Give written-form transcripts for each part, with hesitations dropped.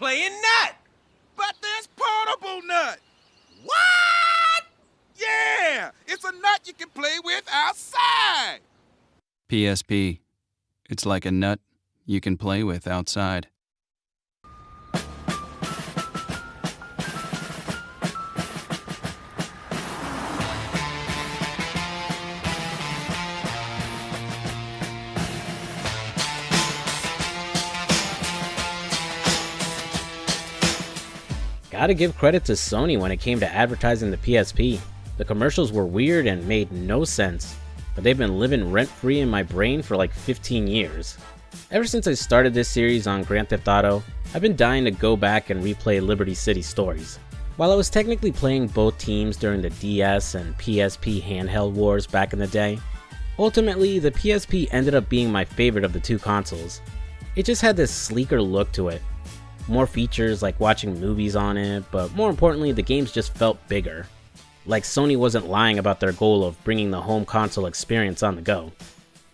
playing Nut. But there's portable Nut. What? Yeah, it's a nut you can play with outside. PSP. It's like a nut you can play with outside. Gotta give credit to Sony when it came to advertising the PSP. The commercials were weird and made no sense, but they've been living rent-free in my brain for like 15 years. Ever since I started this series on Grand Theft Auto, I've been dying to go back and replay Liberty City stories. While I was technically playing both teams during the DS and PSP handheld wars back in the day, ultimately the PSP ended up being my favorite of the two consoles. It just had this sleeker look to it. More features like watching movies on it, but more importantly the games just felt bigger. Like Sony wasn't lying about their goal of bringing the home console experience on the go.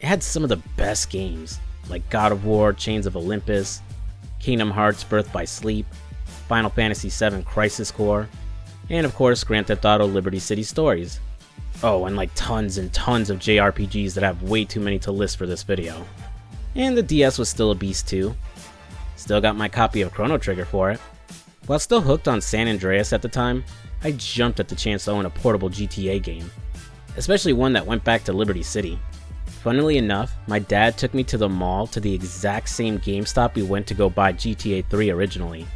It had some of the best games, like God of War, Chains of Olympus, Kingdom Hearts Birth by Sleep, Final Fantasy VII Crisis Core, and of course Grand Theft Auto Liberty City Stories. Oh, and like tons and tons of JRPGs that I have way too many to list for this video. And the DS was still a beast too. Still got my copy of Chrono Trigger for it. While still hooked on San Andreas at the time, I jumped at the chance to own a portable GTA game, especially one that went back to Liberty City. Funnily enough, my dad took me to the mall to the exact same GameStop we went to go buy GTA 3 originally.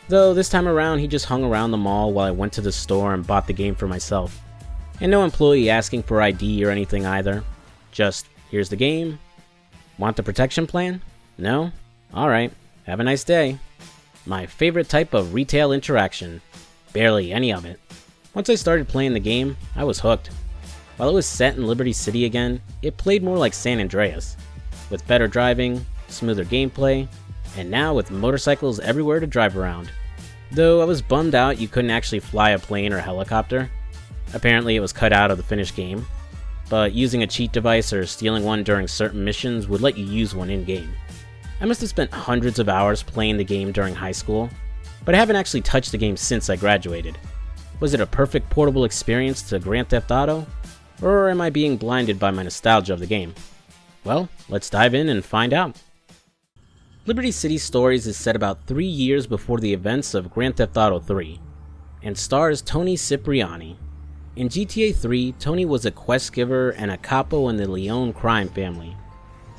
Though this time around he just hung around the mall while I went to the store and bought the game for myself. And no employee asking for ID or anything either. Just, here's the game. Want the protection plan? No? Alright. Have a nice day. My favorite type of retail interaction. Barely any of it. Once I started playing the game, I was hooked. While it was set in Liberty City again, it played more like San Andreas, with better driving, smoother gameplay, and now with motorcycles everywhere to drive around. Though I was bummed out you couldn't actually fly a plane or helicopter. Apparently it was cut out of the finished game, but using a cheat device or stealing one during certain missions would let you use one in-game. I must have spent hundreds of hours playing the game during high school, but I haven't actually touched the game since I graduated. Was it a perfect portable experience to Grand Theft Auto? Or am I being blinded by my nostalgia of the game? Well, let's dive in and find out. Liberty City Stories is set about 3 years before the events of Grand Theft Auto 3, and stars Tony Cipriani. In GTA 3, Tony was a quest giver and a capo in the Leone crime family.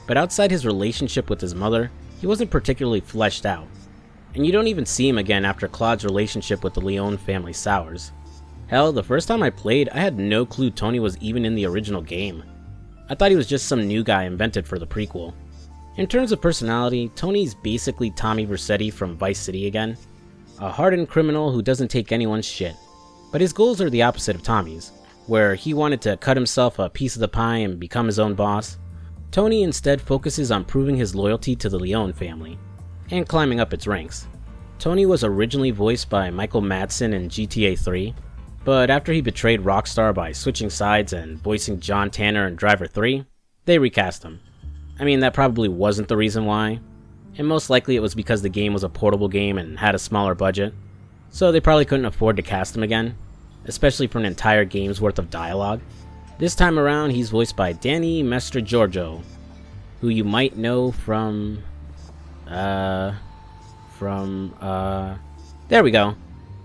But outside his relationship with his mother, he wasn't particularly fleshed out. And you don't even see him again after Claude's relationship with the Leone family sours. Hell, the first time I played, I had no clue Tony was even in the original game. I thought he was just some new guy invented for the prequel. In terms of personality, Tony's basically Tommy Vercetti from Vice City again. A hardened criminal who doesn't take anyone's shit. But his goals are the opposite of Tommy's, where he wanted to cut himself a piece of the pie and become his own boss. Tony instead focuses on proving his loyalty to the Leone family, and climbing up its ranks. Tony was originally voiced by Michael Madsen in GTA 3, but after he betrayed Rockstar by switching sides and voicing John Tanner in Driver 3, they recast him. I mean, that probably wasn't the reason why, and most likely it was because the game was a portable game and had a smaller budget, so they probably couldn't afford to cast him again, especially for an entire game's worth of dialogue. This time around, he's voiced by Danny Mastrogiorgio, who you might know from, there we go,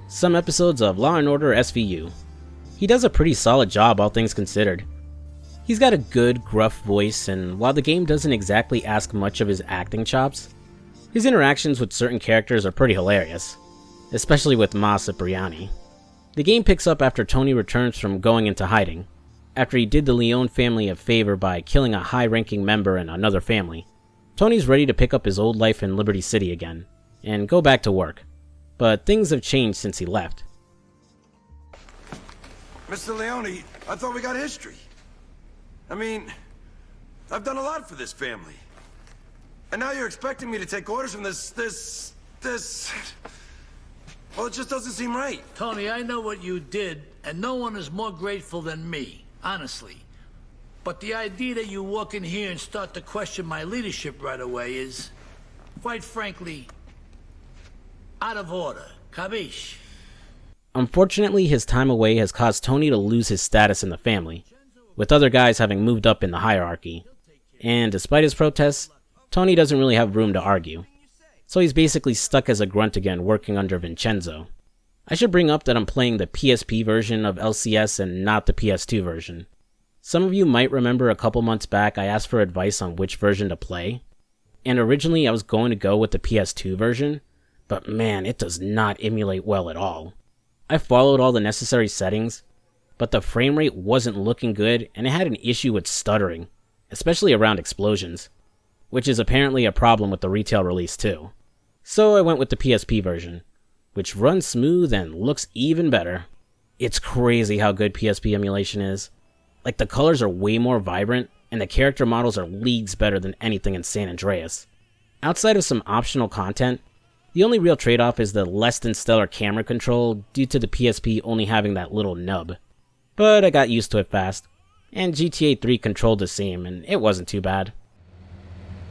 some episodes of Law & Order SVU. He does a pretty solid job, all things considered. He's got a good, gruff voice, and while the game doesn't exactly ask much of his acting chops, his interactions with certain characters are pretty hilarious, especially with Ma Cipriani. The game picks up after Tony returns from going into hiding, after he did the Leone family a favor by killing a high-ranking member in another family. Tony's ready to pick up his old life in Liberty City again, and go back to work. But things have changed since he left. Mr. Leone, I thought we got history. I mean, I've done a lot for this family. And now you're expecting me to take orders from this... Well, it just doesn't seem right. Tony, I know what you did, and no one is more grateful than me. Honestly. But the idea that you walk in here and start to question my leadership right away is, quite frankly, out of order. Capiche? Unfortunately, his time away has caused Tony to lose his status in the family, with other guys having moved up in the hierarchy. And despite his protests, Tony doesn't really have room to argue. So he's basically stuck as a grunt again, working under Vincenzo. I should bring up that I'm playing the PSP version of LCS and not the PS2 version. Some of you might remember a couple months back I asked for advice on which version to play. And originally I was going to go with the PS2 version, but man, it does not emulate well at all. I followed all the necessary settings, but the frame rate wasn't looking good and it had an issue with stuttering, especially around explosions, which is apparently a problem with the retail release too. So I went with the PSP version, which runs smooth and looks even better. It's crazy how good PSP emulation is. Like, the colors are way more vibrant, and the character models are leagues better than anything in San Andreas. Outside of some optional content, the only real trade-off is the less than stellar camera control due to the PSP only having that little nub. But I got used to it fast, and GTA 3 controlled the same, and it wasn't too bad.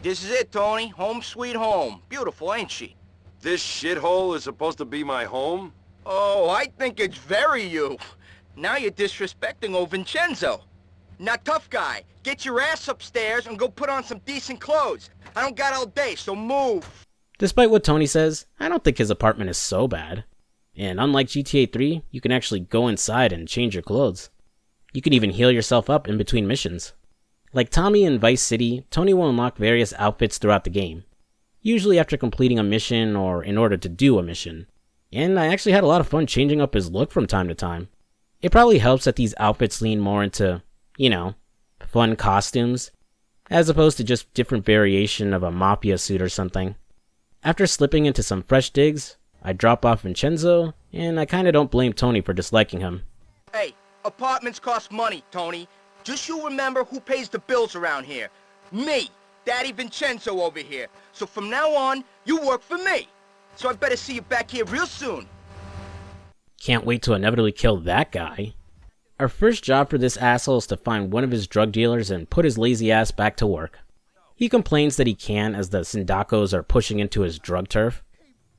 This is it, Tony. Home sweet home. Beautiful, ain't she? This shithole is supposed to be my home? Oh, I think it's very you. Now you're disrespecting old Vincenzo. Now, tough guy, get your ass upstairs and go put on some decent clothes. I don't got all day, so move. Despite what Tony says, I don't think his apartment is so bad. And unlike GTA 3, you can actually go inside and change your clothes. You can even heal yourself up in between missions. Like Tommy in Vice City, Tony will unlock various outfits throughout the game, usually after completing a mission or in order to do a mission. And I actually had a lot of fun changing up his look from time to time. It probably helps that these outfits lean more into, fun costumes, as opposed to just different variation of a mafia suit or something. After slipping into some fresh digs, I drop off Vincenzo, and I kinda don't blame Tony for disliking him. Hey, apartments cost money, Tony. Just you remember who pays the bills around here. Me, Daddy Vincenzo over here. So from now on, you work for me. So I better see you back here real soon. Can't wait to inevitably kill that guy. Our first job for this asshole is to find one of his drug dealers and put his lazy ass back to work. He complains that he can't as the Sindacos are pushing into his drug turf.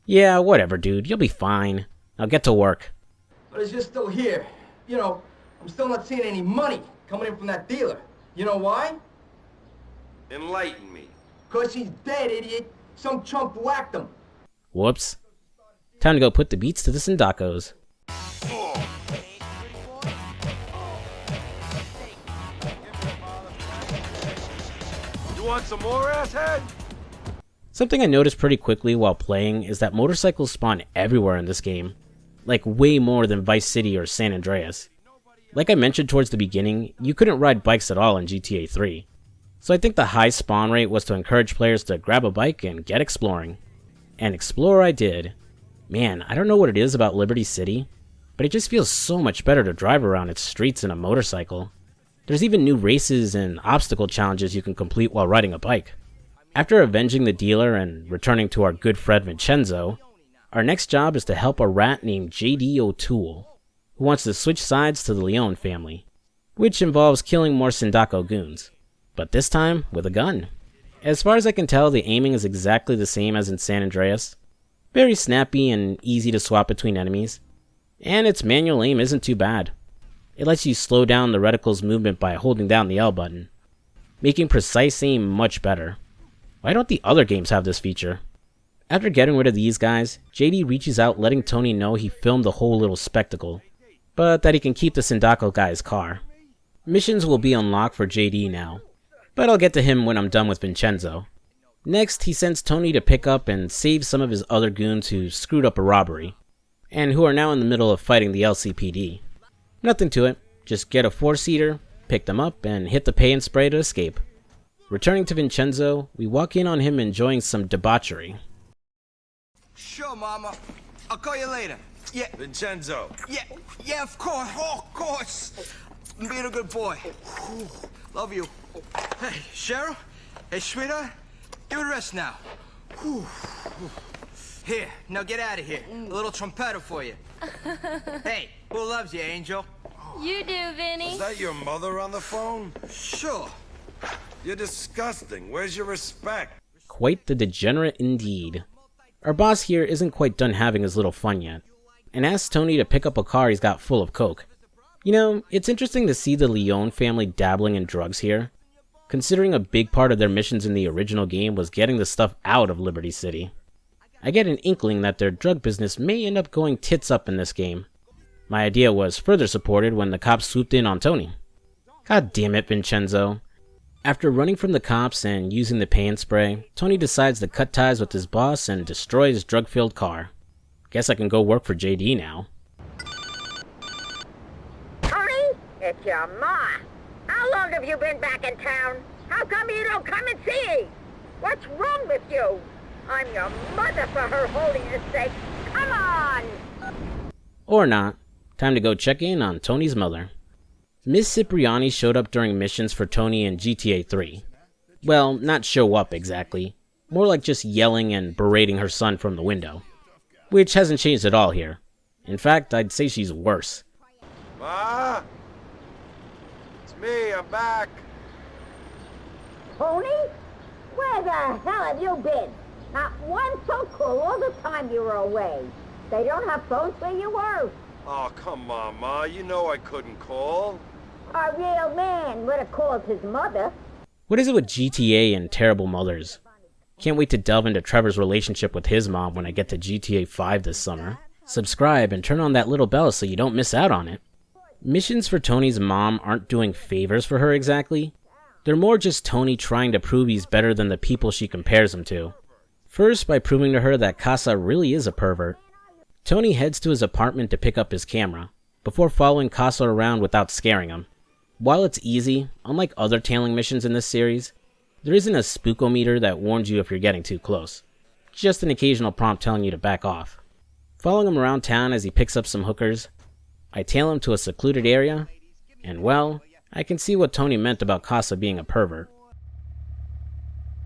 Yeah, whatever dude, you'll be fine. Now get to work. But it's just still here. I'm still not seeing any money coming in from that dealer. You know why? Enlighten me. 'Cause he's dead, idiot. Some chump whacked him. Whoops. Time to go put the beats to the Sindacos. You want some more, asshead? Something I noticed pretty quickly while playing is that motorcycles spawn everywhere in this game. Like way more than Vice City or San Andreas. Like I mentioned towards the beginning, you couldn't ride bikes at all in GTA 3. So I think the high spawn rate was to encourage players to grab a bike and get exploring. And explore I did. Man, I don't know what it is about Liberty City, but it just feels so much better to drive around its streets in a motorcycle. There's even new races and obstacle challenges you can complete while riding a bike. After avenging the dealer and returning to our good friend Vincenzo, our next job is to help a rat named JD O'Toole, who wants to switch sides to the Leone family, which involves killing more Sindaco goons, but this time with a gun. As far as I can tell, the aiming is exactly the same as in San Andreas. Very snappy and easy to swap between enemies, and its manual aim isn't too bad. It lets you slow down the reticle's movement by holding down the L button, making precise aim much better. Why don't the other games have this feature? After getting rid of these guys, JD reaches out letting Tony know he filmed the whole little spectacle, but that he can keep the Sindaco guy's car. Missions will be unlocked for JD now, but I'll get to him when I'm done with Vincenzo. Next, he sends Tony to pick up and save some of his other goons who screwed up a robbery, and who are now in the middle of fighting the LCPD. Nothing to it, just get a 4-seater, pick them up, and hit the pay and spray to escape. Returning to Vincenzo, we walk in on him enjoying some debauchery. Sure, Mama. I'll call you later. Yeah, Vincenzo. yeah, of course. Oh, of course. I'm being a good boy. Whew. Love you. Hey, Cheryl. Hey, sweetheart. Give it a rest now. Whew. Here, now get out of here. A little trumpeter for you. Hey, who loves you, Angel? You do, Vinny. Is that your mother on the phone? Sure. You're disgusting. Where's your respect? Quite the degenerate indeed. Our boss here isn't quite done having his little fun yet, and asks Tony to pick up a car he's got full of coke. You know, it's interesting to see the Leone family dabbling in drugs here, considering a big part of their missions in the original game was getting the stuff out of Liberty City. I get an inkling that their drug business may end up going tits up in this game. My idea was further supported when the cops swooped in on Tony. God damn it, Vincenzo. After running from the cops and using the paint spray, Tony decides to cut ties with his boss and destroy his drug-filled car. Guess I can go work for JD now. Tony, it's your ma. How long have you been back in town? How come you don't come and see? What's wrong with you? I'm your mother, for her holiness sake. Come on! Or not. Time to go check in on Tony's mother. Miss Cipriani showed up during missions for Tony in GTA 3. Well, not show up exactly. More like just yelling and berating her son from the window. Which hasn't changed at all here. In fact, I'd say she's worse. Ma? It's me, I'm back. Tony? Where the hell have you been? Not one so cool all the time you were away. They don't have phones where you were. Oh, come on, Ma. You know I couldn't call. A real man would have called his mother. What is it with GTA and terrible mothers? Can't wait to delve into Trevor's relationship with his mom when I get to GTA 5 this summer. Subscribe and turn on that little bell so you don't miss out on it. Missions for Tony's mom aren't doing favors for her exactly. They're more just Tony trying to prove he's better than the people she compares him to. First, by proving to her that Casa really is a pervert. Tony heads to his apartment to pick up his camera, before following Casa around without scaring him. While it's easy, unlike other tailing missions in this series, there isn't a spookometer that warns you if you're getting too close. Just an occasional prompt telling you to back off. Following him around town as he picks up some hookers, I tail him to a secluded area, and well, I can see what Tony meant about Casa being a pervert.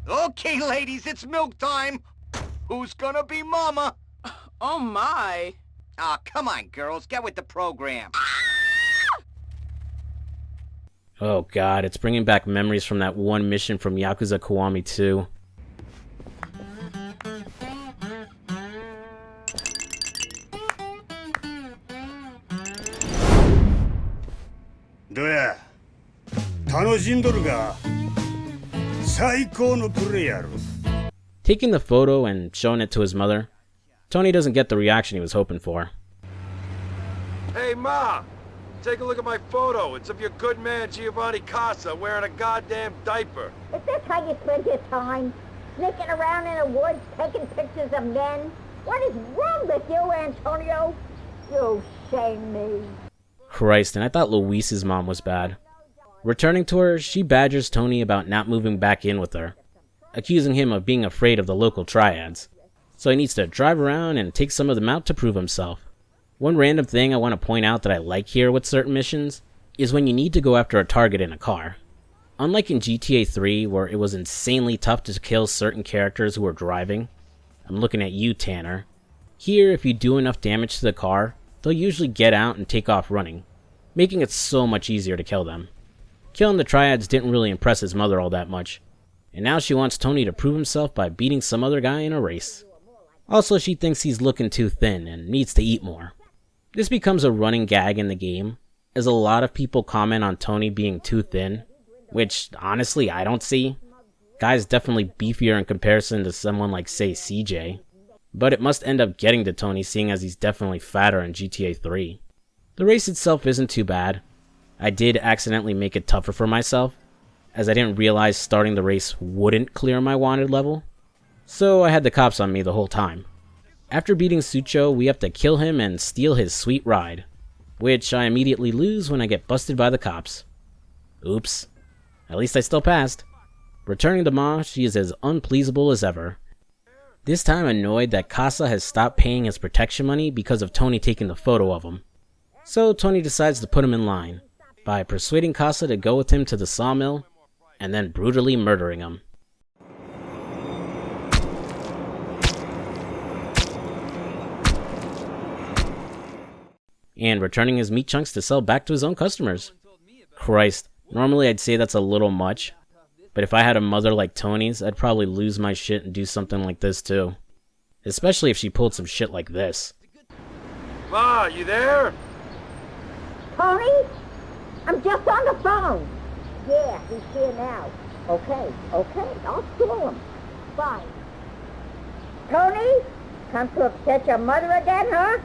Okay, ladies, it's milk time. Who's gonna be mama? Oh my. Ah, come on, girls, get with the program. Oh god, it's bringing back memories from that one mission from Yakuza Kiwami 2. Doya, 楽しんどるが最高のプレイやろ. Taking the photo and showing it to his mother, Tony doesn't get the reaction he was hoping for. Hey, Ma! Take a look at my photo. It's of your good man Giovanni Casa wearing a goddamn diaper. Is this how you spend your time? Sneaking around in the woods, taking pictures of men? What is wrong with you, Antonio? You shame me. Christ, and I thought Luis's mom was bad. Returning to her, she badgers Tony about not moving back in with her, accusing him of being afraid of the local triads. So he needs to drive around and take some of them out to prove himself. One random thing I want to point out that I like here with certain missions is when you need to go after a target in a car. Unlike in GTA 3, where it was insanely tough to kill certain characters who were driving, I'm looking at you, Tanner. Here, if you do enough damage to the car, they'll usually get out and take off running, making it so much easier to kill them. Killing the triads didn't really impress his mother all that much, and now she wants Tony to prove himself by beating some other guy in a race. Also, she thinks he's looking too thin and needs to eat more. This becomes a running gag in the game, as a lot of people comment on Tony being too thin, which, honestly, I don't see. Guy's definitely beefier in comparison to someone like, say, CJ. But it must end up getting to Tony, seeing as he's definitely fatter in GTA 3. The race itself isn't too bad. I did accidentally make it tougher for myself, as I didn't realize starting the race wouldn't clear my wanted level. So I had the cops on me the whole time. After beating Sucho, we have to kill him and steal his sweet ride, which I immediately lose when I get busted by the cops. Oops. At least I still passed. Returning to Ma, she is as unpleasable as ever. This time annoyed that Casa has stopped paying his protection money because of Tony taking the photo of him. So Tony decides to put him in line, by persuading Casa to go with him to the sawmill, and then brutally murdering him. And returning his meat chunks to sell back to his own customers. Christ, normally I'd say that's a little much, but if I had a mother like Tony's, I'd probably lose my shit and do something like this too. especially if she pulled some shit like this. Ma, you there? Tony? I'm just on the phone. Yeah, he's here now. Okay, I'll call him. Bye. Tony? Come to upset your mother again, huh?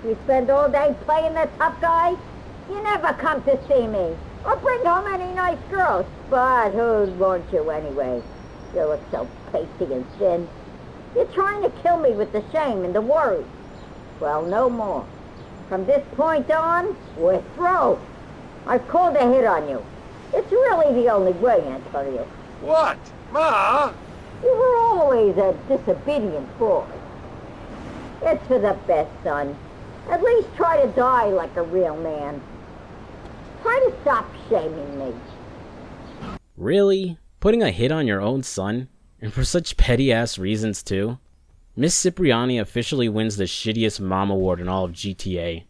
You spend all day playing the tough guy? You never come to see me, or bring home any nice girls. But who'd want you anyway? You look so pasty and thin. You're trying to kill me with the shame and the worry. Well, no more. From this point on, we're through. I've called a hit on you. It's really the only way, Antonio. What? Ma? You were always a disobedient boy. It's for the best, son. At least try to die like a real man. Try to stop shaming me. Really? Putting a hit on your own son? And for such petty-ass reasons, too? Miss Cipriani officially wins the shittiest mom award in all of GTA.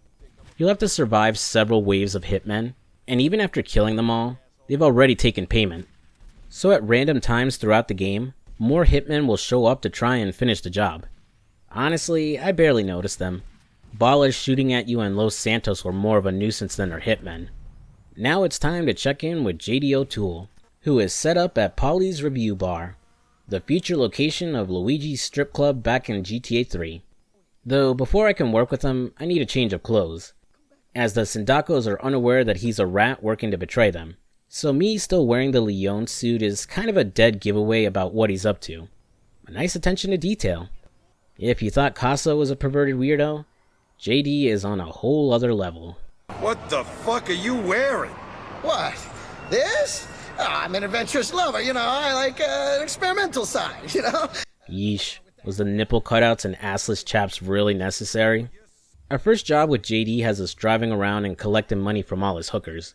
You'll have to survive several waves of hitmen, and even after killing them all, they've already taken payment. So at random times throughout the game, more hitmen will show up to try and finish the job. Honestly, I barely noticed them. Ballers shooting at you in Los Santos were more of a nuisance than their hitmen. Now it's time to check in with JD O'Toole, who is set up at Polly's Review Bar, the future location of Luigi's strip club back in GTA 3. Though before I can work with him, I need a change of clothes, as the Sindacos are unaware that he's a rat working to betray them. So me still wearing the Leon suit is kind of a dead giveaway about what he's up to. A nice attention to detail. If you thought Casa was a perverted weirdo, JD is on a whole other level. What the fuck are you wearing? What? This? Oh, I'm an adventurous lover, you know, I like an experimental side, you know? Yeesh, was the nipple cutouts and assless chaps really necessary? Our first job with JD has us driving around and collecting money from all his hookers.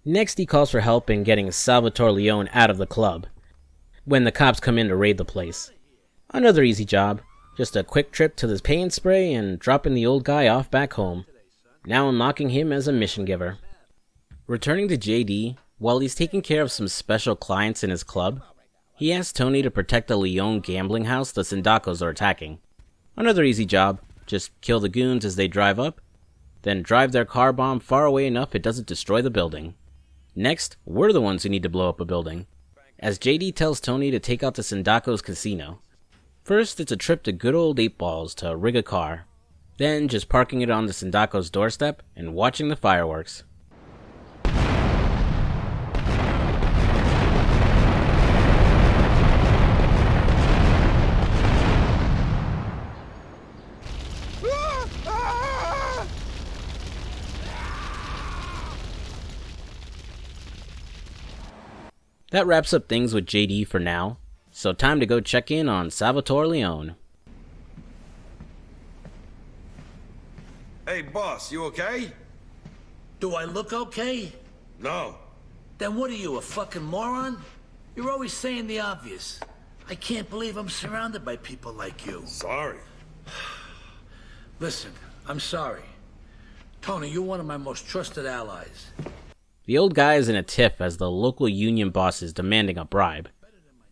Next he calls for help in getting Salvatore Leone out of the club, when the cops come in to raid the place. Another easy job, just a quick trip to the pay and spray and dropping the old guy off back home, now unlocking him as a mission giver. Returning to JD, while he's taking care of some special clients in his club, he asks Tony to protect the Leone gambling house the Sindacos are attacking. Another easy job, just kill the goons as they drive up, then drive their car bomb far away enough it doesn't destroy the building. Next, we're the ones who need to blow up a building, as JD tells Tony to take out the Sindacos casino. First, it's a trip to good old 8 Balls to rig a car, then just parking it on the Sindacos' doorstep and watching the fireworks. That wraps up things with JD for now, so time to go check in on Salvatore Leone. Hey, boss, you okay? Do I look okay? No. Then what are you, a fucking moron? You're always saying the obvious. I can't believe I'm surrounded by people like you. Sorry. Listen, I'm sorry. Tony, you're one of my most trusted allies. The old guy is in a tiff as the local union boss is demanding a bribe.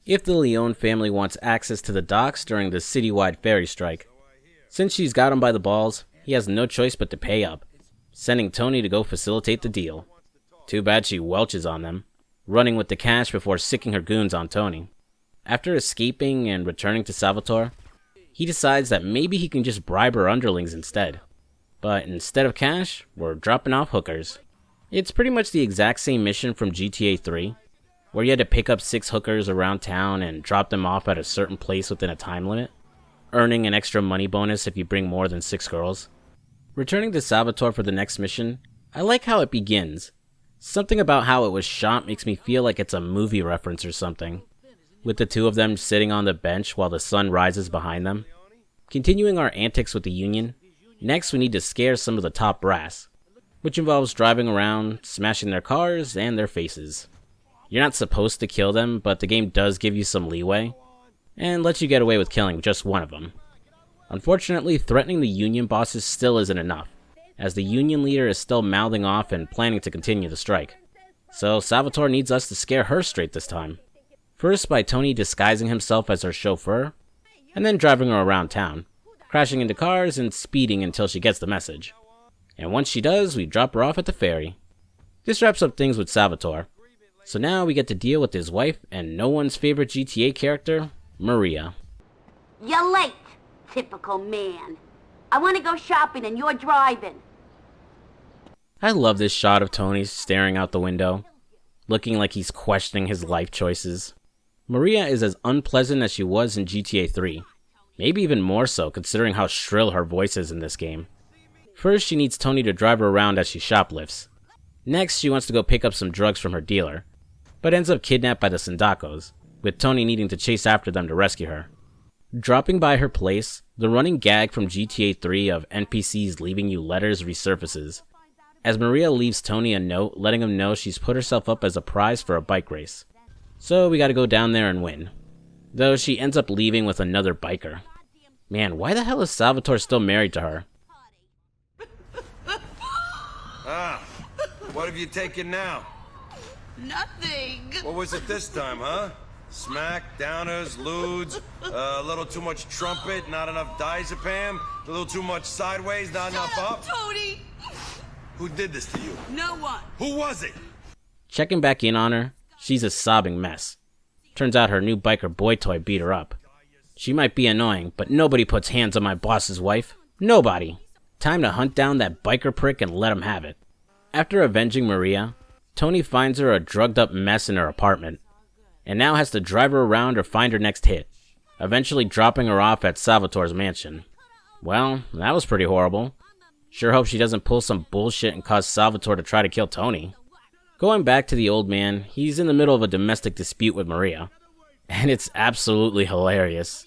If the Leone family wants access to the docks during the citywide ferry strike. Since she's got him by the balls, he has no choice but to pay up, sending Tony to go facilitate the deal. Too bad she welches on them, running with the cash before sicking her goons on Tony. After escaping and returning to Salvatore, he decides that maybe he can just bribe her underlings instead. But instead of cash, we're dropping off hookers. It's pretty much the exact same mission from GTA 3, where you had to pick up 6 hookers around town and drop them off at a certain place within a time limit, earning an extra money bonus if you bring more than 6 girls. Returning to Salvatore for the next mission, I like how it begins. Something about how it was shot makes me feel like it's a movie reference or something, with the two of them sitting on the bench while the sun rises behind them. Continuing our antics with the Union, next we need to scare some of the top brass, which involves driving around, smashing their cars and their faces. You're not supposed to kill them, but the game does give you some leeway, and lets you get away with killing just one of them. Unfortunately, threatening the Union bosses still isn't enough, as the Union leader is still mouthing off and planning to continue the strike. So Salvatore needs us to scare her straight this time. First by Tony disguising himself as her chauffeur, and then driving her around town, crashing into cars and speeding until she gets the message. And once she does, we drop her off at the ferry. This wraps up things with Salvatore. So now we get to deal with his wife and no one's favorite GTA character, Maria. You're late, typical man. I want to go shopping and you're driving. I love this shot of Tony staring out the window, looking like he's questioning his life choices. Maria is as unpleasant as she was in GTA 3. Maybe even more so, considering how shrill her voice is in this game. First, she needs Tony to drive her around as she shoplifts. Next, she wants to go pick up some drugs from her dealer, but ends up kidnapped by the Sindacos, with Tony needing to chase after them to rescue her. Dropping by her place, the running gag from GTA 3 of NPCs leaving you letters resurfaces, as Maria leaves Tony a note letting him know she's put herself up as a prize for a bike race. So we gotta go down there and win. Though she ends up leaving with another biker. Man, why the hell is Salvatore still married to her? What have you taken now? Nothing. What was it this time, huh? Smack, downers, lewds, a little too much trumpet, not enough diazepam, a little too much sideways, not enough up? Tony! Who did this to you? No one. Who was it? Checking back in on her, she's a sobbing mess. Turns out her new biker boy toy beat her up. She might be annoying, but nobody puts hands on my boss's wife. Nobody. Time to hunt down that biker prick and let him have it. After avenging Maria, Tony finds her a drugged up mess in her apartment, and now has to drive her around or find her next hit, eventually dropping her off at Salvatore's mansion. Well, that was pretty horrible. Sure hope she doesn't pull some bullshit and cause Salvatore to try to kill Tony. Going back to the old man, he's in the middle of a domestic dispute with Maria, and it's absolutely hilarious.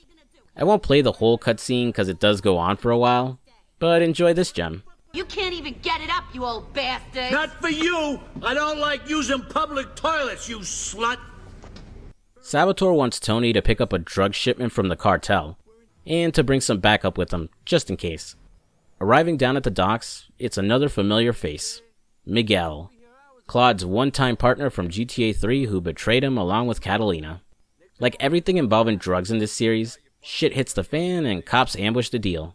I won't play the whole cutscene because it does go on for a while, but enjoy this gem. You can't even get it up, you old bastard. Not for you. I don't like using public toilets, you slut. Salvatore wants Tony to pick up a drug shipment from the cartel, and to bring some backup with him, just in case. Arriving down at the docks, it's another familiar face, Miguel, Claude's one-time partner from GTA 3 who betrayed him along with Catalina. Like everything involving drugs in this series, shit hits the fan and cops ambush the deal.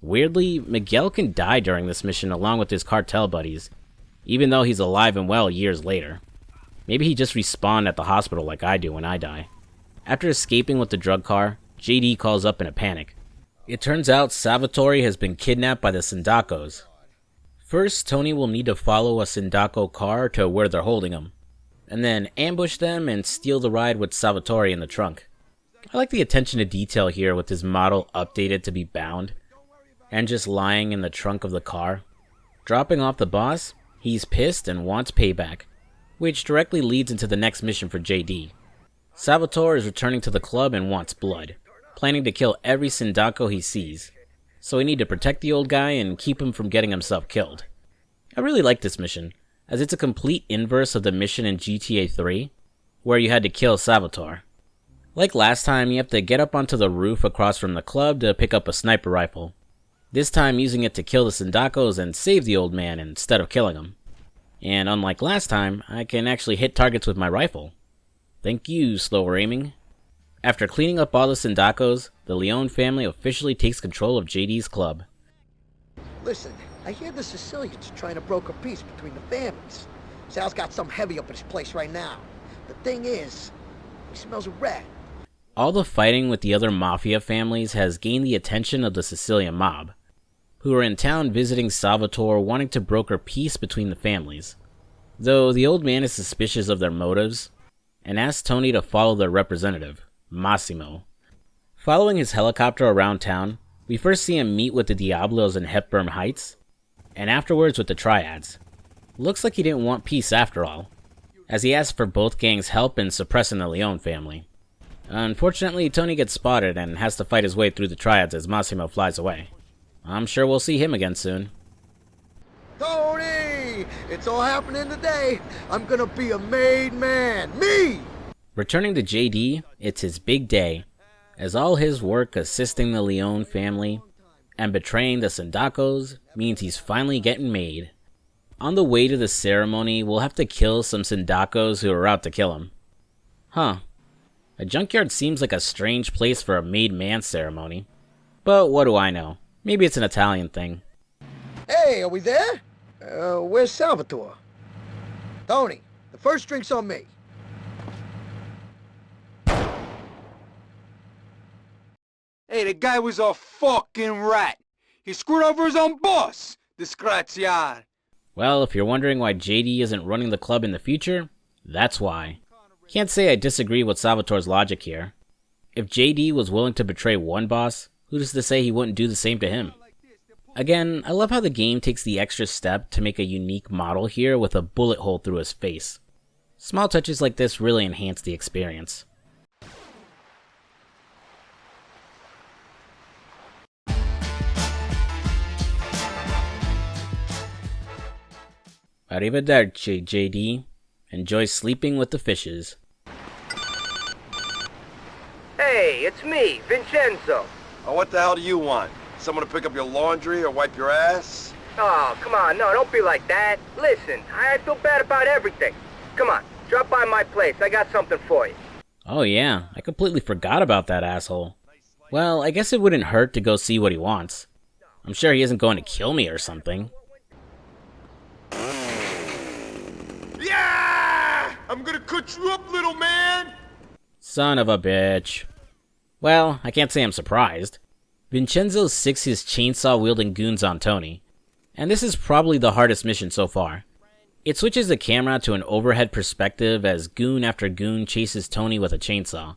Weirdly, Miguel can die during this mission along with his cartel buddies, even though he's alive and well years later. Maybe he just respawned at the hospital like I do when I die. After escaping with the drug car, JD calls up in a panic. It turns out Salvatore has been kidnapped by the Sindacos. First, Tony will need to follow a Sindaco car to where they're holding him, and then ambush them and steal the ride with Salvatore in the trunk. I like the attention to detail here with his model updated to be bound, and just lying in the trunk of the car. Dropping off the boss, he's pissed and wants payback, which directly leads into the next mission for JD. Salvatore is returning to the club and wants blood, planning to kill every Sindaco he sees, so we need to protect the old guy and keep him from getting himself killed. I really like this mission, as it's a complete inverse of the mission in GTA 3, where you had to kill Salvatore. Like last time, you have to get up onto the roof across from the club to pick up a sniper rifle, this time using it to kill the Sindacos and save the old man instead of killing him. And unlike last time, I can actually hit targets with my rifle. Thank you, slower aiming. After cleaning up all the Sindacos, the Leone family officially takes control of JD's club. Listen, I hear the Sicilians are trying to broker peace between the families. Sal's got some heavy up at his place right now. The thing is, he smells a rat. All the fighting with the other mafia families has gained the attention of the Sicilian mob, who are in town visiting Salvatore wanting to broker peace between the families. Though the old man is suspicious of their motives, and asks Tony to follow their representative, Massimo. Following his helicopter around town, we first see him meet with the Diablos in Hepburn Heights, and afterwards with the Triads. Looks like he didn't want peace after all, as he asked for both gangs' help in suppressing the Leone family. Unfortunately, Tony gets spotted and has to fight his way through the Triads as Massimo flies away. I'm sure we'll see him again soon. Tony! It's all happening today. I'm gonna be a made man. Me! Returning to JD, it's his big day, as all his work assisting the Leone family and betraying the Sindacos means he's finally getting made. On the way to the ceremony, we'll have to kill some Sindacos who are out to kill him. Huh. A junkyard seems like a strange place for a made man ceremony. But what do I know? Maybe it's an Italian thing. Hey, are we there? Where's Salvatore? Tony, the first drink's on me. Hey, the guy was a fucking rat. He screwed over his own boss. Disgraziad. Well, if you're wondering why JD isn't running the club in the future, that's why. Can't say I disagree with Salvatore's logic here. If JD was willing to betray one boss, who's to say he wouldn't do the same to him? Again, I love how the game takes the extra step to make a unique model here with a bullet hole through his face. Small touches like this really enhance the experience. Arrivederci, JD. Enjoy sleeping with the fishes. Hey, it's me, Vincenzo. Oh, what the hell do you want? Someone to pick up your laundry or wipe your ass? Oh, come on, no, don't be like that. Listen, I feel bad about everything. Come on, drop by my place. I got something for you. Oh yeah, I completely forgot about that asshole. Well, I guess it wouldn't hurt to go see what he wants. I'm sure he isn't going to kill me or something. Yeah! I'm gonna cut you up, little man! Son of a bitch. Well, I can't say I'm surprised. Vincenzo sicks his chainsaw-wielding goons on Tony, and this is probably the hardest mission so far. It switches the camera to an overhead perspective as goon after goon chases Tony with a chainsaw.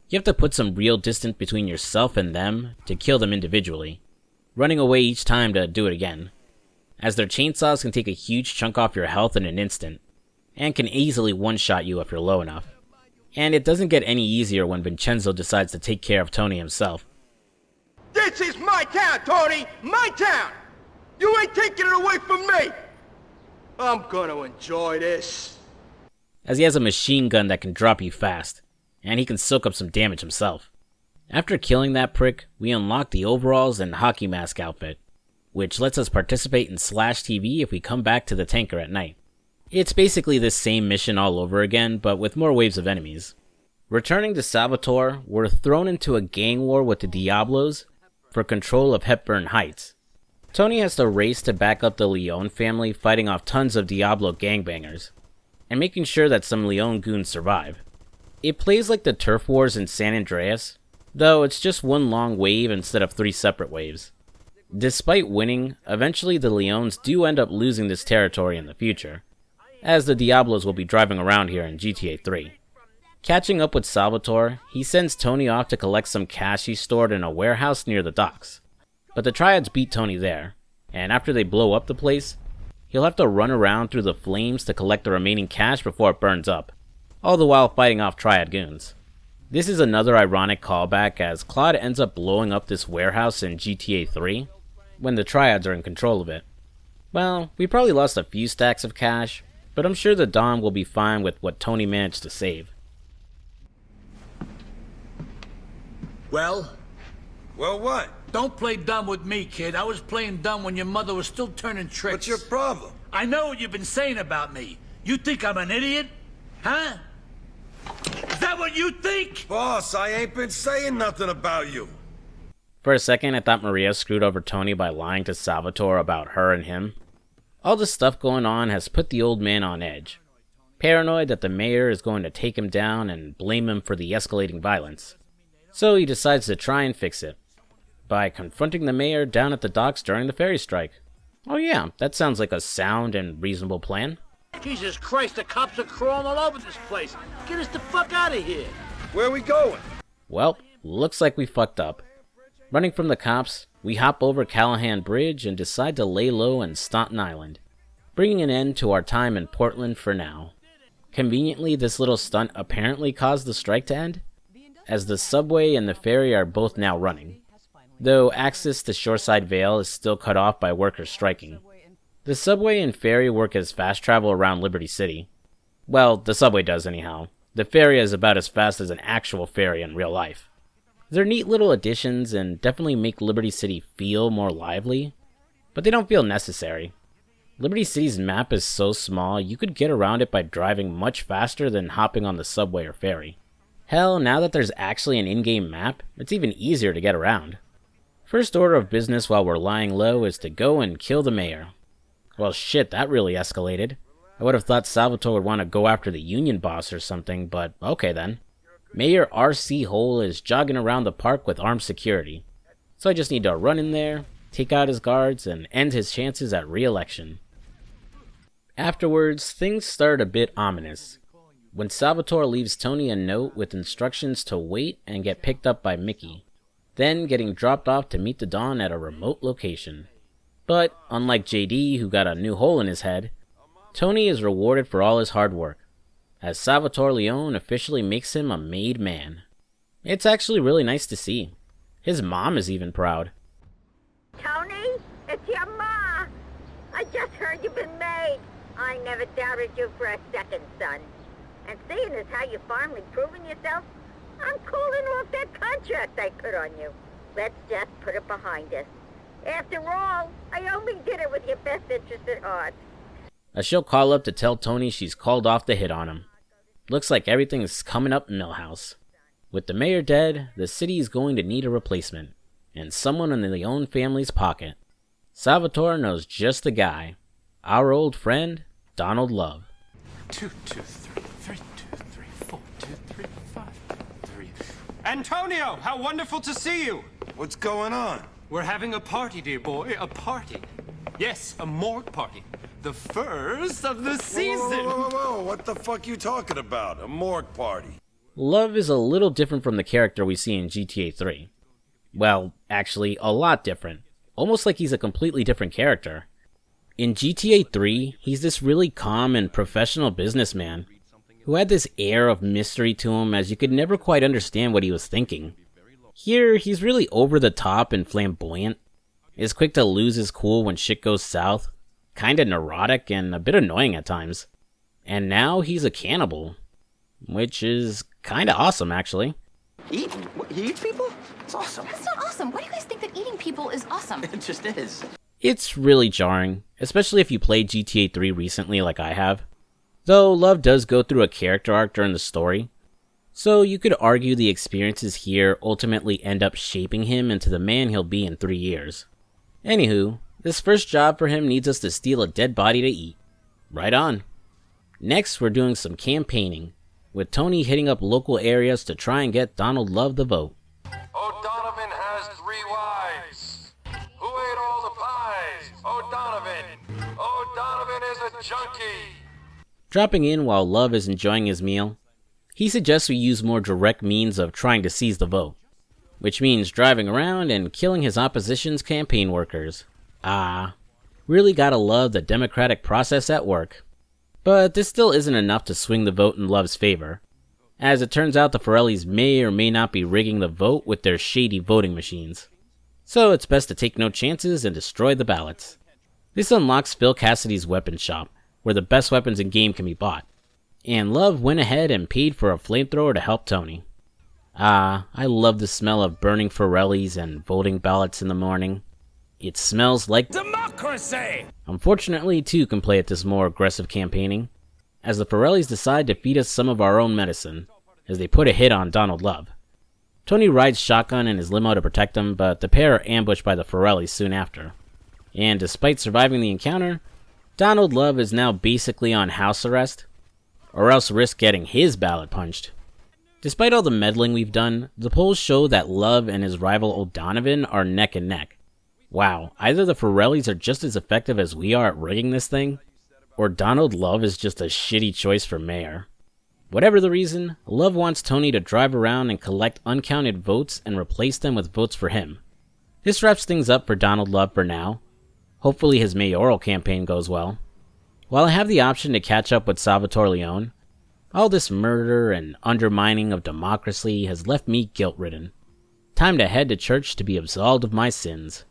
You have to put some real distance between yourself and them to kill them individually, running away each time to do it again, as their chainsaws can take a huge chunk off your health in an instant, and can easily one-shot you if you're low enough. And it doesn't get any easier when Vincenzo decides to take care of Tony himself. This is my town, Tony! My town! You ain't taking it away from me! I'm gonna enjoy this. As he has a machine gun that can drop you fast, and he can soak up some damage himself. After killing that prick, we unlock the overalls and hockey mask outfit, which lets us participate in Slash TV if we come back to the tanker at night. It's basically this same mission all over again, but with more waves of enemies. Returning to Salvatore, we're thrown into a gang war with the Diablos for control of Hepburn Heights. Tony has to race to back up the Leone family fighting off tons of Diablo gangbangers, and making sure that some Leone goons survive. It plays like the Turf Wars in San Andreas, though it's just one long wave instead of 3 separate waves. Despite winning, eventually the Leones do end up losing this territory in the future, as the Diablos will be driving around here in GTA 3. Catching up with Salvatore, he sends Tony off to collect some cash he stored in a warehouse near the docks. But the Triads beat Tony there, and after they blow up the place, he'll have to run around through the flames to collect the remaining cash before it burns up, all the while fighting off Triad goons. This is another ironic callback as Claude ends up blowing up this warehouse in GTA 3 when the Triads are in control of it. Well, we probably lost a few stacks of cash, but I'm sure the Dom will be fine with what Tony managed to save. Well? Well, what? Don't play dumb with me, kid. I was playing dumb when your mother was still turning tricks. What's your problem? I know what you've been saying about me. You think I'm an idiot? Huh? Is that what you think? Boss, I ain't been saying nothing about you. For a second, I thought Maria screwed over Tony by lying to Salvatore about her and him. All this stuff going on has put the old man on edge, paranoid that the mayor is going to take him down and blame him for the escalating violence. So he decides to try and fix it by confronting the mayor down at the docks during the ferry strike. Oh yeah, that sounds like a sound and reasonable plan. Jesus Christ, the cops are crawling all over this place. Get us the fuck out of here. Where are we going? Well, looks like we fucked up. Running from the cops, we hop over Callahan Bridge and decide to lay low in Staunton Island, bringing an end to our time in Portland for now. Conveniently, this little stunt apparently caused the strike to end, as the subway and the ferry are both now running, though access to Shoreside Vale is still cut off by workers striking. The subway and ferry work as fast travel around Liberty City. Well, the subway does anyhow. The ferry is about as fast as an actual ferry in real life. They're neat little additions and definitely make Liberty City feel more lively, but they don't feel necessary. Liberty City's map is so small you could get around it by driving much faster than hopping on the subway or ferry. Hell, now that there's actually an in-game map, it's even easier to get around. First order of business while we're lying low is to go and kill the mayor. Well shit, that really escalated. I would have thought Salvatore would want to go after the union boss or something, but okay then. Mayor R.C. Hole is jogging around the park with armed security. So I just need to run in there, take out his guards, and end his chances at re-election. Afterwards, things start a bit ominous. When Salvatore leaves Tony a note with instructions to wait and get picked up by Mickey, then getting dropped off to meet the Dawn at a remote location. But, unlike JD, who got a new hole in his head, Tony is rewarded for all his hard work, as Salvatore Leone officially makes him a made man. It's actually really nice to see. His mom is even proud. Tony, it's your ma. I just heard you've been made. I never doubted you for a second, son. And seeing as how you've finally proven yourself, I'm cooling off that contract I put on you. Let's just put it behind us. After all, I only did it with your best interest at heart. As she'll call up to tell Tony she's called off the hit on him. Looks like everything's coming up Millhouse. With the mayor dead, the city is going to need a replacement, and someone in the Leone family's pocket. Salvatore knows just the guy. Our old friend, Donald Love. 2, 2, 3, 3, 2, 3, 4, 2, 3, 5, 3. Antonio, how wonderful to see you! What's going on? We're having a party, dear boy, a party. Yes, a morgue party. The first of the season! Whoa, what the fuck you talking about? A morgue party? Love is a little different from the character we see in GTA 3. Well, actually, a lot different. Almost like he's a completely different character. In GTA 3, he's this really calm and professional businessman who had this air of mystery to him as you could never quite understand what he was thinking. Here, he's really over the top and flamboyant, is quick to lose his cool when shit goes south, kinda neurotic and a bit annoying at times. And now he's a cannibal, which is kinda awesome actually. Eat? He eats people? It's awesome. That's not awesome. Why do you guys think that eating people is awesome? It just is. It's really jarring, especially if you played GTA 3 recently like I have. Though Love does go through a character arc during the story, so you could argue the experiences here ultimately end up shaping him into the man he'll be in 3 years. Anywho, this first job for him needs us to steal a dead body to eat. Right on. Next, we're doing some campaigning, with Tony hitting up local areas to try and get Donald Love the vote. O'Donovan has 3 wives. Who ate all the pies? O'Donovan. O'Donovan is a junkie. Dropping in while Love is enjoying his meal, he suggests we use more direct means of trying to seize the vote, which means driving around and killing his opposition's campaign workers. Really gotta love the democratic process at work. But this still isn't enough to swing the vote in Love's favor. As it turns out, the Forellis may or may not be rigging the vote with their shady voting machines. So it's best to take no chances and destroy the ballots. This unlocks Phil Cassidy's weapon shop, where the best weapons in game can be bought. And Love went ahead and paid for a flamethrower to help Tony. I love the smell of burning Forellis and voting ballots in the morning. It smells like democracy! Unfortunately, 2 can play at this more aggressive campaigning, as the Forellis decide to feed us some of our own medicine, as they put a hit on Donald Love. Tony rides shotgun in his limo to protect him, but the pair are ambushed by the Forellis soon after. And despite surviving the encounter, Donald Love is now basically on house arrest, or else risk getting his ballot punched. Despite all the meddling we've done, the polls show that Love and his rival O'Donovan are neck and neck. Wow, either the Forellis are just as effective as we are at rigging this thing, or Donald Love is just a shitty choice for mayor. Whatever the reason, Love wants Tony to drive around and collect uncounted votes and replace them with votes for him. This wraps things up for Donald Love for now. Hopefully his mayoral campaign goes well. While I have the option to catch up with Salvatore Leone, all this murder and undermining of democracy has left me guilt-ridden. Time to head to church to be absolved of my sins.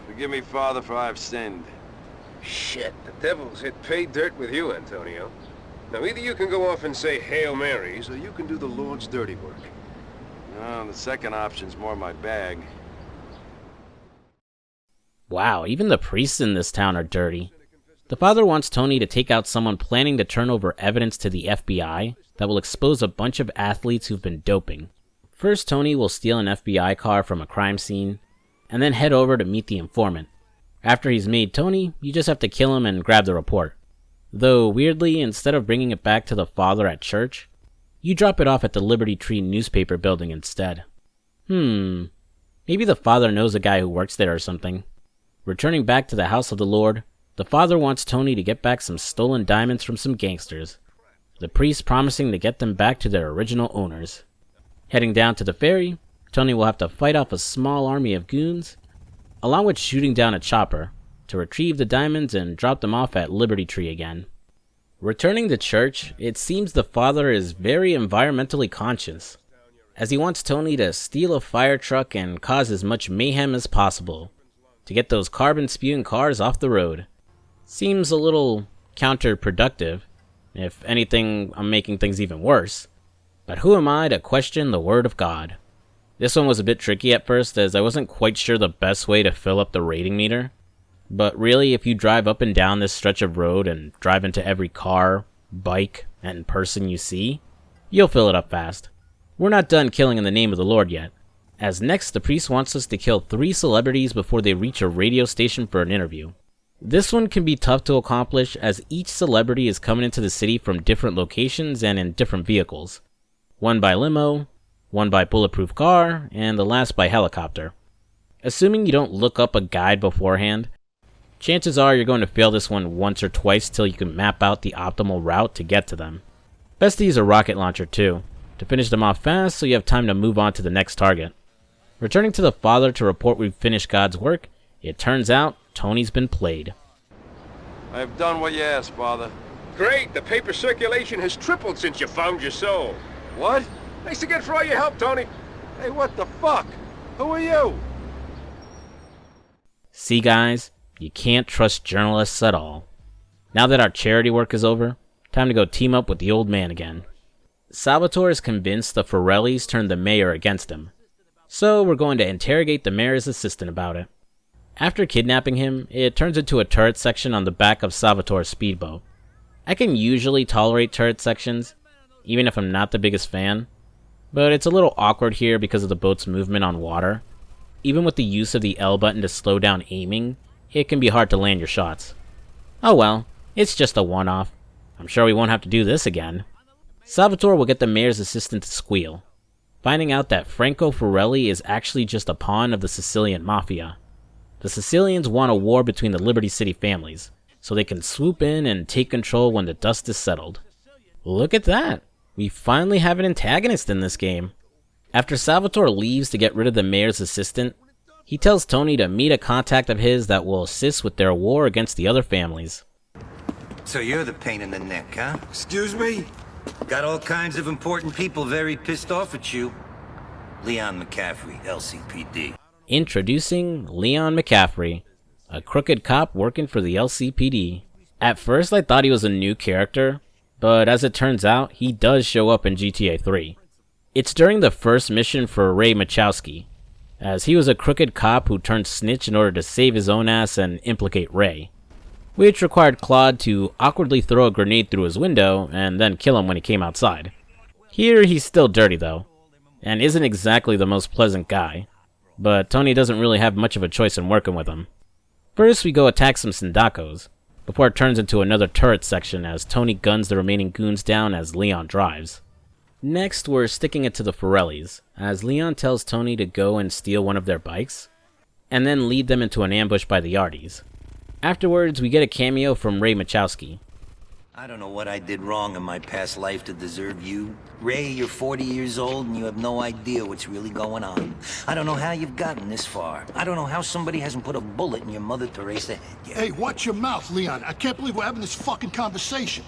Forgive me, Father, for I've sinned. Shit, the devil's hit pay dirt with you, Antonio. Now either you can go off and say Hail Marys, or you can do the Lord's dirty work. No, the second option's more my bag. Wow, even the priests in this town are dirty. The father wants Tony to take out someone planning to turn over evidence to the FBI, that will expose a bunch of athletes who've been doping. First, Tony will steal an FBI car from a crime scene, and then head over to meet the informant. After he's made Tony, you just have to kill him and grab the report. Though, weirdly, instead of bringing it back to the father at church, you drop it off at the Liberty Tree newspaper building instead. Maybe the father knows a guy who works there or something. Returning back to the house of the Lord, the father wants Tony to get back some stolen diamonds from some gangsters, the priest promising to get them back to their original owners. Heading down to the ferry, Tony will have to fight off a small army of goons, along with shooting down a chopper, to retrieve the diamonds and drop them off at Liberty Tree again. Returning to church, it seems the father is very environmentally conscious, as he wants Tony to steal a fire truck and cause as much mayhem as possible, to get those carbon-spewing cars off the road. Seems a little counterproductive. If anything, I'm making things even worse. But who am I to question the word of God? This one was a bit tricky at first, as I wasn't quite sure the best way to fill up the rating meter. But really, if you drive up and down this stretch of road and drive into every car, bike, and person you see, you'll fill it up fast. We're not done killing in the name of the Lord yet, as next the priest wants us to kill 3 celebrities before they reach a radio station for an interview. This one can be tough to accomplish, as each celebrity is coming into the city from different locations and in different vehicles. One by limo, one by bulletproof car, and the last by helicopter. Assuming you don't look up a guide beforehand, chances are you're going to fail this one once or twice till you can map out the optimal route to get to them. Best to use a rocket launcher too, to finish them off fast so you have time to move on to the next target. Returning to the father to report we've finished God's work, it turns out Tony's been played. I have done what you asked, Father. Great, the paper circulation has tripled since you found your soul. What? Thanks again for all your help, Tony. Hey, what the fuck? Who are you? See guys, you can't trust journalists at all. Now that our charity work is over, time to go team up with the old man again. Salvatore is convinced the Forellis turned the mayor against him, so we're going to interrogate the mayor's assistant about it. After kidnapping him, it turns into a turret section on the back of Salvatore's speedboat. I can usually tolerate turret sections, even if I'm not the biggest fan, but it's a little awkward here because of the boat's movement on water. Even with the use of the L button to slow down aiming, it can be hard to land your shots. Oh well, it's just a one-off. I'm sure we won't have to do this again. Salvatore will get the mayor's assistant to squeal, finding out that Franco Forelli is actually just a pawn of the Sicilian mafia. The Sicilians want a war between the Liberty City families, so they can swoop in and take control when the dust is settled. Look at that! We finally have an antagonist in this game. After Salvatore leaves to get rid of the mayor's assistant, he tells Tony to meet a contact of his that will assist with their war against the other families. So you're the pain in the neck, huh? Excuse me? Got all kinds of important people very pissed off at you. Leon McCaffrey, LCPD. Introducing Leon McCaffrey, a crooked cop working for the LCPD. At first I thought he was a new character, but as it turns out, he does show up in GTA 3. It's during the first mission for Ray Machowski, as he was a crooked cop who turned snitch in order to save his own ass and implicate Ray, which required Claude to awkwardly throw a grenade through his window and then kill him when he came outside. Here he's still dirty though, and isn't exactly the most pleasant guy, but Tony doesn't really have much of a choice in working with him. First we go attack some Sindacos, before it turns into another turret section as Tony guns the remaining goons down as Leon drives. Next, we're sticking it to the Forellis, as Leon tells Tony to go and steal one of their bikes, and then lead them into an ambush by the Yardies. Afterwards, we get a cameo from Ray Machowski. I don't know what I did wrong in my past life to deserve you. Ray, you're 40 years old and you have no idea what's really going on. I don't know how you've gotten this far. I don't know how somebody hasn't put a bullet in your Mother Teresa head yet. Hey, watch your mouth, Leon. I can't believe we're having this fucking conversation.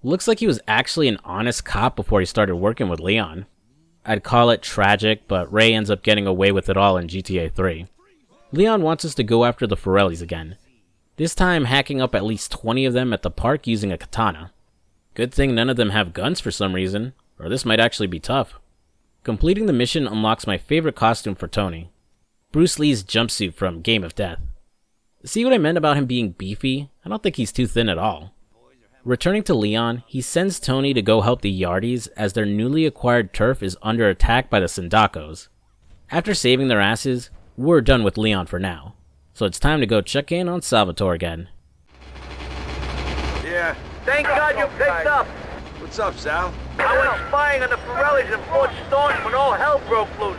Looks like he was actually an honest cop before he started working with Leon. I'd call it tragic, but Ray ends up getting away with it all in GTA 3. Leon wants us to go after the Forellis again, this time hacking up at least 20 of them at the park using a katana. Good thing none of them have guns for some reason, or this might actually be tough. Completing the mission unlocks my favorite costume for Tony, Bruce Lee's jumpsuit from Game of Death. See what I meant about him being beefy? I don't think he's too thin at all. Returning to Leon, he sends Tony to go help the Yardies as their newly acquired turf is under attack by the Sindacos. After saving their asses, we're done with Leon for now, so it's time to go check in on Salvatore again. Yeah. Thank God you picked up. What's up, Sal? I went spying on the Forellis in Fort Staunch when all hell broke loose.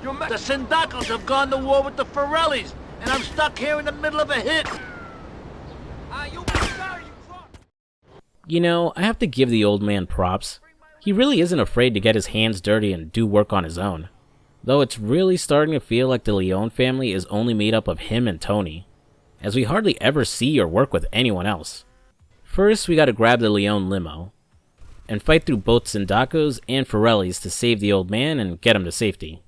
The Sindacos have gone to war with the Forellis, and I'm stuck here in the middle of a hit. You know, I have to give the old man props. He really isn't afraid to get his hands dirty and do work on his own. Though it's really starting to feel like the Leone family is only made up of him and Tony, as we hardly ever see or work with anyone else. First, we gotta grab the Leone limo, and fight through both Sindacos and Forellis to save the old man and get him to safety.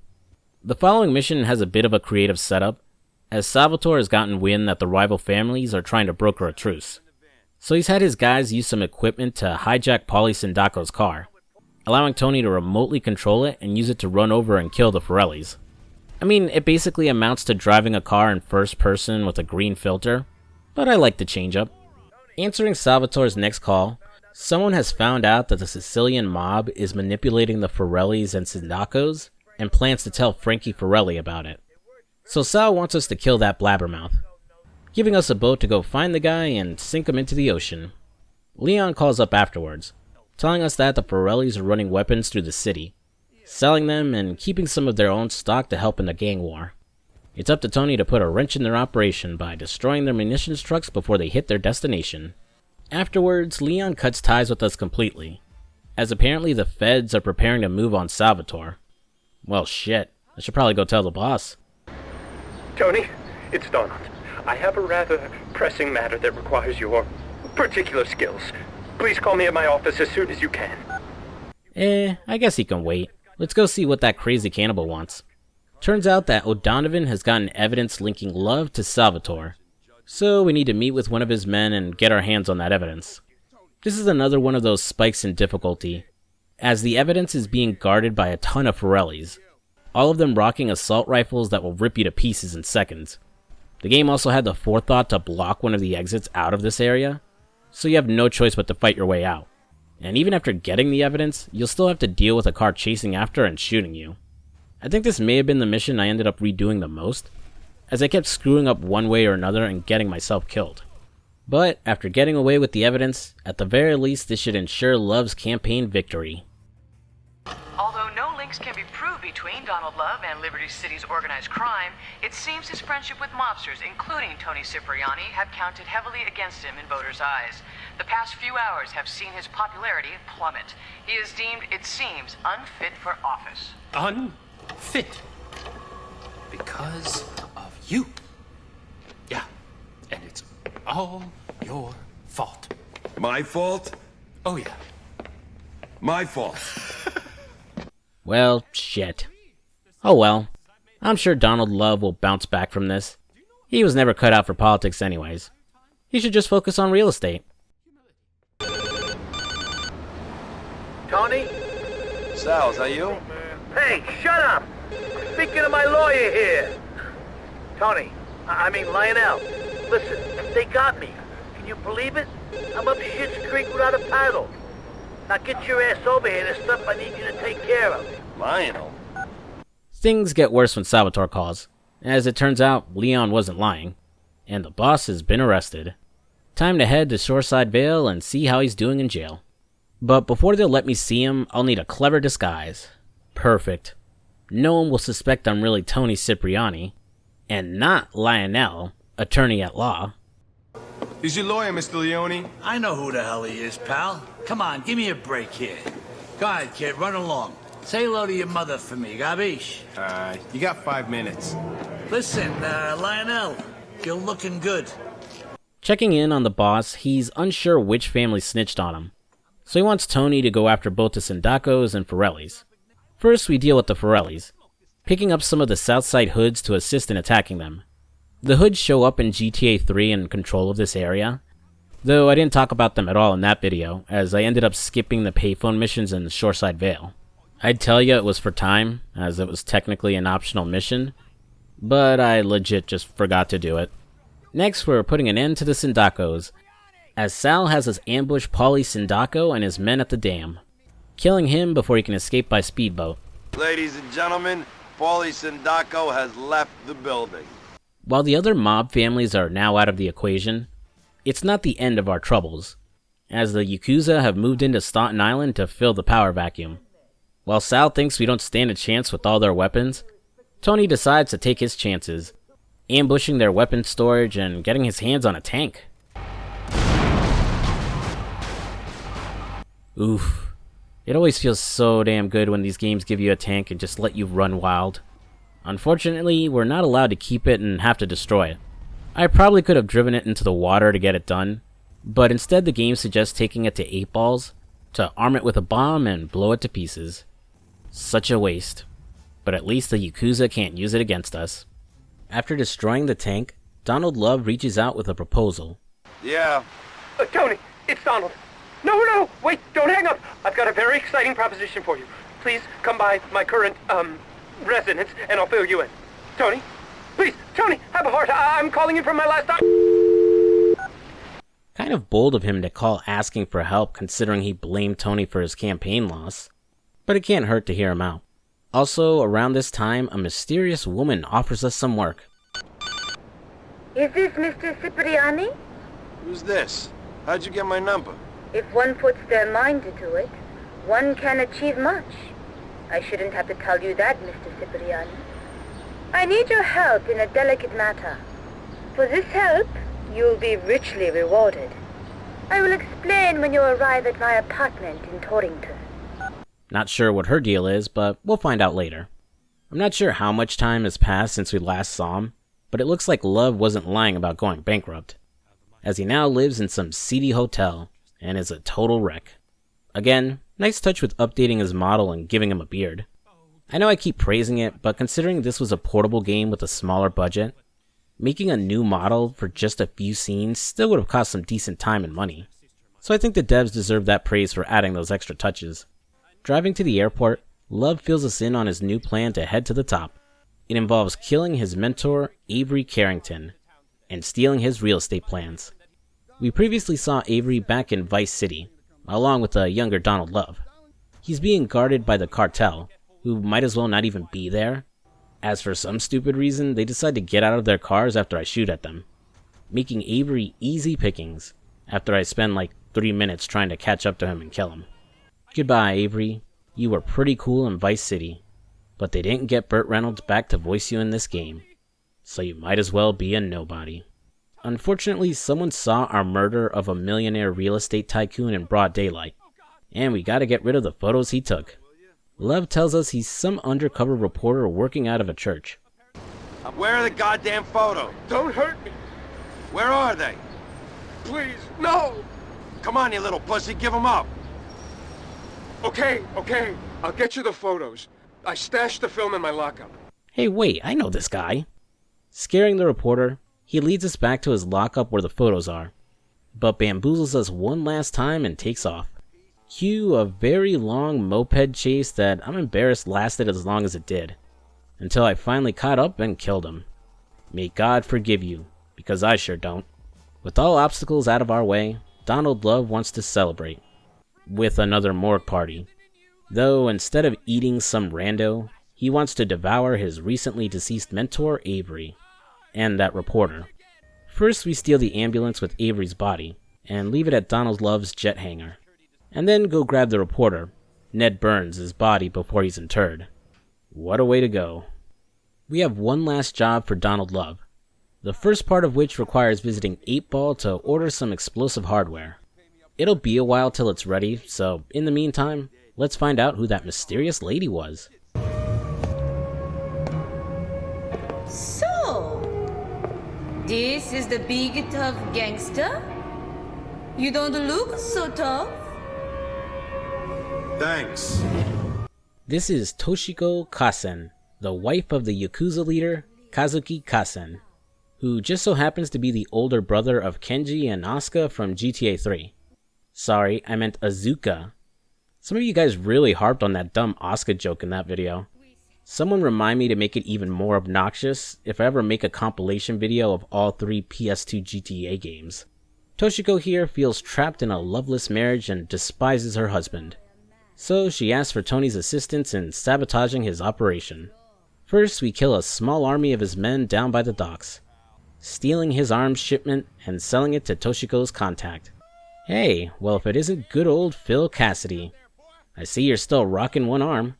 The following mission has a bit of a creative setup, as Salvatore has gotten wind that the rival families are trying to broker a truce. So he's had his guys use some equipment to hijack Paulie Sindaco's car, allowing Tony to remotely control it and use it to run over and kill the Forellis. I mean, it basically amounts to driving a car in first person with a green filter, but I like the change up. Answering Salvatore's next call, someone has found out that the Sicilian mob is manipulating the Forellis and Sindacos and plans to tell Frankie Forelli about it. So Sal wants us to kill that blabbermouth, giving us a boat to go find the guy and sink him into the ocean. Leon calls up afterwards, telling us that the Forellis are running weapons through the city, selling them and keeping some of their own stock to help in the gang war. It's up to Tony to put a wrench in their operation by destroying their munitions trucks before they hit their destination. Afterwards, Leon cuts ties with us completely, as apparently the feds are preparing to move on Salvatore. Well shit, I should probably go tell the boss. Tony, it's Donald. I have a rather pressing matter that requires your particular skills. Please call me at my office as soon as you can. I guess he can wait. Let's go see what that crazy cannibal wants. Turns out that O'Donovan has gotten evidence linking Love to Salvatore, so we need to meet with one of his men and get our hands on that evidence. This is another one of those spikes in difficulty, as the evidence is being guarded by a ton of Forellis, all of them rocking assault rifles that will rip you to pieces in seconds. The game also had the forethought to block one of the exits out of this area, so you have no choice but to fight your way out. And even after getting the evidence, you'll still have to deal with a car chasing after and shooting you. I think this may have been the mission I ended up redoing the most, as I kept screwing up one way or another and getting myself killed. But after getting away with the evidence, at the very least this should ensure Love's campaign victory. Although no links can be proved between Donald Love and Liberty City's organized crime, it seems his friendship with mobsters, including Tony Cipriani, have counted heavily against him in voters' eyes. The past few hours have seen his popularity plummet. He is deemed, it seems, unfit for office. Unfit? Because of you. Yeah, and it's all your fault. My fault? Oh yeah. My fault. Well, shit. Oh well. I'm sure Donald Love will bounce back from this. He was never cut out for politics anyways. He should just focus on real estate. Tony? Sal, is that you? Hey, shut up! Speaking to my lawyer here. Tony, I mean Lionel. Listen, they got me. Can you believe it? I'm up Shit's Creek without a paddle. Now get your ass over here. There's stuff I need you to take care of. Lionel? Things get worse when Salvatore calls. As it turns out, Leon wasn't lying, and the boss has been arrested. Time to head to Shoreside Vale and see how he's doing in jail. But before they'll let me see him, I'll need a clever disguise. Perfect. No one will suspect I'm really Tony Cipriani, and not Lionel, attorney at law. He's your lawyer, Mr. Leone. I know who the hell he is, pal. Come on, give me a break here. Go ahead, kid, run along. Say hello to your mother for me, gabish? You got 5 minutes. Listen, Lionel, you're looking good. Checking in on the boss, he's unsure which family snitched on him, so he wants Tony to go after both the Sindacos and Forellis. First, we deal with the Forellis, picking up some of the Southside hoods to assist in attacking them. The hoods show up in GTA 3 in control of this area, though I didn't talk about them at all in that video, as I ended up skipping the payphone missions in Shoreside Vale. I'd tell you it was for time, as it was technically an optional mission, but I legit just forgot to do it. Next, we're putting an end to the Sindacos, as Sal has us ambush Paulie Sindaco and his men at the dam, killing him before he can escape by speedboat. Ladies and gentlemen, Paulie Sindaco has left the building. While the other mob families are now out of the equation, it's not the end of our troubles, as the Yakuza have moved into Staten Island to fill the power vacuum. While Sal thinks we don't stand a chance with all their weapons, Tony decides to take his chances, ambushing their weapon storage and getting his hands on a tank. Oof. It always feels so damn good when these games give you a tank and just let you run wild. Unfortunately, we're not allowed to keep it and have to destroy it. I probably could have driven it into the water to get it done, but instead the game suggests taking it to 8 balls, to arm it with a bomb and blow it to pieces. Such a waste. But at least the Yakuza can't use it against us. After destroying the tank, Donald Love reaches out with a proposal. Yeah. Tony, it's Donald. No, wait, don't hang up. I've got a very exciting proposition for you. Please come by my current, residence, and I'll fill you in. Tony? Please, Tony, have a heart. I'm calling you from my last... Kind of bold of him to call asking for help considering he blamed Tony for his campaign loss. But it can't hurt to hear him out. Also, around this time, a mysterious woman offers us some work. Is this Mr. Cipriani? Who's this? How'd you get my number? If one puts their mind to it, one can achieve much. I shouldn't have to tell you that, Mr. Cipriani. I need your help in a delicate matter. For this help, you'll be richly rewarded. I will explain when you arrive at my apartment in Torrington. Not sure what her deal is, but we'll find out later. I'm not sure how much time has passed since we last saw him, but it looks like Love wasn't lying about going bankrupt, as he now lives in some seedy hotel and is a total wreck. Again, nice touch with updating his model and giving him a beard. I know I keep praising it, but considering this was a portable game with a smaller budget, making a new model for just a few scenes still would have cost some decent time and money. So I think the devs deserve that praise for adding those extra touches. Driving to the airport, Love fills us in on his new plan to head to the top. It involves killing his mentor, Avery Carrington, and stealing his real estate plans. We previously saw Avery back in Vice City, along with a younger Donald Love. He's being guarded by the cartel, who might as well not even be there, as for some stupid reason they decide to get out of their cars after I shoot at them, making Avery easy pickings after I spend like 3 minutes trying to catch up to him and kill him. Goodbye, Avery. You were pretty cool in Vice City, but they didn't get Burt Reynolds back to voice you in this game, so you might as well be a nobody. Unfortunately, someone saw our murder of a millionaire real estate tycoon in broad daylight, and we gotta get rid of the photos he took. Love tells us he's some undercover reporter working out of a church. Where are the goddamn photos? Don't hurt me. Where are they? Please, no. Come on, you little pussy, give them up. Okay, I'll get you the photos. I stashed the film in my lockup. Hey, wait, I know this guy. Scaring the reporter, he leads us back to his lockup where the photos are, but bamboozles us one last time and takes off. Cue a very long moped chase that I'm embarrassed lasted as long as it did, until I finally caught up and killed him. May God forgive you, because I sure don't. With all obstacles out of our way, Donald Love wants to celebrate with another morgue party, though instead of eating some rando, he wants to devour his recently deceased mentor Avery and that reporter. First we steal the ambulance with Avery's body and leave it at Donald Love's jet hangar, and then go grab the reporter, Ned Burns' body before he's interred. What a way to go. We have one last job for Donald Love, the first part of which requires visiting 8 Ball to order some explosive hardware. It'll be a while till it's ready, so in the meantime, let's find out who that mysterious lady was. So, this is the big tough gangster? You don't look so tough. Thanks. This is Toshiko Kasen, the wife of the Yakuza leader, Kazuki Kasen, who just so happens to be the older brother of Kenji and Asuka from GTA 3. Sorry, I meant Azuka. Some of you guys really harped on that dumb Asuka joke in that video. Someone remind me to make it even more obnoxious if I ever make a compilation video of all 3 PS2 GTA games. Toshiko here feels trapped in a loveless marriage and despises her husband. So she asks for Tony's assistance in sabotaging his operation. First, we kill a small army of his men down by the docks, stealing his arms shipment and selling it to Toshiko's contact. Hey, well if it isn't good old Phil Cassidy. I see you're still rocking one arm.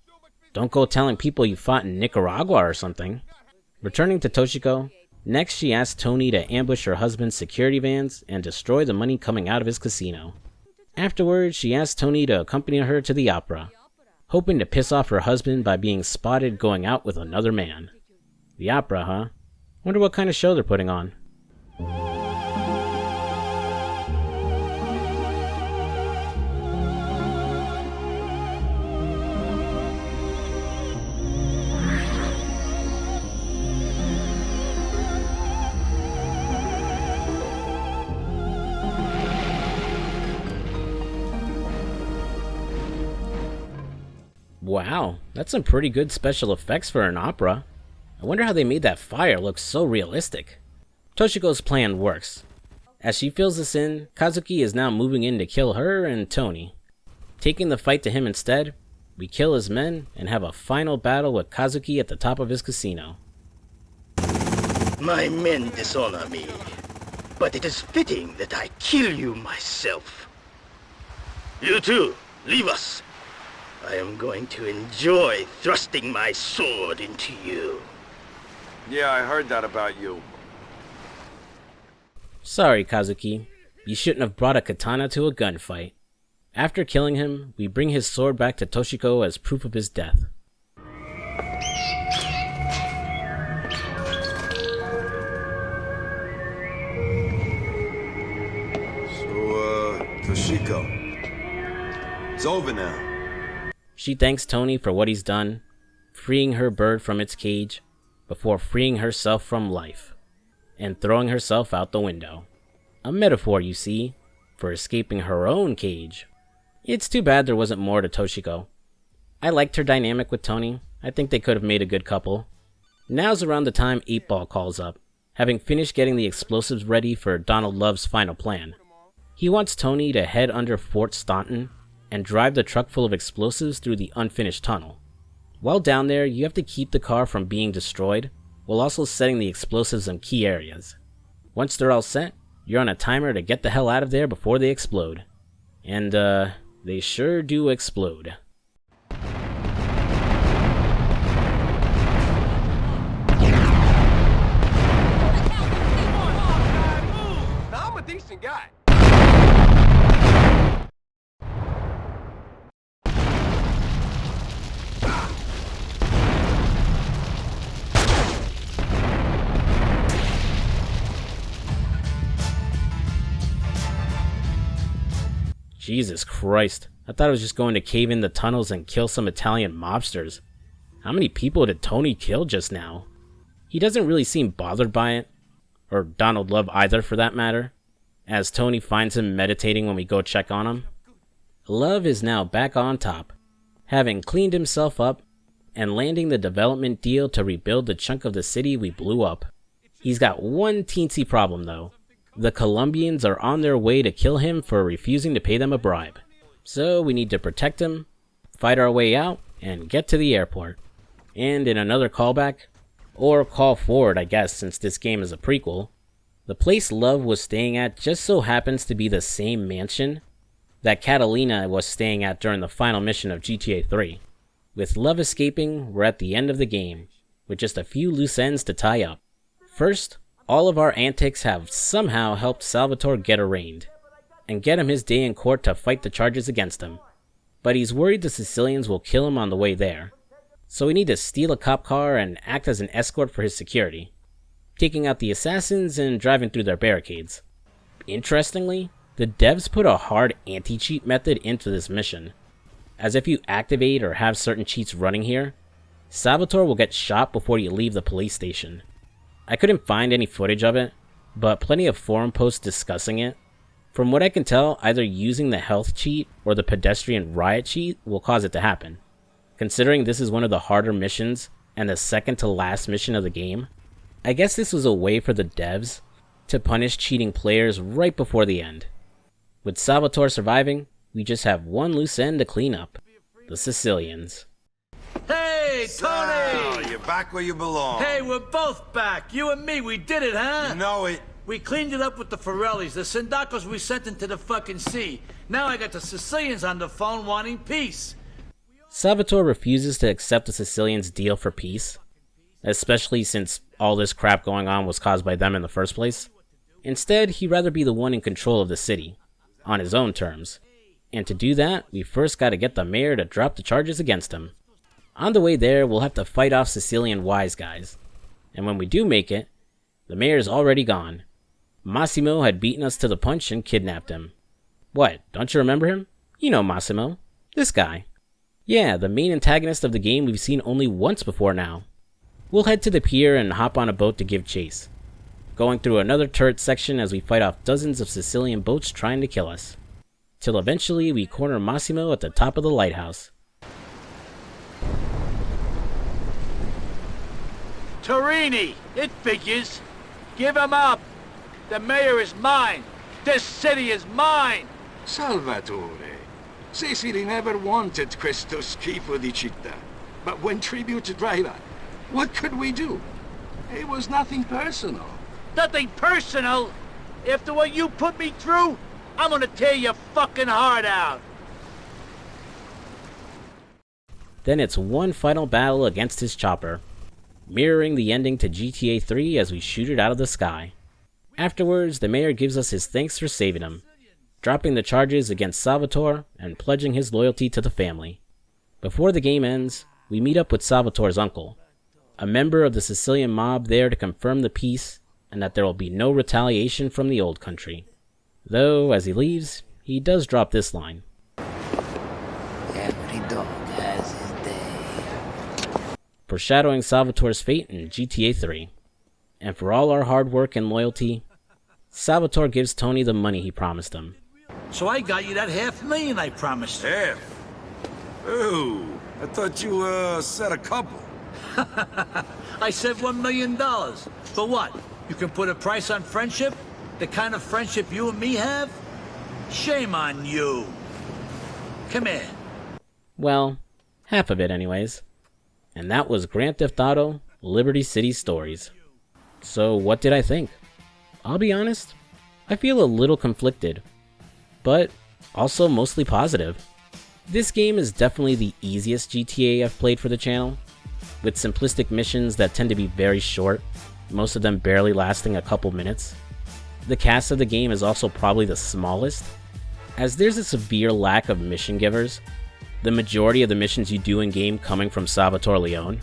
Don't go telling people you fought in Nicaragua or something. Returning to Toshiko, next she asks Tony to ambush her husband's security vans and destroy the money coming out of his casino. Afterwards, she asks Tony to accompany her to the opera, hoping to piss off her husband by being spotted going out with another man. The opera, huh? Wonder what kind of show they're putting on. Wow, that's some pretty good special effects for an opera. I wonder how they made that fire look so realistic. Toshiko's plan works. As she fills this in, Kazuki is now moving in to kill her and Tony. Taking the fight to him instead, we kill his men and have a final battle with Kazuki at the top of his casino. My men dishonor me, but it is fitting that I kill you myself. You too, leave us. I am going to enjoy thrusting my sword into you. Yeah, I heard that about you. Sorry, Kazuki. You shouldn't have brought a katana to a gunfight. After killing him, we bring his sword back to Toshiko as proof of his death. So, Toshiko, it's over now. She thanks Tony for what he's done, freeing her bird from its cage, before freeing herself from life, and throwing herself out the window. A metaphor, you see, for escaping her own cage. It's too bad there wasn't more to Toshiko. I liked her dynamic with Tony. I think they could have made a good couple. Now's around the time 8-Ball calls up, having finished getting the explosives ready for Donald Love's final plan. He wants Tony to head under Fort Staunton and drive the truck full of explosives through the unfinished tunnel. While down there, you have to keep the car from being destroyed, while also setting the explosives in key areas. Once they're all set, you're on a timer to get the hell out of there before they explode. And, they sure do explode. Now, I'm a decent guy. Jesus Christ, I thought I was just going to cave in the tunnels and kill some Italian mobsters. How many people did Tony kill just now? He doesn't really seem bothered by it, or Donald Love either for that matter, as Tony finds him meditating when we go check on him. Love is now back on top, having cleaned himself up and landing the development deal to rebuild the chunk of the city we blew up. He's got one teensy problem though. The Colombians are on their way to kill him for refusing to pay them a bribe. So we need to protect him, fight our way out, and get to the airport. And in another callback, or call forward I guess since this game is a prequel, the place Love was staying at just so happens to be the same mansion that Catalina was staying at during the final mission of GTA 3. With Love escaping, we're at the end of the game, with just a few loose ends to tie up. First, all of our antics have somehow helped Salvatore get arraigned, and get him his day in court to fight the charges against him. But he's worried the Sicilians will kill him on the way there, so we need to steal a cop car and act as an escort for his security, taking out the assassins and driving through their barricades. Interestingly, the devs put a hard anti-cheat method into this mission, as if you activate or have certain cheats running here, Salvatore will get shot before you leave the police station. I couldn't find any footage of it, but plenty of forum posts discussing it. From what I can tell, either using the health cheat or the pedestrian riot cheat will cause it to happen. Considering this is one of the harder missions, and the second to last mission of the game. I guess this was a way for the devs to punish cheating players right before the end. With Salvatore surviving, we just have one loose end to clean up: the Sicilians. Hey, Tony! So, you're back where you belong. Hey, we're both back. You and me, we did it, huh? You know it. We cleaned it up with the Forellis, the Sindacos we sent into the fucking sea. Now I got the Sicilians on the phone wanting peace. Salvatore refuses to accept the Sicilians' deal for peace, especially since all this crap going on was caused by them in the first place. Instead, he'd rather be the one in control of the city, on his own terms. And to do that, we first gotta get the mayor to drop the charges against him. On the way there, we'll have to fight off Sicilian wise guys. And when we do make it, the mayor's already gone. Massimo had beaten us to the punch and kidnapped him. What, don't you remember him? You know Massimo. This guy. Yeah, the main antagonist of the game we've seen only once before now. We'll head to the pier and hop on a boat to give chase, going through another turret section as we fight off dozens of Sicilian boats trying to kill us, till eventually we corner Massimo at the top of the lighthouse. Torini, it figures. Give him up. The mayor is mine. This city is mine. Salvatore, Sicily never wanted questo schifo di città. But when tribute drive out, what could we do? It was nothing personal. Nothing personal. After what you put me through, I'm gonna tear your fucking heart out. Then it's one final battle against his chopper, mirroring the ending to GTA 3 as we shoot it out of the sky. Afterwards, the mayor gives us his thanks for saving him, dropping the charges against Salvatore and pledging his loyalty to the family. Before the game ends, we meet up with Salvatore's uncle, a member of the Sicilian mob there to confirm the peace and that there will be no retaliation from the old country. Though, as he leaves, he does drop this line. Every dog has his day. Foreshadowing Salvatore's fate in GTA 3. And for all our hard work and loyalty, Salvatore gives Tony the money he promised him. So I got you that $500,000 I promised. Half? Ooh, I thought you, said a couple. I said $1 million. For what? You can put a price on friendship? The kind of friendship you and me have? Shame on you. Come here. Well, half of it anyways. And that was Grand Theft Auto Liberty City Stories. So what did I think? I'll be honest, I feel a little conflicted, but also mostly positive. This game is definitely the easiest GTA I've played for the channel, with simplistic missions that tend to be very short, most of them barely lasting a couple minutes. The cast of the game is also probably the smallest, as there's a severe lack of mission givers, the majority of the missions you do in-game coming from Salvatore Leone.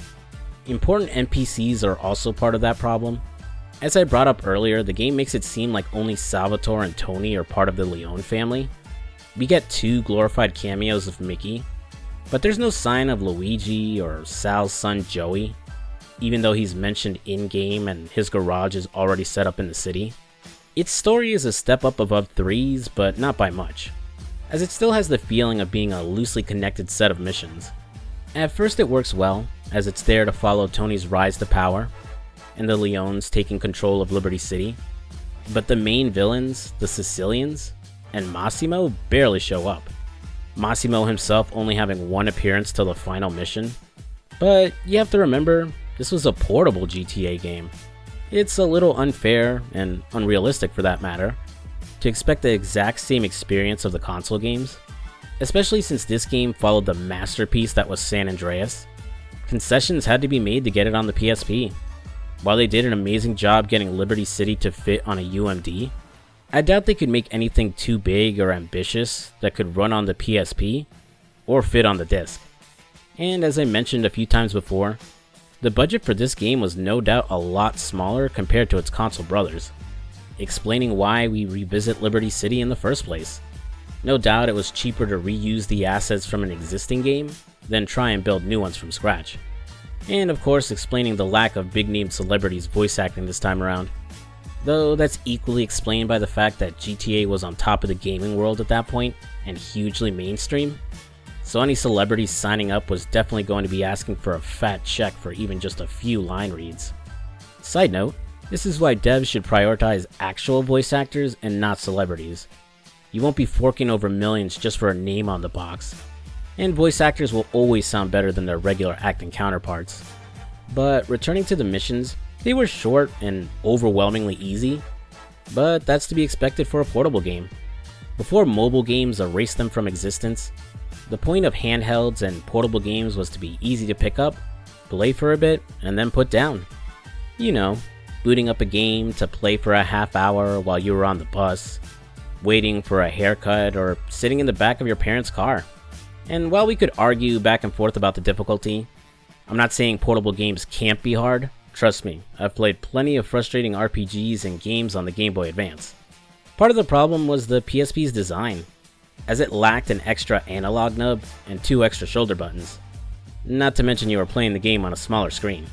Important NPCs are also part of that problem. As I brought up earlier, the game makes it seem like only Salvatore and Tony are part of the Leone family. We get 2 glorified cameos of Mickey, but there's no sign of Luigi or Sal's son Joey, even though he's mentioned in-game and his garage is already set up in the city. Its story is a step up above 3's, but not by much, as it still has the feeling of being a loosely connected set of missions. At first it works well, as it's there to follow Tony's rise to power, and the Leones taking control of Liberty City, but the main villains, the Sicilians, and Massimo barely show up. Massimo himself only having one appearance till the final mission. But you have to remember, this was a portable GTA game. It's a little unfair, and unrealistic for that matter, to expect the exact same experience of the console games, especially since this game followed the masterpiece that was San Andreas. Concessions had to be made to get it on the PSP. While they did an amazing job getting Liberty City to fit on a UMD, I doubt they could make anything too big or ambitious that could run on the PSP or fit on the disc. And as I mentioned a few times before, the budget for this game was no doubt a lot smaller compared to its console brothers, explaining why we revisit Liberty City in the first place. No doubt it was cheaper to reuse the assets from an existing game than try and build new ones from scratch. And of course explaining the lack of big-name celebrities voice acting this time around. Though that's equally explained by the fact that GTA was on top of the gaming world at that point and hugely mainstream. so any celebrities signing up was definitely going to be asking for a fat check for even just a few line reads. Side note, this is why devs should prioritize actual voice actors and not celebrities. You won't be forking over millions just for a name on the box, and voice actors will always sound better than their regular acting counterparts. But returning to the missions, they were short and overwhelmingly easy, but that's to be expected for a portable game. Before mobile games erased them from existence, the point of handhelds and portable games was to be easy to pick up, play for a bit, and then put down. You know, booting up a game to play for a half hour while you were on the bus, waiting for a haircut, or sitting in the back of your parents' car. And while we could argue back and forth about the difficulty, I'm not saying portable games can't be hard. Trust me, I've played plenty of frustrating RPGs and games on the Game Boy Advance. Part of the problem was the PSP's design, as it lacked an extra analog nub and 2 extra shoulder buttons. Not to mention you were playing the game on a smaller screen.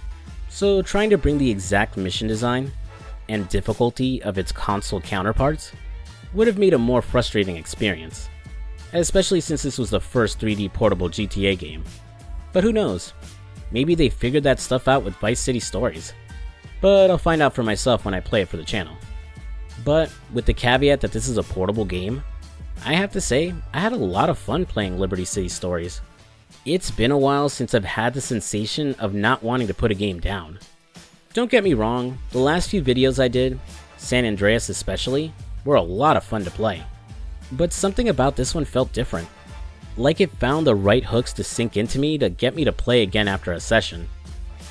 So trying to bring the exact mission design and difficulty of its console counterparts would have made a more frustrating experience, especially since this was the first 3D portable GTA game. But who knows, maybe they figured that stuff out with Vice City Stories. But I'll find out for myself when I play it for the channel. But with the caveat that this is a portable game, I have to say, I had a lot of fun playing Liberty City Stories. It's been a while since I've had the sensation of not wanting to put a game down. Don't get me wrong, the last few videos I did, San Andreas especially, were a lot of fun to play. But something about this one felt different. Like it found the right hooks to sink into me to get me to play again after a session.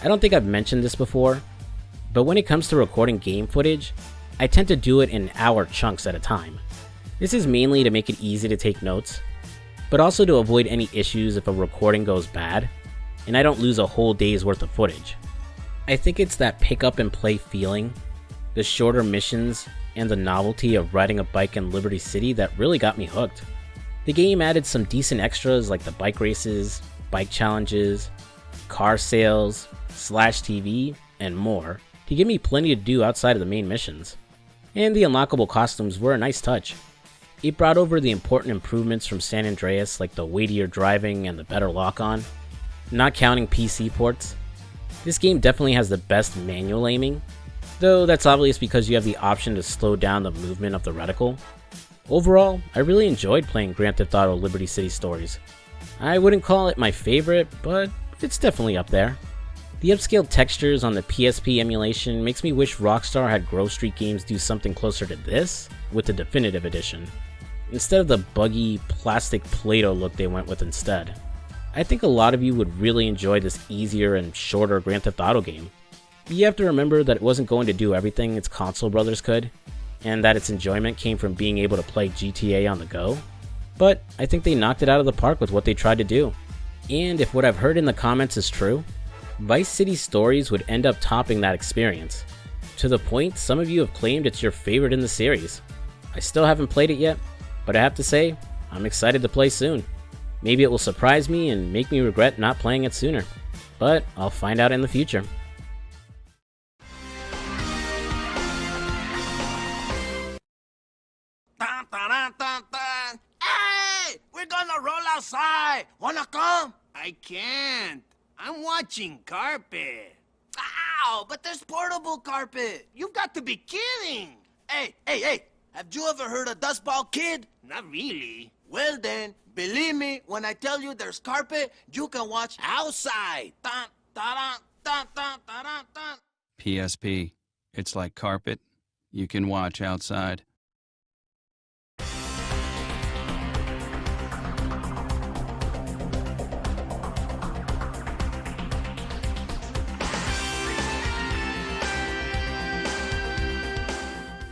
I don't think I've mentioned this before, but when it comes to recording game footage, I tend to do it in hour chunks at a time. This is mainly to make it easy to take notes, but also to avoid any issues if a recording goes bad, and I don't lose a whole day's worth of footage. I think it's that pick up and play feeling, the shorter missions, and the novelty of riding a bike in Liberty City that really got me hooked. The game added some decent extras like the bike races, bike challenges, car sales, Slash TV, and more to give me plenty to do outside of the main missions. And the unlockable costumes were a nice touch. It brought over the important improvements from San Andreas like the weightier driving and the better lock-on, not counting PC ports. This game definitely has the best manual aiming, though that's obvious because you have the option to slow down the movement of the reticle. Overall, I really enjoyed playing Grand Theft Auto Liberty City Stories. I wouldn't call it my favorite, but it's definitely up there. The upscaled textures on the PSP emulation makes me wish Rockstar had Grove Street Games do something closer to this with the definitive edition, instead of the buggy plastic Play-Doh look they went with instead. I think a lot of you would really enjoy this easier and shorter Grand Theft Auto game. You have to remember that it wasn't going to do everything its console brothers could, and that its enjoyment came from being able to play GTA on the go, but I think they knocked it out of the park with what they tried to do. And if what I've heard in the comments is true, Vice City Stories would end up topping that experience, to the point some of you have claimed it's your favorite in the series. I still haven't played it yet, but I have to say, I'm excited to play soon. Maybe it will surprise me and make me regret not playing it sooner, but I'll find out in the future. Hey! We're gonna roll outside! Wanna come? I can't. I'm watching carpet. Ow! But there's portable carpet! You've got to be kidding! Hey! Have you ever heard of Dustball Kid? Not really. Well then, believe me when I tell you there's carpet, you can watch outside. Dun, dun, dun, dun, dun, dun, dun. PSP. It's like carpet. You can watch outside.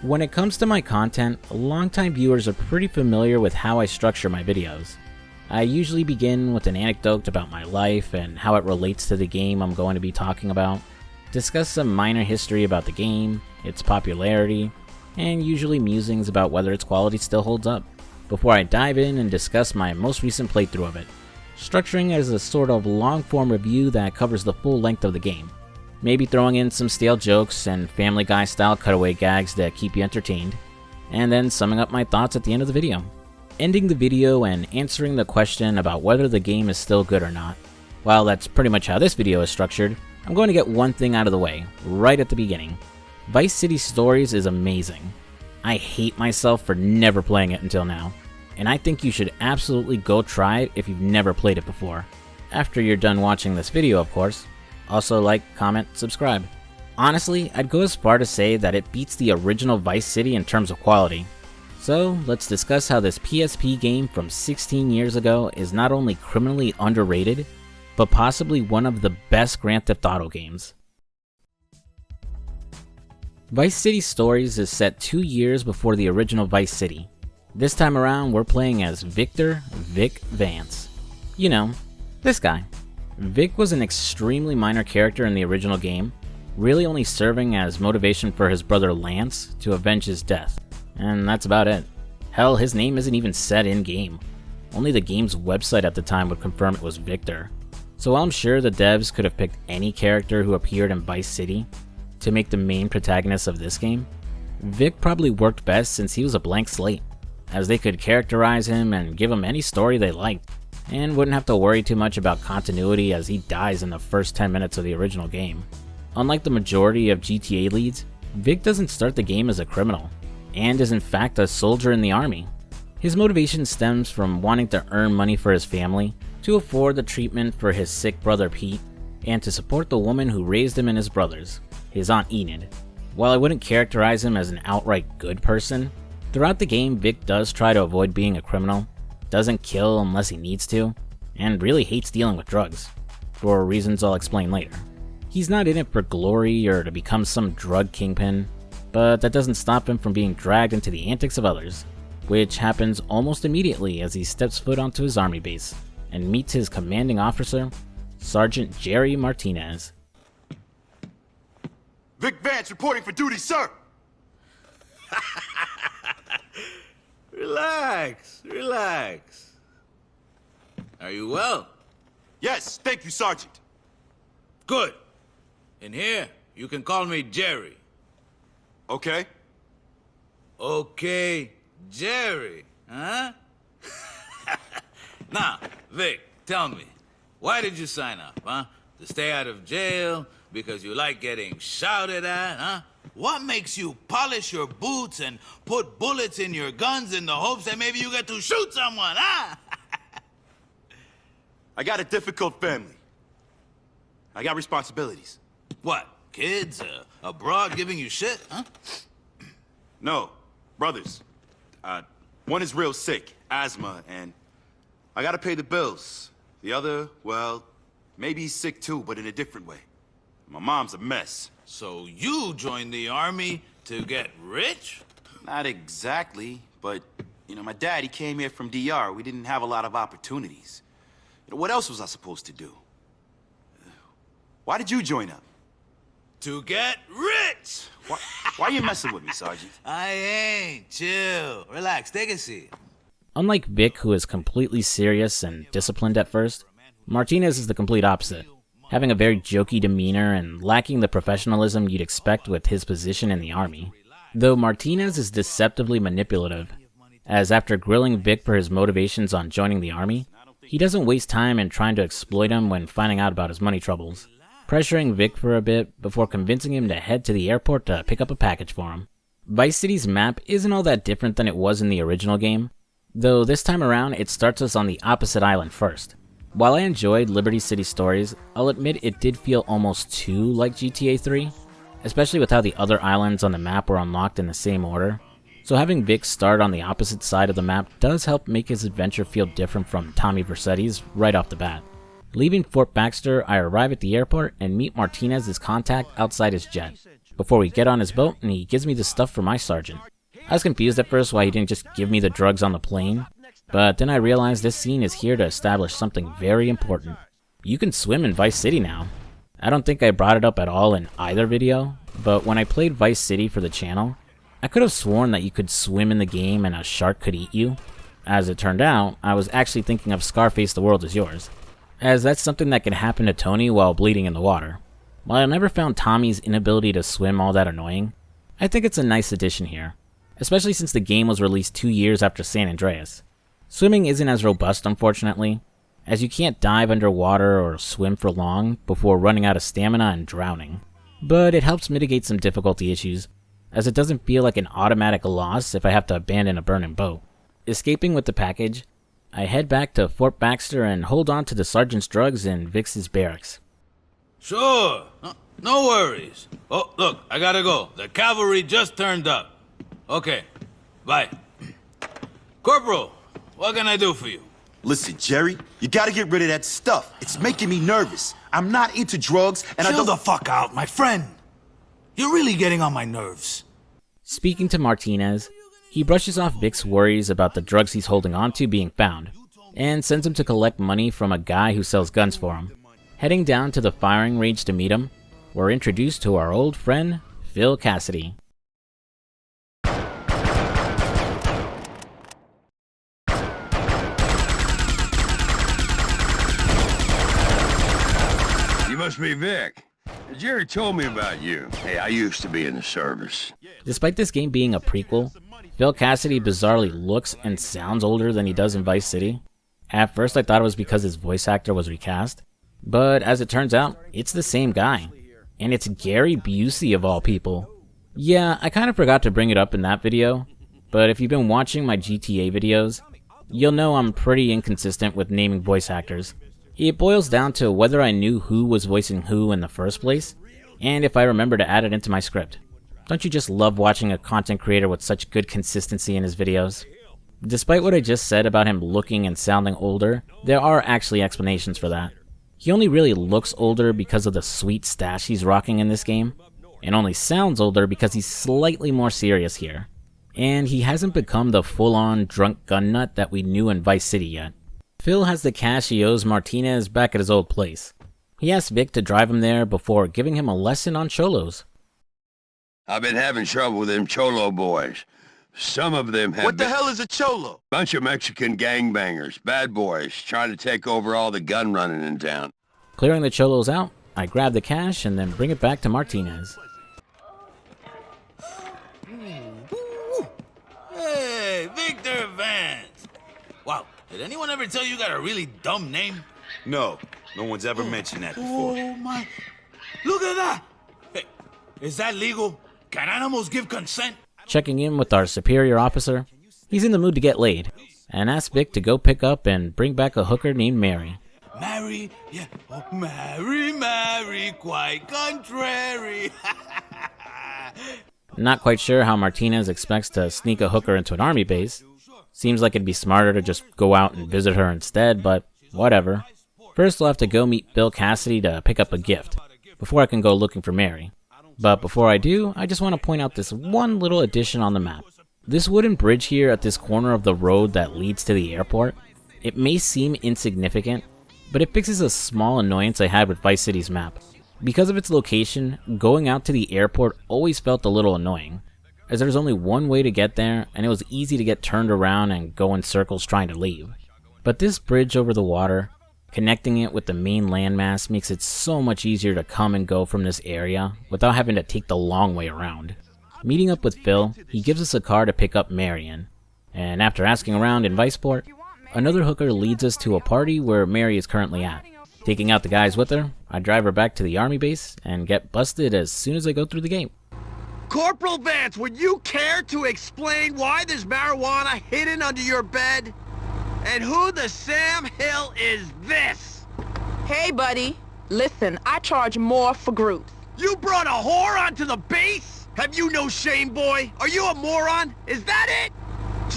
When it comes to my content, longtime viewers are pretty familiar with how I structure my videos. I usually begin with an anecdote about my life and how it relates to the game I'm going to be talking about, discuss some minor history about the game, its popularity, and usually musings about whether its quality still holds up, before I dive in and discuss my most recent playthrough of it, structuring as a sort of long-form review that covers the full length of the game. Maybe throwing in some stale jokes and Family Guy style cutaway gags that keep you entertained, and then summing up my thoughts at the end of the video. ending the video and answering the question about whether the game is still good or not. While that's pretty much how this video is structured, I'm going to get one thing out of the way, right at the beginning. Vice City Stories is amazing. I hate myself for never playing it until now, and I think you should absolutely go try it if you've never played it before. After you're done watching this video, of course. Also like, comment, subscribe. Honestly, I'd go as far to say that it beats the original Vice City in terms of quality. So, let's discuss how this PSP game from 16 years ago is not only criminally underrated, but possibly one of the best Grand Theft Auto games. Vice City Stories is set 2 years before the original Vice City. This time around, we're playing as Victor Vic Vance. You know, this guy. Vic was an extremely minor character in the original game, really only serving as motivation for his brother Lance to avenge his death. And that's about it. Hell, his name isn't even said in-game. Only the game's website at the time would confirm it was Victor. So while I'm sure the devs could have picked any character who appeared in Vice City to make the main protagonist of this game, Vic probably worked best since he was a blank slate, as they could characterize him and give him any story they liked, and wouldn't have to worry too much about continuity as he dies in the first 10 minutes of the original game. Unlike the majority of GTA leads, Vic doesn't start the game as a criminal, and is in fact a soldier in the army. His motivation stems from wanting to earn money for his family, to afford the treatment for his sick brother Pete, and to support the woman who raised him and his brothers, his Aunt Enid. While I wouldn't characterize him as an outright good person, throughout the game Vic does try to avoid being a criminal, doesn't kill unless he needs to, and really hates dealing with drugs, for reasons I'll explain later. He's not in it for glory or to become some drug kingpin, but that doesn't stop him from being dragged into the antics of others, which happens almost immediately as he steps foot onto his army base and meets his commanding officer, Sergeant Jerry Martinez. Vic Vance reporting for duty, sir! Relax, relax. Are you well? Yes, thank you, Sergeant. Good. In here, you can call me Jerry. Okay. Okay, Jerry, huh? Now, Vic, tell me, why did you sign up, huh? To stay out of jail? Because you like getting shouted at, huh? What makes you polish your boots and put bullets in your guns in the hopes that maybe you get to shoot someone, huh? I got a difficult family. I got responsibilities. What, kids abroad giving you shit, huh? No, brothers. One is real sick, asthma, and I gotta pay the bills. The other, well, maybe he's sick too, but in a different way. My mom's a mess. So you joined the army to get rich? Not exactly, but, you know, my dad, he came here from DR. We didn't have a lot of opportunities. You know, what else was I supposed to do? Why did you join up? To get rich! Why are you messing with me, Sergeant? I ain't. Chill. Relax. Take a seat. Unlike Vic, who is completely serious and disciplined at first, Martinez is the complete opposite, having a very jokey demeanor and lacking the professionalism you'd expect with his position in the army. Though Martinez is deceptively manipulative, as after grilling Vic for his motivations on joining the army, he doesn't waste time in trying to exploit him when finding out about his money troubles, pressuring Vic for a bit before convincing him to head to the airport to pick up a package for him. Vice City's map isn't all that different than it was in the original game, though this time around it starts us on the opposite island first. While I enjoyed Liberty City Stories, I'll admit it did feel almost too like GTA 3, especially with how the other islands on the map were unlocked in the same order. So having Vic start on the opposite side of the map does help make his adventure feel different from Tommy Vercetti's right off the bat. Leaving Fort Baxter, I arrive at the airport and meet Martinez's contact outside his jet, before we get on his boat and he gives me the stuff for my sergeant. I was confused at first why he didn't just give me the drugs on the plane, but then I realized this scene is here to establish something very important. You can swim in Vice City now. I don't think I brought it up at all in either video, but when I played Vice City for the channel, I could have sworn that you could swim in the game and a shark could eat you. As it turned out, I was actually thinking of Scarface The World Is Yours, as that's something that can happen to Tony while bleeding in the water. While I never found Tommy's inability to swim all that annoying, I think it's a nice addition here, especially since the game was released 2 years after San Andreas. Swimming isn't as robust, unfortunately, as you can't dive underwater or swim for long before running out of stamina and drowning. But it helps mitigate some difficulty issues, as it doesn't feel like an automatic loss if I have to abandon a burning boat. Escaping with the package, I head back to Fort Baxter and hold on to the sergeant's drugs in Vix's barracks. Sure, no worries. Oh, look, I gotta go. The cavalry just turned up. Okay, bye. Corporal, what can I do for you? Listen, Jerry, you gotta get rid of that stuff. It's making me nervous. I'm not into drugs, and Chill the fuck out, my friend. You're really getting on my nerves. Speaking to Martinez, he brushes off Vic's worries about the drugs he's holding onto being found, and sends him to collect money from a guy who sells guns for him. Heading down to the firing range to meet him, we're introduced to our old friend, Phil Cassidy. You must be Vic. Jerry told me about you. Hey, I used to be in the service. Despite this game being a prequel, Phil Cassidy bizarrely looks and sounds older than he does in Vice City. At first I thought it was because his voice actor was recast, but as it turns out, it's the same guy. And it's Gary Busey of all people. Yeah, I kind of forgot to bring it up in that video, but if you've been watching my GTA videos, you'll know I'm pretty inconsistent with naming voice actors. It boils down to whether I knew who was voicing who in the first place, and if I remember to add it into my script. Don't you just love watching a content creator with such good consistency in his videos? Despite what I just said about him looking and sounding older, there are actually explanations for that. He only really looks older because of the sweet stash he's rocking in this game, and only sounds older because he's slightly more serious here. And he hasn't become the full-on drunk gun nut that we knew in Vice City yet. Phil has the cash he owes Martinez back at his old place. He asks Vic to drive him there before giving him a lesson on cholos. I've been having trouble with them Cholo boys. Some of them have What the hell is a Cholo? Bunch of Mexican gangbangers, bad boys, trying to take over all the gun running in town. Clearing the cholos out, I grab the cash and then bring it back to Martinez. Hey, Victor Vance. Wow, did anyone ever tell you got a really dumb name? No, no one's ever mentioned that before. Oh my, look at that. Hey, is that legal? Can animals give consent? Checking in with our superior officer, he's in the mood to get laid, and asks Vic to go pick up and bring back a hooker named Mary. Mary, yeah, oh, Mary, quite contrary. Not quite sure how Martinez expects to sneak a hooker into an army base. Seems like it'd be smarter to just go out and visit her instead, but whatever. First I'll have to go meet Phil Cassidy to pick up a gift, before I can go looking for Mary. But before I do, I just want to point out this one little addition on the map. This wooden bridge here at this corner of the road that leads to the airport, it may seem insignificant, but it fixes a small annoyance I had with Vice City's map. Because of its location, going out to the airport always felt a little annoying, as there's only one way to get there, and it was easy to get turned around and go in circles trying to leave. But this bridge over the water, connecting it with the main landmass, makes it so much easier to come and go from this area without having to take the long way around. Meeting up with Phil, he gives us a car to pick up Marion, and after asking around in Viceport, another hooker leads us to a party where Mary is currently at. Taking out the guys with her, I drive her back to the army base and get busted as soon as I go through the gate. Corporal Vance, would you care to explain why there's marijuana hidden under your bed? And who the Sam Hill is this? Hey, buddy. Listen, I charge more for groups. You brought a whore onto the base? Have you no shame, boy? Are you a moron? Is that it?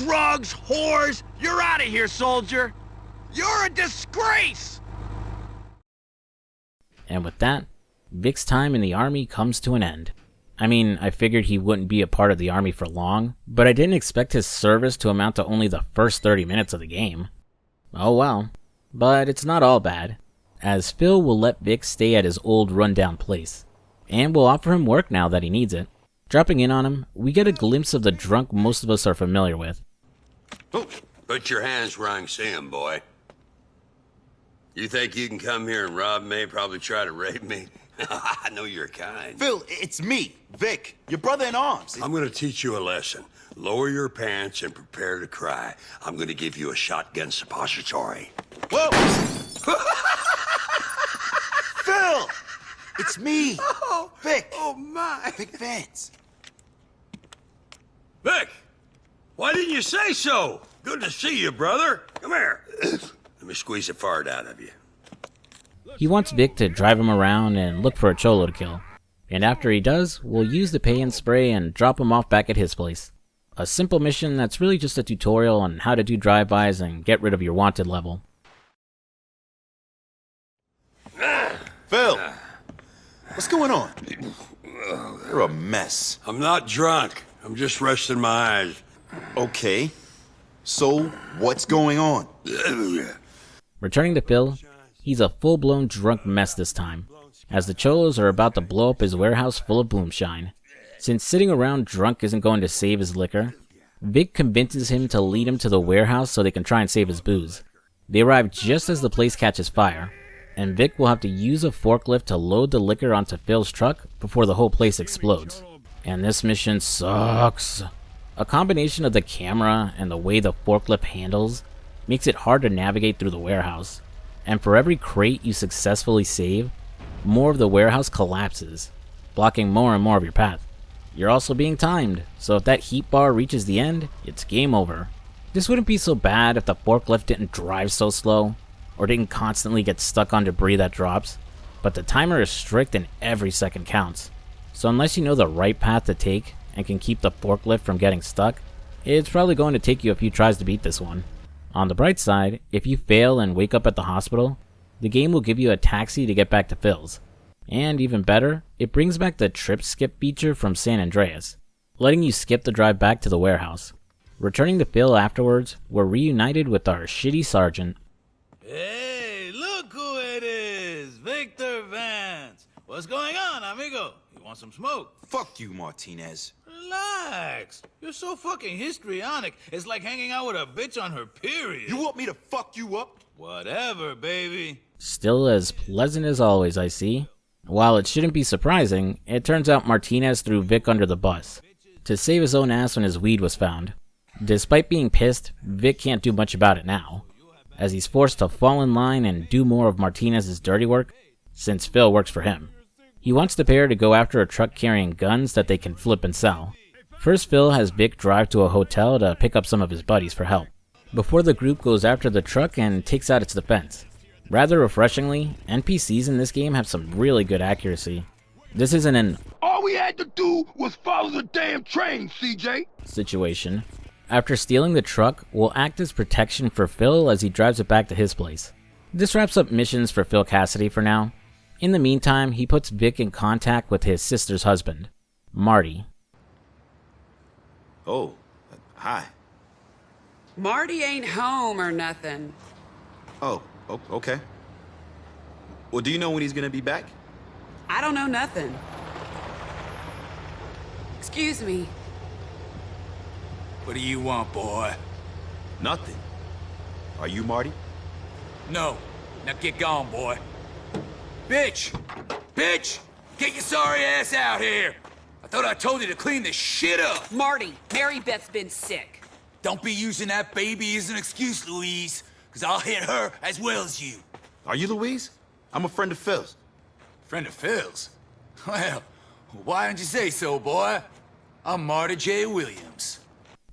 Drugs, whores, you're out of here, soldier. You're a disgrace! And with that, Vic's time in the army comes to an end. I mean, I figured he wouldn't be a part of the army for long, but I didn't expect his service to amount to only the first 30 minutes of the game. Oh well. But it's not all bad, as Phil will let Vic stay at his old rundown place, and will offer him work now that he needs it. Dropping in on him, we get a glimpse of the drunk most of us are familiar with. Oh, put your hands where I can see 'em, boy. You think you can come here and rob me, probably try to rape me? I know you're kind. Phil, it's me, Vic, your brother in arms. I'm gonna teach you a lesson. Lower your pants and prepare to cry. I'm gonna give you a shotgun suppository. Whoa! Phil! It's me, Vic. Oh, my. Vic Vance. Vic! Why didn't you say so? Good to see you, brother. Come here. Let me squeeze a fart out of you. He wants Vic to drive him around and look for a cholo to kill. And after he does, we'll use the pay and spray and drop him off back at his place. A simple mission that's really just a tutorial on how to do drive-bys and get rid of your wanted level. Phil, what's going on? You're a mess. I'm not drunk. I'm just resting my eyes. Okay. So, what's going on? Returning to Phil, he's a full-blown drunk mess this time, as the cholos are about to blow up his warehouse full of boomshine. Since sitting around drunk isn't going to save his liquor, Vic convinces him to lead him to the warehouse so they can try and save his booze. They arrive just as the place catches fire, and Vic will have to use a forklift to load the liquor onto Phil's truck before the whole place explodes. And this mission sucks. A combination of the camera and the way the forklift handles makes it hard to navigate through the warehouse. And for every crate you successfully save, more of the warehouse collapses, blocking more and more of your path. You're also being timed, so if that heat bar reaches the end, it's game over. This wouldn't be so bad if the forklift didn't drive so slow, or didn't constantly get stuck on debris that drops, but the timer is strict and every second counts. So unless you know the right path to take and can keep the forklift from getting stuck, it's probably going to take you a few tries to beat this one. On the bright side, if you fail and wake up at the hospital, the game will give you a taxi to get back to Phil's. And even better, it brings back the trip skip feature from San Andreas, letting you skip the drive back to the warehouse. Returning to Phil afterwards, we're reunited with our shitty sergeant. Hey, look who it is! Victor Vance! What's going on, amigo? You want some smoke? Fuck you, Martinez. Relax. You're so fucking histrionic. It's like hanging out with a bitch on her period. You want me to fuck you up? Whatever, baby. Still as pleasant as always, I see. While it shouldn't be surprising, it turns out Martinez threw Vic under the bus to save his own ass when his weed was found. Despite being pissed, Vic can't do much about it now, as he's forced to fall in line and do more of Martinez's dirty work, since Phil works for him. He wants the pair to go after a truck carrying guns that they can flip and sell. First, Phil has Vic drive to a hotel to pick up some of his buddies for help, before the group goes after the truck and takes out its defense. Rather refreshingly, NPCs in this game have some really good accuracy. This isn't an all we had to do was follow the damn train, CJ! situation. After stealing the truck, we'll act as protection for Phil as he drives it back to his place. This wraps up missions for Phil Cassidy for now. In the meantime, he puts Vic in contact with his sister's husband, Marty. Oh, hi. Marty ain't home or nothing. Oh, okay. Well, do you know when he's gonna be back? I don't know nothing. Excuse me. What do you want, boy? Nothing. Are you Marty? No. Now get gone, boy. Bitch! Bitch! Get your sorry ass out here! I thought I told you to clean this shit up! Marty, Mary Beth's been sick. Don't be using that baby as an excuse, Louise, because I'll hit her as well as you. Are you Louise? I'm a friend of Phil's. Friend of Phil's? Well, why don't you say so, boy? I'm Marty J. Williams.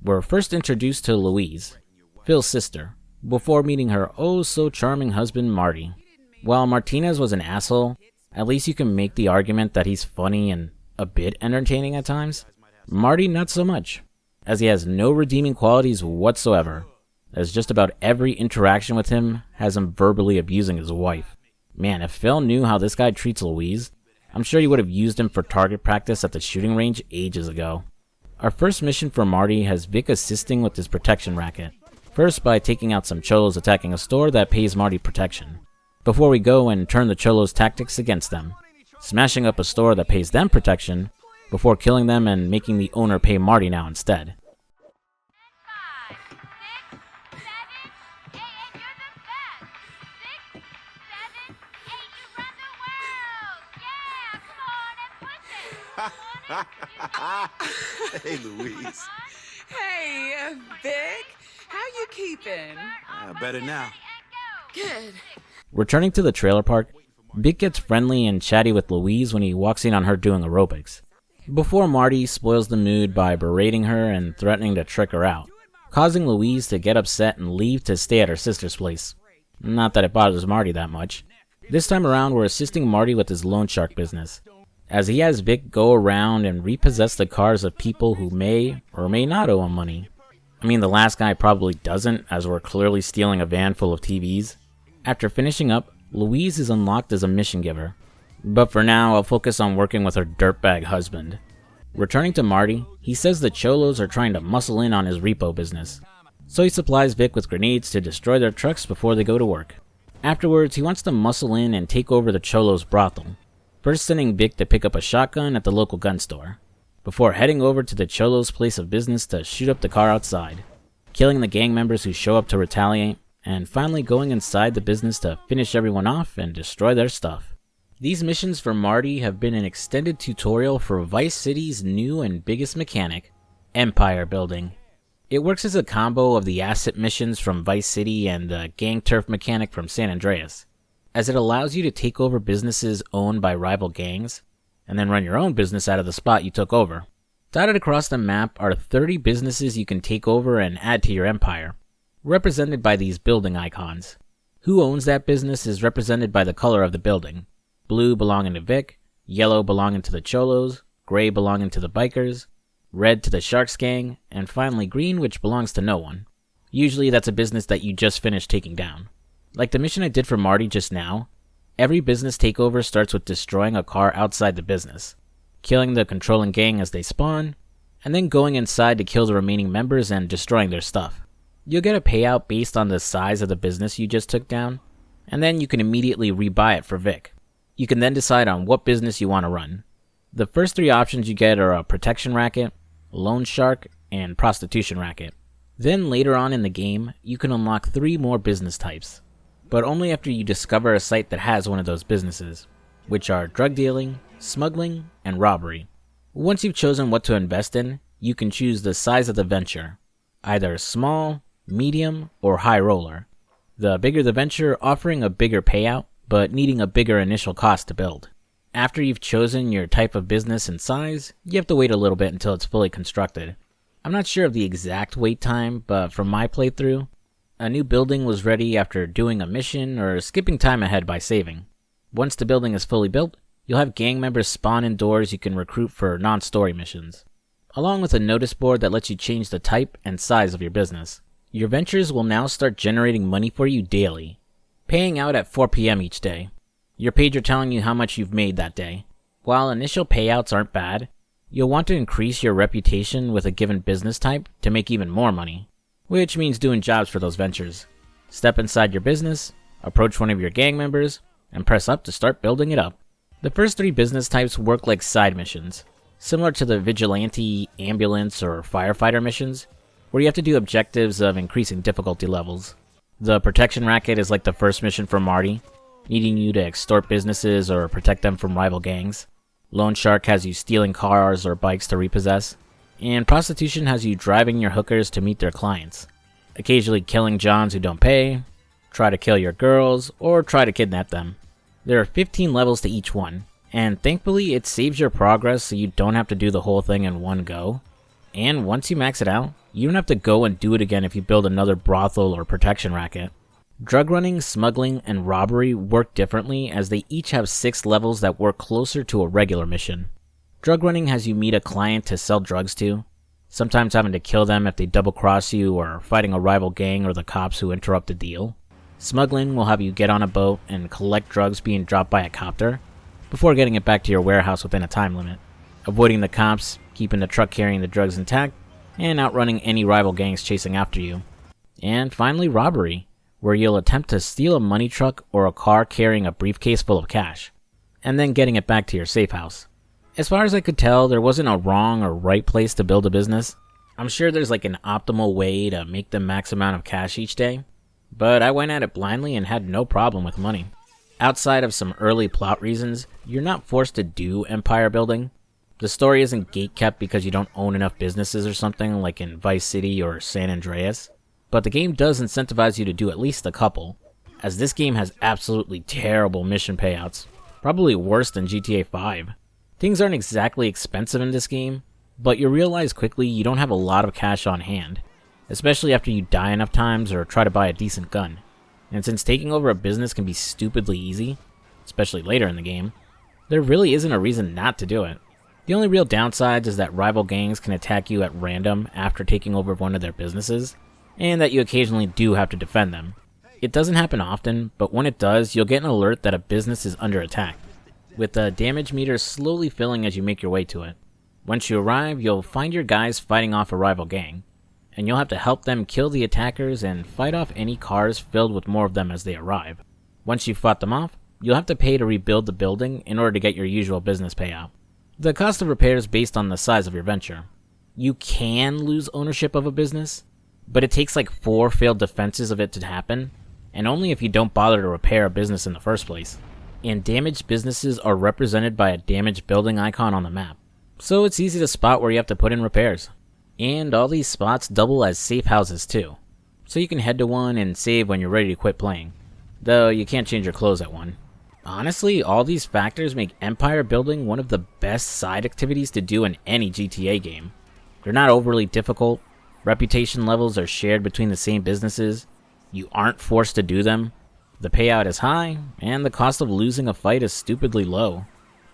We're first introduced to Louise, Phil's sister, before meeting her oh-so-charming husband, Marty. While Martinez was an asshole, at least you can make the argument that he's funny and a bit entertaining at times. Marty not so much, as he has no redeeming qualities whatsoever, as just about every interaction with him has him verbally abusing his wife. Man, if Phil knew how this guy treats Louise, I'm sure he would have used him for target practice at the shooting range ages ago. Our first mission for Marty has Vic assisting with his protection racket. First by taking out some cholos attacking a store that pays Marty protection, before we go and turn the cholos' tactics against them, smashing up a store that pays them protection, before killing them and making the owner pay Marty now instead. Hey, Louise. Hey, Vic, how you keeping? Better now. Good. Returning to the trailer park, Vic gets friendly and chatty with Louise when he walks in on her doing aerobics, before Marty spoils the mood by berating her and threatening to trick her out, causing Louise to get upset and leave to stay at her sister's place. Not that it bothers Marty that much. This time around, we're assisting Marty with his loan shark business, as he has Vic go around and repossess the cars of people who may or may not owe him money. I mean, the last guy probably doesn't, as we're clearly stealing a van full of TVs. After finishing up, Louise is unlocked as a mission giver, but for now I'll focus on working with her dirtbag husband. Returning to Marty, he says the Cholos are trying to muscle in on his repo business, so he supplies Vic with grenades to destroy their trucks before they go to work. Afterwards, he wants to muscle in and take over the Cholos' brothel, first sending Vic to pick up a shotgun at the local gun store, before heading over to the Cholos' place of business to shoot up the car outside, killing the gang members who show up to retaliate, and finally going inside the business to finish everyone off and destroy their stuff. These missions for Marty have been an extended tutorial for Vice City's new and biggest mechanic, empire building. It works as a combo of the asset missions from Vice City and the gang turf mechanic from San Andreas, as it allows you to take over businesses owned by rival gangs, and then run your own business out of the spot you took over. Dotted across the map are 30 businesses you can take over and add to your empire, represented by these building icons. Who owns that business is represented by the color of the building. Blue belonging to Vic, yellow belonging to the Cholos, gray belonging to the bikers, red to the Sharks gang, and finally green, which belongs to no one. Usually that's a business that you just finished taking down. Like the mission I did for Marty just now, every business takeover starts with destroying a car outside the business, killing the controlling gang as they spawn, and then going inside to kill the remaining members and destroying their stuff. You'll get a payout based on the size of the business you just took down, and then you can immediately rebuy it for Vic. You can then decide on what business you want to run. The first 3 options you get are a protection racket, loan shark, and prostitution racket. Then later on in the game, you can unlock 3 more business types, but only after you discover a site that has one of those businesses, which are drug dealing, smuggling, and robbery. Once you've chosen what to invest in, you can choose the size of the venture, either small, medium, or high roller. The bigger the venture, offering a bigger payout, but needing a bigger initial cost to build. After you've chosen your type of business and size, you have to wait a little bit until it's fully constructed. I'm not sure of the exact wait time, but from my playthrough, a new building was ready after doing a mission or skipping time ahead by saving. Once the building is fully built, you'll have gang members spawn indoors you can recruit for non-story missions, along with a notice board that lets you change the type and size of your business. Your ventures will now start generating money for you daily, paying out at 4 p.m. each day. Your pager telling you how much you've made that day. While initial payouts aren't bad, you'll want to increase your reputation with a given business type to make even more money, which means doing jobs for those ventures. Step inside your business, approach one of your gang members, and press up to start building it up. The first 3 business types work like side missions, similar to the vigilante, ambulance, or firefighter missions, where you have to do objectives of increasing difficulty levels. The protection racket is like the first mission for Marty, needing you to extort businesses or protect them from rival gangs. Loan Shark has you stealing cars or bikes to repossess, and prostitution has you driving your hookers to meet their clients, occasionally killing Johns who don't pay, try to kill your girls, or try to kidnap them. There are 15 levels to each one, and thankfully it saves your progress so you don't have to do the whole thing in one go. And once you max it out, you don't have to go and do it again if you build another brothel or protection racket. Drug running, smuggling, and robbery work differently as they each have 6 levels that work closer to a regular mission. Drug running has you meet a client to sell drugs to, sometimes having to kill them if they double cross you or fighting a rival gang or the cops who interrupt the deal. Smuggling will have you get on a boat and collect drugs being dropped by a copter, before getting it back to your warehouse within a time limit, avoiding the cops, keeping the truck carrying the drugs intact, and outrunning any rival gangs chasing after you. And finally, robbery, where you'll attempt to steal a money truck or a car carrying a briefcase full of cash, and then getting it back to your safe house. As far as I could tell, there wasn't a wrong or right place to build a business. I'm sure there's like an optimal way to make the max amount of cash each day, but I went at it blindly and had no problem with money. Outside of some early plot reasons, you're not forced to do empire building, The story isn't gatekept because you don't own enough businesses or something like in Vice City or San Andreas, but the game does incentivize you to do at least a couple, as this game has absolutely terrible mission payouts, probably worse than GTA 5. Things aren't exactly expensive in this game, but you realize quickly you don't have a lot of cash on hand, especially after you die enough times or try to buy a decent gun. And since taking over a business can be stupidly easy, especially later in the game, there really isn't a reason not to do it. The only real downside is that rival gangs can attack you at random after taking over one of their businesses, and that you occasionally do have to defend them. It doesn't happen often, but when it does, you'll get an alert that a business is under attack, with the damage meter slowly filling as you make your way to it. Once you arrive, you'll find your guys fighting off a rival gang, and you'll have to help them kill the attackers and fight off any cars filled with more of them as they arrive. Once you've fought them off, you'll have to pay to rebuild the building in order to get your usual business payout. The cost of repair is based on the size of your venture. You can lose ownership of a business, but it takes like 4 failed defenses of it to happen, and only if you don't bother to repair a business in the first place. And damaged businesses are represented by a damaged building icon on the map, so it's easy to spot where you have to put in repairs. And all these spots double as safe houses too, so you can head to one and save when you're ready to quit playing, though you can't change your clothes at one. Honestly, all these factors make empire building one of the best side activities to do in any GTA game. They're not overly difficult, reputation levels are shared between the same businesses, you aren't forced to do them, the payout is high, and the cost of losing a fight is stupidly low.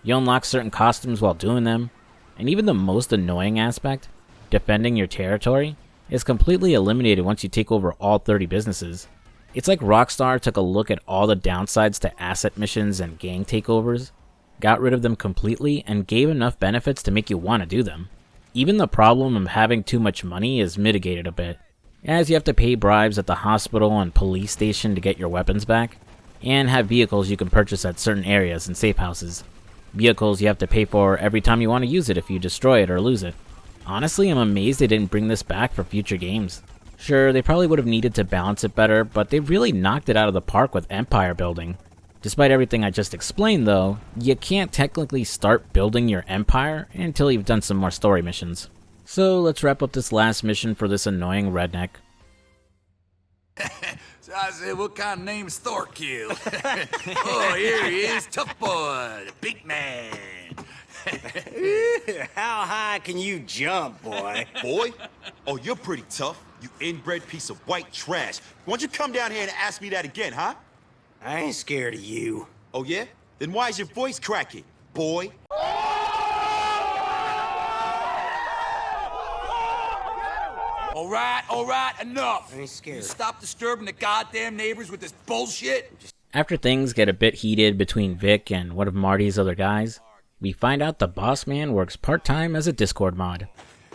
You unlock certain costumes while doing them, and even the most annoying aspect, defending your territory, is completely eliminated once you take over all 30 businesses. It's like Rockstar took a look at all the downsides to asset missions and gang takeovers, got rid of them completely, and gave enough benefits to make you want to do them. Even the problem of having too much money is mitigated a bit, as you have to pay bribes at the hospital and police station to get your weapons back, and have vehicles you can purchase at certain areas and safe houses. Vehicles you have to pay for every time you want to use it if you destroy it or lose it. Honestly, I'm amazed they didn't bring this back for future games. Sure, they probably would have needed to balance it better, but they really knocked it out of the park with empire building. Despite everything I just explained though, you can't technically start building your empire until you've done some more story missions. So let's wrap up this last mission for this annoying redneck. So I said, what kind of name's Thorkill? Oh, here he is, tough boy, the big man. How high can you jump, boy? Boy? Oh, you're pretty tough. You inbred piece of white trash. Why don't you come down here and ask me that again, huh? I ain't scared of you. Oh, yeah? Then why is your voice cracking, boy? All right, enough. I ain't scared. You stop disturbing the goddamn neighbors with this bullshit. After things get a bit heated between Vic and one of Marty's other guys, we find out the boss man works part-time as a Discord mod.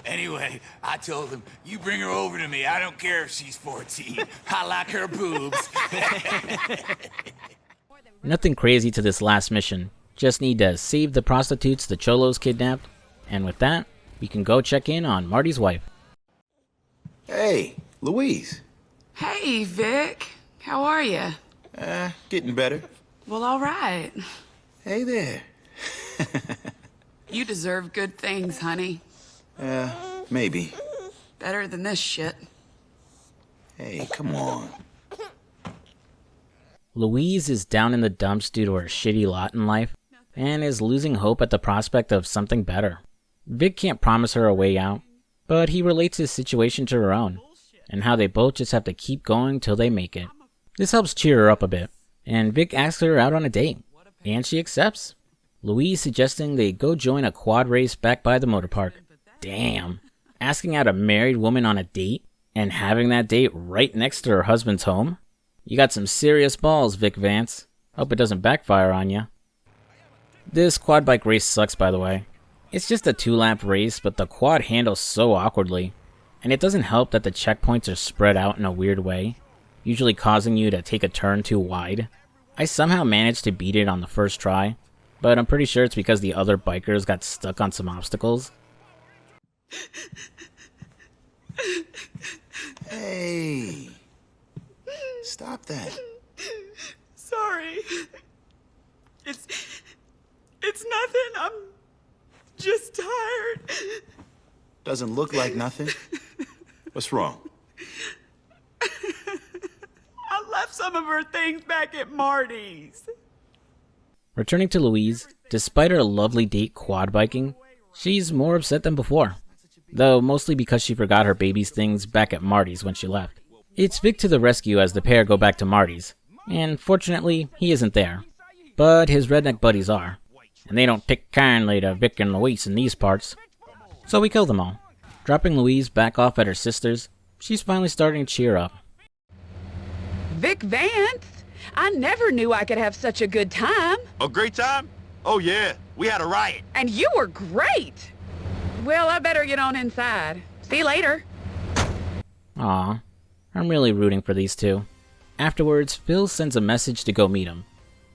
Anyway, I told him, you bring her over to me. I don't care if she's 14. I like her boobs. Nothing crazy to this last mission. Just need to save the prostitutes the Cholos kidnapped. And with that, we can go check in on Marty's wife. Hey, Louise. Hey, Vic. How are you? Getting better. Well, all right. Hey there. You deserve good things, honey. Maybe. Better than this shit. Hey, come on. Louise is down in the dumps due to her shitty lot in life, and is losing hope at the prospect of something better. Vic can't promise her a way out, but he relates his situation to her own, and how they both just have to keep going till they make it. This helps cheer her up a bit, and Vic asks her out on a date, and she accepts. Louise suggesting they go join a quad race back by the motor park. Damn. Asking out a married woman on a date, and having that date right next to her husband's home? You got some serious balls, Vic Vance. Hope it doesn't backfire on you. This quad bike race sucks, by the way. It's just a 2-lap race, but the quad handles so awkwardly. And it doesn't help that the checkpoints are spread out in a weird way, usually causing you to take a turn too wide. I somehow managed to beat it on the first try, but I'm pretty sure it's because the other bikers got stuck on some obstacles. Hey. Stop that. Sorry. It's nothing. Just tired. Doesn't look like nothing. What's wrong? I left some of her things back at Marty's. Returning to Louise, despite her lovely date quad biking, she's more upset than before. Though mostly because she forgot her baby's things back at Marty's when she left. It's Vic to the rescue as the pair go back to Marty's, and fortunately, he isn't there. But his redneck buddies are, and they don't take kindly to Vic and Louise in these parts. So we kill them all. Dropping Louise back off at her sister's, she's finally starting to cheer up. Vic Vance? I never knew I could have such a good time. A great time? Oh yeah, we had a riot. And you were great! Well, I better get on inside. See you later. Aw, I'm really rooting for these two. Afterwards, Phil sends a message to go meet him.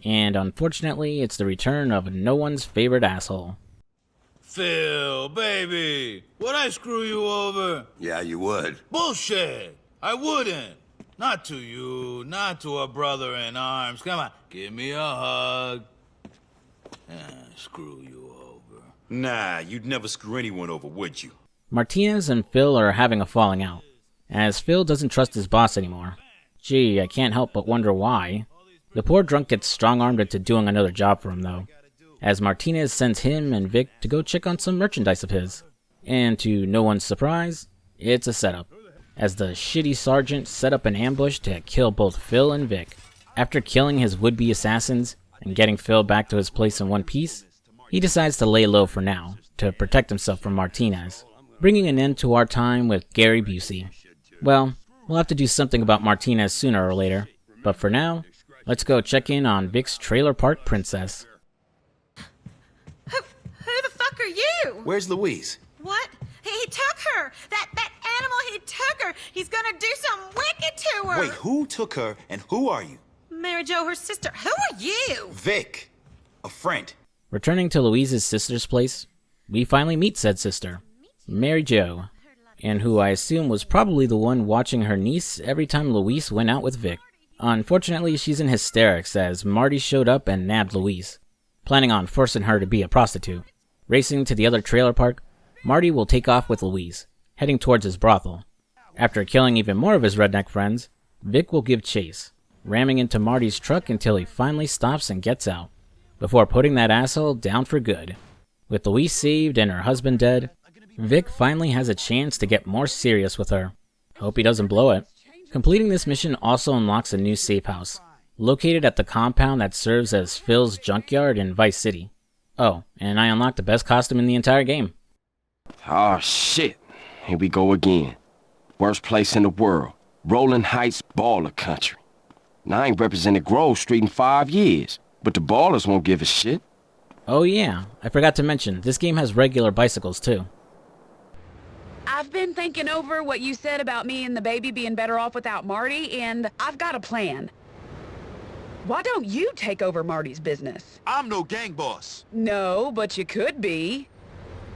And unfortunately, it's the return of no one's favorite asshole. Phil, baby, would I screw you over? Yeah, you would. Bullshit! I wouldn't. Not to you, not to a brother in arms. Come on, give me a hug. Screw you over. Nah, you'd never screw anyone over, would you? Martinez and Phil are having a falling out, as Phil doesn't trust his boss anymore. Gee, I can't help but wonder why. The poor drunk gets strong-armed into doing another job for him, though, as Martinez sends him and Vic to go check on some merchandise of his. And to no one's surprise, it's a setup, as the shitty sergeant set up an ambush to kill both Phil and Vic. After killing his would-be assassins and getting Phil back to his place in one piece, he decides to lay low for now, to protect himself from Martinez, bringing an end to our time with Gary Busey. Well, we'll have to do something about Martinez sooner or later, but for now, let's go check in on Vic's trailer park princess. Who the fuck are you? Where's Louise? What? He took her! That animal, he took her! He's gonna do something wicked to her! Wait, who took her and who are you? Mary Jo, her sister. Who are you? Vic. A friend. Returning to Louise's sister's place, we finally meet said sister, Mary Jo, and who I assume was probably the one watching her niece every time Louise went out with Vic. Unfortunately, she's in hysterics as Marty showed up and nabbed Louise, planning on forcing her to be a prostitute. Racing to the other trailer park, Marty will take off with Louise, heading towards his brothel. After killing even more of his redneck friends, Vic will give chase, ramming into Marty's truck until he finally stops and gets out, before putting that asshole down for good. With Louise saved and her husband dead, Vic finally has a chance to get more serious with her. Hope he doesn't blow it. Completing this mission also unlocks a new safe house, located at the compound that serves as Phil's junkyard in Vice City. Oh, and I unlocked the best costume in the entire game. Oh shit, here we go again. Worst place in the world, Rolling Heights baller country. Now I ain't represented Grove Street in 5 years, but the ballers won't give a shit. Oh yeah, I forgot to mention, this game has regular bicycles too. I've been thinking over what you said about me and the baby being better off without Marty, and I've got a plan. Why don't you take over Marty's business? I'm no gang boss. No, but you could be.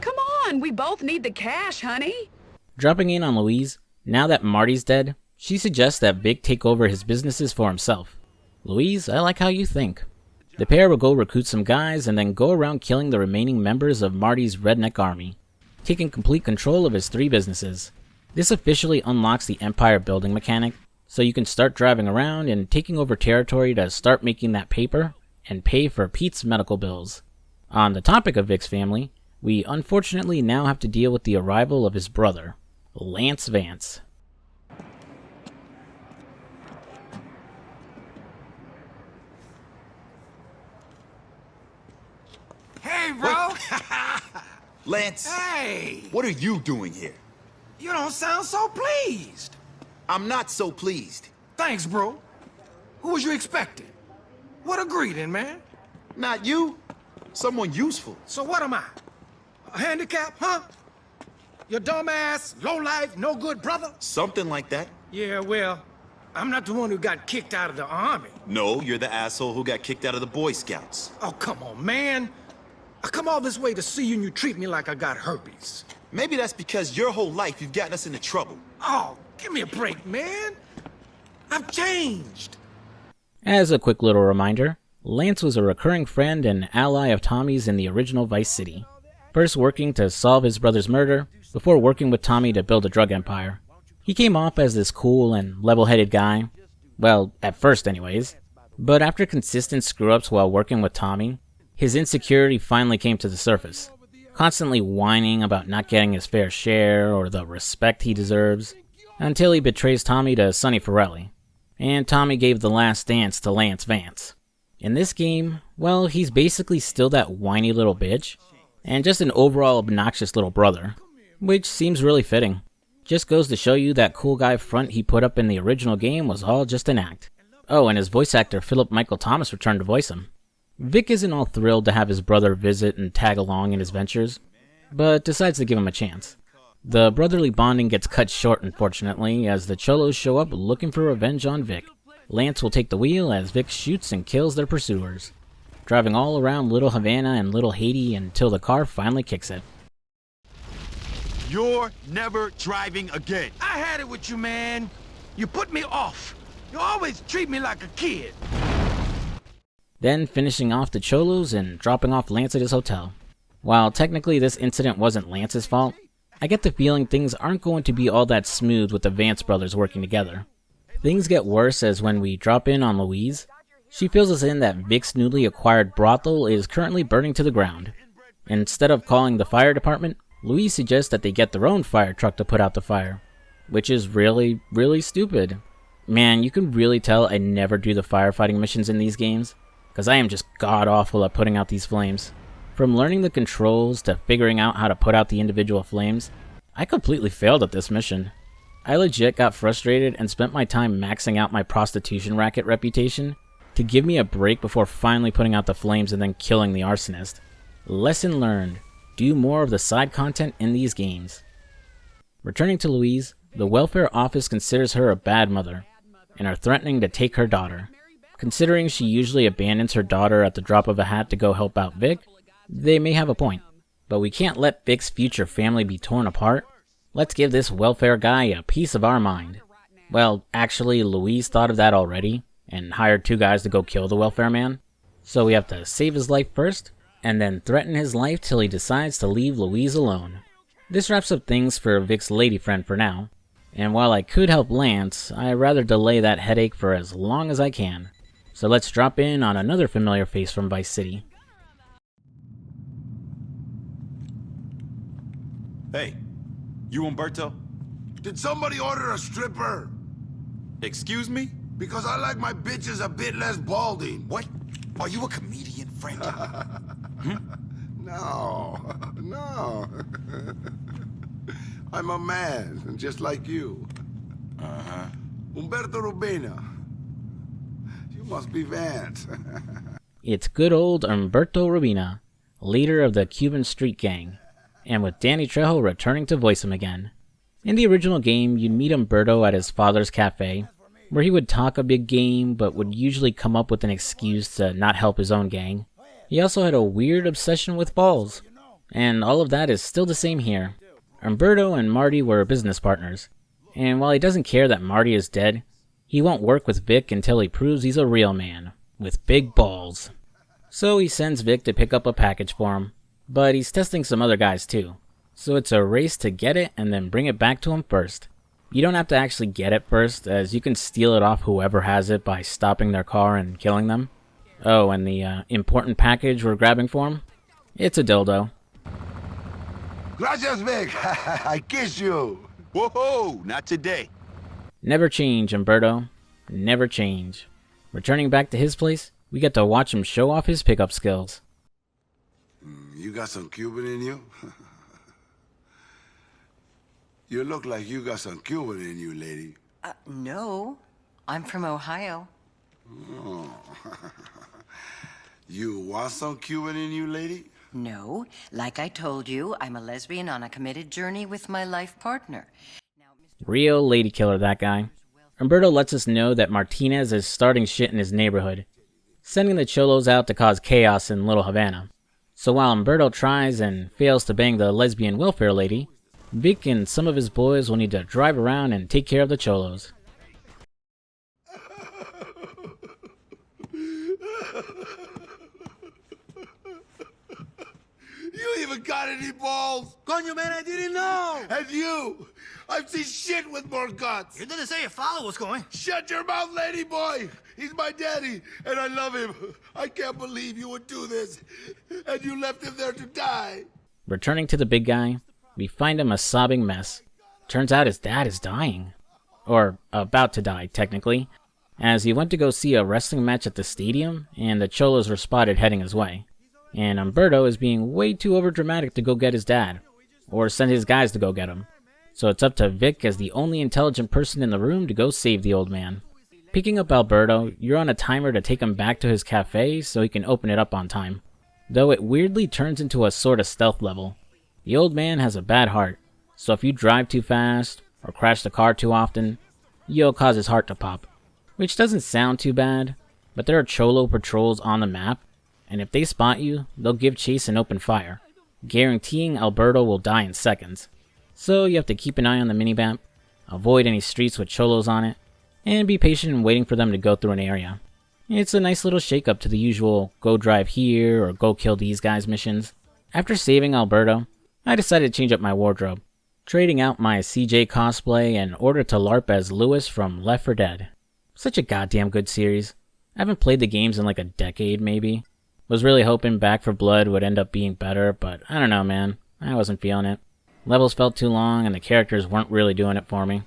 Come on, we both need the cash, honey. Dropping in on Louise, now that Marty's dead, she suggests that Vic take over his businesses for himself. Louise, I like how you think. The pair will go recruit some guys and then go around killing the remaining members of Marty's redneck army, taking complete control of his 3 businesses. This officially unlocks the empire building mechanic, so you can start driving around and taking over territory to start making that paper and pay for Pete's medical bills. On the topic of Vic's family, we unfortunately now have to deal with the arrival of his brother, Lance Vance. Hey, bro! Lance. Hey! What are you doing here? You don't sound so pleased. I'm not so pleased. Thanks, bro. Who was you expecting? What a greeting, man. Not you. Someone useful. So what am I? A handicap, huh? Your dumbass, low-life, no-good brother? Something like that. Yeah, well, I'm not the one who got kicked out of the army. No, you're the asshole who got kicked out of the Boy Scouts. Oh, come on, man. I come all this way to see you and you treat me like I got herpes. Maybe that's because your whole life you've gotten us into trouble. Oh, give me a break, man. I've changed. As a quick little reminder, Lance was a recurring friend and ally of Tommy's in the original Vice City. first working to solve his brother's murder, before working with Tommy to build a drug empire. He came off as this cool and level-headed guy. Well, at first anyways. But after consistent screw-ups while working with Tommy, his insecurity finally came to the surface. Constantly whining about not getting his fair share or the respect he deserves, until he betrays Tommy to Sonny Forelli. And Tommy gave the last dance to Lance Vance. In this game, well, he's basically still that whiny little bitch, and just an overall obnoxious little brother, which seems really fitting. Just goes to show you that cool guy front he put up in the original game was all just an act. Oh, and his voice actor Philip Michael Thomas returned to voice him. Vic isn't all thrilled to have his brother visit and tag along in his ventures, but decides to give him a chance. The brotherly bonding gets cut short, unfortunately, as the Cholos show up looking for revenge on Vic. Lance will take the wheel as Vic shoots and kills their pursuers, driving all around Little Havana and Little Haiti until the car finally kicks it. You're never driving again. I had it with you, man. You put me off. You always treat me like a kid. Then finishing off the Cholos and dropping off Lance at his hotel. While technically this incident wasn't Lance's fault, I get the feeling things aren't going to be all that smooth with the Vance brothers working together. Things get worse as when we drop in on Louise, she fills us in that Vic's newly acquired brothel is currently burning to the ground. Instead of calling the fire department, Louise suggests that they get their own fire truck to put out the fire, which is really, really stupid. Man, you can really tell I never do the firefighting missions in these games, because I am just god-awful at putting out these flames. From learning the controls to figuring out how to put out the individual flames, I completely failed at this mission. I legit got frustrated and spent my time maxing out my prostitution racket reputation to give me a break before finally putting out the flames and then killing the arsonist. Lesson learned. Do more of the side content in these games. Returning to Louise, the welfare office considers her a bad mother, and are threatening to take her daughter. Considering she usually abandons her daughter at the drop of a hat to go help out Vic, they may have a point. But we can't let Vic's future family be torn apart. Let's give this welfare guy a piece of our mind. Well, actually, Louise thought of that already, and hired 2 guys to go kill the welfare man. So we have to save his life first, and then threaten his life till he decides to leave Louise alone. This wraps up things for Vic's lady friend for now, and while I could help Lance, I'd rather delay that headache for as long as I can. So let's drop in on another familiar face from Vice City. Hey, you Umberto? Did somebody order a stripper? Excuse me? Because I like my bitches a bit less balding. What? Are you a comedian, Frank? No, no. I'm a man, just like you. Uh-huh. Umberto Rubina. You must be Vance. It's good old Umberto Rubina, leader of the Cuban Street Gang, and with Danny Trejo returning to voice him again. In the original game, you'd meet Umberto at his father's cafe, where he would talk a big game, but would usually come up with an excuse to not help his own gang. He also had a weird obsession with balls, and all of that is still the same here. Umberto and Marty were business partners, and while he doesn't care that Marty is dead, he won't work with Vic until he proves he's a real man, with big balls. So he sends Vic to pick up a package for him, but he's testing some other guys too. So it's a race to get it and then bring it back to him first. You don't have to actually get it first, as you can steal it off whoever has it by stopping their car and killing them. Oh, and the important package we're grabbing for him? It's a dildo. Gracias, Vic. I kiss you. Whoa, not today. Never change, Umberto. Never change. Returning back to his place, we get to watch him show off his pickup skills. You got some Cuban in you? You look like you got some Cuban in you, lady. No. I'm from Ohio. Oh. You want some Cuban in you, lady? No. Like I told you, I'm a lesbian on a committed journey with my life partner. Real lady killer, that guy. Umberto lets us know that Martinez is starting shit in his neighborhood, sending the Cholos out to cause chaos in Little Havana. So while Umberto tries and fails to bang the lesbian welfare lady, Vic and some of his boys will need to drive around and take care of the Cholos. You even got any balls. Coño, man, I didn't know. And you, I've seen shit with more guts. You didn't say your father was going. Shut your mouth, lady boy. He's my daddy, and I love him. I can't believe you would do this, and you left him there to die. Returning to the big guy, we find him a sobbing mess. Turns out his dad is dying. Or about to die, technically, as he went to go see a wrestling match at the stadium, and the Cholos were spotted heading his way. And Umberto is being way too overdramatic to go get his dad, or send his guys to go get him. So it's up to Vic as the only intelligent person in the room to go save the old man. Picking up Alberto, you're on a timer to take him back to his cafe so he can open it up on time. Though it weirdly turns into a sort of stealth level. The old man has a bad heart, so if you drive too fast, or crash the car too often, you'll cause his heart to pop. Which doesn't sound too bad, but there are Cholo patrols on the map, and if they spot you, they'll give chase and open fire, guaranteeing Alberto will die in seconds. So you have to keep an eye on the minimap, avoid any streets with Cholos on it, and be patient in waiting for them to go through an area. It's a nice little shake-up to the usual go drive here or go kill these guys missions. After saving Alberto, I decided to change up my wardrobe, trading out my CJ cosplay in order to LARP as Lewis from Left 4 Dead. Such a goddamn good series. I haven't played the games in like a decade maybe. Was really hoping Back 4 Blood would end up being better, but I don't know, man. I wasn't feeling it. Levels felt too long and the characters weren't really doing it for me.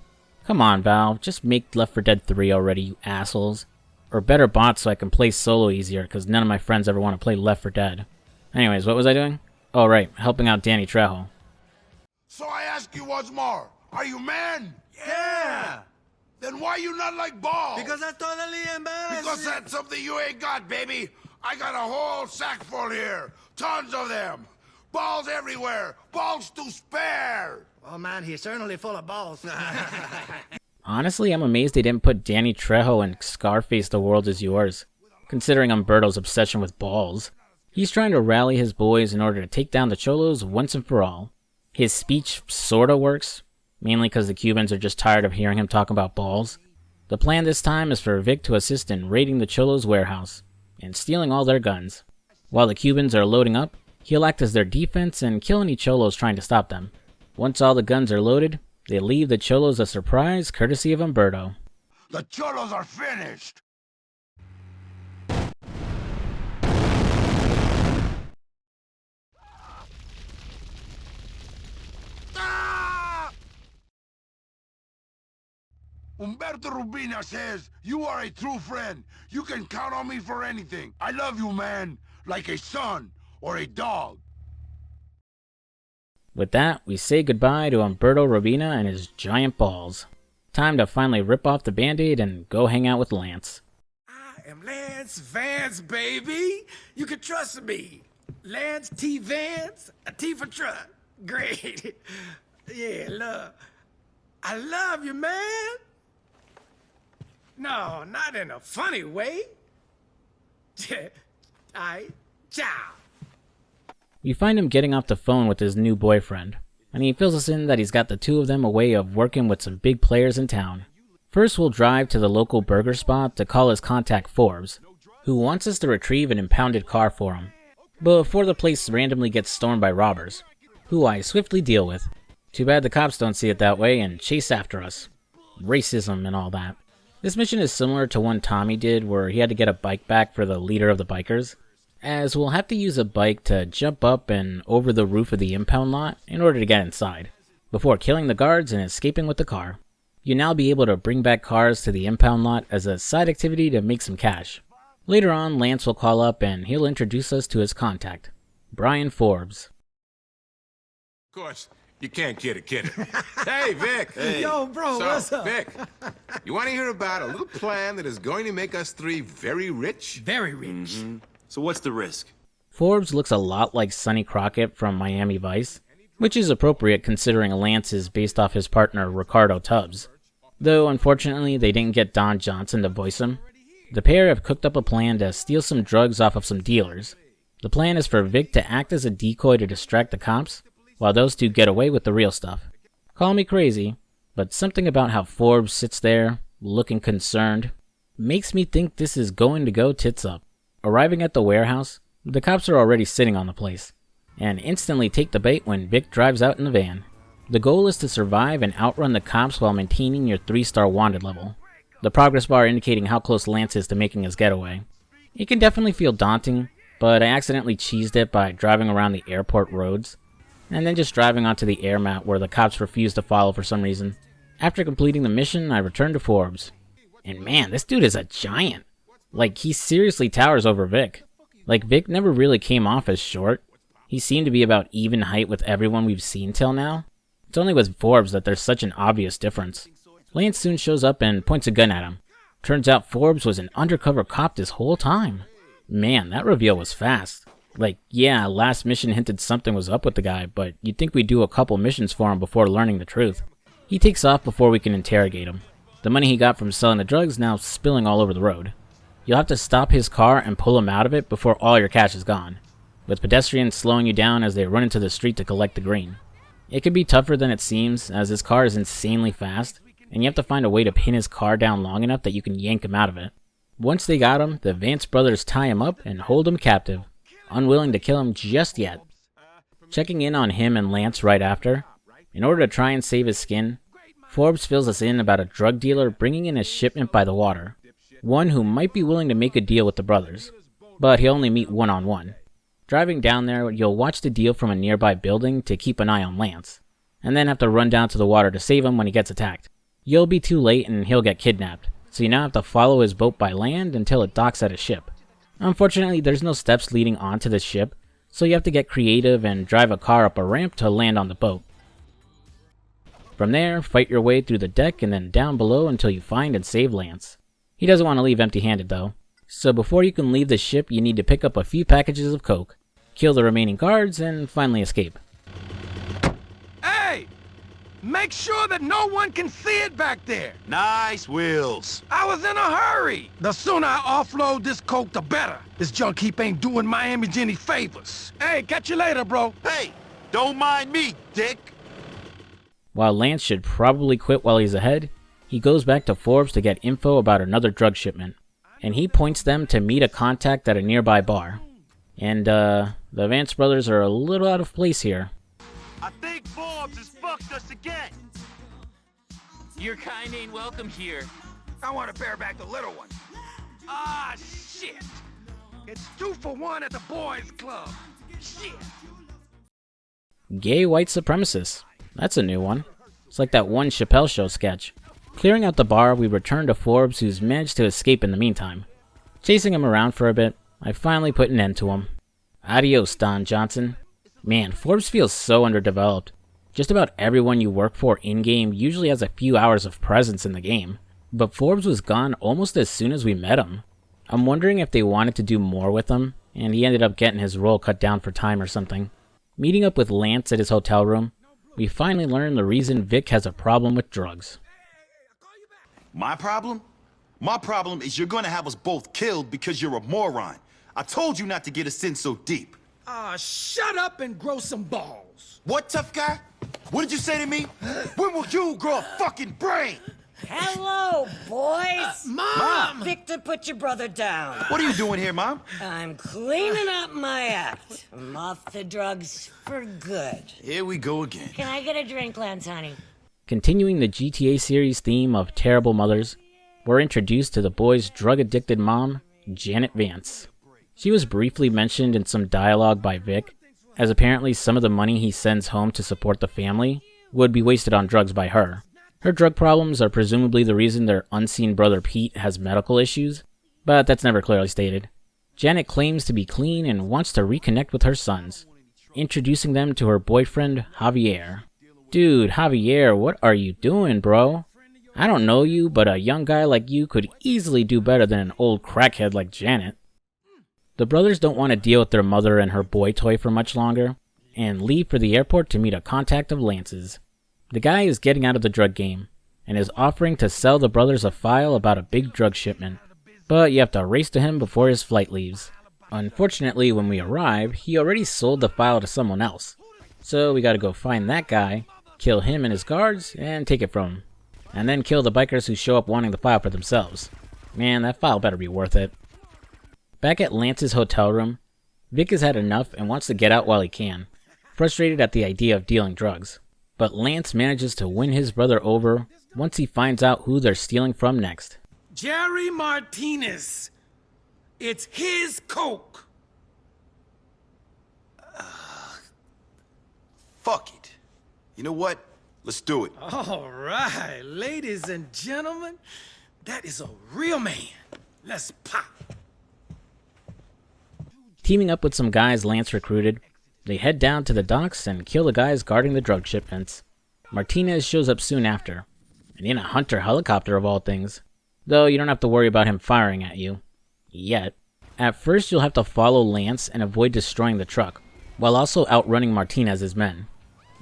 Come on, Valve, just make Left 4 Dead 3 already, you assholes. Or better bots so I can play solo easier, because none of my friends ever want to play Left 4 Dead. Anyways, what was I doing? Oh right, helping out Danny Trejo. So I ask you once more, are you man? Yeah. Then why you not like balls? Because that's totally embarrassing. Because that's something you ain't got, baby. I got a whole sack full here. Tons of them. Balls everywhere. Balls to spare. Oh man, he's certainly full of balls. Honestly, I'm amazed they didn't put Danny Trejo in Scarface The World Is Yours, considering Umberto's obsession with balls. He's trying to rally his boys in order to take down the Cholos once and for all. His speech sorta works, mainly because the Cubans are just tired of hearing him talk about balls. The plan this time is for Vic to assist in raiding the Cholos' warehouse and stealing all their guns. While the Cubans are loading up, he'll act as their defense and kill any Cholos trying to stop them. Once all the guns are loaded, they leave the Cholos a surprise courtesy of Umberto. The Cholos are finished. Humberto Rubina says, you are a true friend. You can count on me for anything. I love you, man. Like a son or a dog. With that, we say goodbye to Umberto Rubina and his giant balls. Time to finally rip off the band-aid and go hang out with Lance. I am Lance Vance, baby. You can trust me. Lance T. Vance, a T for truck. Great. Yeah, love. I love you, man. No, not in a funny way. Ciao. We find him getting off the phone with his new boyfriend, and he fills us in that he's got the two of them a way of working with some big players in town. First, we'll drive to the local burger spot to call his contact Forbes, who wants us to retrieve an impounded car for him, before the place randomly gets stormed by robbers, who I swiftly deal with. Too bad the cops don't see it that way and chase after us. Racism and all that. This mission is similar to one Tommy did where he had to get a bike back for the leader of the bikers, as we'll have to use a bike to jump up and over the roof of the impound lot in order to get inside, before killing the guards and escaping with the car. You'll now be able to bring back cars to the impound lot as a side activity to make some cash. Later on, Lance will call up and he'll introduce us to his contact, Brian Forbes. Of course, you can't kid a kid. Hey, Vic. Hey. Yo, bro, what's up? Vic, you want to hear about a little plan that is going to make us three very rich? Very rich. Mm-hmm. So what's the risk? Forbes looks a lot like Sonny Crockett from Miami Vice, which is appropriate considering Lance is based off his partner Ricardo Tubbs. Though, unfortunately, they didn't get Don Johnson to voice him. The pair have cooked up a plan to steal some drugs off of some dealers. The plan is for Vic to act as a decoy to distract the cops, while those two get away with the real stuff. Call me crazy, but something about how Forbes sits there, looking concerned, makes me think this is going to go tits up. Arriving at the warehouse, the cops are already sitting on the place. and instantly take the bait when Vic drives out in the van. The goal is to survive and outrun the cops while maintaining your 3-star wanted level, the progress bar indicating how close Lance is to making his getaway. It can definitely feel daunting, but I accidentally cheesed it by driving around the airport roads, and then just driving onto the air mat where the cops refused to follow for some reason. After completing the mission, I returned to Forbes. And man, this dude is a giant. Like, he seriously towers over Vic. Like, Vic never really came off as short. He seemed to be about even height with everyone we've seen till now. It's only with Forbes that there's such an obvious difference. Lance soon shows up and points a gun at him. Turns out Forbes was an undercover cop this whole time. Man, that reveal was fast. Like, yeah, last mission hinted something was up with the guy, but you'd think we'd do a couple missions for him before learning the truth. He takes off before we can interrogate him. The money he got from selling the drugs now spilling all over the road. You'll have to stop his car and pull him out of it before all your cash is gone, with pedestrians slowing you down as they run into the street to collect the green. It can be tougher than it seems, as his car is insanely fast, and you have to find a way to pin his car down long enough that you can yank him out of it. Once they got him, the Vance brothers tie him up and hold him captive, unwilling to kill him just yet. Checking in on him and Lance right after, in order to try and save his skin, Forbes fills us in about a drug dealer bringing in a shipment by the water, one who might be willing to make a deal with the brothers, but he'll only meet one-on-one. Driving down there, you'll watch the deal from a nearby building to keep an eye on Lance, and then have to run down to the water to save him when he gets attacked. You'll be too late and he'll get kidnapped, so you now have to follow his boat by land until it docks at a ship. Unfortunately, there's no steps leading onto the ship, so you have to get creative and drive a car up a ramp to land on the boat. From there, fight your way through the deck and then down below until you find and save Lance. He doesn't want to leave empty-handed though, so before you can leave the ship you need to pick up a few packages of coke, kill the remaining guards, and finally escape. Hey! Make sure that no one can see it back there! Nice wheels. I was in a hurry! The sooner I offload this coke, the better. This junk heap ain't doing my image any favors. Hey, catch you later, bro. Hey, don't mind me, dick. While Lance should probably quit while he's ahead, he goes back to Forbes to get info about another drug shipment, and he points them to meet a contact at a nearby bar. And, the Vance brothers are a little out of place here. I think Forbes has fucked us again. Your kind ain't welcome here. I want to bear back the little one. Ah, shit! It's 2 for 1 at the boys' club. Shit! Gay white supremacists. That's a new one. It's like that one Chappelle Show sketch. Clearing out the bar, we return to Forbes, who's managed to escape in the meantime. Chasing him around for a bit, I finally put an end to him. Adios, Don Johnson. Man, Forbes feels so underdeveloped. Just about everyone you work for in-game usually has a few hours of presence in the game, but Forbes was gone almost as soon as we met him. I'm wondering if they wanted to do more with him, and he ended up getting his role cut down for time or something. Meeting up with Lance at his hotel room, we finally learn the reason Vic has a problem with drugs. My problem? My problem is you're gonna have us both killed because you're a moron. I told you not to get us in so deep. Shut up and grow some balls. What, tough guy? What did you say to me? When will you grow a fucking brain? Hello, boys! Mom! Victor, put your brother down. What are you doing here, Mom? I'm cleaning up my act. I'm off the drugs for good. Here we go again. Can I get a drink, Lance, honey? Continuing the GTA series theme of terrible mothers, we're introduced to the boy's drug-addicted mom, Janet Vance. She was briefly mentioned in some dialogue by Vic, as apparently some of the money he sends home to support the family would be wasted on drugs by her. Her drug problems are presumably the reason their unseen brother Pete has medical issues, but that's never clearly stated. Janet claims to be clean and wants to reconnect with her sons, introducing them to her boyfriend, Javier. Dude, Javier, what are you doing, bro? I don't know you, but a young guy like you could easily do better than an old crackhead like Janet. The brothers don't want to deal with their mother and her boy toy for much longer, and leave for the airport to meet a contact of Lance's. The guy is getting out of the drug game, and is offering to sell the brothers a file about a big drug shipment, but you have to race to him before his flight leaves. Unfortunately, when we arrive, he already sold the file to someone else, so we gotta go find that guy, kill him and his guards, and take it from him. And then kill the bikers who show up wanting the file for themselves. Man, that file better be worth it. Back at Lance's hotel room, Vic has had enough and wants to get out while he can, frustrated at the idea of dealing drugs. But Lance manages to win his brother over once he finds out who they're stealing from next. Jerry Martinez. It's his coke. Fuck it. You know what? Let's do it. All right, ladies and gentlemen, that is a real man. Let's pop. Teaming up with some guys Lance recruited, they head down to the docks and kill the guys guarding the drug shipments. Martinez shows up soon after, and in a Hunter helicopter of all things. Though you don't have to worry about him firing at you. Yet. At first you'll have to follow Lance and avoid destroying the truck, while also outrunning Martinez's men.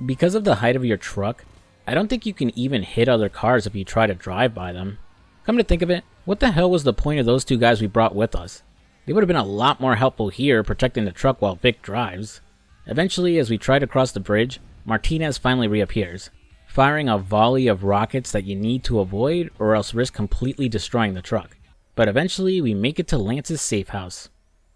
Because of the height of your truck, I don't think you can even hit other cars if you try to drive by them. Come to think of it, what the hell was the point of those two guys we brought with us? They would have been a lot more helpful here protecting the truck while Vic drives. Eventually, as we try to cross the bridge, Martinez finally reappears, firing a volley of rockets that you need to avoid or else risk completely destroying the truck. But eventually, we make it to Lance's safe house,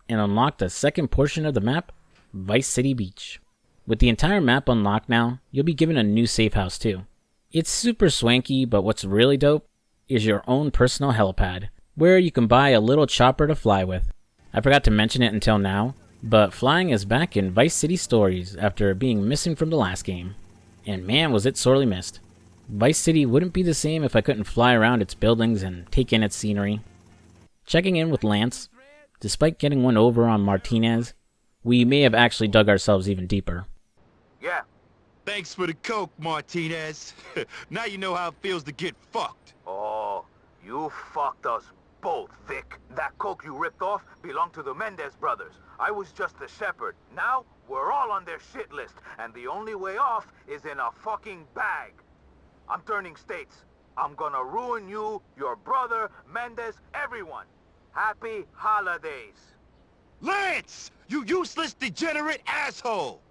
and unlock the second portion of the map, Vice City Beach. With the entire map unlocked now, you'll be given a new safe house too. It's super swanky, but what's really dope is your own personal helipad, where you can buy a little chopper to fly with. I forgot to mention it until now, but flying is back in Vice City Stories after being missing from the last game. And man, was it sorely missed. Vice City wouldn't be the same if I couldn't fly around its buildings and take in its scenery. Checking in with Lance, despite getting one over on Martinez, we may have actually dug ourselves even deeper. Yeah. Thanks for the coke, Martinez. Now you know how it feels to get fucked. Oh, you fucked us both, Vic. That coke you ripped off belonged to the Mendez brothers. I was just the shepherd. Now, we're all on their shit list, and the only way off is in a fucking bag. I'm turning states. I'm gonna ruin you, your brother, Mendez, everyone. Happy holidays. Lance! You useless, degenerate asshole!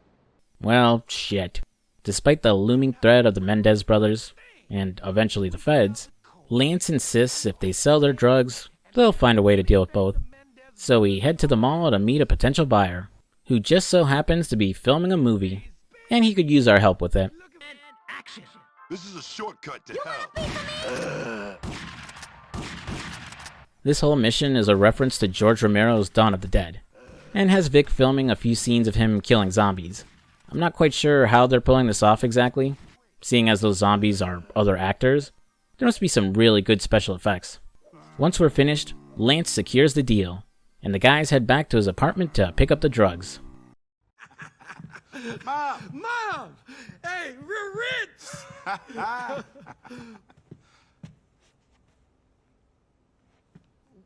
Well, shit. Despite the looming threat of the Mendez brothers, and eventually the feds, Lance insists if they sell their drugs, they'll find a way to deal with both. So we head to the mall to meet a potential buyer, who just so happens to be filming a movie, and he could use our help with it. This is a shortcut to hell. This whole mission is a reference to George Romero's Dawn of the Dead, and has Vic filming a few scenes of him killing zombies. I'm not quite sure how they're pulling this off exactly, seeing as those zombies are other actors. There must be some really good special effects. Once we're finished, Lance secures the deal, and the guys head back to his apartment to pick up the drugs. Mom! Hey, we're rich!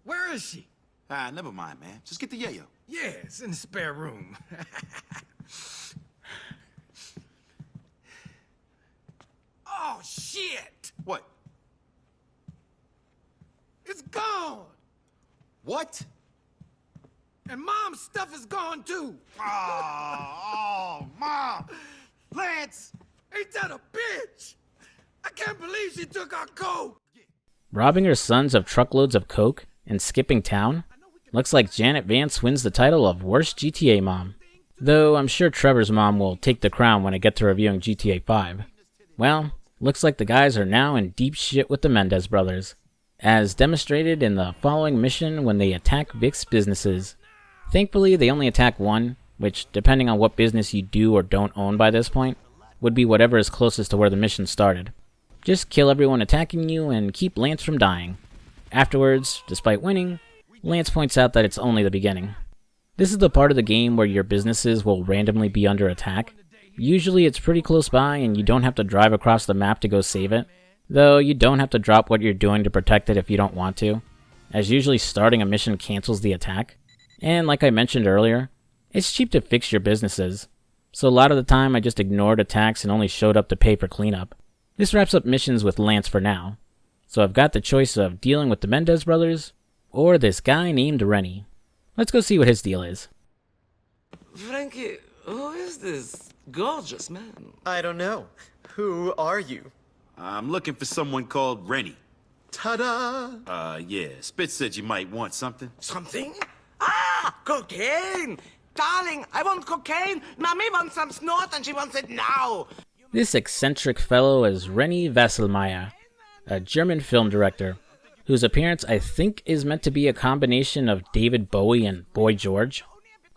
Where is she? Never mind, man. Just get the yayo. Yeah, it's in the spare room. Oh, shit! What? It's gone! What? And Mom's stuff is gone, too! Oh, Mom! Lance! Ain't that a bitch? I can't believe she took our coke! Robbing her sons of truckloads of coke and skipping town? Looks like Janet Vance wins the title of Worst GTA Mom. Though I'm sure Trevor's mom will take the crown when I get to reviewing GTA 5. Well, looks like the guys are now in deep shit with the Mendez brothers, as demonstrated in the following mission when they attack Vic's businesses. Thankfully, they only attack one, which, depending on what business you do or don't own by this point, would be whatever is closest to where the mission started. Just kill everyone attacking you and keep Lance from dying. Afterwards, despite winning, Lance points out that it's only the beginning. This is the part of the game where your businesses will randomly be under attack. Usually it's pretty close by and you don't have to drive across the map to go save it, though you don't have to drop what you're doing to protect it if you don't want to, as usually starting a mission cancels the attack. And like I mentioned earlier, it's cheap to fix your businesses, so a lot of the time I just ignored attacks and only showed up to pay for cleanup. This wraps up missions with Lance for now, so I've got the choice of dealing with the Mendez brothers, or this guy named Rennie. Let's go see what his deal is. Frankie, who is this gorgeous man? I don't know. Who are you? I'm looking for someone called Rennie. Ta-da! Yeah, Spitz said you might want something. Something? Ah, cocaine! Darling, I want cocaine. Mommy wants some snort and she wants it now. This eccentric fellow is Renny Vasselmeyer, a German film director, whose appearance I think is meant to be a combination of David Bowie and Boy George.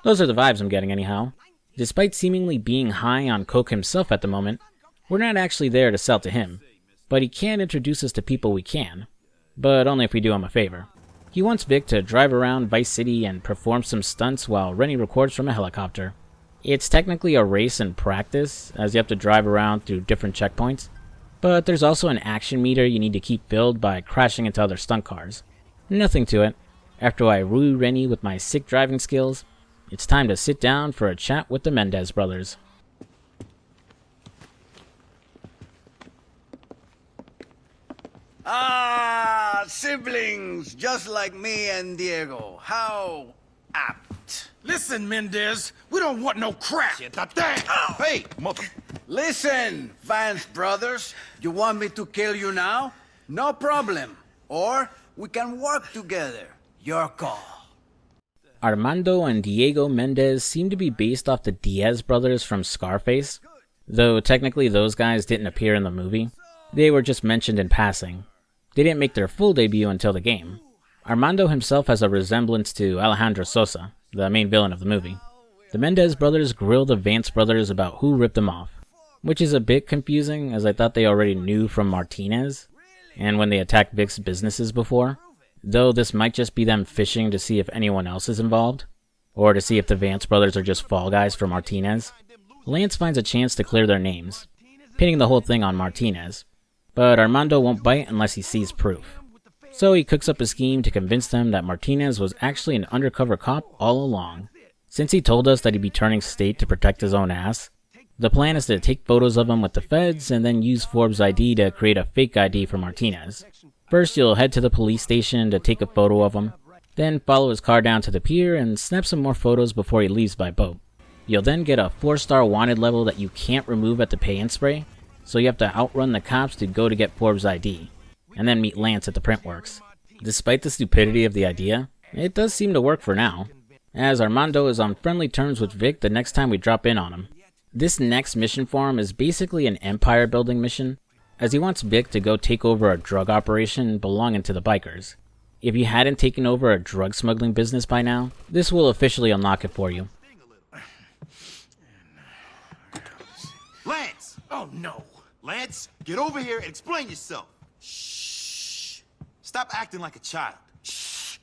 Those are the vibes I'm getting anyhow. Despite seemingly being high on coke himself at the moment, we're not actually there to sell to him, but he can introduce us to people we can, but only if we do him a favor. He wants Vic to drive around Vice City and perform some stunts while Renny records from a helicopter. It's technically a race in practice, as you have to drive around through different checkpoints, but there's also an action meter you need to keep filled by crashing into other stunt cars. Nothing to it. After I woo Renny with my sick driving skills, it's time to sit down for a chat with the Mendez brothers. Ah, siblings, just like me and Diego. How apt. Listen, Mendez, we don't want no crap. Hey, mother. Listen, Vance brothers. You want me to kill you now? No problem. Or we can work together. Your call. Armando and Diego Mendez seem to be based off the Diaz brothers from Scarface, though technically those guys didn't appear in the movie. They were just mentioned in passing. They didn't make their full debut until the game. Armando himself has a resemblance to Alejandro Sosa, the main villain of the movie. The Mendez brothers grill the Vance brothers about who ripped them off, which is a bit confusing as I thought they already knew from Martinez, and when they attacked Vic's businesses before, though this might just be them fishing to see if anyone else is involved, or to see if the Vance brothers are just fall guys for Martinez. Lance finds a chance to clear their names, pinning the whole thing on Martinez, but Armando won't bite unless he sees proof. So he cooks up a scheme to convince them that Martinez was actually an undercover cop all along. Since he told us that he'd be turning state to protect his own ass, the plan is to take photos of him with the feds and then use Forbes' ID to create a fake ID for Martinez. First you'll head to the police station to take a photo of him, then follow his car down to the pier and snap some more photos before he leaves by boat. You'll then get a 4-star wanted level that you can't remove at the pay-and spray, so you have to outrun the cops to go to get Forbes' ID, and then meet Lance at the printworks. Despite the stupidity of the idea, it does seem to work for now, as Armando is on friendly terms with Vic the next time we drop in on him. This next mission for him is basically an empire building mission, as he wants Vic to go take over a drug operation belonging to the bikers. If you hadn't taken over a drug smuggling business by now, this will officially unlock it for you. Lance! Oh no. Lance, get over here and explain yourself. Shh. Stop acting like a child. Shh.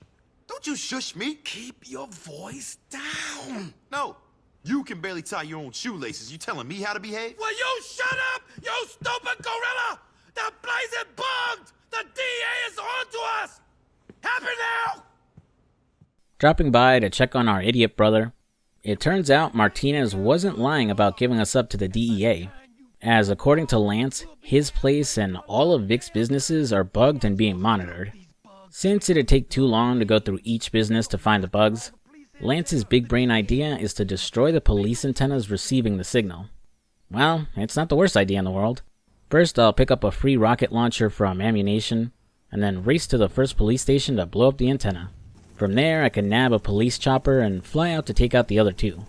Don't you shush me. Keep your voice down. No. You can barely tie your own shoelaces. You telling me how to behave? Will you shut up, you stupid gorilla? The place is bugged. The DA is on to us. Happy now? Dropping by to check on our idiot brother, it turns out Martinez wasn't lying about giving us up to the DEA, as according to Lance, his place and all of Vic's businesses are bugged and being monitored. Since it'd take too long to go through each business to find the bugs, Lance's big brain idea is to destroy the police antennas receiving the signal. Well, it's not the worst idea in the world. First, I'll pick up a free rocket launcher from Ammunition, and then race to the first police station to blow up the antenna. From there, I can nab a police chopper and fly out to take out the other two.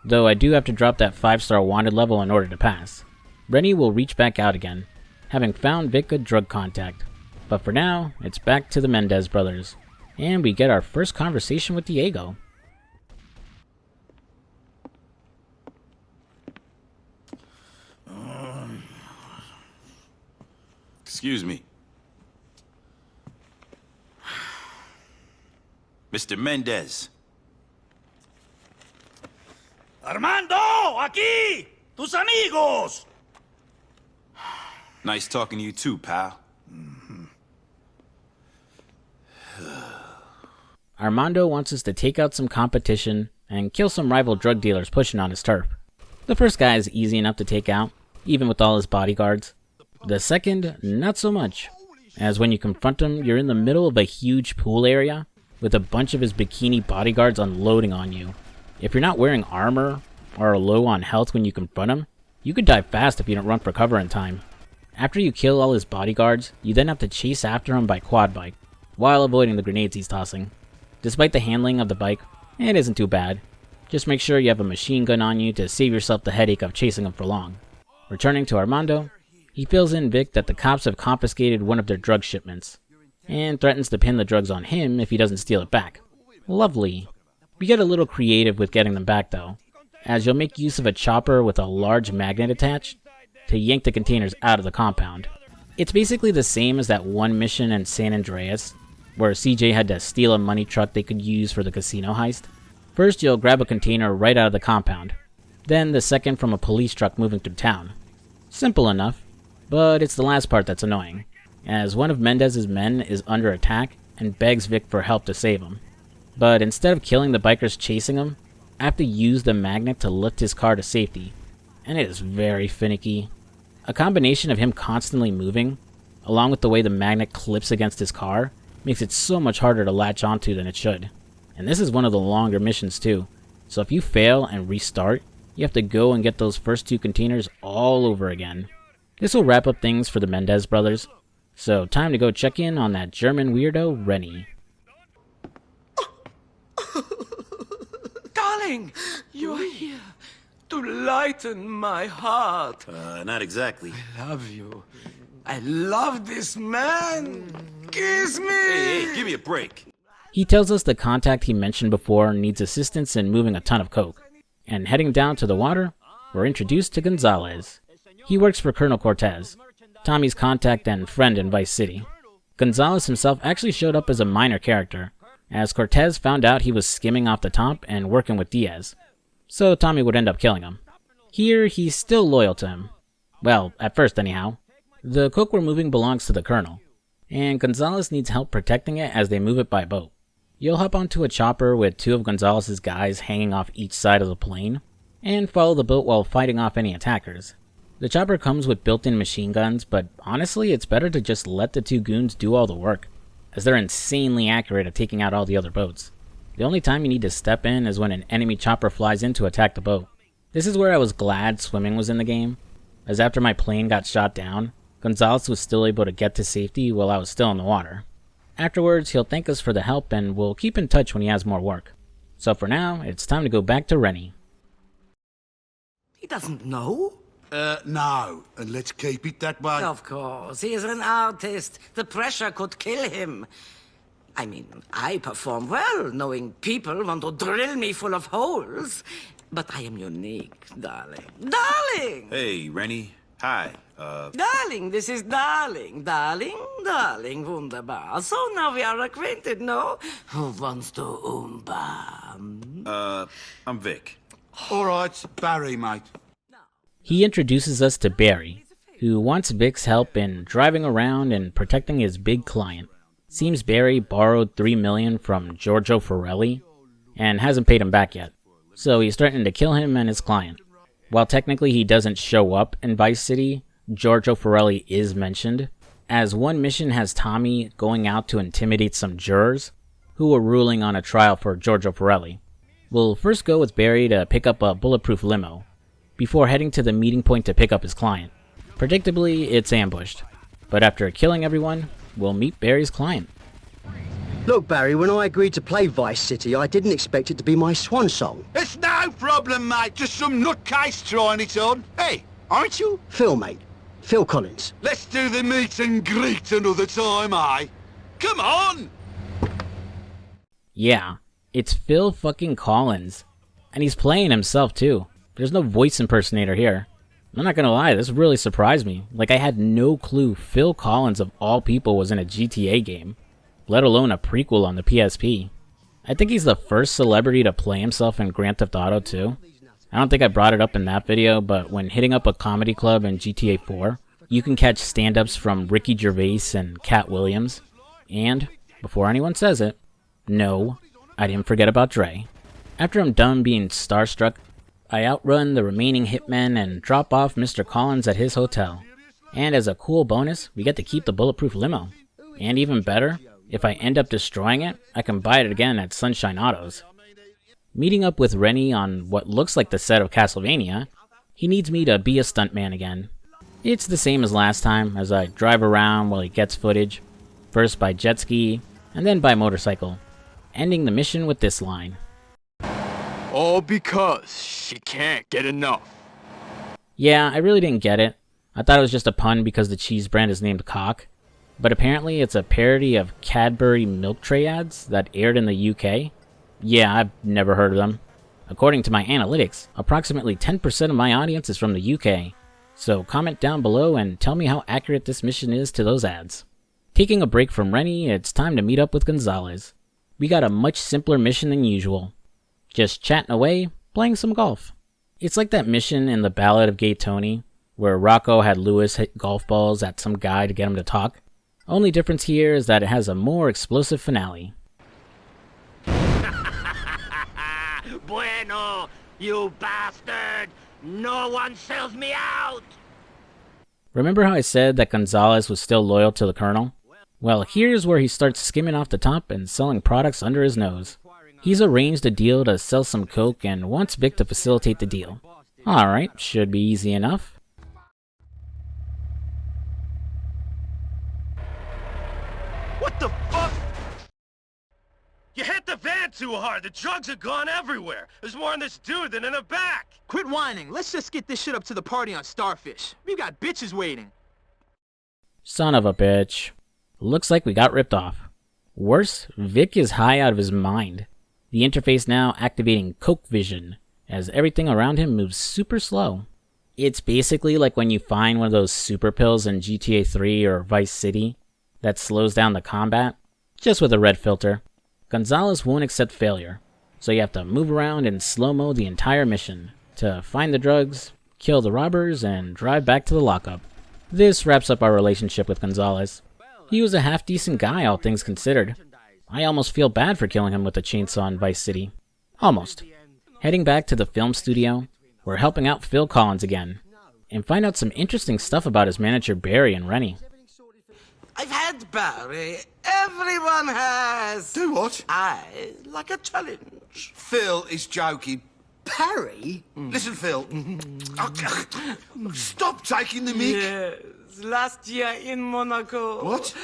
Though I do have to drop that 5-star wanted level in order to pass. Renny will reach back out again, having found Vic a drug contact. But for now, it's back to the Mendez brothers. And we get our first conversation with Diego. Excuse me. Mr. Mendez. Armando, aquí! Tus amigos! Nice talking to you too, pal. Armando wants us to take out some competition and kill some rival drug dealers pushing on his turf. The first guy is easy enough to take out, even with all his bodyguards. The second, not so much, as when you confront him, you're in the middle of a huge pool area with a bunch of his bikini bodyguards unloading on you. If you're not wearing armor or are low on health when you confront him, you could die fast if you don't run for cover in time. After you kill all his bodyguards, you then have to chase after him by quad bike, while avoiding the grenades he's tossing. Despite the handling of the bike, it isn't too bad. Just make sure you have a machine gun on you to save yourself the headache of chasing him for long. Returning to Armando, he fills in Vic that the cops have confiscated one of their drug shipments, and threatens to pin the drugs on him if he doesn't steal it back. Lovely. We get a little creative with getting them back though, as you'll make use of a chopper with a large magnet attached to yank the containers out of the compound. It's basically the same as that one mission in San Andreas, where CJ had to steal a money truck they could use for the casino heist. First you'll grab a container right out of the compound, then the second from a police truck moving through town. Simple enough, but it's the last part that's annoying, as one of Mendez's men is under attack and begs Vic for help to save him. But instead of killing the bikers chasing him, I have to use the magnet to lift his car to safety, and it is very finicky. A combination of him constantly moving, along with the way the magnet clips against his car, makes it so much harder to latch onto than it should. And this is one of the longer missions too, so if you fail and restart, you have to go and get those first 2 containers all over again. This will wrap up things for the Mendez brothers, so time to go check in on that German weirdo, Rennie. Darling, you're here to lighten my heart. Not exactly. I love you. I love this man. Kiss me. Hey, give me a break. He tells us the contact he mentioned before needs assistance in moving a ton of coke. And heading down to the water, we're introduced to Gonzalez. He works for Colonel Cortez, Tommy's contact and friend in Vice City. Gonzalez himself actually showed up as a minor character, as Cortez found out he was skimming off the top and working with Diaz, so Tommy would end up killing him. Here, he's still loyal to him. Well, at first anyhow. The coke we're moving belongs to the Colonel, and Gonzalez needs help protecting it as they move it by boat. You'll hop onto a chopper with 2 of Gonzalez's guys hanging off each side of the plane, and follow the boat while fighting off any attackers. The chopper comes with built-in machine guns, but honestly it's better to just let the 2 goons do all the work, as they're insanely accurate at taking out all the other boats. The only time you need to step in is when an enemy chopper flies in to attack the boat. This is where I was glad swimming was in the game, as after my plane got shot down, Gonzalez was still able to get to safety while I was still in the water. Afterwards, he'll thank us for the help and we'll keep in touch when he has more work. So for now, it's time to go back to Rennie. He doesn't know? No, and let's keep it that way. Of course, he is an artist. The pressure could kill him. I mean, I perform well, knowing people want to drill me full of holes. But I am unique, darling. Darling! Hey, Rennie. Hi. Darling, this is darling. Darling, wunderbar. So now we are acquainted, no? Who wants to I'm Vic. All right, Barry, mate. He introduces us to Barry, who wants Vic's help in driving around and protecting his big client. Seems Barry borrowed $3 million from Giorgio Forelli and hasn't paid him back yet, so he's threatening to kill him and his client. While technically he doesn't show up in Vice City, Giorgio Forelli is mentioned, as one mission has Tommy going out to intimidate some jurors who are ruling on a trial for Giorgio Forelli. We'll first go with Barry to pick up a bulletproof limo, before heading to the meeting point to pick up his client. Predictably, it's ambushed, but after killing everyone, we'll meet Barry's client. Look, Barry, when I agreed to play Vice City, I didn't expect it to be my swan song. It's no problem, mate. Just some nutcase trying it on. Hey, aren't you? Phil, mate. Phil Collins. Let's do the meet and greet another time, eh? Come on! Yeah, it's Phil fucking Collins. And he's playing himself too. There's no voice impersonator here. I'm not gonna lie, this really surprised me. Like, I had no clue Phil Collins of all people was in a GTA game, let alone a prequel on the PSP. I think he's the first celebrity to play himself in Grand Theft Auto 2. I don't think I brought it up in that video, but when hitting up a comedy club in GTA 4, you can catch stand-ups from Ricky Gervais and Cat Williams. And, before anyone says it, no, I didn't forget about Dre. After I'm done being starstruck, I outrun the remaining hitmen and drop off Mr. Collins at his hotel. And as a cool bonus, we get to keep the bulletproof limo. And even better, if I end up destroying it, I can buy it again at Sunshine Autos. Meeting up with Rennie on what looks like the set of Castlevania, he needs me to be a stuntman again. It's the same as last time, as I drive around while he gets footage, first by jet ski, and then by motorcycle, ending the mission with this line. All because she can't get enough. Yeah, I really didn't get it. I thought it was just a pun because the cheese brand is named Cock. But apparently it's a parody of Cadbury milk tray ads that aired in the UK. Yeah, I've never heard of them. According to my analytics, approximately 10% of my audience is from the UK. So comment down below and tell me how accurate this mission is to those ads. Taking a break from Rennie, it's time to meet up with Gonzalez. We got a much simpler mission than usual. Just chatting away, playing some golf. It's like that mission in The Ballad of Gay Tony, where Rocco had Lewis hit golf balls at some guy to get him to talk. Only difference here is that it has a more explosive finale. Bueno, you bastard! No one sells me out! Remember how I said that Gonzalez was still loyal to the Colonel? Well, here's where he starts skimming off the top and selling products under his nose. He's arranged a deal to sell some coke and wants Vic to facilitate the deal. Alright, should be easy enough. What the fuck? You hit the van too hard. The drugs are gone everywhere. There's more in this dude than in the back. Quit whining. Let's just get this shit up to the party on Starfish. We've got bitches waiting. Son of a bitch. Looks like we got ripped off. Worse, Vic is high out of his mind. The interface now activating Coke Vision, as everything around him moves super slow. It's basically like when you find one of those super pills in GTA 3 or Vice City that slows down the combat, just with a red filter. Gonzalez won't accept failure, so you have to move around in slow-mo the entire mission to find the drugs, kill the robbers, and drive back to the lockup. This wraps up our relationship with Gonzalez. He was a half-decent guy, all things considered. I almost feel bad for killing him with a chainsaw in Vice City. Almost. Heading back to the film studio, we're helping out Phil Collins again, and find out some interesting stuff about his manager Barry and Rennie. I've had Barry. Everyone has. Do what? I like a challenge. Phil is joking. Barry? Listen, Phil. Stop taking the mic. Yes, last year in Monaco. What?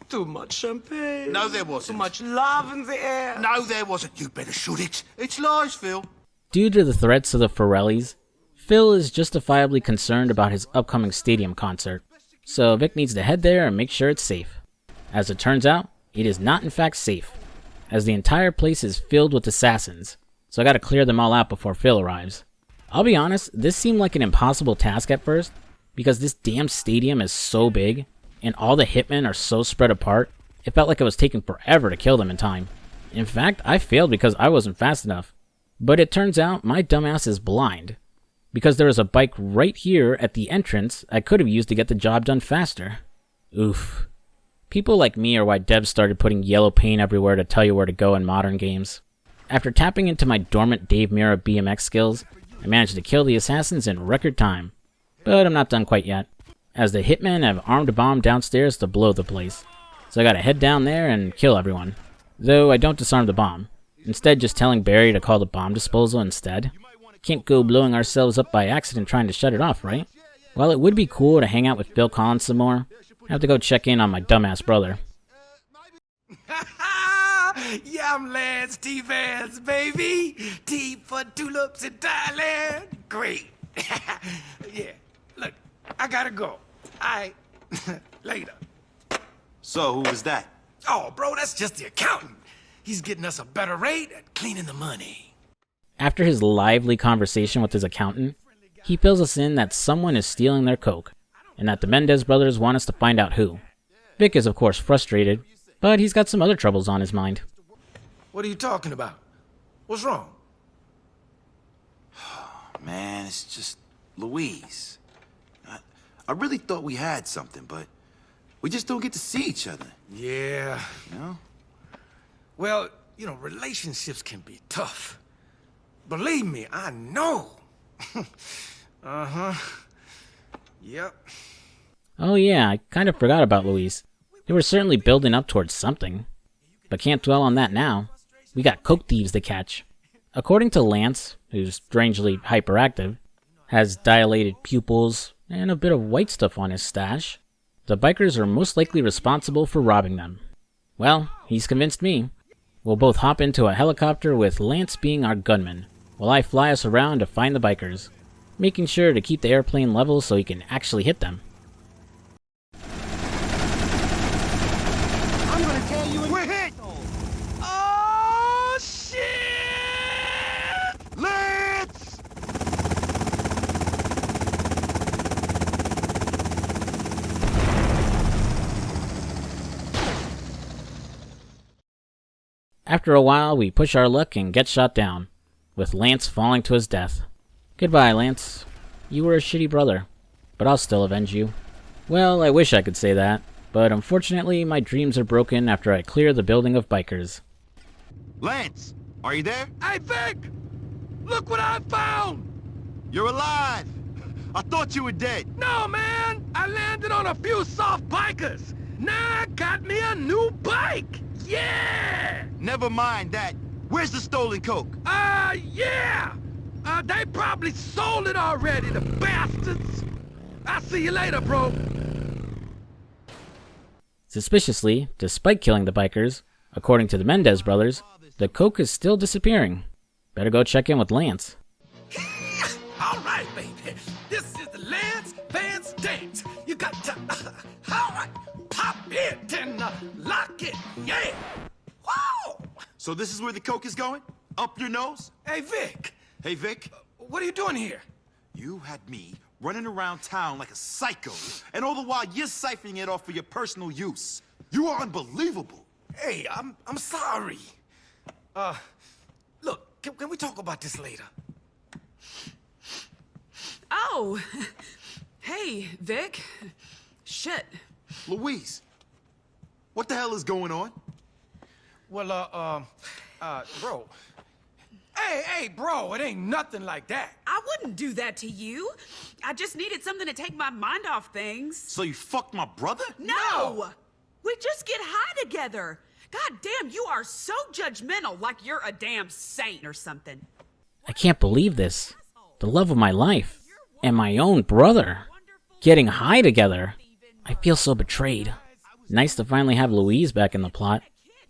Too much champagne. No, there wasn't. Too much love in the air. No, there wasn't. You better shoot it. It's lies, Phil. Due to the threats of the Forellis, Phil is justifiably concerned about his upcoming stadium concert, so Vic needs to head there and make sure it's safe. As it turns out, it is not in fact safe, as the entire place is filled with assassins, so I gotta clear them all out before Phil arrives. I'll be honest, this seemed like an impossible task at first, because this damn stadium is so big, and all the hitmen are so spread apart, it felt like it was taking forever to kill them in time. In fact, I failed because I wasn't fast enough. But it turns out my dumbass is blind, because there was a bike right here at the entrance I could have used to get the job done faster. Oof. People like me are why devs started putting yellow paint everywhere to tell you where to go in modern games. After tapping into my dormant Dave Mirra BMX skills, I managed to kill the assassins in record time. But I'm not done quite yet, as the hitmen have armed a bomb downstairs to blow the place. So I gotta head down there and kill everyone. Though I don't disarm the bomb, instead just telling Barry to call the bomb disposal instead. Can't go blowing ourselves up by accident trying to shut it off, right? While it would be cool to hang out with Phil Collins some more, I have to go check in on my dumbass brother. Yamlands, T-Vans, baby. T for tulips in Thailand. Great. Yeah, look, I gotta go. Later. So, who was that? Oh, bro, that's just the accountant. He's getting us a better rate at cleaning the money. After his lively conversation with his accountant, he fills us in that someone is stealing their coke, and that the Mendez brothers want us to find out who. Vic is of course frustrated, but he's got some other troubles on his mind. What are you talking about? What's wrong? Man, it's just Louise. I really thought we had something, but we just don't get to see each other. Yeah. You know? Well, you know, relationships can be tough. Believe me, I know. Uh-huh. Yep. Oh yeah, I kind of forgot about Louise. They were certainly building up towards something. But can't dwell on that now. We got coke thieves to catch. According to Lance, who's strangely hyperactive, has dilated pupils, and a bit of white stuff on his stash, the bikers are most likely responsible for robbing them. Well, he's convinced me. We'll both hop into a helicopter with Lance being our gunman, while I fly us around to find the bikers, making sure to keep the airplane level so he can actually hit them. I'm gonna tell you we're hit! Oh, shit! Let's... After a while, we push our luck and get shot down, with Lance falling to his death. Goodbye, Lance. You were a shitty brother, but I'll still avenge you. Well, I wish I could say that, but unfortunately my dreams are broken after I clear the building of bikers. Lance, are you there? Hey, Vic! Look what I found! You're alive! I thought you were dead. No, man! I landed on a few soft bikers. Now I got me a new bike! Yeah! Never mind that. Where's the stolen coke? Yeah! They probably sold it already, the bastards! I'll see you later, bro! Suspiciously, despite killing the bikers, according to the Mendez brothers, the coke is still disappearing. Better go check in with Lance. All right, baby. This is the Lance Vance dance. You got to, all right, pop it and lock it. Yeah. Wow. So this is where the coke is going? Up your nose? Hey, Vic. Hey, Vic. What are you doing here? You had me running around town like a psycho, and all the while you're siphoning it off for your personal use. You are unbelievable. Hey, I'm sorry. Look, can we talk about this later? Oh. Hey, Vic. Shit. Louise, what the hell is going on? Well, bro. Hey, bro, it ain't nothing like that. I wouldn't do that to you. I just needed something to take my mind off things. So you fucked my brother? No! We just get high together. God damn, you are so judgmental, like you're a damn saint or something. I can't believe this. The love of my life. And my own brother. Getting high together. I feel so betrayed. Nice to finally have Louise back in the plot.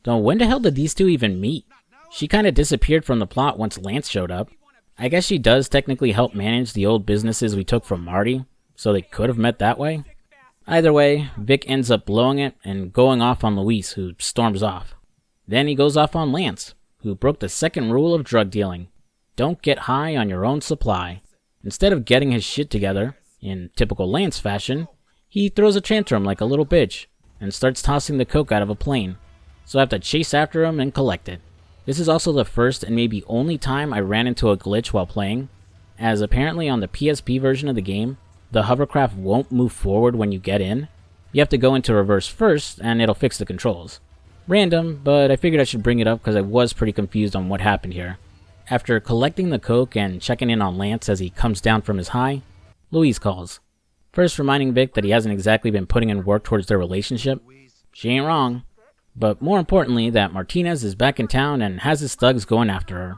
Though when the hell did these two even meet? She kinda disappeared from the plot once Lance showed up. I guess she does technically help manage the old businesses we took from Marty, so they could have met that way. Either way, Vic ends up blowing it and going off on Louise, who storms off. Then he goes off on Lance, who broke the second rule of drug dealing. Don't get high on your own supply. Instead of getting his shit together, in typical Lance fashion, he throws a tantrum like a little bitch, and starts tossing the coke out of a plane. So I have to chase after him and collect it. This is also the first and maybe only time I ran into a glitch while playing, as apparently on the PSP version of the game, the hovercraft won't move forward when you get in. You have to go into reverse first, and it'll fix the controls. Random, but I figured I should bring it up because I was pretty confused on what happened here. After collecting the coke and checking in on Lance as he comes down from his high, Louise calls. First reminding Vic that he hasn't exactly been putting in work towards their relationship. She ain't wrong. But more importantly, that Martinez is back in town and has his thugs going after her.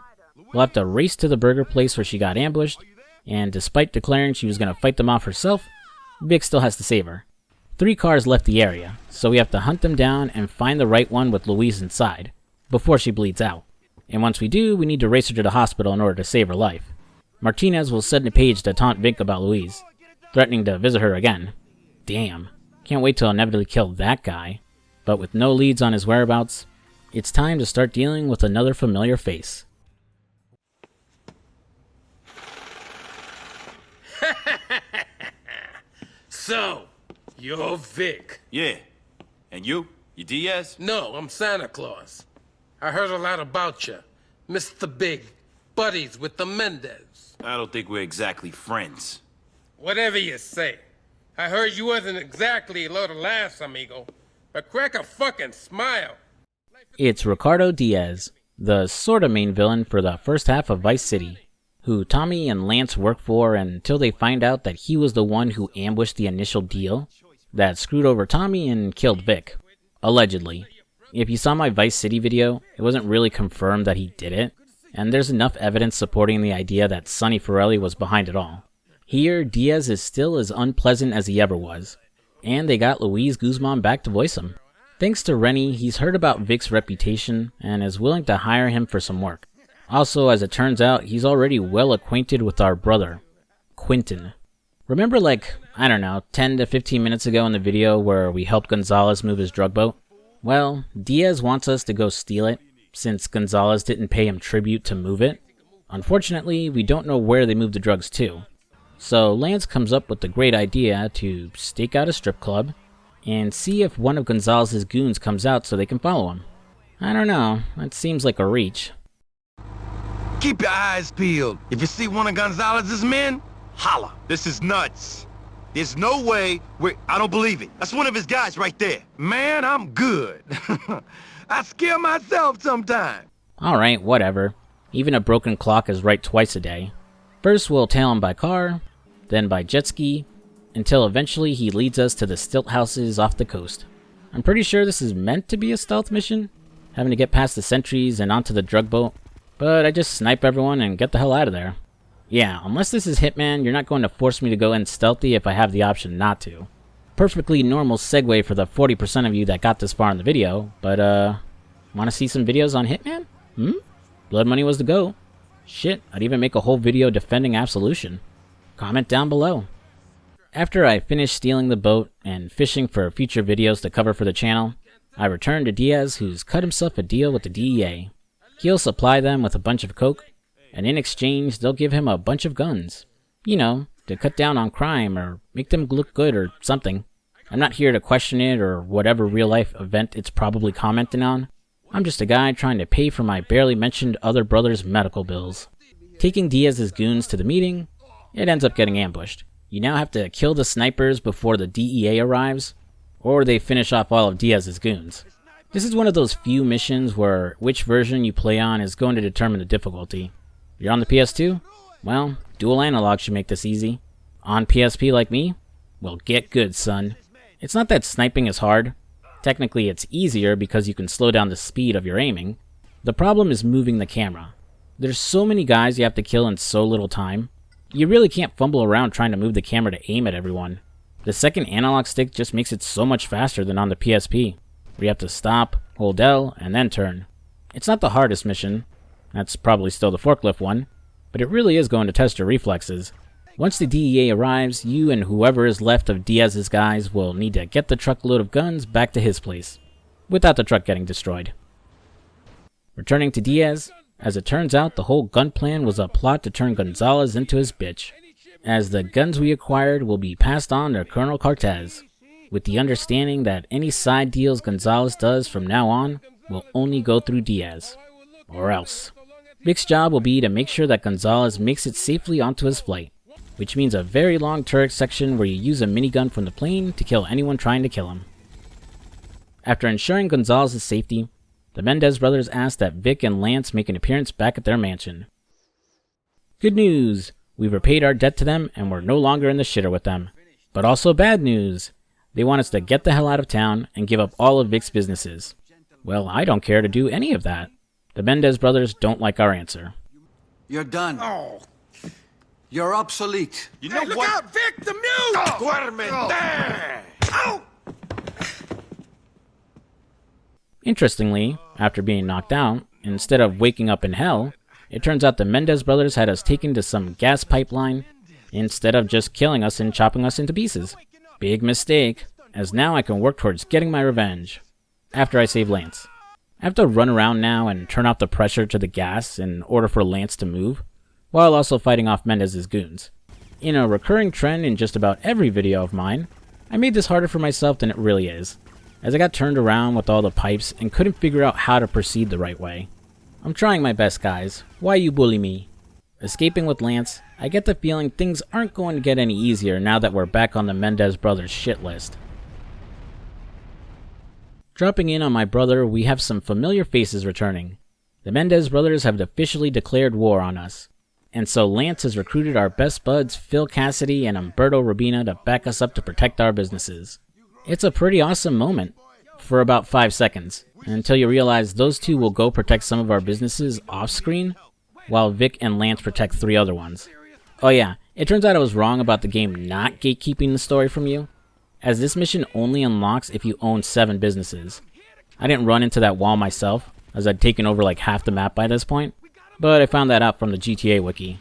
We'll have to race to the burger place where she got ambushed, and despite declaring she was going to fight them off herself, Vic still has to save her. 3 cars left the area, so we have to hunt them down and find the right one with Louise inside, before she bleeds out. And once we do, we need to race her to the hospital in order to save her life. Martinez will send a page to taunt Vic about Louise, threatening to visit her again. Damn, can't wait till inevitably kill that guy. But with no leads on his whereabouts, it's time to start dealing with another familiar face. So, you're Vic. Yeah. And you? You Diaz? No, I'm Santa Claus. I heard a lot about you. Mr. Big, buddies with the Mendez. I don't think we're exactly friends. Whatever you say. I heard you wasn't exactly low to last, amigo. But crack a fucking smile. It's Ricardo Diaz, the sorta main villain for the first half of Vice City, who Tommy and Lance work for until they find out that he was the one who ambushed the initial deal that screwed over Tommy and killed Vic. Allegedly. If you saw my Vice City video, it wasn't really confirmed that he did it, and there's enough evidence supporting the idea that Sonny Forelli was behind it all. Here, Diaz is still as unpleasant as he ever was. And they got Luis Guzman back to voice him. Thanks to Rennie, he's heard about Vic's reputation and is willing to hire him for some work. Also, as it turns out, he's already well acquainted with our brother, Quentin. Remember like, I don't know, 10 to 15 minutes ago in the video where we helped Gonzalez move his drug boat? Well, Diaz wants us to go steal it, since Gonzalez didn't pay him tribute to move it. Unfortunately, we don't know where they moved the drugs to. So Lance comes up with the great idea to stake out a strip club and see if one of Gonzalez's goons comes out so they can follow him. I don't know, that seems like a reach. Keep your eyes peeled. If you see one of Gonzalez's men, holla. This is nuts. There's no way I don't believe it. That's one of his guys right there. Man, I'm good. I scare myself sometimes. Alright, whatever. Even a broken clock is right twice a day. First we'll tail him by car, then by jet ski, until eventually he leads us to the stilt houses off the coast. I'm pretty sure this is meant to be a stealth mission, having to get past the sentries and onto the drug boat, but I just snipe everyone and get the hell out of there. Yeah, unless this is Hitman, you're not going to force me to go in stealthy if I have the option not to. Perfectly normal segue for the 40% of you that got this far in the video, but wanna see some videos on Hitman? Blood money was the go. Shit, I'd even make a whole video defending absolution. Comment down below. After I finish stealing the boat and fishing for future videos to cover for the channel, I return to Diaz, who's cut himself a deal with the DEA. He'll supply them with a bunch of coke, and in exchange they'll give him a bunch of guns. You know, to cut down on crime or make them look good or something. I'm not here to question it or whatever real life event it's probably commenting on. I'm just a guy trying to pay for my barely mentioned other brother's medical bills. Taking Diaz's goons to the meeting, it ends up getting ambushed. You now have to kill the snipers before the DEA arrives, or they finish off all of Diaz's goons. This is one of those few missions where which version you play on is going to determine the difficulty. You're on the PS2? Well, dual analog should make this easy. On PSP like me? Well, get good, son. It's not that sniping is hard. Technically, it's easier because you can slow down the speed of your aiming. The problem is moving the camera. There's so many guys you have to kill in so little time. You really can't fumble around trying to move the camera to aim at everyone. The second analog stick just makes it so much faster than on the PSP, where you have to stop, hold L, and then turn. It's not the hardest mission. That's probably still the forklift one, but it really is going to test your reflexes. Once the DEA arrives, you and whoever is left of Diaz's guys will need to get the truckload of guns back to his place, without the truck getting destroyed. Returning to Diaz, as it turns out the whole gun plan was a plot to turn Gonzalez into his bitch, as the guns we acquired will be passed on to Colonel Cortez, with the understanding that any side deals Gonzalez does from now on will only go through Diaz, or else. Vic's job will be to make sure that Gonzalez makes it safely onto his flight, which means a very long turret section where you use a minigun from the plane to kill anyone trying to kill him. After ensuring Gonzalez's safety, the Mendez brothers ask that Vic and Lance make an appearance back at their mansion. Good news! We've repaid our debt to them and we're no longer in the shitter with them. But also bad news! They want us to get the hell out of town and give up all of Vic's businesses. Well, I don't care to do any of that. The Mendez brothers don't like our answer. You're done. Oh. You're obsolete. You know look what? Out, Vic, the mule! Ow! Interestingly, after being knocked out, instead of waking up in hell, it turns out the Mendez brothers had us taken to some gas pipeline instead of just killing us and chopping us into pieces. Big mistake, as now I can work towards getting my revenge. After I save Lance. I have to run around now and turn off the pressure to the gas in order for Lance to move, while also fighting off Mendez's goons. In a recurring trend in just about every video of mine, I made this harder for myself than it really is, as I got turned around with all the pipes and couldn't figure out how to proceed the right way. I'm trying my best, guys. Why you bully me? Escaping with Lance, I get the feeling things aren't going to get any easier now that we're back on the Mendez brothers shit list. Dropping in on my brother, we have some familiar faces returning. The Mendez brothers have officially declared war on us. And so Lance has recruited our best buds Phil Cassidy and Umberto Rubina to back us up to protect our businesses. It's a pretty awesome moment, for about 5 seconds, until you realize those two will go protect some of our businesses off-screen, while Vic and Lance protect 3 other ones. Oh yeah, it turns out I was wrong about the game not gatekeeping the story from you, as this mission only unlocks if you own 7 businesses. I didn't run into that wall myself, as I'd taken over like half the map by this point. but I found that out from the GTA wiki.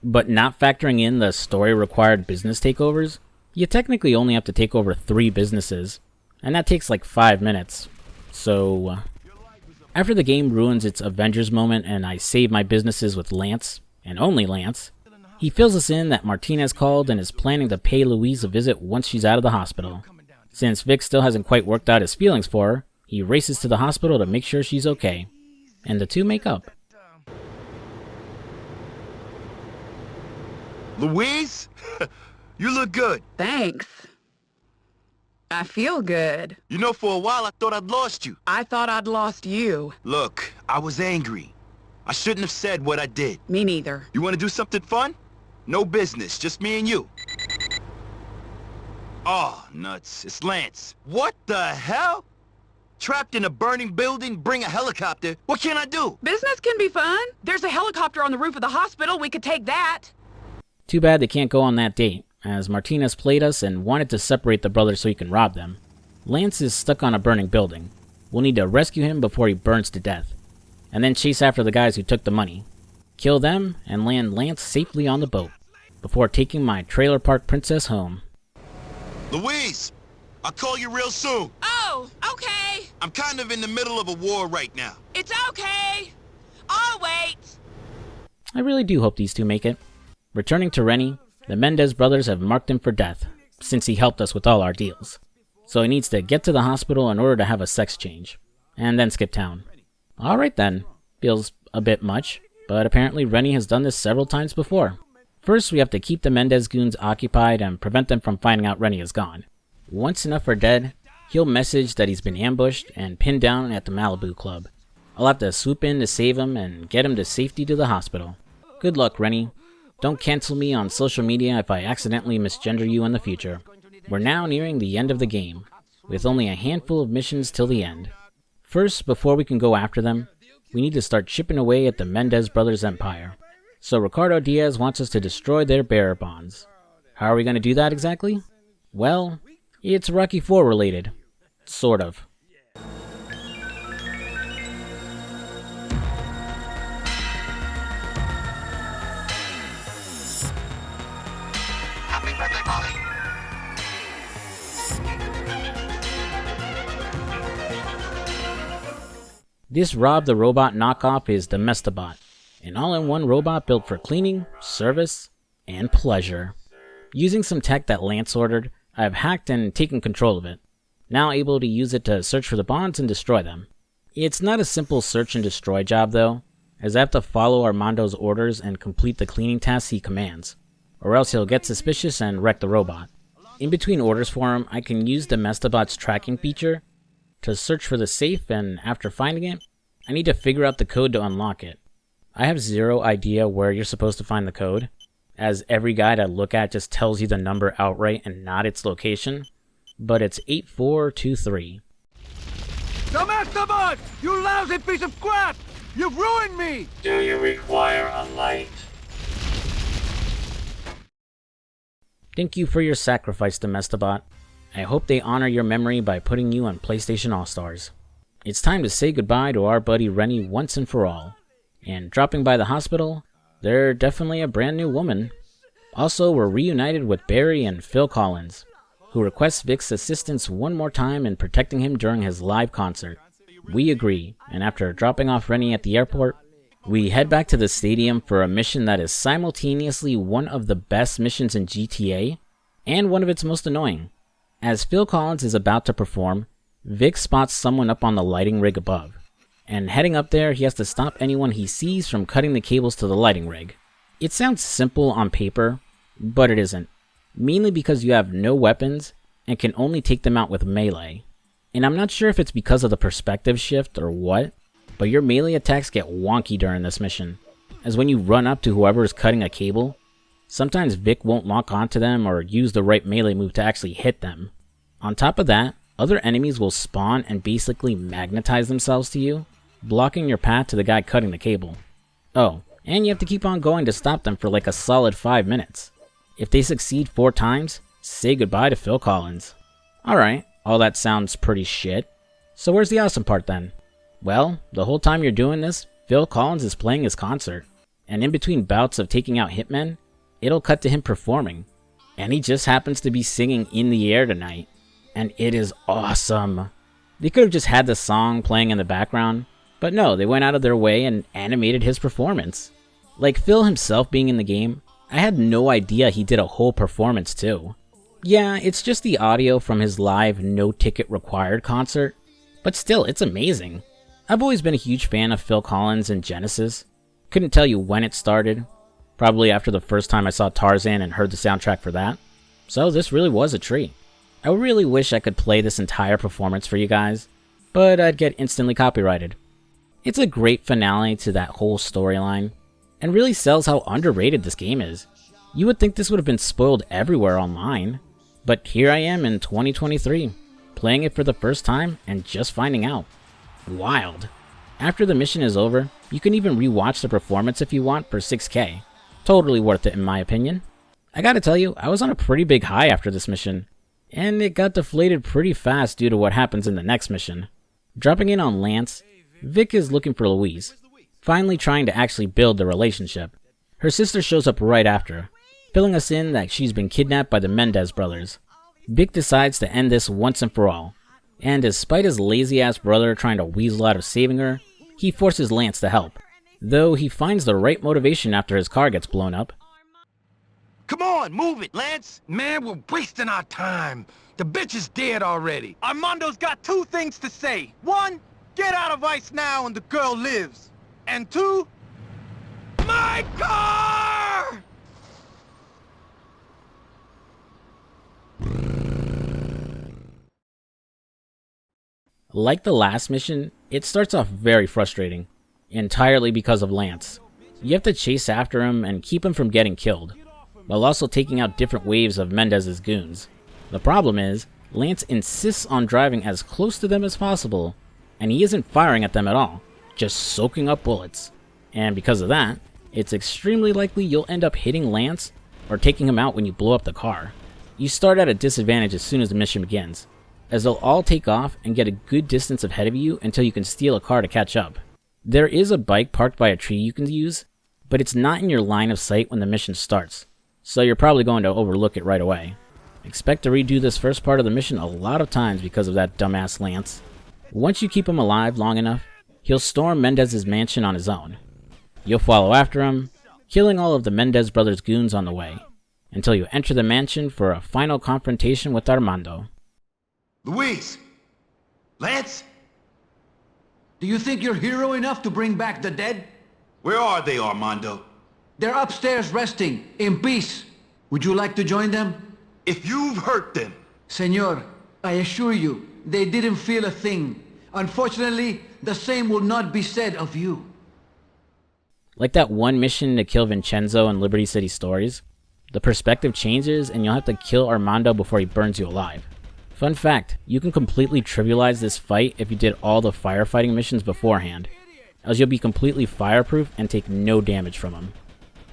But not factoring in the story-required business takeovers, you technically only have to take over 3 businesses, and that takes like 5 minutes. So, after the game ruins its Avengers moment and I save my businesses with Lance, and only Lance, he fills us in that Martinez called and is planning to pay Louise a visit once she's out of the hospital. Since Vic still hasn't quite worked out his feelings for her, he races to the hospital to make sure she's okay, and the two make up. Louise? You look good. Thanks. I feel good. You know, for a while I thought I'd lost you. I thought I'd lost you. Look, I was angry. I shouldn't have said what I did. Me neither. You want to do something fun? No business, just me and you. Oh, nuts. It's Lance. What the hell? Trapped in a burning building, bring a helicopter. What can I do? Business can be fun. There's a helicopter on the roof of the hospital. We could take that. Too bad they can't go on that date, as Martinez played us and wanted to separate the brothers so he can rob them. Lance is stuck on a burning building. We'll need to rescue him before he burns to death, and then chase after the guys who took the money. Kill them, and land Lance safely on the boat, before taking my trailer park princess home. Louise! I'll call you real soon. Oh, okay. I'm kind of in the middle of a war right now. It's okay. I'll wait. I really do hope these two make it. Returning to Rennie, the Mendez brothers have marked him for death, since he helped us with all our deals. So he needs to get to the hospital in order to have a sex change, and then skip town. Alright then, feels a bit much, but apparently Rennie has done this several times before. First, we have to keep the Mendez goons occupied and prevent them from finding out Rennie is gone. Once enough are dead, he'll message that he's been ambushed and pinned down at the Malibu Club. I'll have to swoop in to save him and get him to safety to the hospital. Good luck, Rennie. Don't cancel me on social media if I accidentally misgender you in the future. We're now nearing the end of the game, with only a handful of missions till the end. First, before we can go after them, we need to start chipping away at the Mendez brothers' empire. So Ricardo Diaz wants us to destroy their bearer bonds. How are we going to do that exactly? Well, it's Rocky IV related. Sort of. Happy birthday, Molly. This Rob the Robot knockoff is Domestabot, an all-in-one robot built for cleaning, service, and pleasure. Using some tech that Lance ordered, I have hacked and taken control of it, now able to use it to search for the bonds and destroy them. It's not a simple search and destroy job though, as I have to follow Armando's orders and complete the cleaning tasks he commands, or else he'll get suspicious and wreck the robot. In between orders for him, I can use Domestabot's tracking feature to search for the safe, and after finding it, I need to figure out the code to unlock it. I have zero idea where you're supposed to find the code, as every guide I look at just tells you the number outright and not its location, but it's 8423. Domestabot! You lousy piece of crap! You've ruined me! Do you require a light? Thank you for your sacrifice, Domestabot. I hope they honor your memory by putting you on PlayStation All-Stars. It's time to say goodbye to our buddy Rennie once and for all. And dropping by the hospital, they're definitely a brand new woman. Also, we're reunited with Barry and Phil Collins, who requests Vic's assistance one more time in protecting him during his live concert. We agree, and after dropping off Rennie at the airport, we head back to the stadium for a mission that is simultaneously one of the best missions in GTA, and one of its most annoying. As Phil Collins is about to perform, Vic spots someone up on the lighting rig above, and heading up there, he has to stop anyone he sees from cutting the cables to the lighting rig. It sounds simple on paper, but it isn't, mainly because you have no weapons and can only take them out with melee. And I'm not sure if it's because of the perspective shift or what, but your melee attacks get wonky during this mission, as when you run up to whoever is cutting a cable, sometimes Vic won't lock onto them or use the right melee move to actually hit them. On top of that, other enemies will spawn and basically magnetize themselves to you, blocking your path to the guy cutting the cable. Oh, and you have to keep on going to stop them for like a solid 5 minutes. If they succeed 4 times, say goodbye to Phil Collins. Alright, all that sounds pretty shit. So where's the awesome part then? Well, the whole time you're doing this, Phil Collins is playing his concert, and in between bouts of taking out hitmen, it'll cut to him performing, and he just happens to be singing In the Air tonight, and it is awesome. They could have just had the song playing in the background, but no, they went out of their way and animated his performance. Like Phil himself being in the game, I had no idea he did a whole performance too. Yeah, it's just the audio from his live no ticket required concert, but still, it's amazing. I've always been a huge fan of Phil Collins and Genesis. Couldn't tell you when it started, probably after the first time I saw Tarzan and heard the soundtrack for that. So this really was a treat. I really wish I could play this entire performance for you guys, but I'd get instantly copyrighted. It's a great finale to that whole storyline, and really sells how underrated this game is. You would think this would have been spoiled everywhere online, but here I am in 2023, playing it for the first time and just finding out. Wild. After the mission is over, you can even rewatch the performance if you want for 6K. Totally worth it in my opinion. I gotta tell you, I was on a pretty big high after this mission, and it got deflated pretty fast due to what happens in the next mission. Dropping in on Lance, Vic is looking for Louise, finally trying to actually build the relationship. Her sister shows up right after, filling us in that she's been kidnapped by the Mendez brothers. Vic decides to end this once and for all, and despite his lazy-ass brother trying to weasel out of saving her, he forces Lance to help, though he finds the right motivation after his car gets blown up. Come on, move it, Lance! Man, we're wasting our time. The bitch is dead already. Armando's got two things to say. One, get out of ice now and the girl lives. And two, my car! Like the last mission, it starts off very frustrating, entirely because of Lance. You have to chase after him and keep him from getting killed, while also taking out different waves of Mendez's goons. The problem is, Lance insists on driving as close to them as possible, and he isn't firing at them at all, just soaking up bullets. And because of that, it's extremely likely you'll end up hitting Lance or taking him out when you blow up the car. You start at a disadvantage as soon as the mission begins, as they'll all take off and get a good distance ahead of you until you can steal a car to catch up. There is a bike parked by a tree you can use, but it's not in your line of sight when the mission starts, so you're probably going to overlook it right away. Expect to redo this first part of the mission a lot of times because of that dumbass Lance. Once you keep him alive long enough, he'll storm Mendez's mansion on his own. You'll follow after him, killing all of the Mendez brothers' goons on the way, until you enter the mansion for a final confrontation with Armando. Luis! Lance? Do you think you're hero enough to bring back the dead? Where are they, Armando? They're upstairs resting, in peace. Would you like to join them? If you've hurt them... Senor, I assure you, they didn't feel a thing. Unfortunately, the same will not be said of you. Like that one mission to kill Vincenzo in Liberty City Stories, the perspective changes and you'll have to kill Armando before he burns you alive. Fun fact, you can completely trivialize this fight if you did all the firefighting missions beforehand, as you'll be completely fireproof and take no damage from him.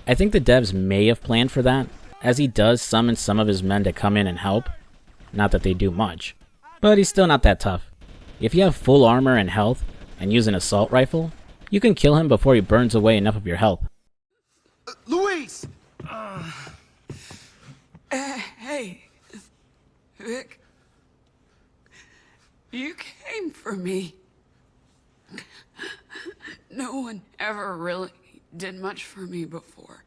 I think the devs may have planned for that, as he does summon some of his men to come in and help. Not that they do much, but he's still not that tough. If you have full armor and health, and use an assault rifle, you can kill him before he burns away enough of your health. Luis! Hey, Vic. You came for me. No one ever really did much for me before.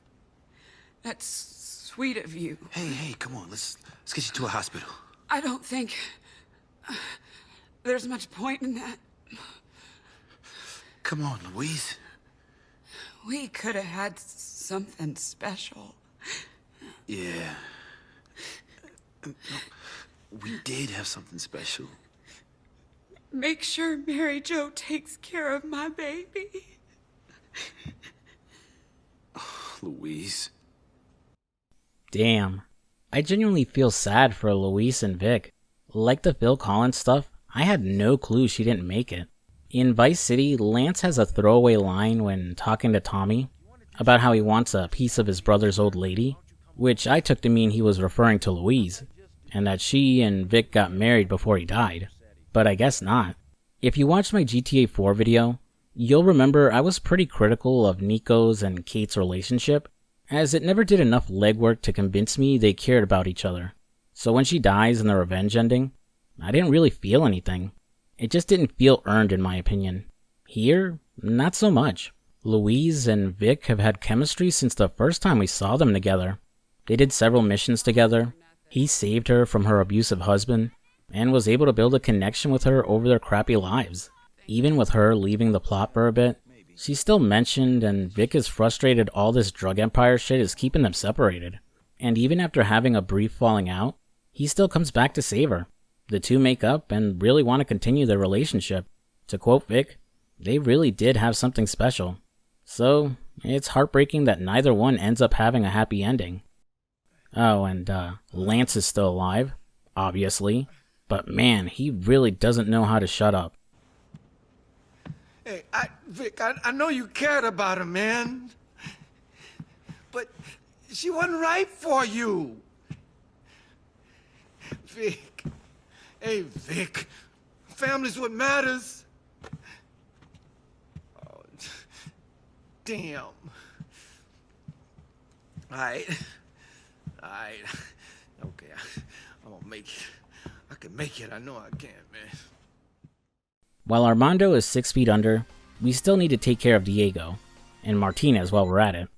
That's sweet of you. Hey, come on, let's get you to a hospital. I don't think there's much point in that. Come on, Louise. We could have had something special. Yeah. No, we did have something special. Make sure Mary Jo takes care of my baby. Oh, Louise. Damn. I genuinely feel sad for Luis and Vic. Like the Phil Collins stuff, I had no clue she didn't make it. In Vice City, Lance has a throwaway line when talking to Tommy about how he wants a piece of his brother's old lady, which I took to mean he was referring to Louise, and that she and Vic got married before he died. But I guess not. If you watched my GTA 4 video, You'll remember I was pretty critical of Nico's and Kate's relationship, as it never did enough legwork to convince me they cared about each other. So when she dies in the revenge ending, I didn't really feel anything. It just didn't feel earned in my opinion. Here, not so much. Louise and Vic have had chemistry since the first time we saw them together. They did several missions together. He saved her from her abusive husband, and was able to build a connection with her over their crappy lives. Even with her leaving the plot for a bit, she's still mentioned, and Vic is frustrated all this drug empire shit is keeping them separated. And even after having a brief falling out, he still comes back to save her. The two make up and really want to continue their relationship. To quote Vic, they really did have something special. So, it's heartbreaking that neither one ends up having a happy ending. Oh, and Lance is still alive, obviously, but man, he really doesn't know how to shut up. Hey, Vic, I know you cared about her, man. But she wasn't right for you. Vic. Hey, Vic. Family's what matters. Oh, damn. Alright. Okay, I'm gonna make it. I can make it. I know I can, man. While Armando is 6 feet under, we still need to take care of Diego, and Martinez while we're at it.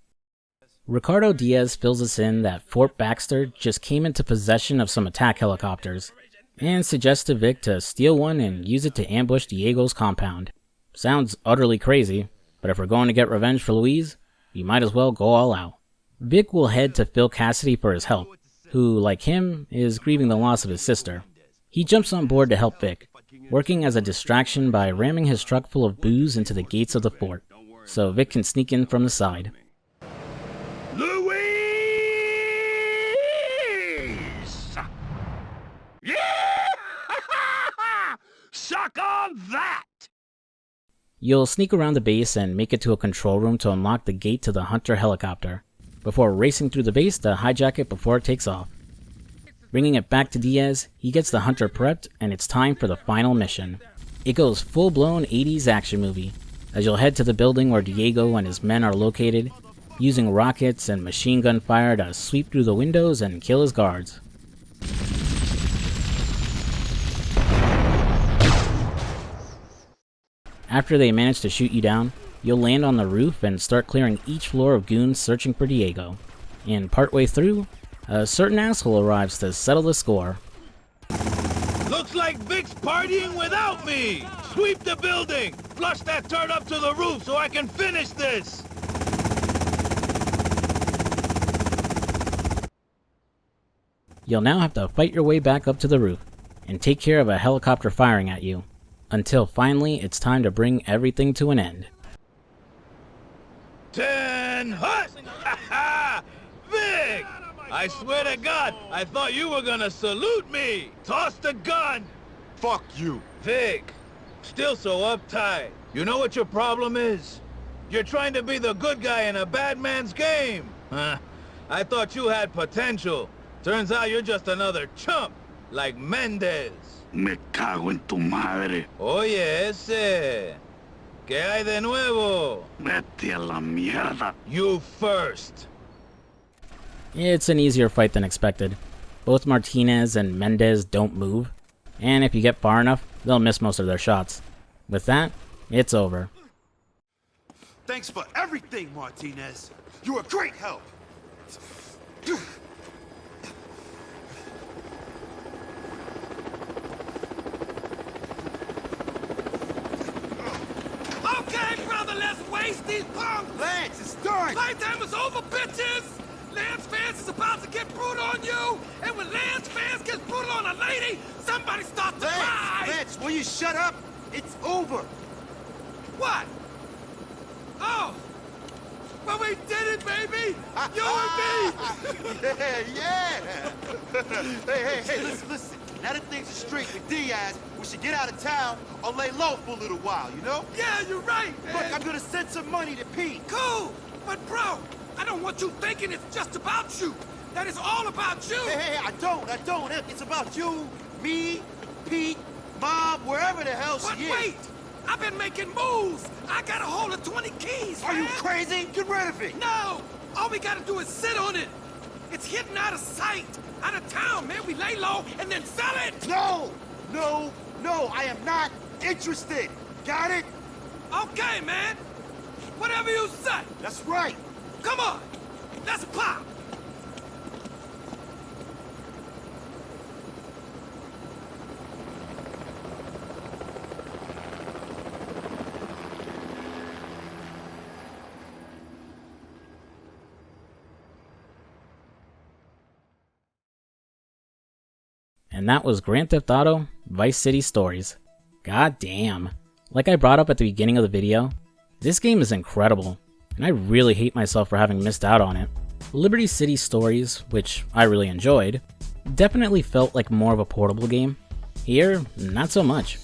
Ricardo Diaz fills us in that Fort Baxter just came into possession of some attack helicopters, and suggests to Vic to steal one and use it to ambush Diego's compound. Sounds utterly crazy, but if we're going to get revenge for Louise, we might as well go all out. Vic will head to Phil Cassidy for his help, who, like him, is grieving the loss of his sister. He jumps on board to help Vic, working as a distraction by ramming his truck full of booze into the gates of the fort, so Vic can sneak in from the side. Louise! Yeah! Suck on that! You'll sneak around the base and make it to a control room to unlock the gate to the Hunter helicopter, before racing through the base to hijack it before it takes off. Bringing it back to Diaz, he gets the Hunter prepped, and it's time for the final mission. It goes full-blown 80s action movie, as you'll head to the building where Diego and his men are located, using rockets and machine gun fire to sweep through the windows and kill his guards. After they manage to shoot you down, you'll land on the roof and start clearing each floor of goons searching for Diego. And partway through, a certain asshole arrives to settle the score. Looks like Vic's partying without me! Sweep the building! Flush that turd up to the roof so I can finish this! You'll now have to fight your way back up to the roof, and take care of a helicopter firing at you, until finally it's time to bring everything to an end. 10 hut! Vic! I swear to God, I thought you were gonna salute me! Toss the gun! Fuck you. Vic, still so uptight. You know what your problem is? You're trying to be the good guy in a bad man's game. Huh? I thought you had potential. Turns out you're just another chump, like Mendez. Me cago en tu madre. Oye, ese. ¿Qué hay de nuevo? Vete a la mierda. You first. It's an easier fight than expected. Both Martinez and Mendez don't move, and if you get far enough, they'll miss most of their shots. With that, it's over. Thanks for everything, Martinez. You're a great help. Okay, brother, let's waste these punks! Lance, it's done! Playtime is over, bitches! Lance fans is about to get brutal on you, and when Lance fans gets brutal on a lady, somebody starts to cry! Lance, will you shut up? It's over! What? Oh! Well, we did it, baby! You and me! Yeah! Hey, listen. Now that things are straight with Diaz, we should get out of town or lay low for a little while, you know? Yeah, you're right, man! Look, I'm gonna send some money to Pete. Cool! But, bro, I don't want you thinking it's just about you. That is all about you. Hey, I don't. It's about you, me, Pete, Mom, wherever the hell she is. Wait! I've been making moves. I got a hold of 20 keys, Are you man. crazy? Get rid of it! No! All we gotta do is sit on it. It's hidden out of sight. Out of town, man. We lay low and then sell it. No! No! No! I am not interested! Got it? Okay, man. Whatever you say. That's right! Come on. Let's pop. And that was Grand Theft Auto Vice City Stories. God damn. Like I brought up at the beginning of the video, this game is incredible, and I really hate myself for having missed out on it. Liberty City Stories, which I really enjoyed, definitely felt like more of a portable game. Here, not so much.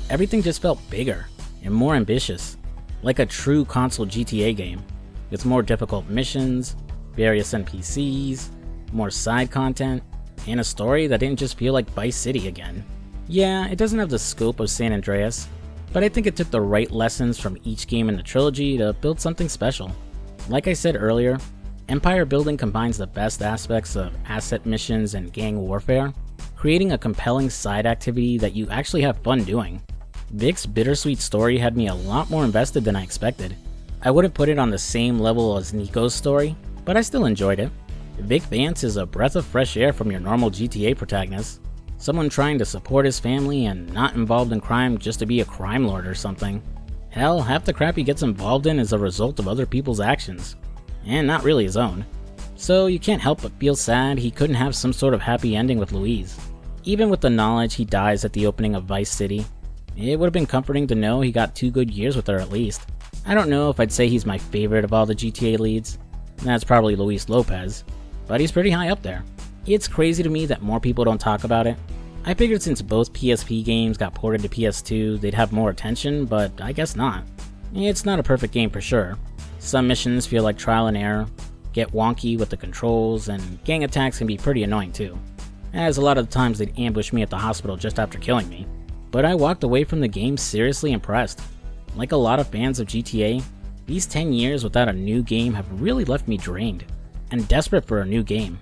Everything just felt bigger and more ambitious, like a true console GTA game, with more difficult missions, various NPCs, more side content, and a story that didn't just feel like Vice City again. Yeah, it doesn't have the scope of San Andreas, but I think it took the right lessons from each game in the trilogy to build something special. Like I said earlier, empire building combines the best aspects of asset missions and gang warfare, creating a compelling side activity that you actually have fun doing. Vic's bittersweet story had me a lot more invested than I expected. I wouldn't put it on the same level as Nico's story, but I still enjoyed it. Vic Vance is a breath of fresh air from your normal GTA protagonist, someone trying to support his family and not involved in crime just to be a crime lord or something. Hell, half the crap he gets involved in is a result of other people's actions, and not really his own. So you can't help but feel sad he couldn't have some sort of happy ending with Louise. Even with the knowledge he dies at the opening of Vice City, it would have been comforting to know he got 2 good years with her at least. I don't know if I'd say he's my favorite of all the GTA leads. That's probably Luis Lopez, but he's pretty high up there. It's crazy to me that more people don't talk about it. I figured since both PSP games got ported to PS2, they'd have more attention, but I guess not. It's not a perfect game for sure. Some missions feel like trial and error, get wonky with the controls, and gang attacks can be pretty annoying too, as a lot of the times they'd ambush me at the hospital just after killing me. But I walked away from the game seriously impressed. Like a lot of fans of GTA, these 10 years without a new game have really left me drained, and desperate for a new game.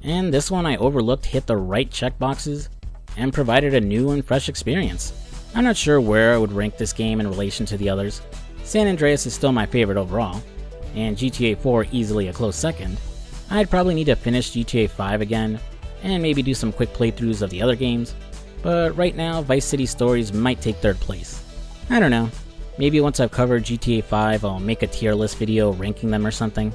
And this one I overlooked hit the right checkboxes, and provided a new and fresh experience. I'm not sure where I would rank this game in relation to the others. San Andreas is still my favorite overall, and GTA 4 easily a close second. I'd probably need to finish GTA 5 again, and maybe do some quick playthroughs of the other games, but right now Vice City Stories might take 3rd place. I don't know, maybe once I've covered GTA 5 I'll make a tier list video ranking them or something.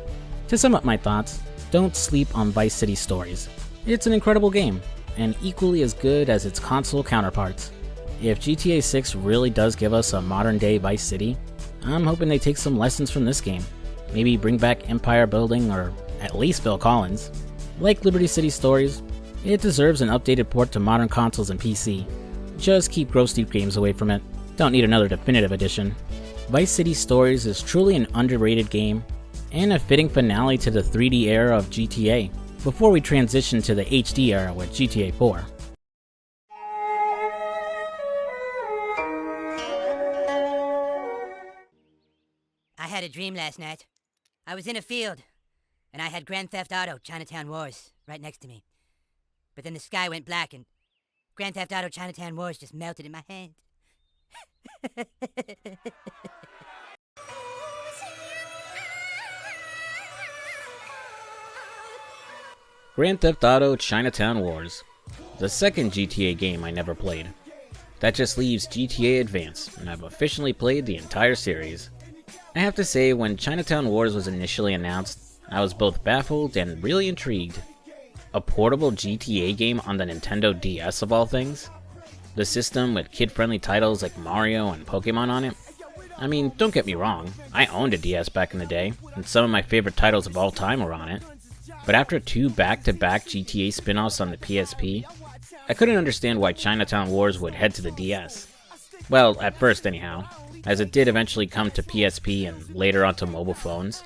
To sum up my thoughts, don't sleep on Vice City Stories. It's an incredible game, and equally as good as its console counterparts. If GTA 6 really does give us a modern day Vice City, I'm hoping they take some lessons from this game. Maybe bring back empire building or at least Phil Collins. Like Liberty City Stories, it deserves an updated port to modern consoles and PC. Just keep gross deep games away from it. Don't need another definitive edition. Vice City Stories is truly an underrated game, and a fitting finale to the 3D era of GTA, before we transition to the HD era with GTA 4. I had a dream last night. I was in a field, and I had Grand Theft Auto Chinatown Wars right next to me. But then the sky went black, and Grand Theft Auto Chinatown Wars just melted in my hand. Grand Theft Auto Chinatown Wars, the second GTA game I never played. That just leaves GTA Advance, and I've officially played the entire series. I have to say, when Chinatown Wars was initially announced, I was both baffled and really intrigued. A portable GTA game on the Nintendo DS of all things? The system with kid-friendly titles like Mario and Pokemon on it? I mean, don't get me wrong, I owned a DS back in the day, and some of my favorite titles of all time were on it. But after 2 back-to-back GTA spin-offs on the PSP, I couldn't understand why Chinatown Wars would head to the DS. Well, at first anyhow, as it did eventually come to PSP and later onto mobile phones.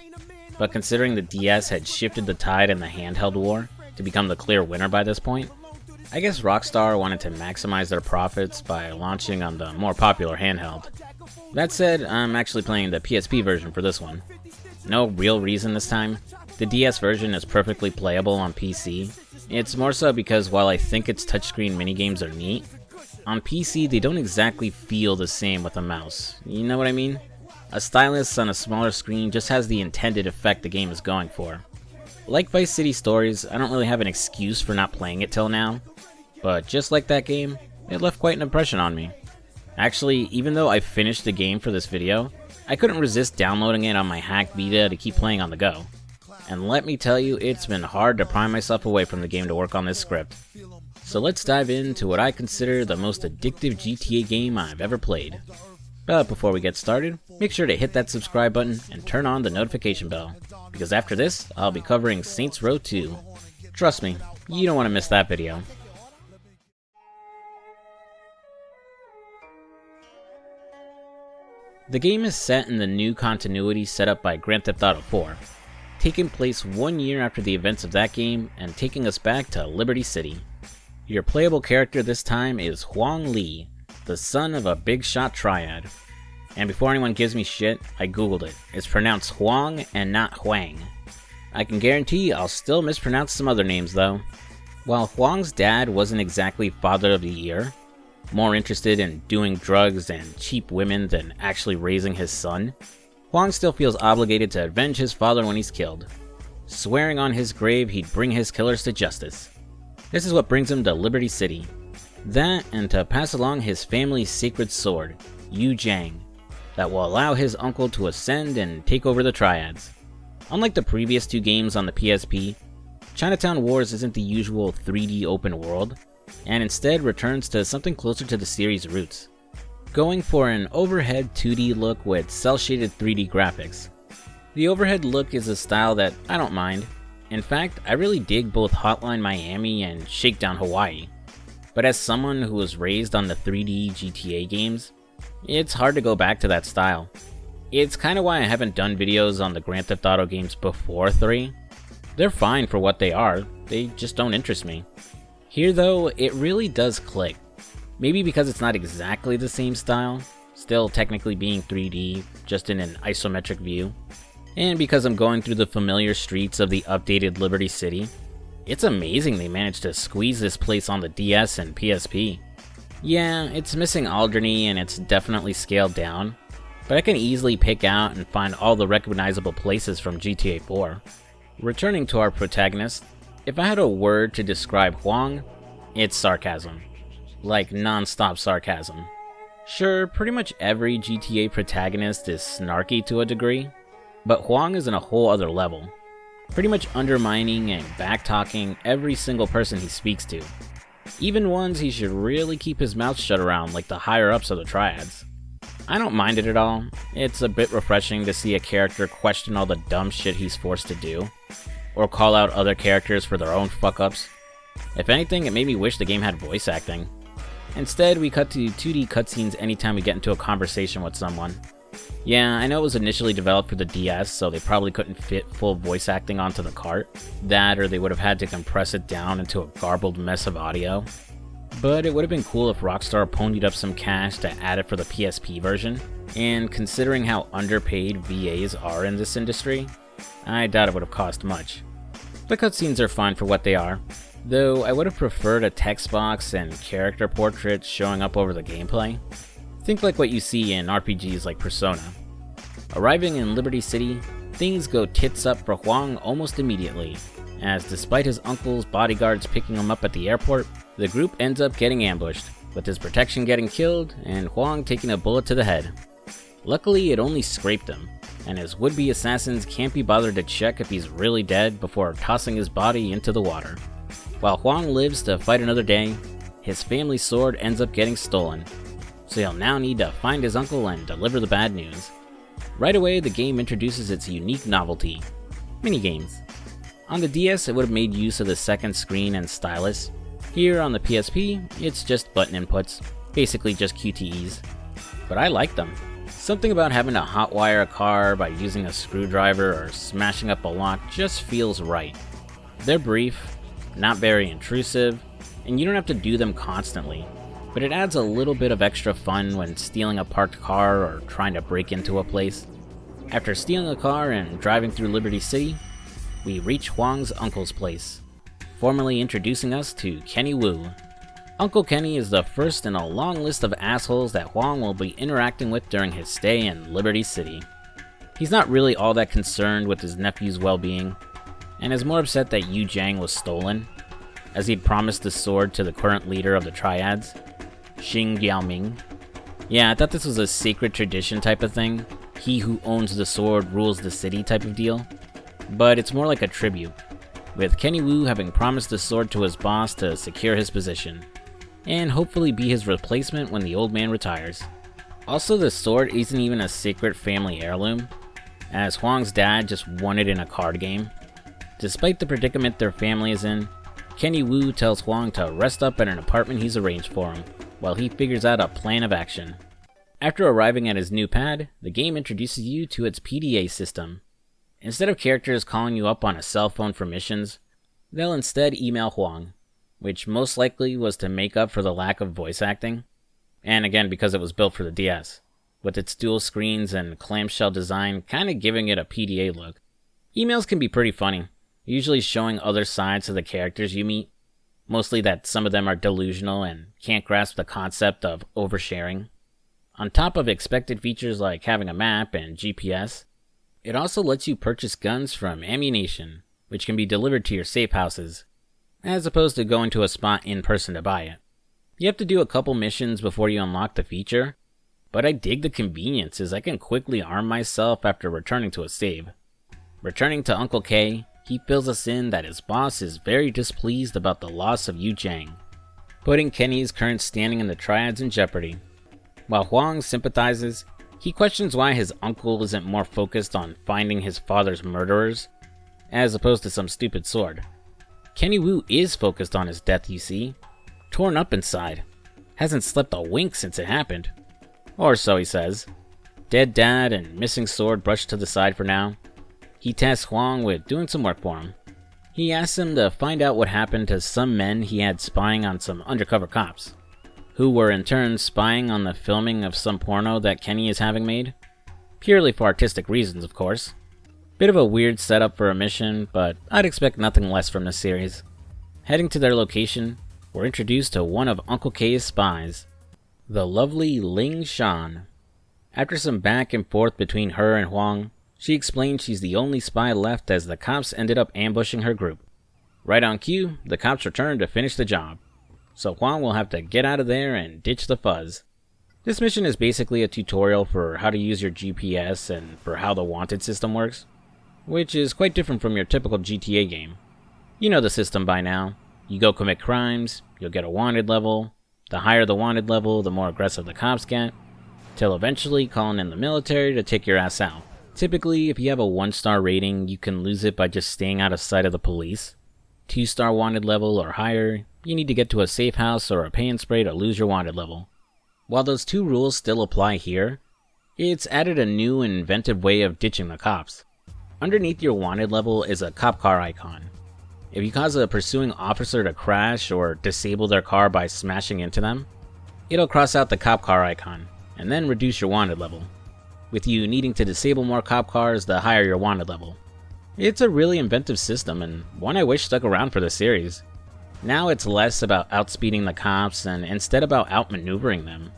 But considering the DS had shifted the tide in the handheld war to become the clear winner by this point, I guess Rockstar wanted to maximize their profits by launching on the more popular handheld. That said, I'm actually playing the PSP version for this one. No real reason this time. The DS version is perfectly playable on PC. It's more so because while I think its touchscreen minigames are neat, on PC they don't exactly feel the same with a mouse. You know what I mean? A stylus on a smaller screen just has the intended effect the game is going for. Like Vice City Stories, I don't really have an excuse for not playing it till now, but just like that game, it left quite an impression on me. Actually, even though I finished the game for this video, I couldn't resist downloading it on my hacked Vita to keep playing on the go. And let me tell you, it's been hard to pry myself away from the game to work on this script. So let's dive into what I consider the most addictive GTA game I've ever played. But before we get started, make sure to hit that subscribe button and turn on the notification bell, because after this, I'll be covering Saints Row 2. Trust me, you don't want to miss that video. The game is set in the new continuity set up by Grand Theft Auto 4, taking place 1 year after the events of that game and taking us back to Liberty City. Your playable character this time is Huang Li, the son of a big shot triad. And before anyone gives me shit, I googled it. It's pronounced Huang and not Huang. I can guarantee I'll still mispronounce some other names though. While Huang's dad wasn't exactly father of the year, more interested in doing drugs and cheap women than actually raising his son, Huang still feels obligated to avenge his father when he's killed, swearing on his grave he'd bring his killers to justice. This is what brings him to Liberty City. That, and to pass along his family's sacred sword, Yu Jiang, that will allow his uncle to ascend and take over the Triads. Unlike the previous two games on the PSP, Chinatown Wars isn't the usual 3D open world, and instead returns to something closer to the series' roots, going for an overhead 2D look with cel-shaded 3D graphics. The overhead look is a style that I don't mind. In fact, I really dig both Hotline Miami and Shakedown Hawaii. But as someone who was raised on the 3D GTA games, it's hard to go back to that style. It's kinda why I haven't done videos on the Grand Theft Auto games before 3. They're fine for what they are, they just don't interest me. Here though, it really does click. Maybe because it's not exactly the same style, still technically being 3D, just in an isometric view. And because I'm going through the familiar streets of the updated Liberty City, it's amazing they managed to squeeze this place on the DS and PSP. Yeah, it's missing Alderney and it's definitely scaled down, but I can easily pick out and find all the recognizable places from GTA 4. Returning to our protagonist, if I had a word to describe Huang, it's sarcasm. Like non-stop sarcasm. Sure, pretty much every GTA protagonist is snarky to a degree, but Huang is in a whole other level, pretty much undermining and backtalking every single person he speaks to, even ones he should really keep his mouth shut around like the higher-ups of the Triads. I don't mind it at all. It's a bit refreshing to see a character question all the dumb shit he's forced to do, or call out other characters for their own fuck-ups. If anything, it made me wish the game had voice acting. Instead, we cut to 2D cutscenes anytime we get into a conversation with someone. Yeah, I know it was initially developed for the DS, so they probably couldn't fit full voice acting onto the cart. That, or they would have had to compress it down into a garbled mess of audio. But it would have been cool if Rockstar ponied up some cash to add it for the PSP version, and considering how underpaid VAs are in this industry, I doubt it would have cost much. The cutscenes are fine for what they are, though I would have preferred a text box and character portraits showing up over the gameplay. Think like what you see in RPGs like Persona. Arriving in Liberty City, things go tits up for Huang almost immediately, as despite his uncle's bodyguards picking him up at the airport, the group ends up getting ambushed, with his protection getting killed and Huang taking a bullet to the head. Luckily, it only scraped him, and his would-be assassins can't be bothered to check if he's really dead before tossing his body into the water. While Huang lives to fight another day, his family's sword ends up getting stolen, so he'll now need to find his uncle and deliver the bad news. Right away, the game introduces its unique novelty, minigames. On the DS, it would have made use of the second screen and stylus. Here on the PSP, it's just button inputs, basically just QTEs. But I like them. Something about having to hotwire a car by using a screwdriver or smashing up a lock just feels right. They're brief, not very intrusive, and you don't have to do them constantly, but it adds a little bit of extra fun when stealing a parked car or trying to break into a place. After stealing a car and driving through Liberty City, we reach Huang's uncle's place, formally introducing us to Kenny Wu. Uncle Kenny is the first in a long list of assholes that Huang will be interacting with during his stay in Liberty City. He's not really all that concerned with his nephew's well-being, and is more upset that Yu Jiang was stolen, as he'd promised the sword to the current leader of the Triads, Xing Yaoming. Yeah, I thought this was a sacred tradition type of thing, he who owns the sword rules the city type of deal, but it's more like a tribute, with Kenny Wu having promised the sword to his boss to secure his position, and hopefully be his replacement when the old man retires. Also, the sword isn't even a secret family heirloom, as Huang's dad just won it in a card game. Despite the predicament their family is in, Kenny Wu tells Huang to rest up at an apartment he's arranged for him, while he figures out a plan of action. After arriving at his new pad, the game introduces you to its PDA system. Instead of characters calling you up on a cell phone for missions, they'll instead email Huang, which most likely was to make up for the lack of voice acting, and again because it was built for the DS, with its dual screens and clamshell design kinda giving it a PDA look. Emails can be pretty funny, usually showing other sides to the characters you meet, mostly that some of them are delusional and can't grasp the concept of oversharing. On top of expected features like having a map and GPS, it also lets you purchase guns from Ammunition, which can be delivered to your safe houses, as opposed to going to a spot in person to buy it. You have to do a couple missions before you unlock the feature, but I dig the convenience as I can quickly arm myself after returning to a save. Returning to Uncle K, he fills us in that his boss is very displeased about the loss of Yu Jiang, putting Kenny's current standing in the Triads in jeopardy. While Huang sympathizes, he questions why his uncle isn't more focused on finding his father's murderers, as opposed to some stupid sword. Kenny Wu is focused on his death, you see. Torn up inside. Hasn't slept a wink since it happened. Or so he says. Dead dad and missing sword brushed to the side for now. He tasks Huang with doing some work for him. He asks him to find out what happened to some men he had spying on some undercover cops, who were in turn spying on the filming of some porno that Kenny is having made. Purely for artistic reasons, of course. Bit of a weird setup for a mission, but I'd expect nothing less from this series. Heading to their location, we're introduced to one of Uncle K's spies, the lovely Ling Shan. After some back and forth between her and Huang, she explains she's the only spy left as the cops ended up ambushing her group. Right on cue, the cops return to finish the job, so Huang will have to get out of there and ditch the fuzz. This mission is basically a tutorial for how to use your GPS and for how the wanted system works, which is quite different from your typical GTA game. You know the system by now. You go commit crimes, you'll get a wanted level. The higher the wanted level, the more aggressive the cops get, till eventually calling in the military to take your ass out. Typically, if you have a 1-star rating, you can lose it by just staying out of sight of the police. 2-star wanted level or higher, you need to get to a safe house or a pay and spray to lose your wanted level. While those two rules still apply here, it's added a new and inventive way of ditching the cops. Underneath your wanted level is a cop car icon. If you cause a pursuing officer to crash or disable their car by smashing into them, it'll cross out the cop car icon, and then reduce your wanted level, with you needing to disable more cop cars the higher your wanted level. It's a really inventive system, and one I wish stuck around for the series. Now it's less about outspeeding the cops and instead about outmaneuvering them,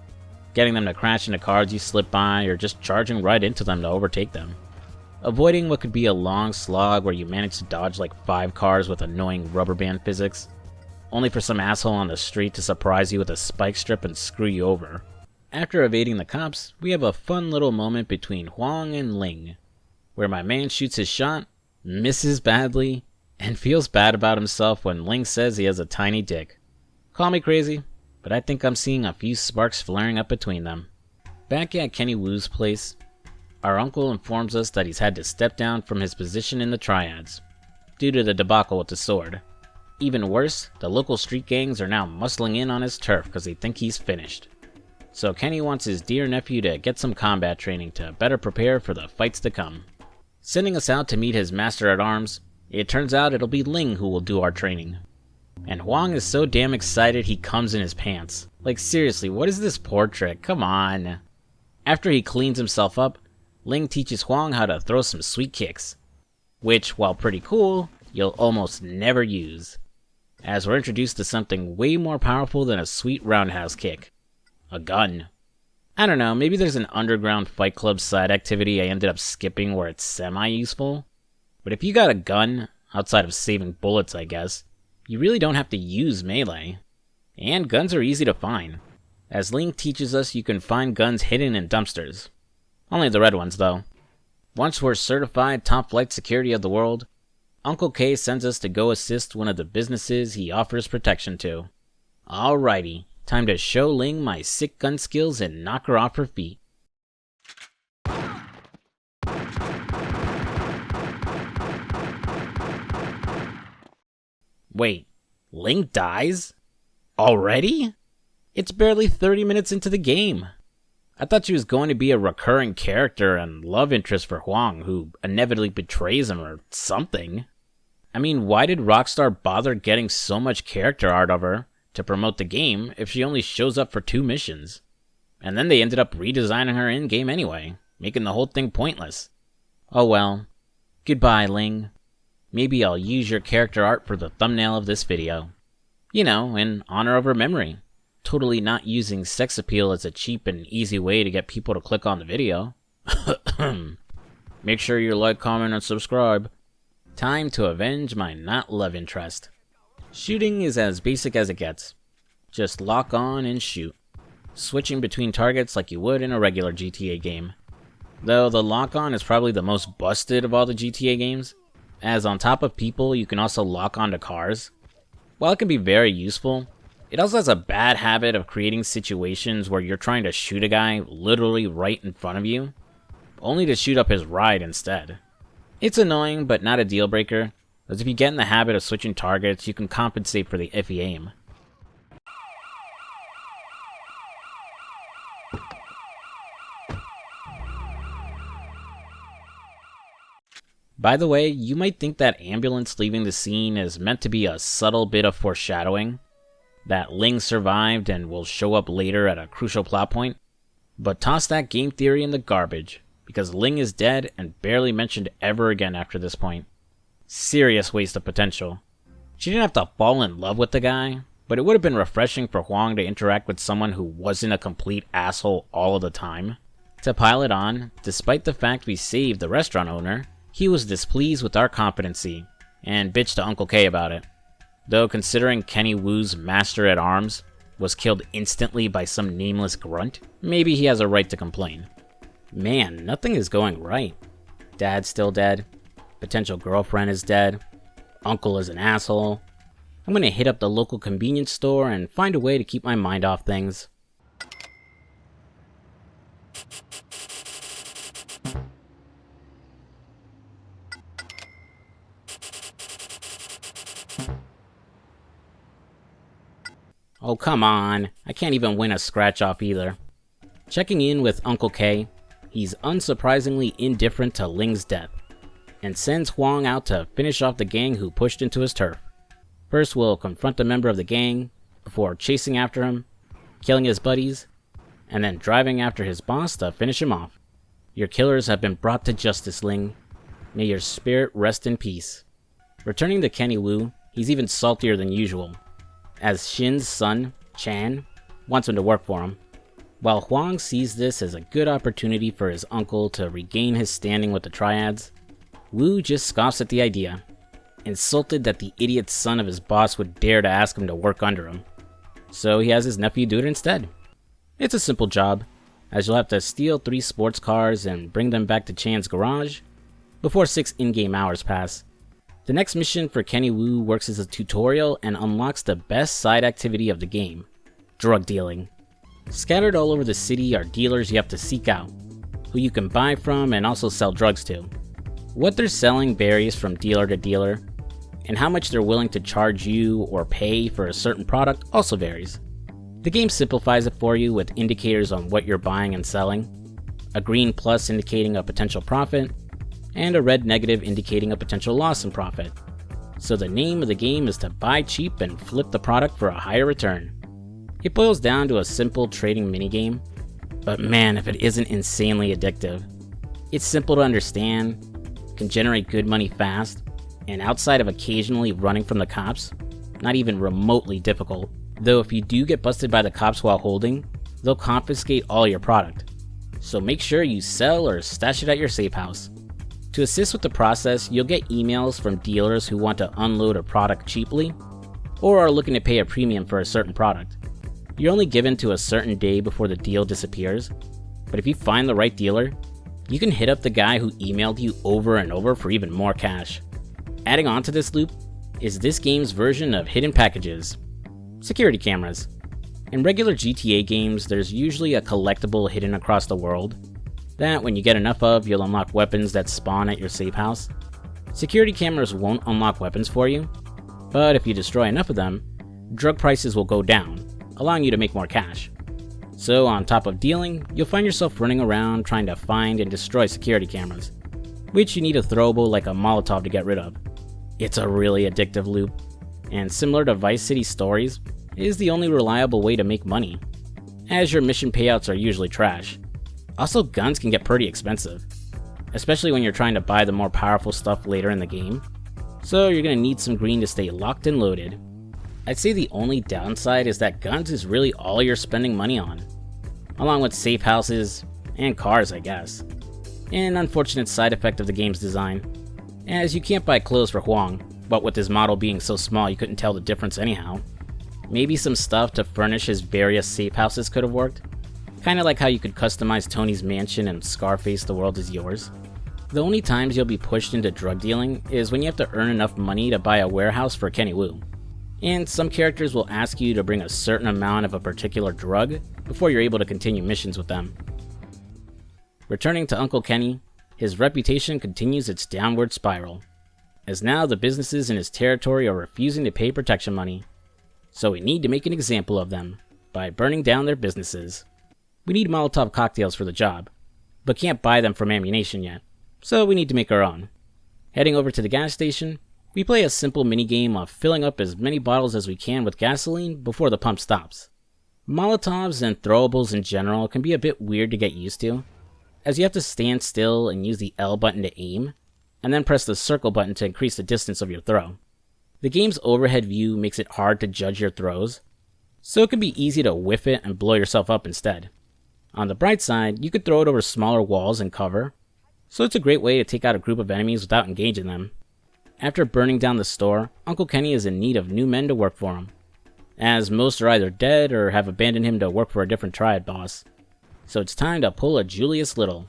getting them to crash into cars you slip by or just charging right into them to overtake them. Avoiding what could be a long slog where you manage to dodge like 5 cars with annoying rubber band physics, only for some asshole on the street to surprise you with a spike strip and screw you over. After evading the cops, we have a fun little moment between Huang and Ling, where my man shoots his shot, misses badly, and feels bad about himself when Ling says he has a tiny dick. Call me crazy, but I think I'm seeing a few sparks flaring up between them. Back at Kenny Wu's place, our uncle informs us that he's had to step down from his position in the Triads, due to the debacle with the sword. Even worse, the local street gangs are now muscling in on his turf because they think he's finished. So Kenny wants his dear nephew to get some combat training to better prepare for the fights to come. Sending us out to meet his master-at-arms, it turns out it'll be Ling who will do our training. And Huang is so damn excited he comes in his pants. Like seriously, what is this portrait? Come on. After he cleans himself up, Ling teaches Huang how to throw some sweet kicks. Which, while pretty cool, you'll almost never use. As we're introduced to something way more powerful than a sweet roundhouse kick. A gun. I don't know, maybe there's an underground Fight Club side activity I ended up skipping where it's semi-useful. But if you got a gun, outside of saving bullets I guess, you really don't have to use melee. And guns are easy to find. As Ling teaches us, you can find guns hidden in dumpsters. Only the red ones though. Once we're certified top flight security of the world, Uncle K sends us to go assist one of the businesses he offers protection to. Alrighty, time to show Ling my sick gun skills and knock her off her feet. Wait, Ling dies? Already? It's barely 30 minutes into the game. I thought she was going to be a recurring character and love interest for Huang, who inevitably betrays him or something. I mean, why did Rockstar bother getting so much character art of her to promote the game if she only shows up for 2 missions? And then they ended up redesigning her in-game anyway, making the whole thing pointless. Oh well. Goodbye, Ling. Maybe I'll use your character art for the thumbnail of this video. You know, in honor of her memory. Totally not using sex appeal as a cheap and easy way to get people to click on the video. Make sure you like, comment, and subscribe. Time to avenge my not love interest. Shooting is as basic as it gets. Just lock on and shoot. Switching between targets like you would in a regular GTA game. Though the lock on is probably the most busted of all the GTA games, as on top of people you can also lock onto cars. While it can be very useful, it also has a bad habit of creating situations where you're trying to shoot a guy literally right in front of you, only to shoot up his ride instead. It's annoying, but not a deal breaker, as if you get in the habit of switching targets, you can compensate for the iffy aim. By the way, you might think that ambulance leaving the scene is meant to be a subtle bit of foreshadowing, that Ling survived and will show up later at a crucial plot point, but toss that game theory in the garbage, because Ling is dead and barely mentioned ever again after this point. Serious waste of potential. She didn't have to fall in love with the guy, but it would have been refreshing for Huang to interact with someone who wasn't a complete asshole all of the time. To pile it on, despite the fact we saved the restaurant owner, he was displeased with our competency, and bitched to Uncle K about it. Though considering Kenny Wu's master-at-arms was killed instantly by some nameless grunt, maybe he has a right to complain. Man, nothing is going right. Dad's still dead. Potential girlfriend is dead. Uncle is an asshole. I'm gonna hit up the local convenience store and find a way to keep my mind off things. Oh, come on. I can't even win a scratch-off either. Checking in with Uncle K, he's unsurprisingly indifferent to Ling's death, and sends Huang out to finish off the gang who pushed into his turf. First, we'll confront a member of the gang, before chasing after him, killing his buddies, and then driving after his boss to finish him off. Your killers have been brought to justice, Ling. May your spirit rest in peace. Returning to Kenny Wu, he's even saltier than usual, as Shin's son, Chan, wants him to work for him. While Huang sees this as a good opportunity for his uncle to regain his standing with the Triads, Wu just scoffs at the idea, insulted that the idiot son of his boss would dare to ask him to work under him. So he has his nephew do it instead. It's a simple job, as you'll have to steal 3 sports cars and bring them back to Chan's garage before 6 in-game hours pass. The next mission for Kenny Wu works as a tutorial and unlocks the best side activity of the game, drug dealing. Scattered all over the city are dealers you have to seek out, who you can buy from and also sell drugs to. What they're selling varies from dealer to dealer, and how much they're willing to charge you or pay for a certain product also varies. The game simplifies it for you with indicators on what you're buying and selling, a green plus indicating a potential profit, and a red negative indicating a potential loss in profit. So the name of the game is to buy cheap and flip the product for a higher return. It boils down to a simple trading minigame, but man, if it isn't insanely addictive. It's simple to understand, can generate good money fast, and outside of occasionally running from the cops, not even remotely difficult. Though if you do get busted by the cops while holding, they'll confiscate all your product. So make sure you sell or stash it at your safe house. To assist with the process, you'll get emails from dealers who want to unload a product cheaply, or are looking to pay a premium for a certain product. You're only given to a certain day before the deal disappears, but if you find the right dealer, you can hit up the guy who emailed you over and over for even more cash. Adding on to this loop is this game's version of hidden packages, security cameras. In regular GTA games, there's usually a collectible hidden across the world that when you get enough of, you'll unlock weapons that spawn at your safe house. Security cameras won't unlock weapons for you, but if you destroy enough of them, drug prices will go down, allowing you to make more cash. So on top of dealing, you'll find yourself running around trying to find and destroy security cameras, which you need a throwable like a Molotov to get rid of. It's a really addictive loop, and similar to Vice City Stories, is the only reliable way to make money, as your mission payouts are usually trash. Also, guns can get pretty expensive, especially when you're trying to buy the more powerful stuff later in the game, so you're going to need some green to stay locked and loaded. I'd say the only downside is that guns is really all you're spending money on, along with safe houses and cars, I guess. An unfortunate side effect of the game's design, as you can't buy clothes for Huang, but with his model being so small you couldn't tell the difference anyhow. Maybe some stuff to furnish his various safe houses could have worked, kinda like how you could customize Tony's mansion and Scarface The World Is Yours. The only times you'll be pushed into drug dealing is when you have to earn enough money to buy a warehouse for Kenny Wu. And some characters will ask you to bring a certain amount of a particular drug before you're able to continue missions with them. Returning to Uncle Kenny, his reputation continues its downward spiral, as now the businesses in his territory are refusing to pay protection money. So we need to make an example of them by burning down their businesses. We need Molotov cocktails for the job, but can't buy them from ammunition yet, so we need to make our own. Heading over to the gas station, we play a simple minigame of filling up as many bottles as we can with gasoline before the pump stops. Molotovs and throwables in general can be a bit weird to get used to, as you have to stand still and use the L button to aim, and then press the circle button to increase the distance of your throw. The game's overhead view makes it hard to judge your throws, so it can be easy to whiff it and blow yourself up instead. On the bright side, you could throw it over smaller walls and cover, so it's a great way to take out a group of enemies without engaging them. After burning down the store, Uncle Kenny is in need of new men to work for him, as most are either dead or have abandoned him to work for a different triad boss. So it's time to pull a Julius Little,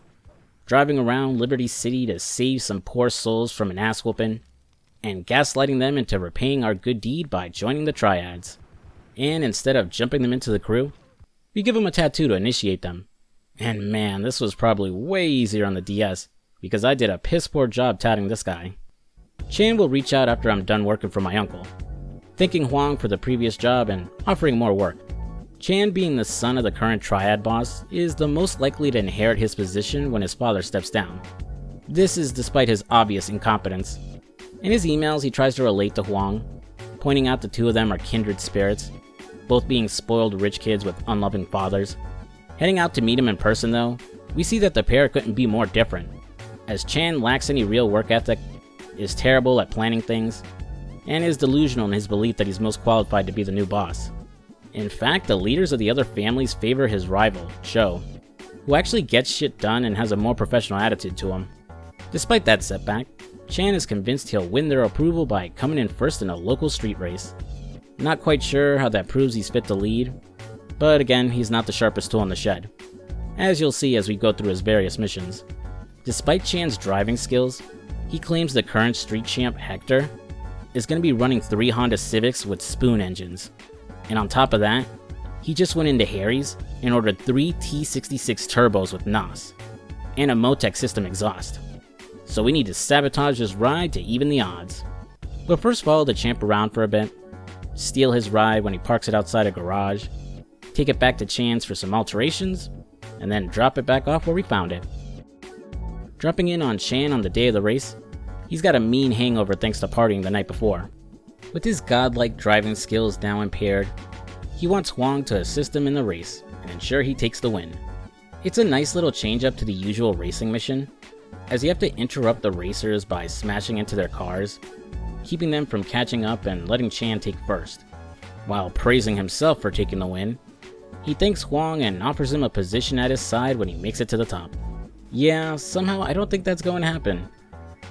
driving around Liberty City to save some poor souls from an ass whooping, and gaslighting them into repaying our good deed by joining the triads. And instead of jumping them into the crew, we give them a tattoo to initiate them. And man, this was probably way easier on the DS, because I did a piss poor job tatting this guy. Chan will reach out after I'm done working for my uncle, thanking Huang for the previous job and offering more work. Chan, being the son of the current triad boss, is the most likely to inherit his position when his father steps down. This is despite his obvious incompetence. In his emails, he tries to relate to Huang, pointing out the two of them are kindred spirits, both being spoiled rich kids with unloving fathers. Heading out to meet him in person though, we see that the pair couldn't be more different, as Chan lacks any real work ethic, is terrible at planning things, and is delusional in his belief that he's most qualified to be the new boss. In fact, the leaders of the other families favor his rival, Cho, who actually gets shit done and has a more professional attitude to him. Despite that setback, Chan is convinced he'll win their approval by coming in first in a local street race. Not quite sure how that proves he's fit to lead, but again, he's not the sharpest tool in the shed, as you'll see as we go through his various missions. Despite Chan's driving skills, he claims the current street champ, Hector, is going to be running 3 Honda Civics with spoon engines. And on top of that, he just went into Harry's and ordered 3 T66 turbos with NOS, and a Motec system exhaust. So we need to sabotage his ride to even the odds. But first follow the champ around for a bit, steal his ride when he parks it outside a garage, take it back to Chan's for some alterations, and then drop it back off where we found it. Dropping in on Chan on the day of the race, He's got a mean hangover thanks to partying the night before. With his godlike driving skills now impaired, he wants Huang to assist him in the race and ensure he takes the win. It's a nice little change up to the usual racing mission, as you have to interrupt the racers by smashing into their cars, keeping them from catching up and letting Chan take first. While praising himself for taking the win, he thanks Huang and offers him a position at his side when he makes it to the top. Yeah, somehow I don't think that's going to happen,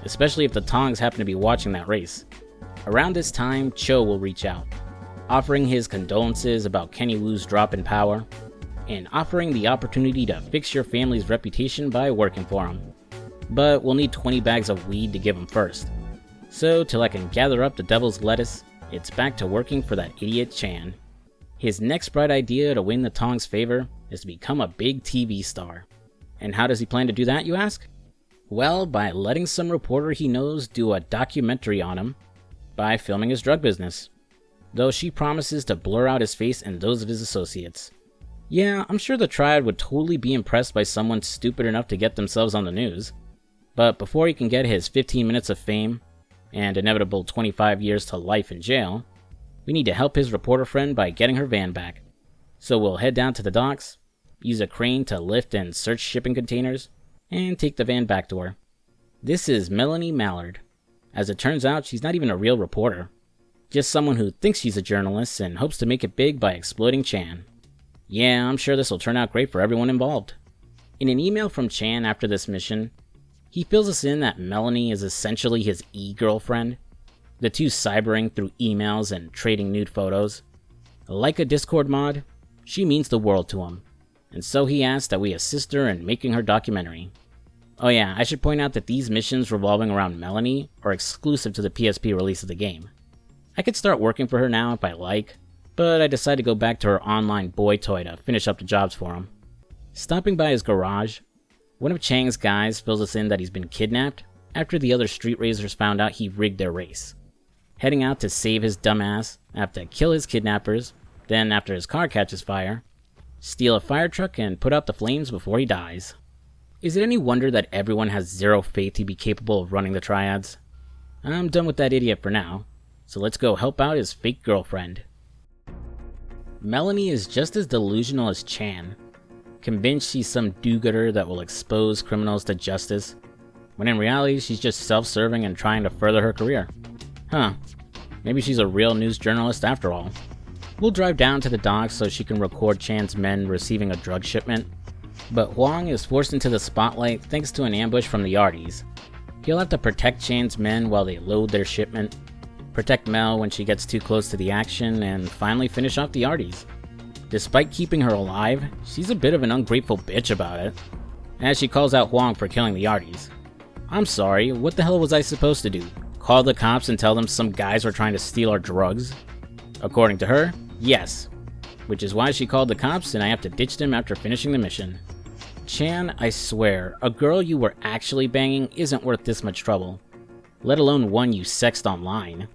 especially if the Tongs happen to be watching that race. Around this time, Cho will reach out, offering his condolences about Kenny Wu's drop in power, and offering the opportunity to fix your family's reputation by working for him. But we'll need 20 bags of weed to give him first. So till I can gather up the devil's lettuce, it's back to working for that idiot Chan. His next bright idea to win the Tongs' favor is to become a big TV star. And how does he plan to do that, you ask? Well, by letting some reporter he knows do a documentary on him by filming his drug business. Though she promises to blur out his face and those of his associates. Yeah, I'm sure the Triad would totally be impressed by someone stupid enough to get themselves on the news. But before he can get his 15 minutes of fame, and inevitable 25 years to life in jail, we need to help his reporter friend by getting her van back. So we'll head down to the docks, use a crane to lift and search shipping containers, and take the van back to her. This is Melanie Mallard. As it turns out, she's not even a real reporter. Just someone who thinks she's a journalist and hopes to make it big by exploiting Chan. Yeah, I'm sure this will turn out great for everyone involved. In an email from Chan after this mission, he fills us in that Melanie is essentially his e-girlfriend, the two cybering through emails and trading nude photos. Like a Discord mod, she means the world to him, and so he asks that we assist her in making her documentary. Oh yeah, I should point out that these missions revolving around Melanie are exclusive to the PSP release of the game. I could start working for her now if I like, but I decided to go back to her online boy toy to finish up the jobs for him. Stopping by his garage, one of Chang's guys fills us in that he's been kidnapped after the other street racers found out he rigged their race. Heading out to save his dumbass, I have to kill his kidnappers, then after his car catches fire, steal a fire truck and put out the flames before he dies. Is it any wonder that everyone has zero faith he'd be capable of running the Triads? I'm done with that idiot for now, so let's go help out his fake girlfriend. Melanie is just as delusional as Chan, convinced she's some do-gooder that will expose criminals to justice, when in reality she's just self-serving and trying to further her career. Huh, maybe she's a real news journalist after all. We'll drive down to the docks so she can record Chan's men receiving a drug shipment, but Huang is forced into the spotlight thanks to an ambush from the Yardies. He'll have to protect Chan's men while they load their shipment, protect Mel when she gets too close to the action, and finally finish off the Yardies. Despite keeping her alive, she's a bit of an ungrateful bitch about it, as she calls out Huang for killing the Yardies. I'm sorry, what the hell was I supposed to do? Call the cops and tell them some guys were trying to steal our drugs? According to her, yes. Which is why she called the cops and I have to ditch them after finishing the mission. Chan, I swear, a girl you were actually banging isn't worth this much trouble. Let alone one you sexed online.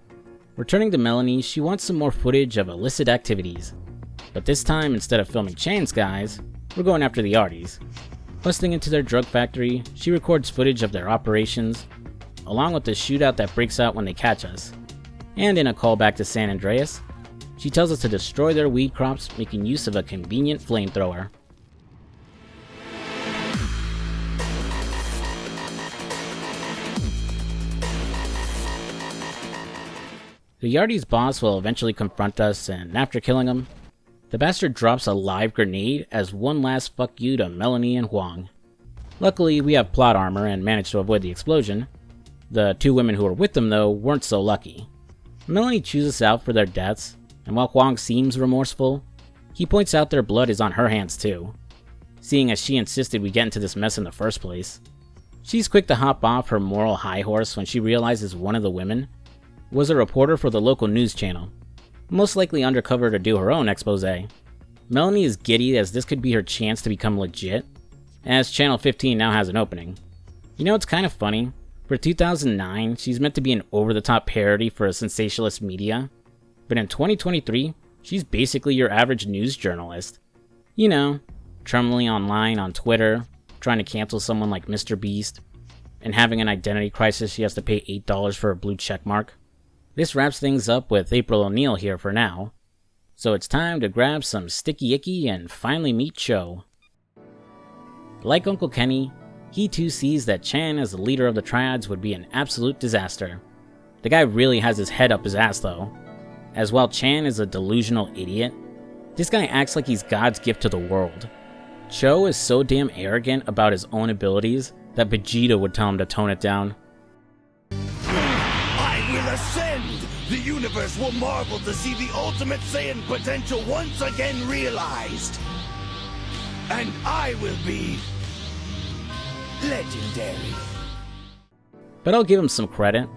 Returning to Melanie, she wants some more footage of illicit activities. But this time, instead of filming Chan's guys, we're going after the Yardies. Busting into their drug factory, she records footage of their operations, along with the shootout that breaks out when they catch us. And in a callback to San Andreas, she tells us to destroy their weed crops making use of a convenient flamethrower. The Yardies' boss will eventually confront us, and after killing him, the bastard drops a live grenade as one last fuck you to Melanie and Huang. Luckily, we have plot armor and managed to avoid the explosion. The two women who were with them, though, weren't so lucky. Melanie chews us out for their deaths, and while Huang seems remorseful, he points out their blood is on her hands too, seeing as she insisted we get into this mess in the first place. She's quick to hop off her moral high horse when she realizes one of the women was a reporter for the local news channel, most likely undercover to do her own expose. Melanie is giddy as this could be her chance to become legit, as Channel 15 now has an opening. You know, it's kind of funny. For 2009, she's meant to be an over-the-top parody for a sensationalist media, but in 2023, she's basically your average news journalist. You know, trembling online on Twitter, trying to cancel someone like Mr. Beast, and having an identity crisis she has to pay $8 for a blue check mark. This wraps things up with April O'Neil here for now, so it's time to grab some sticky icky and finally meet Cho. Like Uncle Kenny, he too sees that Chan as the leader of the Triads would be an absolute disaster. The guy really has his head up his ass though, as while Chan is a delusional idiot, this guy acts like he's God's gift to the world. Cho is so damn arrogant about his own abilities that Vegeta would tell him to tone it down. I will ascend! The universe will marvel to see the ultimate Saiyan potential once again realized! And I will be... legendary. But I'll give him some credit,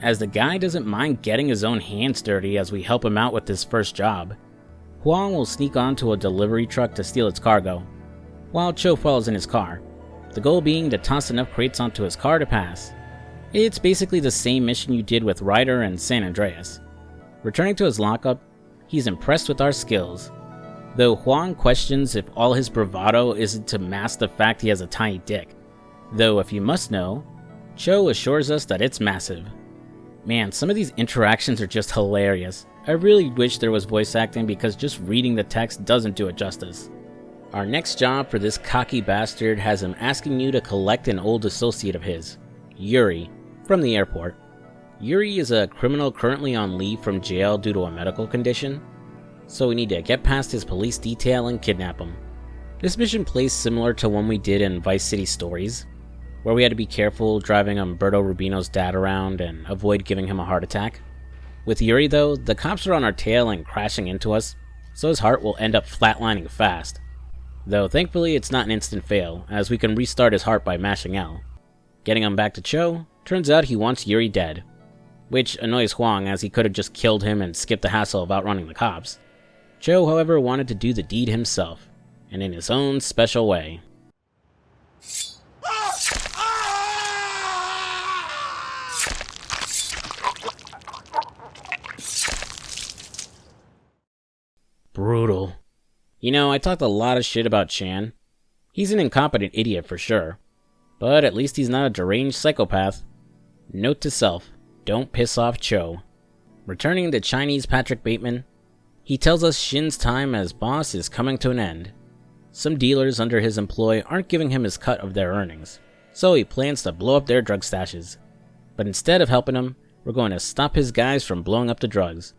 as the guy doesn't mind getting his own hands dirty as we help him out with his first job. Huang will sneak onto a delivery truck to steal its cargo, while Cho follows in his car, the goal being to toss enough crates onto his car to pass. It's basically the same mission you did with Ryder and San Andreas. Returning to his lockup, he's impressed with our skills, though Huang questions if all his bravado isn't to mask the fact he has a tiny dick. Though if you must know, Cho assures us that it's massive. Man, some of these interactions are just hilarious. I really wish there was voice acting because just reading the text doesn't do it justice. Our next job for this cocky bastard has him asking you to collect an old associate of his, Yuri, from the airport. Yuri is a criminal currently on leave from jail due to a medical condition, so we need to get past his police detail and kidnap him. This mission plays similar to one we did in Vice City Stories, where we had to be careful driving Umberto Rubino's dad around and avoid giving him a heart attack. With Yuri though, the cops are on our tail and crashing into us, so his heart will end up flatlining fast. Though thankfully it's not an instant fail, as we can restart his heart by mashing L. Getting him back to Cho, turns out he wants Yuri dead, which annoys Huang as he could have just killed him and skipped the hassle of outrunning the cops. Cho, however, wanted to do the deed himself, and in his own special way. Brutal. You know, I talked a lot of shit about Chan. He's an incompetent idiot for sure, but at least he's not a deranged psychopath. Note to self, don't piss off Cho. Returning to Chinese Patrick Bateman, he tells us Shin's time as boss is coming to an end. Some dealers under his employ aren't giving him his cut of their earnings, so he plans to blow up their drug stashes. But instead of helping him, we're going to stop his guys from blowing up the drugs,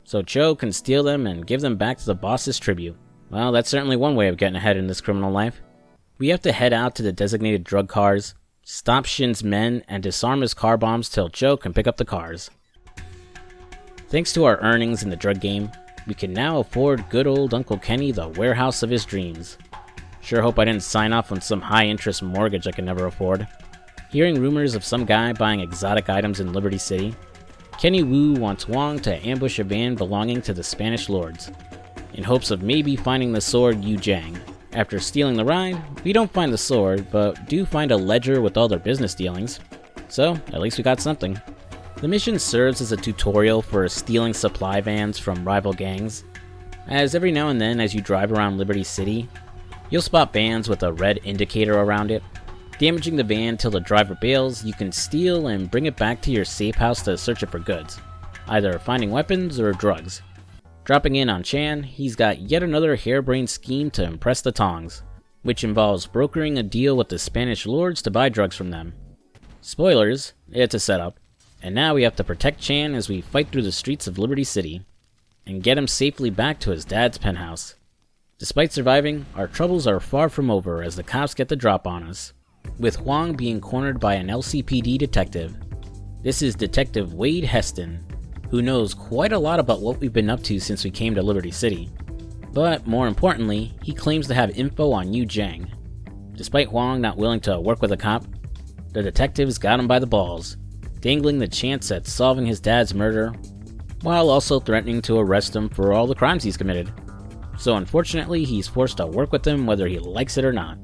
so Cho can steal them and give them back to the boss's tribute. Well, that's certainly one way of getting ahead in this criminal life. We have to head out to the designated drug cars, stop Shin's men, and disarm his car bombs till Cho can pick up the cars. Thanks to our earnings in the drug game, we can now afford good old Uncle Kenny the warehouse of his dreams. Sure hope I didn't sign off on some high-interest mortgage I can never afford. Hearing rumors of some guy buying exotic items in Liberty City, Kenny Wu wants Wong to ambush a van belonging to the Spanish lords, in hopes of maybe finding the sword Yu Jiang. After stealing the ride, we don't find the sword, but do find a ledger with all their business dealings. So, at least we got something. The mission serves as a tutorial for stealing supply vans from rival gangs, as every now and then as you drive around Liberty City, you'll spot vans with a red indicator around it. Damaging the van till the driver bails, you can steal and bring it back to your safe house to search it for goods, either finding weapons or drugs. Dropping in on Chan, he's got yet another harebrained scheme to impress the Tongs, which involves brokering a deal with the Spanish lords to buy drugs from them. Spoilers, it's a setup, and now we have to protect Chan as we fight through the streets of Liberty City, and get him safely back to his dad's penthouse. Despite surviving, our troubles are far from over as the cops get the drop on us, with Huang being cornered by an LCPD detective. This is Detective Wade Heston, who knows quite a lot about what we've been up to since we came to Liberty City. But more importantly, he claims to have info on Yu Jiang. Despite Huang not willing to work with a cop, the detectives got him by the balls, dangling the chance at solving his dad's murder, while also threatening to arrest him for all the crimes he's committed. So unfortunately, he's forced to work with them whether he likes it or not.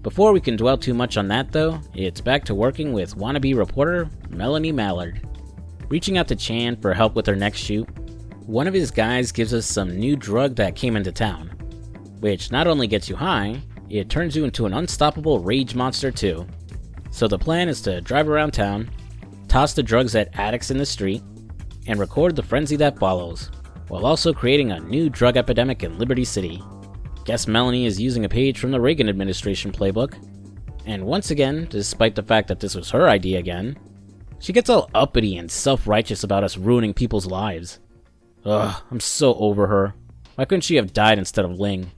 Before we can dwell too much on that though, it's back to working with wannabe reporter Melanie Mallard. Reaching out to Chan for help with her next shoot, one of his guys gives us some new drug that came into town, which not only gets you high, it turns you into an unstoppable rage monster too. So the plan is to drive around town, toss the drugs at addicts in the street, and record the frenzy that follows, while also creating a new drug epidemic in Liberty City. Guess Melanie is using a page from the Reagan administration playbook, and once again, despite the fact that this was her idea again, she gets all uppity and self-righteous about us ruining people's lives. Ugh, I'm so over her. Why couldn't she have died instead of Ling?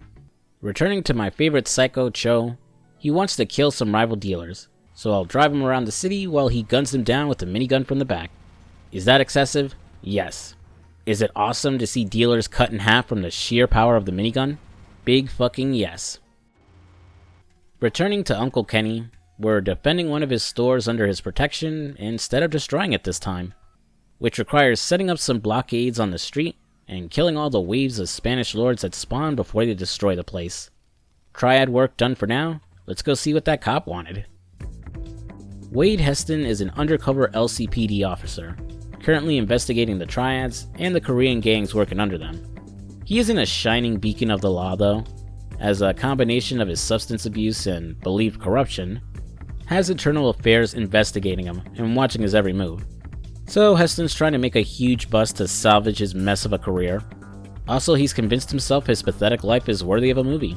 Returning to my favorite psycho, Cho, he wants to kill some rival dealers, so I'll drive him around the city while he guns them down with a minigun from the back. Is that excessive? Yes. Is it awesome to see dealers cut in half from the sheer power of the minigun? Big fucking yes. Returning to Uncle Kenny, we're defending one of his stores under his protection instead of destroying it this time, which requires setting up some blockades on the street and killing all the waves of Spanish lords that spawn before they destroy the place. Triad work done for now, let's go see what that cop wanted. Wade Heston is an undercover LCPD officer, currently investigating the Triads and the Korean gangs working under them. He isn't a shining beacon of the law though, as a combination of his substance abuse and believed corruption has internal affairs investigating him and watching his every move. So Heston's trying to make a huge bust to salvage his mess of a career. Also, he's convinced himself his pathetic life is worthy of a movie.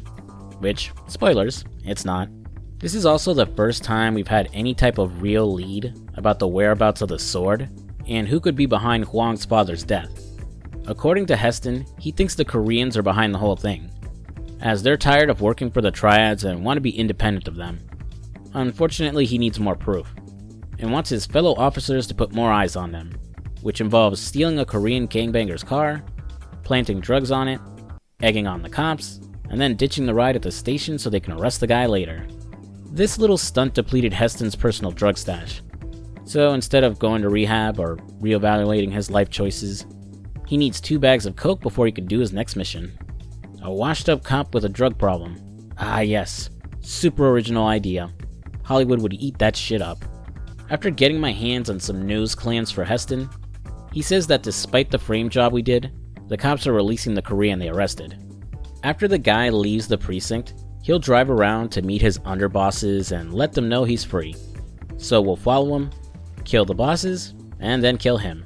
Which, spoilers, it's not. This is also the first time we've had any type of real lead about the whereabouts of the sword, and who could be behind Huang's father's death. According to Heston, he thinks the Koreans are behind the whole thing, as they're tired of working for the Triads and want to be independent of them. Unfortunately, he needs more proof, and wants his fellow officers to put more eyes on them, which involves stealing a Korean gangbanger's car, planting drugs on it, egging on the cops, and then ditching the ride at the station so they can arrest the guy later. This little stunt depleted Heston's personal drug stash, so instead of going to rehab or reevaluating his life choices, he needs 2 bags of coke before he can do his next mission. A washed up cop with a drug problem. Ah yes, super original idea. Hollywood would eat that shit up. After getting my hands on some nose clamps for Heston, he says that despite the frame job we did, the cops are releasing the Korean they arrested. After the guy leaves the precinct, he'll drive around to meet his underbosses and let them know he's free. So we'll follow him, kill the bosses, and then kill him.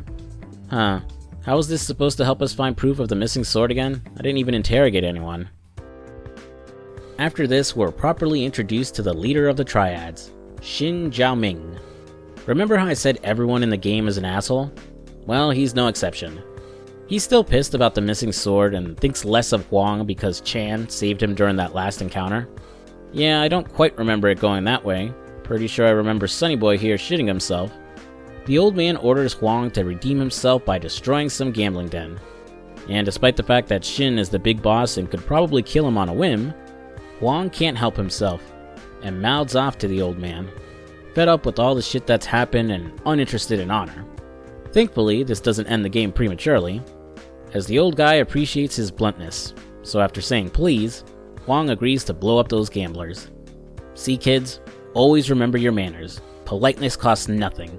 Huh, how is this supposed to help us find proof of the missing sword again? I didn't even interrogate anyone. After this, we're properly introduced to the leader of the Triads, Shin Jiaoming. Remember how I said everyone in the game is an asshole? Well, he's no exception. He's still pissed about the missing sword and thinks less of Huang because Chan saved him during that last encounter. Yeah, I don't quite remember it going that way. Pretty sure I remember Sonny Boy here shitting himself. The old man orders Huang to redeem himself by destroying some gambling den. And despite the fact that Shin is the big boss and could probably kill him on a whim, Huang can't help himself, and mouths off to the old man, fed up with all the shit that's happened and uninterested in honor. Thankfully, this doesn't end the game prematurely, as the old guy appreciates his bluntness, so after saying please, Huang agrees to blow up those gamblers. See kids, always remember your manners. Politeness costs nothing.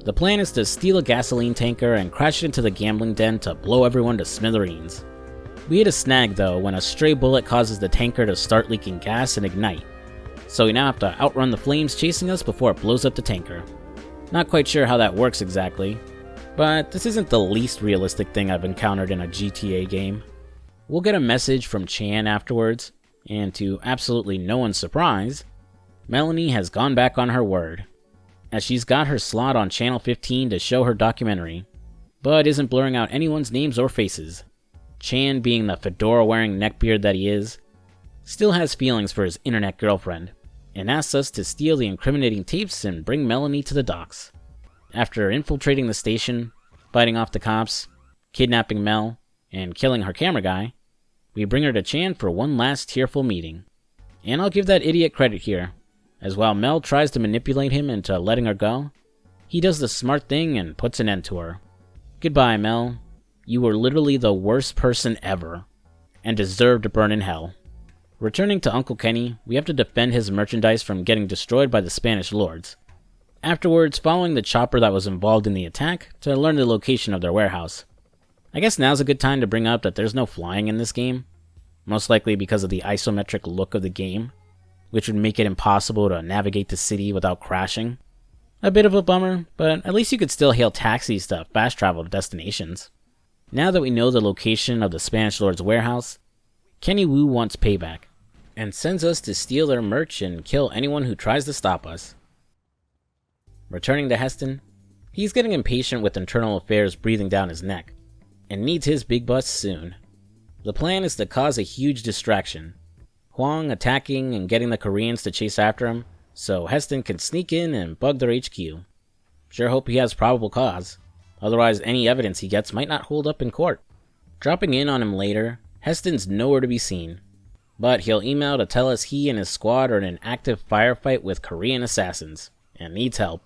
The plan is to steal a gasoline tanker and crash it into the gambling den to blow everyone to smithereens. We hit a snag though when a stray bullet causes the tanker to start leaking gas and ignite, so we now have to outrun the flames chasing us before it blows up the tanker. Not quite sure how that works exactly, but this isn't the least realistic thing I've encountered in a GTA game. We'll get a message from Chan afterwards, and to absolutely no one's surprise, Melanie has gone back on her word, as she's got her slot on Channel 15 to show her documentary, but isn't blurring out anyone's names or faces. Chan, being the fedora-wearing neckbeard that he is, still has feelings for his internet girlfriend, and asks us to steal the incriminating tapes and bring Melanie to the docks. After infiltrating the station, fighting off the cops, kidnapping Mel, and killing her camera guy, we bring her to Chan for one last tearful meeting. And I'll give that idiot credit here, as while Mel tries to manipulate him into letting her go, he does the smart thing and puts an end to her. Goodbye, Mel. You were literally the worst person ever, and deserve to burn in hell. Returning to Uncle Kenny, we have to defend his merchandise from getting destroyed by the Spanish lords. Afterwards, following the chopper that was involved in the attack to learn the location of their warehouse. I guess now's a good time to bring up that there's no flying in this game, most likely because of the isometric look of the game. which would make it impossible to navigate the city without crashing. A bit of a bummer, but at least you could still hail taxis to fast travel to destinations. Now that we know the location of the Spanish Lord's warehouse, Kenny Wu wants payback, and sends us to steal their merch and kill anyone who tries to stop us. Returning to Heston, he's getting impatient with internal affairs breathing down his neck, and needs his big bus soon. The plan is to cause a huge distraction, Huang attacking and getting the Koreans to chase after him, so Heston can sneak in and bug their HQ. Sure hope he has probable cause, otherwise any evidence he gets might not hold up in court. Dropping in on him later, Heston's nowhere to be seen, but he'll email to tell us he and his squad are in an active firefight with Korean assassins, and needs help.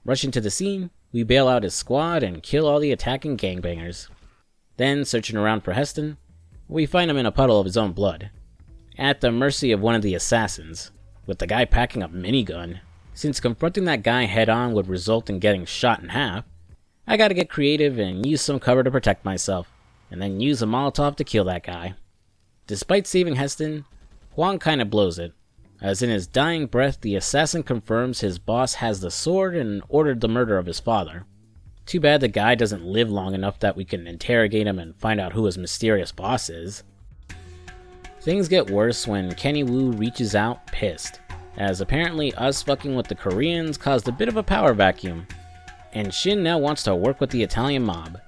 Rushing to the scene, we bail out his squad and kill all the attacking gangbangers. Then, searching around for Heston, we find him in a puddle of his own blood, at the mercy of one of the assassins, with the guy packing a minigun. Since confronting that guy head-on would result in getting shot in half, I gotta get creative and use some cover to protect myself, and then use a Molotov to kill that guy. Despite saving Heston, Huang kinda blows it, as in his dying breath the assassin confirms his boss has the sword and ordered the murder of his father. Too bad the guy doesn't live long enough that we can interrogate him and find out who his mysterious boss is. Things get worse when Kenny Wu reaches out pissed, as apparently us fucking with the Koreans caused a bit of a power vacuum, and Shin now wants to work with the Italian mob.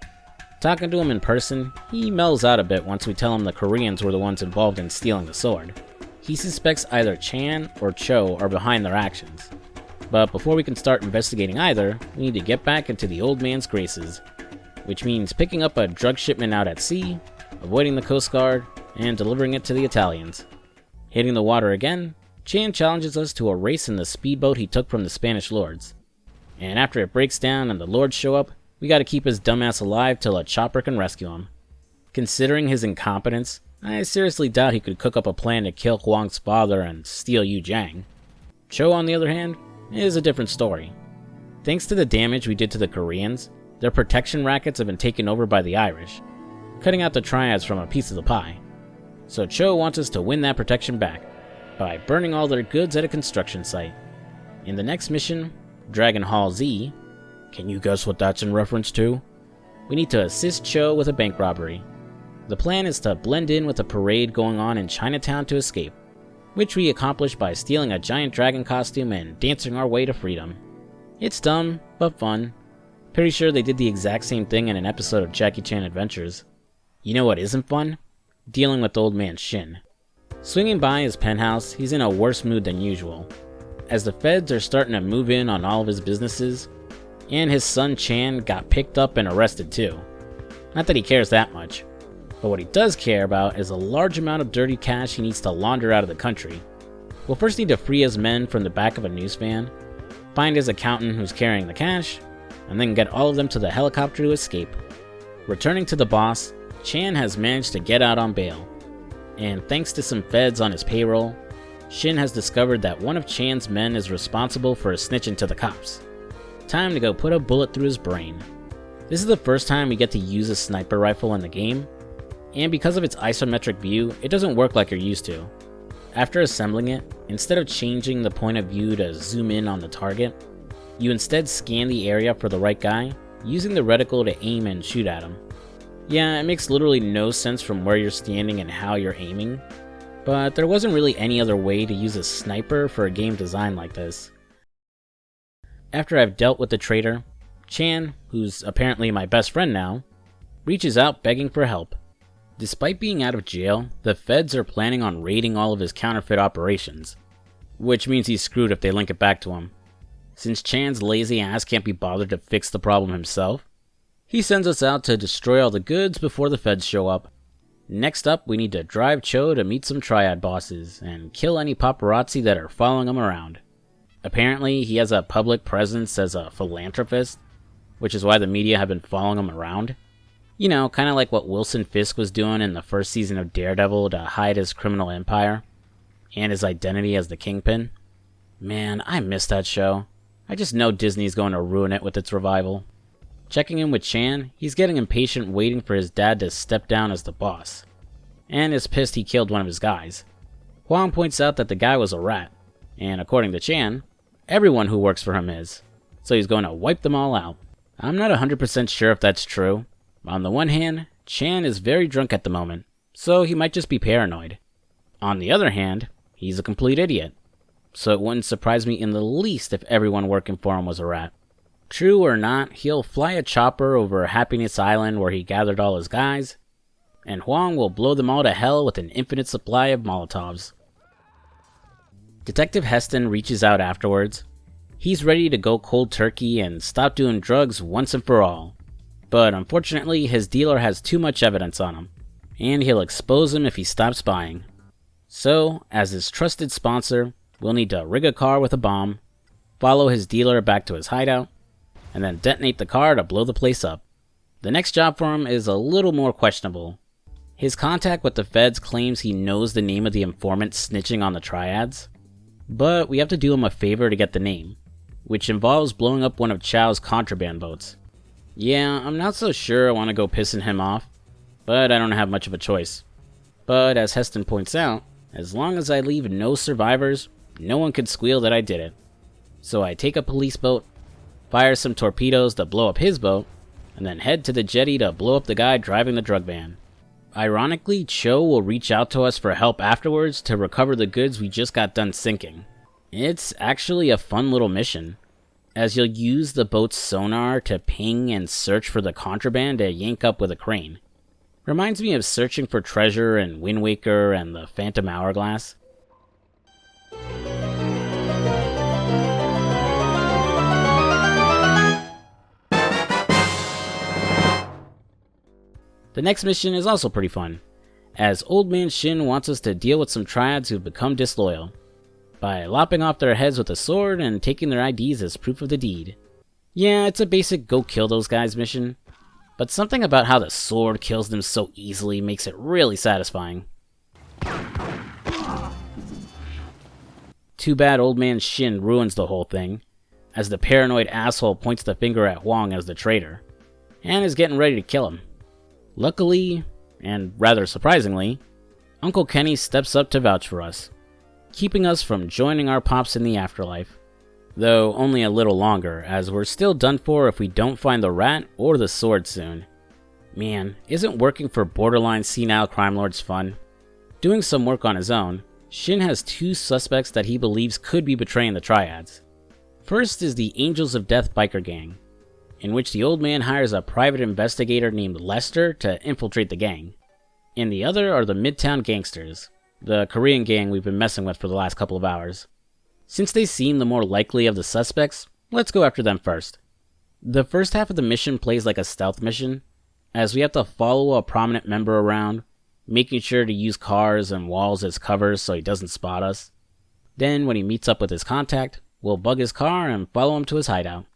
Talking to him in person, he mellows out a bit once we tell him the Koreans were the ones involved in stealing the sword. He suspects either Chan or Cho are behind their actions. But before we can start investigating either, we need to get back into the old man's graces, which means picking up a drug shipment out at sea, avoiding the Coast Guard, and delivering it to the Italians. Hitting the water again, Chan challenges us to a race in the speedboat he took from the Spanish Lords. And after it breaks down and the Lords show up, we gotta keep his dumbass alive till a chopper can rescue him. Considering his incompetence, I seriously doubt he could cook up a plan to kill Huang's father and steal Yu Jiang. Cho, on the other hand, is a different story. Thanks to the damage we did to the Koreans, their protection rackets have been taken over by the Irish, cutting out the triads from a piece of the pie. So Cho wants us to win that protection back, by burning all their goods at a construction site. In the next mission, Dragon Hall Z, can you guess what that's in reference to? We need to assist Cho with a bank robbery. The plan is to blend in with a parade going on in Chinatown to escape, which we accomplish by stealing a giant dragon costume and dancing our way to freedom. It's dumb, but fun. Pretty sure they did the exact same thing in an episode of Jackie Chan Adventures. You know what isn't fun? Dealing with old man Shin. Swinging by his penthouse, he's in a worse mood than usual, as the feds are starting to move in on all of his businesses, and his son Chan got picked up and arrested too. Not that he cares that much, but what he does care about is a large amount of dirty cash he needs to launder out of the country. We'll first need to free his men from the back of a news van, find his accountant who's carrying the cash, and then get all of them to the helicopter to escape. Returning to the boss, Chan has managed to get out on bail, and thanks to some feds on his payroll, Shin has discovered that one of Chan's men is responsible for snitching to the cops. Time to go put a bullet through his brain. This is the first time we get to use a sniper rifle in the game, and because of its isometric view, it doesn't work like you're used to. After assembling it, instead of changing the point of view to zoom in on the target, you instead scan the area for the right guy, using the reticle to aim and shoot at him. Yeah, it makes literally no sense from where you're standing and how you're aiming, but there wasn't really any other way to use a sniper for a game designed like this. After I've dealt with the traitor, Chan, who's apparently my best friend now, reaches out begging for help. Despite being out of jail, the feds are planning on raiding all of his counterfeit operations, which means he's screwed if they link it back to him. Since Chan's lazy ass can't be bothered to fix the problem himself, he sends us out to destroy all the goods before the feds show up. Next up, we need to drive Cho to meet some triad bosses, and kill any paparazzi that are following him around. Apparently, he has a public presence as a philanthropist, which is why the media have been following him around. You know, kind of like what Wilson Fisk was doing in the first season of Daredevil to hide his criminal empire, and his identity as the Kingpin. Man, I miss that show. I just know Disney's going to ruin it with its revival. Checking in with Chan, he's getting impatient waiting for his dad to step down as the boss, and is pissed he killed one of his guys. Huang points out that the guy was a rat, and according to Chan, everyone who works for him is, so he's going to wipe them all out. I'm not 100% sure if that's true. On the one hand, Chan is very drunk at the moment, so he might just be paranoid. On the other hand, he's a complete idiot, so it wouldn't surprise me in the least if everyone working for him was a rat. True or not, he'll fly a chopper over Happiness Island where he gathered all his guys, and Huang will blow them all to hell with an infinite supply of Molotovs. Detective Heston reaches out afterwards. He's ready to go cold turkey and stop doing drugs once and for all. But unfortunately, his dealer has too much evidence on him, and he'll expose him if he stops buying. So, as his trusted sponsor, we'll need to rig a car with a bomb, follow his dealer back to his hideout, and then detonate the car to blow the place up. The next job for him is a little more questionable. His contact with the feds claims he knows the name of the informant snitching on the triads, but we have to do him a favor to get the name, which involves blowing up one of Chow's contraband boats. Yeah, I'm not so sure I want to go pissing him off, but I don't have much of a choice. But as Heston points out, as long as I leave no survivors, no one could squeal that I did it. So I take a police boat, fire some torpedoes to blow up his boat, and then head to the jetty to blow up the guy driving the drug van. Ironically, Cho will reach out to us for help afterwards to recover the goods we just got done sinking. It's actually a fun little mission, as you'll use the boat's sonar to ping and search for the contraband to yank up with a crane. Reminds me of searching for treasure in Wind Waker and the Phantom Hourglass. The next mission is also pretty fun, as Old Man Shin wants us to deal with some triads who've become disloyal, by lopping off their heads with a sword and taking their IDs as proof of the deed. Yeah, it's a basic go kill those guys mission, but something about how the sword kills them so easily makes it really satisfying. Too bad Old Man Shin ruins the whole thing, as the paranoid asshole points the finger at Huang as the traitor, and is getting ready to kill him. Luckily, and rather surprisingly, Uncle Kenny steps up to vouch for us, keeping us from joining our pops in the afterlife. Though only a little longer, as we're still done for if we don't find the rat or the sword soon. Man, isn't working for borderline senile crime lords fun? Doing some work on his own, Shin has two suspects that he believes could be betraying the triads. First is the Angels of Death biker gang, in which the old man hires a private investigator named Lester to infiltrate the gang. And the other are the Midtown Gangsters, the Korean gang we've been messing with for the last couple of hours. Since they seem the more likely of the suspects, let's go after them first. The first half of the mission plays like a stealth mission, as we have to follow a prominent member around, making sure to use cars and walls as covers so he doesn't spot us. Then, when he meets up with his contact, we'll bug his car and follow him to his hideout.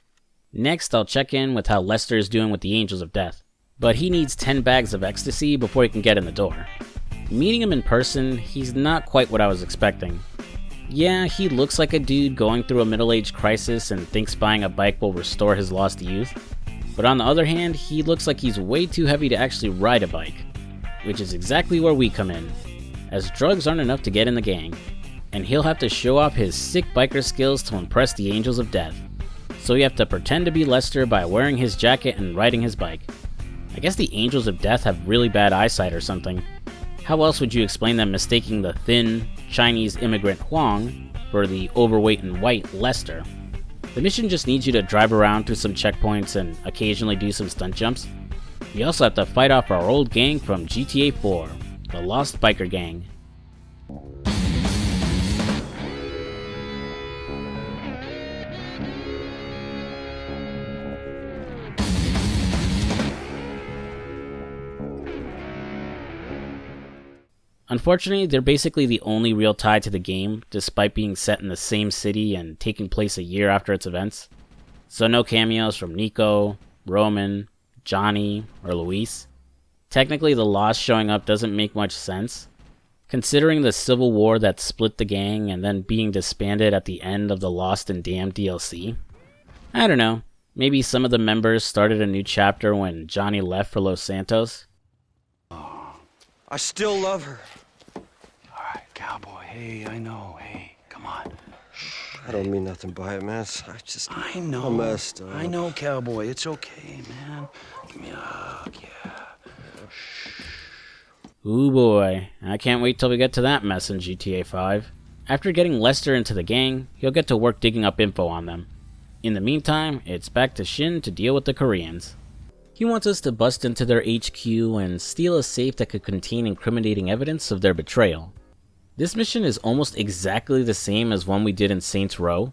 Next, I'll check in with how Lester is doing with the Angels of Death, but he needs 10 bags of ecstasy before he can get in the door. Meeting him in person, he's not quite what I was expecting. Yeah, he looks like a dude going through a middle-age crisis and thinks buying a bike will restore his lost youth. But on the other hand, he looks like he's way too heavy to actually ride a bike, which is exactly where we come in, as drugs aren't enough to get in the gang, and he'll have to show off his sick biker skills to impress the Angels of Death. So we have to pretend to be Lester by wearing his jacket and riding his bike. I guess the Angels of Death have really bad eyesight or something. How else would you explain them mistaking the thin, Chinese immigrant Huang for the overweight and white Lester? The mission just needs you to drive around through some checkpoints and occasionally do some stunt jumps. We also have to fight off our old gang from GTA 4, the Lost Biker Gang. Unfortunately, they're basically the only real tie to the game, despite being set in the same city and taking place a year after its events. So no cameos from Nico, Roman, Johnny, or Luis. Technically, the Lost showing up doesn't make much sense, considering the civil war that split the gang and then being disbanded at the end of the Lost and Damned DLC. I don't know, maybe some of the members started a new chapter when Johnny left for Los Santos. I still love her. cowboy. Hey, I know. Hey, come on. I don't mean nothing by it, man. I know. I'm messed up. I know, cowboy. It's okay, man. Give me a hug, yeah. Ooh boy, I can't wait till we get to that mess in GTA 5. After getting Lester into the gang, he'll get to work digging up info on them. In the meantime, it's back to Shin to deal with the Koreans. He wants us to bust into their HQ and steal a safe that could contain incriminating evidence of their betrayal. This mission is almost exactly the same as one we did in Saints Row,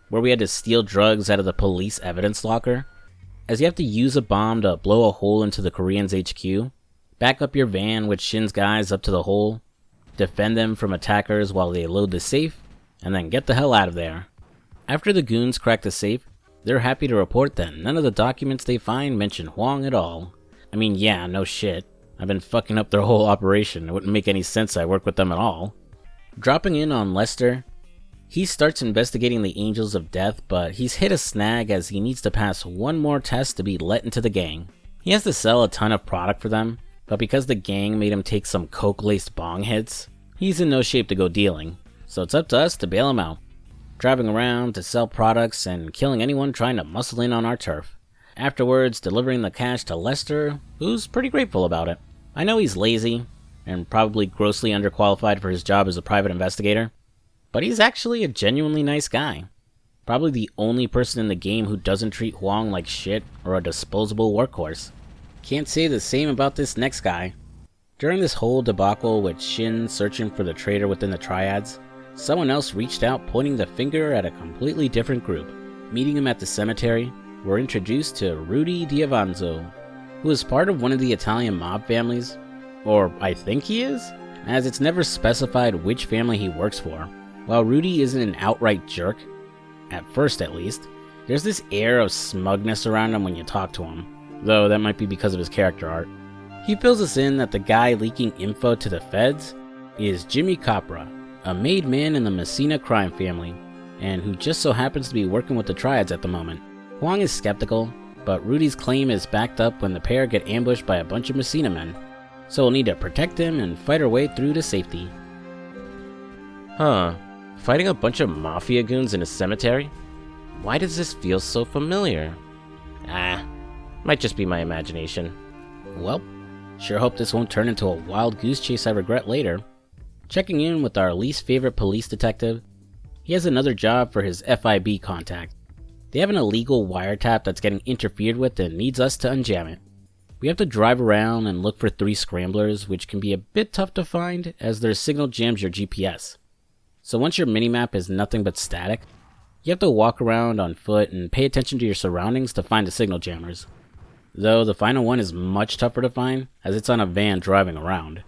where we had to steal drugs out of the police evidence locker, as you have to use a bomb to blow a hole into the Koreans' HQ, back up your van with Shin's guys up to the hole, defend them from attackers while they load the safe, and then get the hell out of there. After the goons crack the safe, they're happy to report that none of the documents they find mention Huang at all. I mean, yeah, no shit. I've been fucking up their whole operation. It wouldn't make any sense I work with them at all. Dropping in on Lester, he starts investigating the Angels of Death, but he's hit a snag as he needs to pass one more test to be let into the gang. He has to sell a ton of product for them, but because the gang made him take some coke-laced bong hits, he's in no shape to go dealing, so it's up to us to bail him out. Driving around to sell products and killing anyone trying to muscle in on our turf. Afterwards, delivering the cash to Lester, who's pretty grateful about it. I know he's lazy, and probably grossly underqualified for his job as a private investigator, but he's actually a genuinely nice guy. Probably the only person in the game who doesn't treat Huang like shit or a disposable workhorse. Can't say the same about this next guy. During this whole debacle with Shin searching for the traitor within the Triads, someone else reached out pointing the finger at a completely different group. Meeting him at the cemetery, we're introduced to Rudy Diavanzo, who is part of one of the Italian mob families, or I think he is, as it's never specified which family he works for. While Rudy isn't an outright jerk, at first at least, there's this air of smugness around him when you talk to him, though that might be because of his character art. He fills us in that the guy leaking info to the feds is Jimmy Capra, a made man in the Messina crime family, and who just so happens to be working with the Triads at the moment. Huang is skeptical, but Rudy's claim is backed up when the pair get ambushed by a bunch of Messina men, so we'll need to protect him and fight our way through to safety. Huh, fighting a bunch of mafia goons in a cemetery? Why does this feel so familiar? Might just be my imagination. Well, sure hope this won't turn into a wild goose chase I regret later. Checking in with our least favorite police detective, he has another job for his FIB contact. They have an illegal wiretap that's getting interfered with and needs us to unjam it. We have to drive around and look for 3 scramblers, which can be a bit tough to find as their signal jams your GPS. So once your minimap is nothing but static, you have to walk around on foot and pay attention to your surroundings to find the signal jammers. Though the final one is much tougher to find as it's on a van driving around.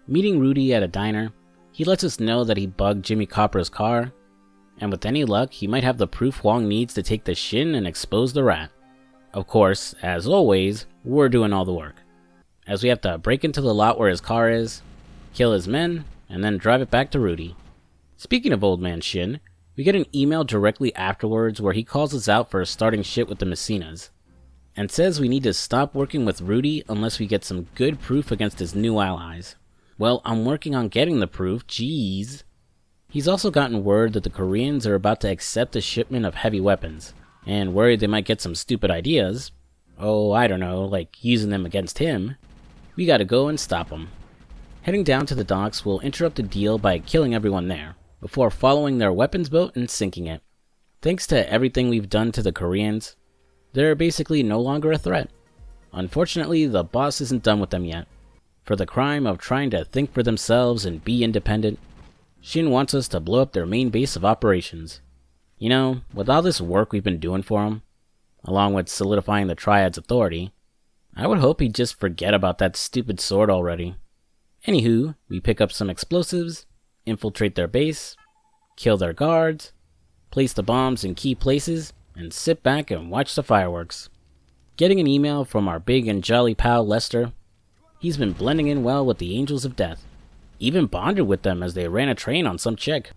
Meeting Rudy at a diner, he lets us know that he bugged Jimmy Capra's car, and with any luck, he might have the proof Huang needs to take the Shin and expose the rat. Of course, as always, we're doing all the work, as we have to break into the lot where his car is, kill his men, and then drive it back to Rudy. Speaking of Old Man Shin, we get an email directly afterwards where he calls us out for starting shit with the Messinas, and says we need to stop working with Rudy unless we get some good proof against his new allies. Well, I'm working on getting the proof, jeez. He's also gotten word that the Koreans are about to accept a shipment of heavy weapons, and worried they might get some stupid ideas. Oh, I don't know, like using them against him. We gotta go and stop them. Heading down to the docks, we'll interrupt the deal by killing everyone there, before following their weapons boat and sinking it. Thanks to everything we've done to the Koreans, they're basically no longer a threat. Unfortunately, the boss isn't done with them yet. For the crime of trying to think for themselves and be independent, Shin wants us to blow up their main base of operations. You know, with all this work we've been doing for him, along with solidifying the Triad's authority, I would hope he'd just forget about that stupid sword already. Anywho, we pick up some explosives, infiltrate their base, kill their guards, place the bombs in key places, and sit back and watch the fireworks. Getting an email from our big and jolly pal Lester. He's been blending in well with the Angels of Death. Even bonded with them as they ran a train on some chick.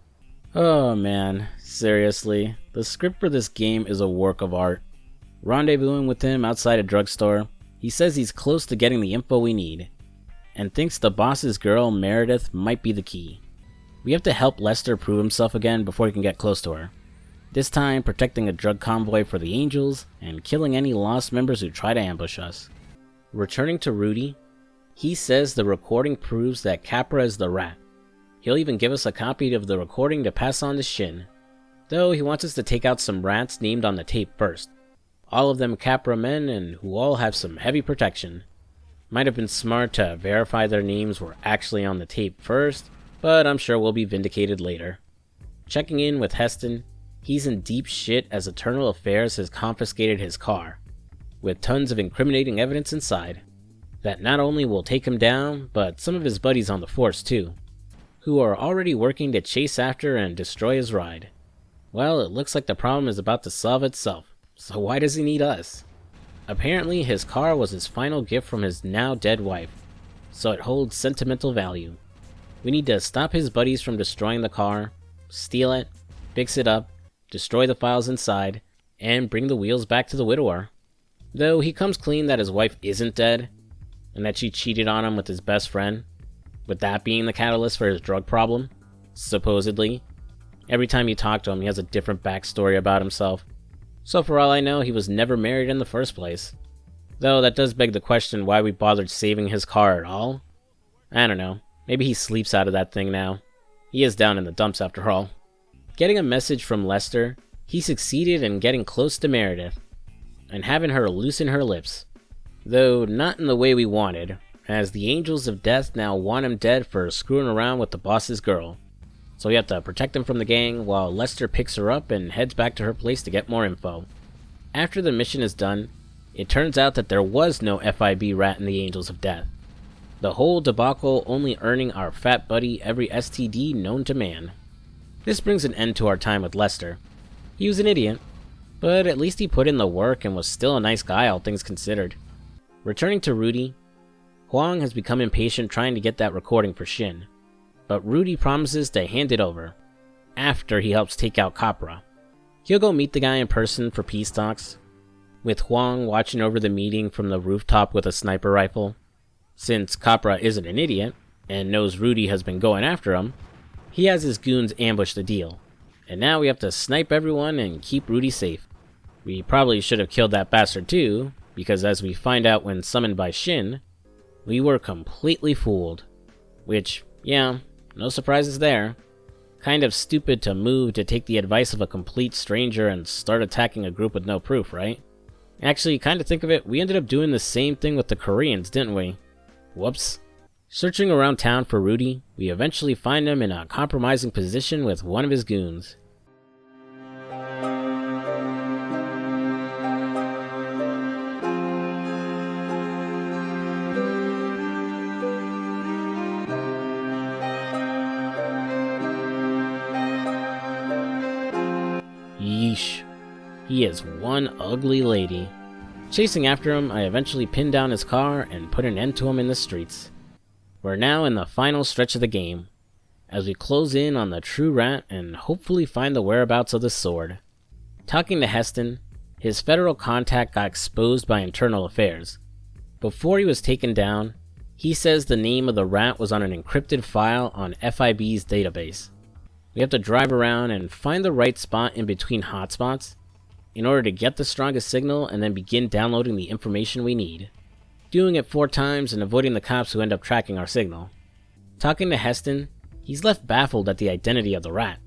Oh man, seriously, the script for this game is a work of art. Rendezvousing with him outside a drugstore, he says he's close to getting the info we need, and thinks the boss's girl Meredith might be the key. We have to help Lester prove himself again before he can get close to her. This time, protecting a drug convoy for the Angels, and killing any lost members who try to ambush us. Returning to Rudy, he says the recording proves that Capra is the rat. He'll even give us a copy of the recording to pass on to Shin, though he wants us to take out some rats named on the tape first. All of them Capra men and who all have some heavy protection. Might have been smart to verify their names were actually on the tape first, but I'm sure we'll be vindicated later. Checking in with Heston, he's in deep shit as Eternal Affairs has confiscated his car, with tons of incriminating evidence inside, that not only will take him down, but some of his buddies on the force too, who are already working to chase after and destroy his ride. Well, it looks like the problem is about to solve itself, so why does he need us? Apparently his car was his final gift from his now dead wife, so it holds sentimental value. We need to stop his buddies from destroying the car, steal it, fix it up, destroy the files inside, and bring the wheels back to the widower. Though he comes clean that his wife isn't dead, and that she cheated on him with his best friend, with that being the catalyst for his drug problem, supposedly. Every time you talk to him, he has a different backstory about himself. So for all I know, he was never married in the first place. Though that does beg the question why we bothered saving his car at all. I don't know. Maybe he sleeps out of that thing now. He is down in the dumps after all. Getting a message from Lester, he succeeded in getting close to Meredith, and having her loosen her lips. Though not in the way we wanted, as the Angels of Death now want him dead for screwing around with the boss's girl. So we have to protect him from the gang while Lester picks her up and heads back to her place to get more info. After the mission is done, it turns out that there was no FIB rat in the Angels of Death. The whole debacle only earning our fat buddy every STD known to man. This brings an end to our time with Lester. He was an idiot, but at least he put in the work and was still a nice guy, all things considered. Returning to Rudy, Huang has become impatient trying to get that recording for Shin, but Rudy promises to hand it over, after he helps take out Capra. He'll go meet the guy in person for peace talks, with Huang watching over the meeting from the rooftop with a sniper rifle. Since Capra isn't an idiot, and knows Rudy has been going after him, he has his goons ambush the deal, and now we have to snipe everyone and keep Rudy safe. We probably should have killed that bastard too, because as we find out when summoned by Shin, we were completely fooled. Which, yeah, no surprises there. Kind of stupid to move to take the advice of a complete stranger and start attacking a group with no proof, right? Actually, kind of think of it, we ended up doing the same thing with the Koreans, didn't we? Whoops. Searching around town for Rudy, we eventually find him in a compromising position with one of his goons. Yeesh. He is one ugly lady. Chasing after him, I eventually pin down his car and put an end to him in the streets. We're now in the final stretch of the game, as we close in on the true rat and hopefully find the whereabouts of the sword. Talking to Heston, his federal contact got exposed by Internal Affairs. Before he was taken down, he says the name of the rat was on an encrypted file on FIB's database. We have to drive around and find the right spot in between hotspots in order to get the strongest signal and then begin downloading the information we need. Doing it 4 times and avoiding the cops who end up tracking our signal. Talking to Heston, he's left baffled at the identity of the rat.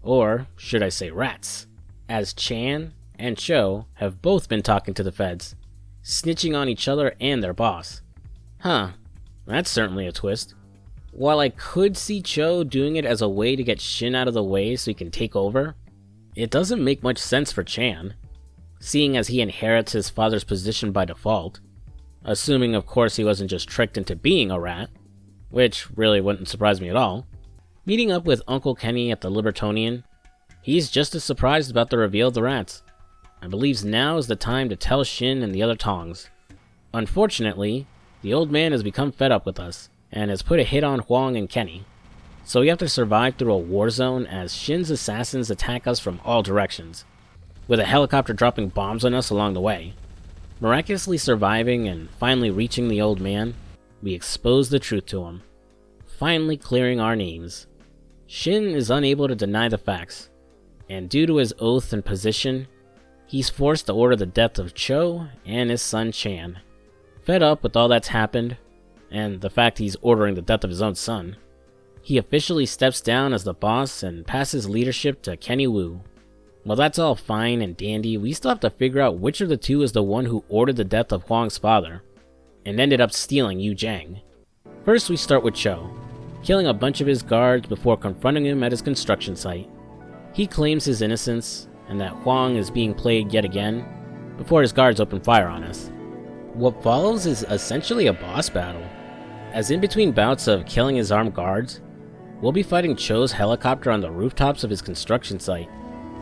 Or, should I say rats, as Chan and Cho have both been talking to the feds, snitching on each other and their boss. Huh, that's certainly a twist. While I could see Cho doing it as a way to get Shin out of the way so he can take over, it doesn't make much sense for Chan, seeing as he inherits his father's position by default, assuming of course he wasn't just tricked into being a rat, which really wouldn't surprise me at all. Meeting up with Uncle Kenny at the Libertonian, he's just as surprised about the reveal of the rats, and believes now is the time to tell Shin and the other Tongs. Unfortunately, the old man has become fed up with us, and has put a hit on Huang and Kenny. So we have to survive through a war zone as Shin's assassins attack us from all directions, with a helicopter dropping bombs on us along the way. Miraculously surviving and finally reaching the old man, we expose the truth to him, finally clearing our names. Shin is unable to deny the facts, and due to his oath and position, he's forced to order the death of Cho and his son Chan. Fed up with all that's happened, and the fact he's ordering the death of his own son, he officially steps down as the boss and passes leadership to Kenny Wu. While that's all fine and dandy, we still have to figure out which of the two is the one who ordered the death of Huang's father, and ended up stealing Yu Jiang. First we start with Cho, killing a bunch of his guards before confronting him at his construction site. He claims his innocence, and that Huang is being played yet again, before his guards open fire on us. What follows is essentially a boss battle, as in between bouts of killing his armed guards, we'll be fighting Cho's helicopter on the rooftops of his construction site,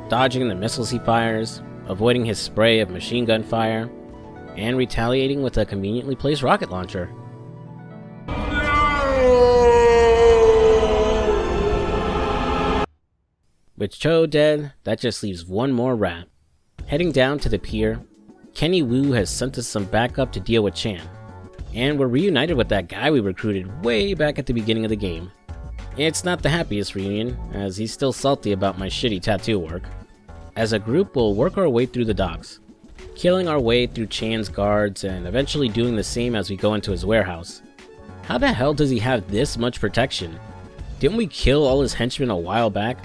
dodging the missiles he fires, avoiding his spray of machine gun fire, and retaliating with a conveniently placed rocket launcher. With Cho dead, that just leaves one more rat. Heading down to the pier, Kenny Wu has sent us some backup to deal with Chan, and we're reunited with that guy we recruited way back at the beginning of the game. It's not the happiest reunion, as he's still salty about my shitty tattoo work. As a group, we'll work our way through the docks, killing our way through Chan's guards and eventually doing the same as we go into his warehouse. How the hell does he have this much protection? Didn't we kill all his henchmen a while back?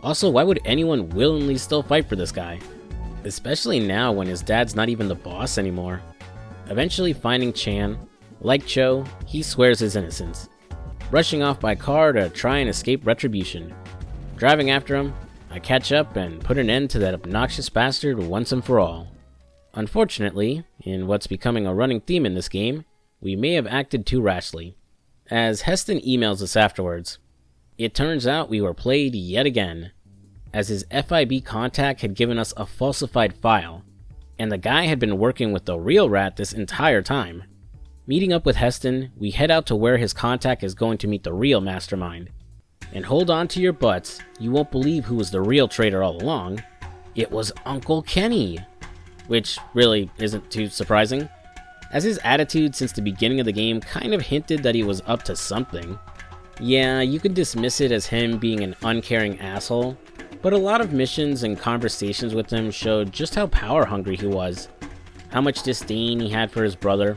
Also, why would anyone willingly still fight for this guy? Especially now when his dad's not even the boss anymore. Eventually finding Chan, like Cho, he swears his innocence, rushing off by car to try and escape retribution. Driving after him, I catch up and put an end to that obnoxious bastard once and for all. Unfortunately, in what's becoming a running theme in this game, we may have acted too rashly. As Heston emails us afterwards, it turns out we were played yet again, as his FIB contact had given us a falsified file, and the guy had been working with the real rat this entire time. Meeting up with Heston, we head out to where his contact is going to meet the real mastermind. And hold on to your butts, you won't believe who was the real traitor all along. It was Uncle Kenny! Which really isn't too surprising, as his attitude since the beginning of the game kind of hinted that he was up to something. Yeah, you could dismiss it as him being an uncaring asshole, but a lot of missions and conversations with him showed just how power hungry he was, how much disdain he had for his brother,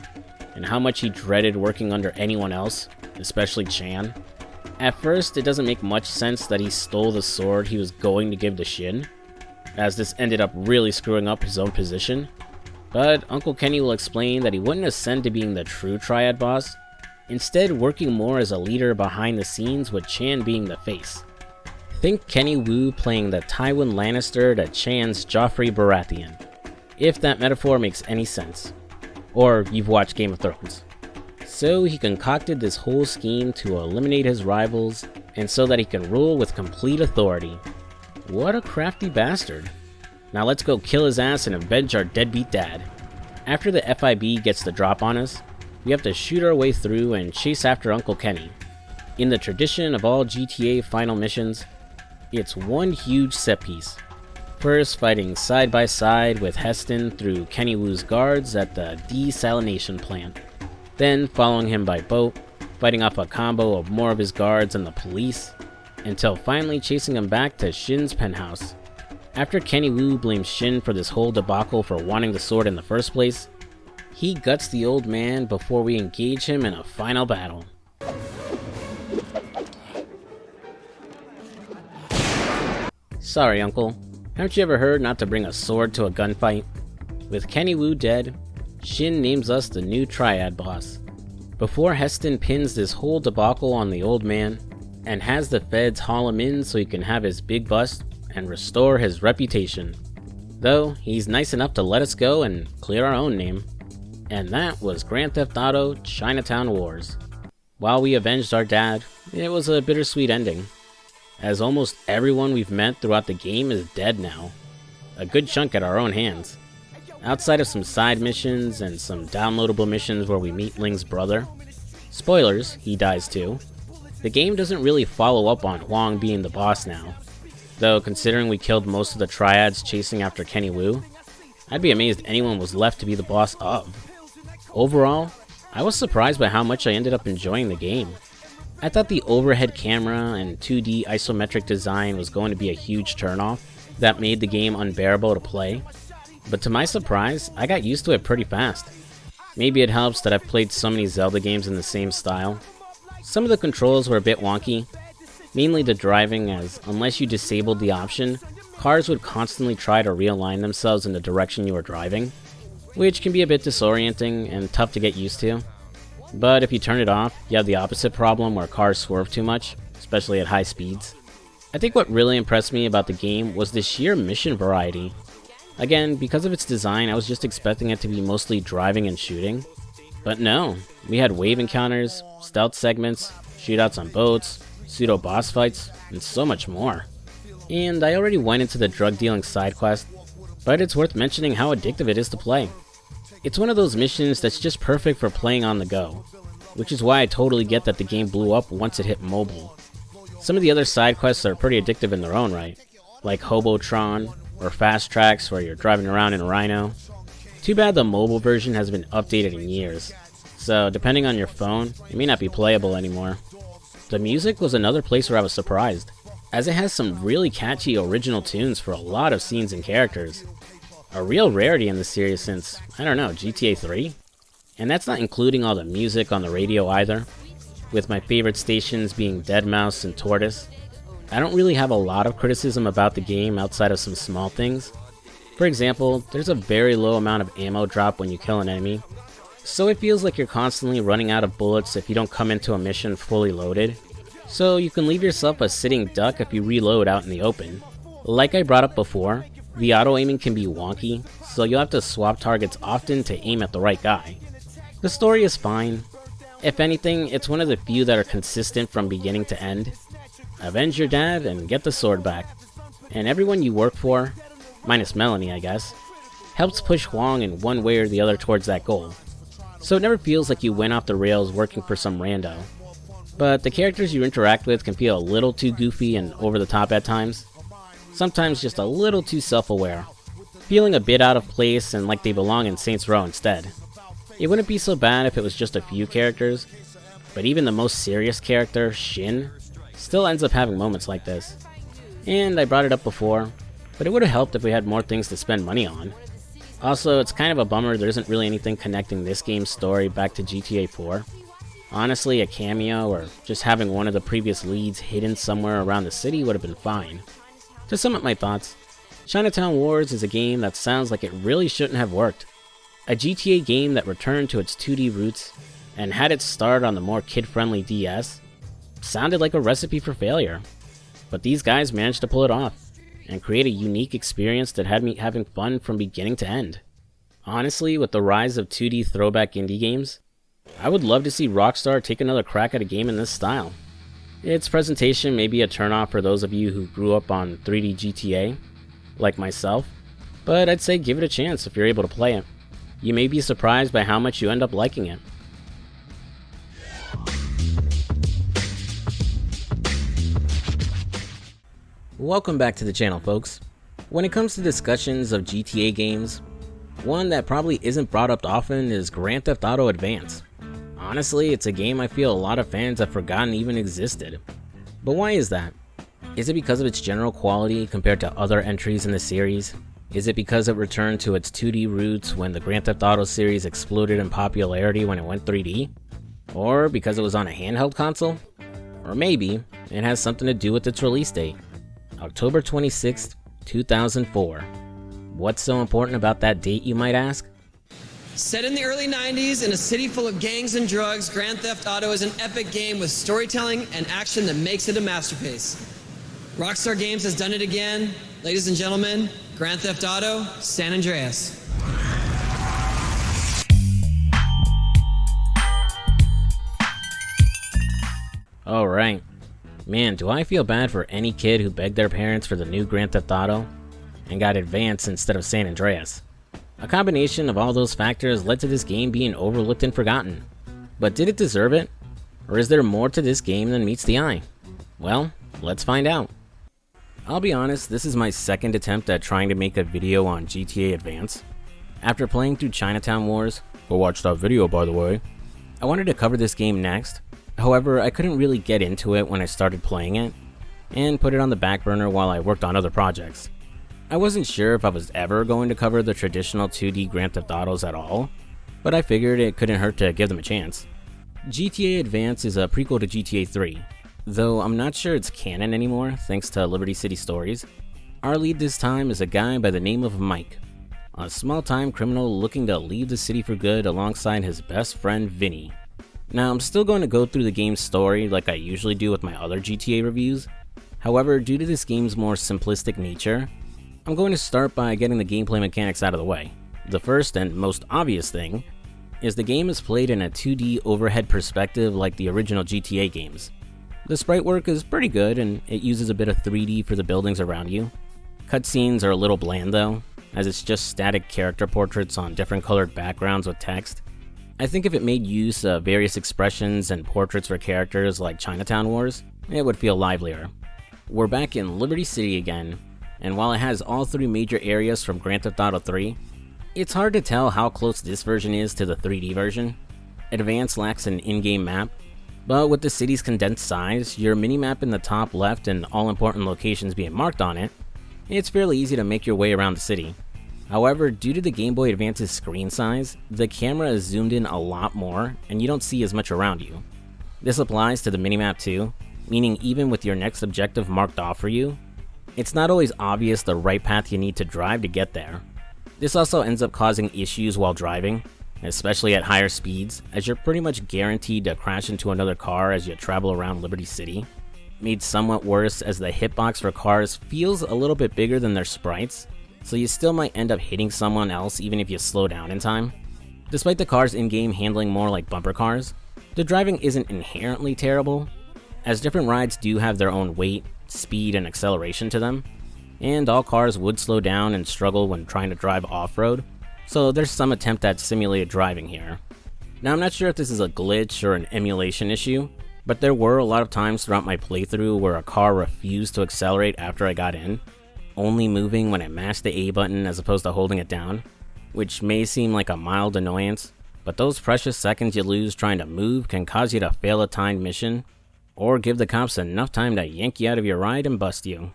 and how much he dreaded working under anyone else, especially Chan. At first, it doesn't make much sense that he stole the sword he was going to give to Shin, as this ended up really screwing up his own position, but Uncle Kenny will explain that he wouldn't ascend to being the true Triad boss, instead working more as a leader behind the scenes with Chan being the face. Think Kenny Wu playing the Tywin Lannister to Chan's Joffrey Baratheon, if that metaphor makes any sense. Or you've watched Game of Thrones. So he concocted this whole scheme to eliminate his rivals, and so that he can rule with complete authority. What a crafty bastard. Now let's go kill his ass and avenge our deadbeat dad. After the FIB gets the drop on us, we have to shoot our way through and chase after Uncle Kenny. In the tradition of all GTA final missions, it's one huge set piece. First, fighting side by side with Heston through Kenny Wu's guards at the desalination plant. Then, following him by boat, fighting off a combo of more of his guards and the police, until finally chasing him back to Shin's penthouse. After Kenny Wu blames Shin for this whole debacle for wanting the sword in the first place, he guts the old man before we engage him in a final battle. Sorry, Uncle. Haven't you ever heard not to bring a sword to a gunfight? With Kenny Wu dead, Shin names us the new Triad boss. Before Heston pins this whole debacle on the old man, and has the feds haul him in so he can have his big bust and restore his reputation. Though, he's nice enough to let us go and clear our own name. And that was Grand Theft Auto Chinatown Wars. While we avenged our dad, it was a bittersweet ending, as almost everyone we've met throughout the game is dead now. A good chunk at our own hands. Outside of some side missions and some downloadable missions where we meet Ling's brother. Spoilers, he dies too. The game doesn't really follow up on Huang being the boss now. Though considering we killed most of the triads chasing after Kenny Wu, I'd be amazed anyone was left to be the boss of. Overall, I was surprised by how much I ended up enjoying the game. I thought the overhead camera and 2D isometric design was going to be a huge turnoff that made the game unbearable to play, but to my surprise, I got used to it pretty fast. Maybe it helps that I've played so many Zelda games in the same style. Some of the controls were a bit wonky, mainly the driving, as unless you disabled the option, cars would constantly try to realign themselves in the direction you were driving, which can be a bit disorienting and tough to get used to. But if you turn it off, you have the opposite problem where cars swerve too much, especially at high speeds. I think what really impressed me about the game was the sheer mission variety. Again, because of its design, I was just expecting it to be mostly driving and shooting. But no, we had wave encounters, stealth segments, shootouts on boats, pseudo boss fights, and so much more. And I already went into the drug dealing side quest, but it's worth mentioning how addictive it is to play. It's one of those missions that's just perfect for playing on the go, which is why I totally get that the game blew up once it hit mobile. Some of the other side quests are pretty addictive in their own right, like Hobotron, or Fast Tracks where you're driving around in a Rhino. Too bad the mobile version hasn't been updated in years, so depending on your phone, it may not be playable anymore. The music was another place where I was surprised, as it has some really catchy original tunes for a lot of scenes and characters. A real rarity in the series since, I don't know, GTA 3? And that's not including all the music on the radio either, with my favorite stations being Deadmau5 and Tortoise. I don't really have a lot of criticism about the game outside of some small things. For example, there's a very low amount of ammo drop when you kill an enemy, so it feels like you're constantly running out of bullets if you don't come into a mission fully loaded. So you can leave yourself a sitting duck if you reload out in the open. Like I brought up before, the auto-aiming can be wonky, so you'll have to swap targets often to aim at the right guy. The story is fine. If anything, it's one of the few that are consistent from beginning to end. Avenge your dad and get the sword back. And everyone you work for, minus Melanie I guess, helps push Huang in one way or the other towards that goal. So it never feels like you went off the rails working for some rando. But the characters you interact with can feel a little too goofy and over the top at times. Sometimes just a little too self-aware, feeling a bit out of place and like they belong in Saints Row instead. It wouldn't be so bad if it was just a few characters, but even the most serious character, Shin, still ends up having moments like this. And I brought it up before, but it would have helped if we had more things to spend money on. Also, it's kind of a bummer there isn't really anything connecting this game's story back to GTA 4. Honestly, a cameo or just having one of the previous leads hidden somewhere around the city would have been fine. To sum up my thoughts, Chinatown Wars is a game that sounds like it really shouldn't have worked. A GTA game that returned to its 2D roots and had its start on the more kid-friendly DS sounded like a recipe for failure. But these guys managed to pull it off and create a unique experience that had me having fun from beginning to end. Honestly, with the rise of 2D throwback indie games, I would love to see Rockstar take another crack at a game in this style. Its presentation may be a turnoff for those of you who grew up on 3D GTA, like myself, but I'd say give it a chance if you're able to play it. You may be surprised by how much you end up liking it. Welcome back to the channel, folks. When it comes to discussions of GTA games, one that probably isn't brought up often is Grand Theft Auto Advance. Honestly, it's a game I feel a lot of fans have forgotten even existed. But why is that? Is it because of its general quality compared to other entries in the series? Is it because it returned to its 2D roots when the Grand Theft Auto series exploded in popularity when it went 3D? Or because it was on a handheld console? Or maybe it has something to do with its release date, October 26th, 2004. What's so important about that date, you might ask? Set in the early 90s in a city full of gangs and drugs, Grand Theft Auto is an epic game with storytelling and action that makes it a masterpiece. Rockstar Games has done it again. Ladies and gentlemen, Grand Theft Auto San Andreas. Alright. Man, do I feel bad for any kid who begged their parents for the new Grand Theft Auto and got Advance instead of San Andreas. A combination of all those factors led to this game being overlooked and forgotten. But did it deserve it? Or is there more to this game than meets the eye? Well, let's find out. I'll be honest, this is my second attempt at trying to make a video on GTA Advance. After playing through Chinatown Wars, go watch that video by the way, I wanted to cover this game next, However, I couldn't really get into it when I started playing it, and put it on the back burner while I worked on other projects. I wasn't sure if I was ever going to cover the traditional 2D Grand Theft Autos at all, but I figured it couldn't hurt to give them a chance. GTA Advance is a prequel to GTA 3, though I'm not sure it's canon anymore thanks to Liberty City Stories. Our lead this time is a guy by the name of Mike, a small-time criminal looking to leave the city for good alongside his best friend Vinny. Now, I'm still going to go through the game's story like I usually do with my other GTA reviews. However, due to this game's more simplistic nature, I'm going to start by getting the gameplay mechanics out of the way. The first and most obvious thing is the game is played in a 2D overhead perspective like the original GTA games. The sprite work is pretty good and it uses a bit of 3D for the buildings around you. Cutscenes are a little bland though, as it's just static character portraits on different colored backgrounds with text. I think if it made use of various expressions and portraits for characters like Chinatown Wars, it would feel livelier. We're back in Liberty City again, and while it has all 3 major areas from Grand Theft Auto 3, it's hard to tell how close this version is to the 3D version. Advance lacks an in-game map, but with the city's condensed size, your minimap in the top left and all important locations being marked on it, it's fairly easy to make your way around the city. However, due to the Game Boy Advance's screen size, the camera is zoomed in a lot more and you don't see as much around you. This applies to the minimap too, meaning even with your next objective marked off for you, it's not always obvious the right path you need to drive to get there. This also ends up causing issues while driving, especially at higher speeds, as you're pretty much guaranteed to crash into another car as you travel around Liberty City. Made somewhat worse as the hitbox for cars feels a little bit bigger than their sprites, so you still might end up hitting someone else even if you slow down in time. Despite the cars in-game handling more like bumper cars, the driving isn't inherently terrible, as different rides do have their own weight, speed, and acceleration to them, and all cars would slow down and struggle when trying to drive off-road, so there's some attempt at simulated driving here. Now, I'm not sure if this is a glitch or an emulation issue, but there were a lot of times throughout my playthrough where a car refused to accelerate after I got in, only moving when I mashed the A button as opposed to holding it down, which may seem like a mild annoyance, but those precious seconds you lose trying to move can cause you to fail a timed mission, or give the cops enough time to yank you out of your ride and bust you.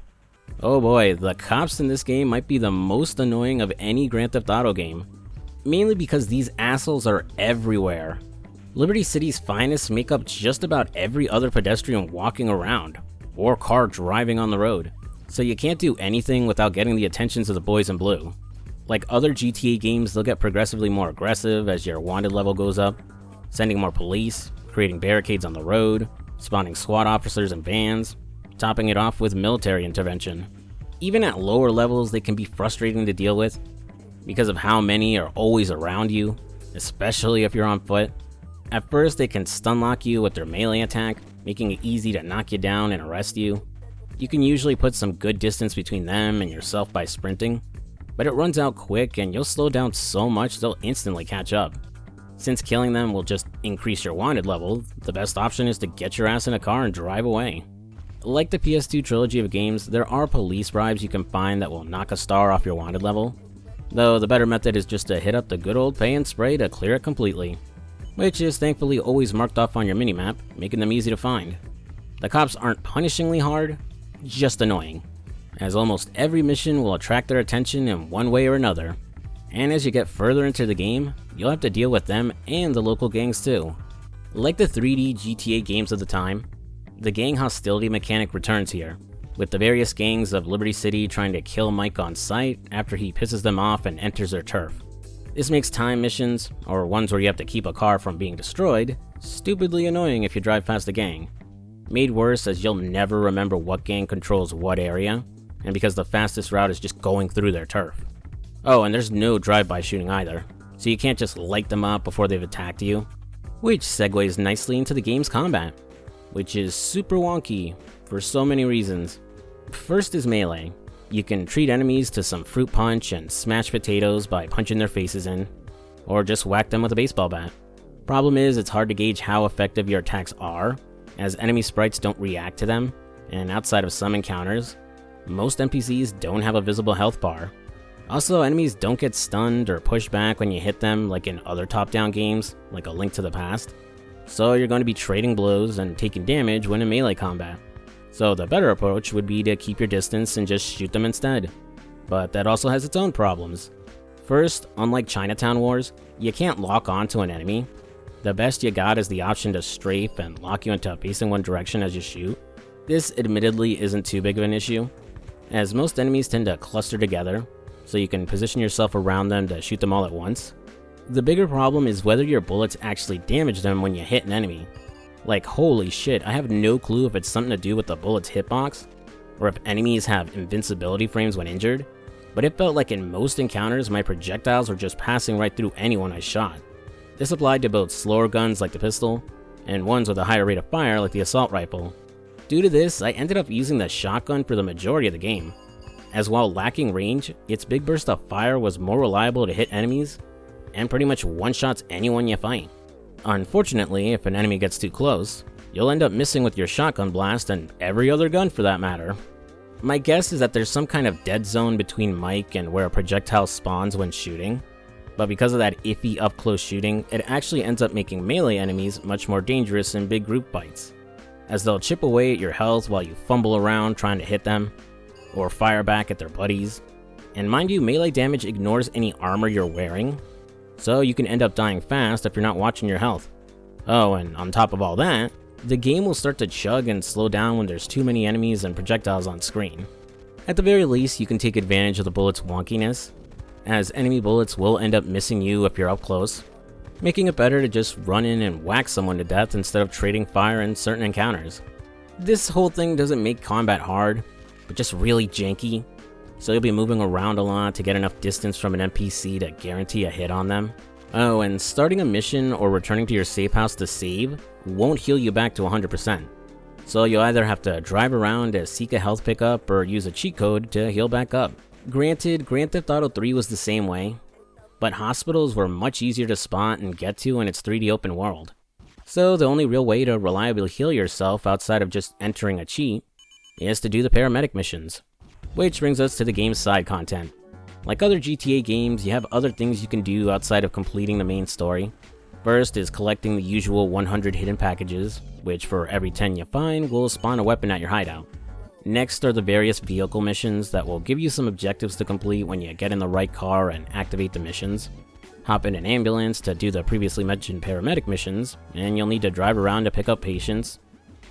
Oh boy, the cops in this game might be the most annoying of any Grand Theft Auto game, mainly because these assholes are everywhere. Liberty City's finest make up just about every other pedestrian walking around, or car driving on the road, so you can't do anything without getting the attentions of the boys in blue. Like other GTA games, they'll get progressively more aggressive as your wanted level goes up, sending more police, creating barricades on the road, spawning SWAT officers and vans, topping it off with military intervention. Even at lower levels, they can be frustrating to deal with because of how many are always around you, especially if you're on foot. At first, they can stun lock you with their melee attack, making it easy to knock you down and arrest you. You can usually put some good distance between them and yourself by sprinting, but it runs out quick and you'll slow down so much they'll instantly catch up. Since killing them will just increase your wanted level, the best option is to get your ass in a car and drive away. Like the PS2 trilogy of games, there are police bribes you can find that will knock a star off your wanted level, though the better method is just to hit up the good old pay and spray to clear it completely, which is thankfully always marked off on your minimap, making them easy to find. The cops aren't punishingly hard, just annoying, as almost every mission will attract their attention in one way or another, and as you get further into the game, you'll have to deal with them and the local gangs too. Like the 3D GTA games of the time, the gang hostility mechanic returns here, with the various gangs of Liberty City trying to kill Mike on sight after he pisses them off and enters their turf. This makes time missions, or ones where you have to keep a car from being destroyed, stupidly annoying if you drive past a gang. Made worse as you'll never remember what gang controls what area, and because the fastest route is just going through their turf. Oh, and there's no drive-by shooting either, so you can't just light them up before they've attacked you, which segues nicely into the game's combat, which is super wonky for so many reasons. First is melee. You can treat enemies to some fruit punch and smash potatoes by punching their faces in, or just whack them with a baseball bat. Problem is, it's hard to gauge how effective your attacks are, as enemy sprites don't react to them, and outside of some encounters, most NPCs don't have a visible health bar. Also, enemies don't get stunned or pushed back when you hit them like in other top-down games, like A Link to the Past. so you're going to be trading blows and taking damage when in melee combat. So the better approach would be to keep your distance and just shoot them instead. But that also has its own problems. First, unlike Chinatown Wars, you can't lock onto an enemy. The best you got is the option to strafe and lock you into facing one direction as you shoot. This admittedly isn't too big of an issue, as most enemies tend to cluster together, so you can position yourself around them to shoot them all at once. The bigger problem is whether your bullets actually damage them when you hit an enemy. Like, holy shit, I have no clue if it's something to do with the bullet's hitbox, or if enemies have invincibility frames when injured, but it felt like in most encounters my projectiles were just passing right through anyone I shot. This applied to both slower guns like the pistol, and ones with a higher rate of fire like the assault rifle. Due to this, I ended up using the shotgun for the majority of the game, as while lacking range, its big burst of fire was more reliable to hit enemies, and pretty much one-shots anyone you fight. Unfortunately, if an enemy gets too close, you'll end up missing with your shotgun blast and every other gun for that matter. My guess is that there's some kind of dead zone between Mike and where a projectile spawns when shooting, but because of that iffy up-close shooting, it actually ends up making melee enemies much more dangerous in big group fights, as they'll chip away at your health while you fumble around trying to hit them, or fire back at their buddies. And mind you, melee damage ignores any armor you're wearing, so you can end up dying fast if you're not watching your health. Oh, and on top of all that, the game will start to chug and slow down when there's too many enemies and projectiles on screen. At the very least, you can take advantage of the bullet's wonkiness, as enemy bullets will end up missing you if you're up close, making it better to just run in and whack someone to death instead of trading fire in certain encounters. This whole thing doesn't make combat hard, but just really janky, so you'll be moving around a lot to get enough distance from an NPC to guarantee a hit on them. Oh, and starting a mission or returning to your safe house to save won't heal you back to 100%, so you'll either have to drive around to seek a health pickup or use a cheat code to heal back up. Granted, Grand Theft Auto 3 was the same way, but hospitals were much easier to spot and get to in its 3D open world. So the only real way to reliably heal yourself outside of just entering a cheat is to do the paramedic missions. Which brings us to the game's side content. Like other GTA games, you have other things you can do outside of completing the main story. First is collecting the usual 100 hidden packages, which for every 10 you find will spawn a weapon at your hideout. Next are the various vehicle missions that will give you some objectives to complete when you get in the right car and activate the missions. Hop in an ambulance to do the previously mentioned paramedic missions, and you'll need to drive around to pick up patients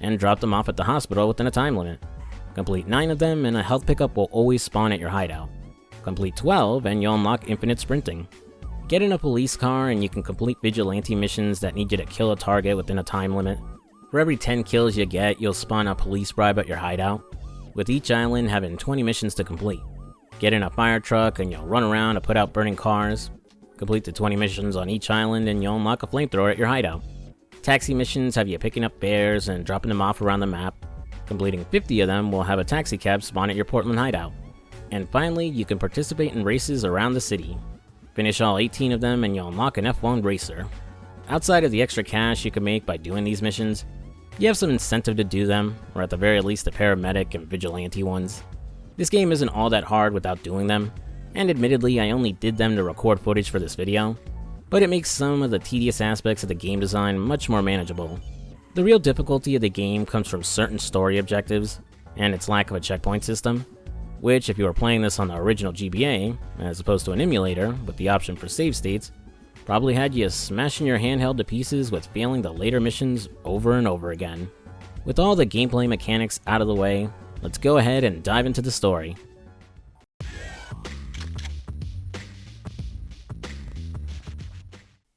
and drop them off at the hospital within a time limit. Complete 9 of them and a health pickup will always spawn at your hideout. Complete 12 and you'll unlock infinite sprinting. Get in a police car and you can complete vigilante missions that need you to kill a target within a time limit. For every 10 kills you get, you'll spawn a police bribe at your hideout, with each island having 20 missions to complete. Get in a fire truck and you'll run around to put out burning cars. Complete the 20 missions on each island and you'll unlock a flamethrower at your hideout. Taxi missions have you picking up bears and dropping them off around the map. Completing 50 of them will have a taxi cab spawn at your Portland hideout. And finally, you can participate in races around the city. Finish all 18 of them and you'll unlock an F1 racer. Outside of the extra cash you can make by doing these missions, you have some incentive to do them, or at the very least the paramedic and vigilante ones. This game isn't all that hard without doing them, and admittedly I only did them to record footage for this video, but it makes some of the tedious aspects of the game design much more manageable. The real difficulty of the game comes from certain story objectives, and its lack of a checkpoint system, which if you were playing this on the original GBA, as opposed to an emulator with the option for save states, probably had you smashing your handheld to pieces with failing the later missions over and over again. With all the gameplay mechanics out of the way, let's go ahead and dive into the story.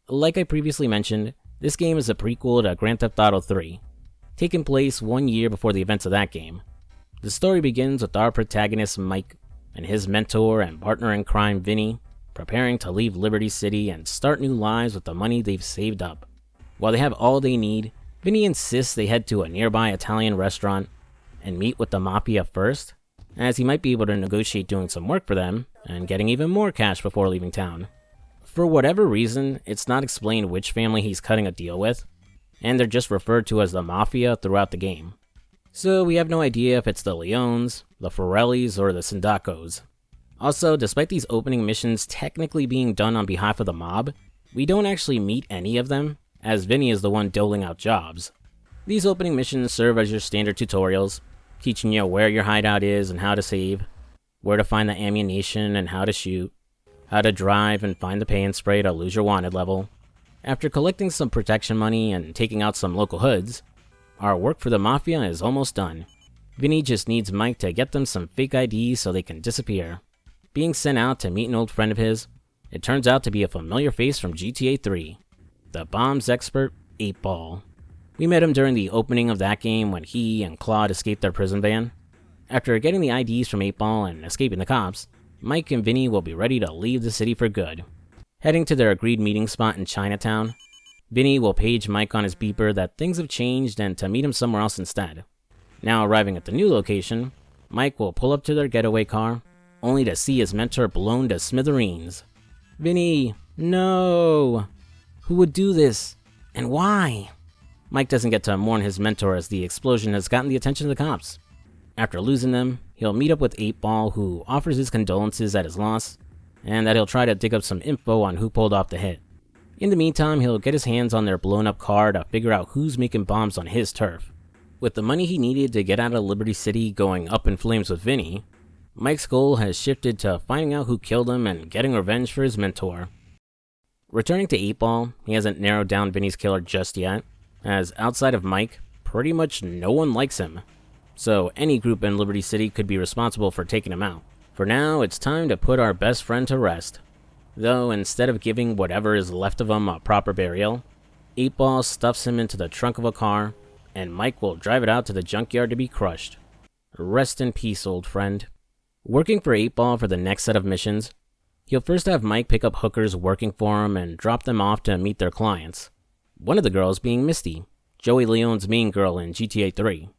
Like I previously mentioned, this game is a prequel to Grand Theft Auto 3, taking place 1 year before the events of that game. The story begins with our protagonist Mike and his mentor and partner in crime Vinny preparing to leave Liberty City and start new lives with the money they've saved up. While they have all they need, Vinny insists they head to a nearby Italian restaurant and meet with the Mafia first, as he might be able to negotiate doing some work for them and getting even more cash before leaving town. For whatever reason, it's not explained which family he's cutting a deal with, and they're just referred to as the Mafia throughout the game. So we have no idea if it's the Leones, the Forellis, or the Sindacos. Also, despite these opening missions technically being done on behalf of the mob, we don't actually meet any of them, as Vinny is the one doling out jobs. These opening missions serve as your standard tutorials, teaching you where your hideout is and how to save, where to find the ammunition and how to shoot, how to drive and find the paint spray to lose your wanted level. After collecting some protection money and taking out some local hoods, our work for the Mafia is almost done. Vinny just needs Mike to get them some fake IDs so they can disappear. Being sent out to meet an old friend of his, it turns out to be a familiar face from GTA 3, the bombs expert, 8-Ball. We met him during the opening of that game when he and Claude escaped their prison van. After getting the IDs from 8-Ball and escaping the cops, Mike and Vinny will be ready to leave the city for good. Heading to their agreed meeting spot in Chinatown, Vinny will page Mike on his beeper that things have changed and to meet him somewhere else instead. Now arriving at the new location, Mike will pull up to their getaway car, only to see his mentor blown to smithereens. Vinny, no! Who would do this? And why? Mike doesn't get to mourn his mentor as the explosion has gotten the attention of the cops. After losing them, he'll meet up with 8-Ball, who offers his condolences at his loss, and that he'll try to dig up some info on who pulled off the hit. In the meantime, he'll get his hands on their blown up car to figure out who's making bombs on his turf. With the money he needed to get out of Liberty City going up in flames with Vinny, Mike's goal has shifted to finding out who killed him and getting revenge for his mentor. Returning to 8-Ball, he hasn't narrowed down Vinny's killer just yet, as outside of Mike, pretty much no one likes him. So any group in Liberty City could be responsible for taking him out. For now, it's time to put our best friend to rest. Though instead of giving whatever is left of him a proper burial, 8-Ball stuffs him into the trunk of a car, and Mike will drive it out to the junkyard to be crushed. Rest in peace, old friend. Working for 8-Ball for the next set of missions, he'll first have Mike pick up hookers working for him and drop them off to meet their clients. One of the girls being Misty, Joey Leone's main girl in GTA 3.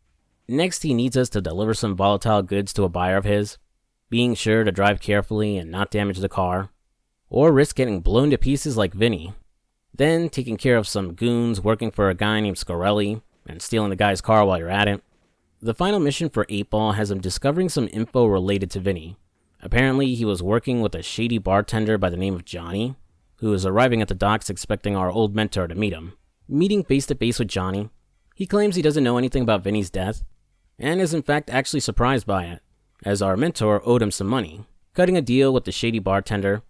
Next, he needs us to deliver some volatile goods to a buyer of his, being sure to drive carefully and not damage the car, or risk getting blown to pieces like Vinny. Then, taking care of some goons working for a guy named Scarelli, and stealing the guy's car while you're at it. The final mission for 8-Ball has him discovering some info related to Vinny. Apparently, he was working with a shady bartender by the name of Johnny, who is arriving at the docks expecting our old mentor to meet him. Meeting face to face with Johnny, he claims he doesn't know anything about Vinny's death, and is in fact actually surprised by it, as our mentor owed him some money. Cutting a deal with the shady bartender,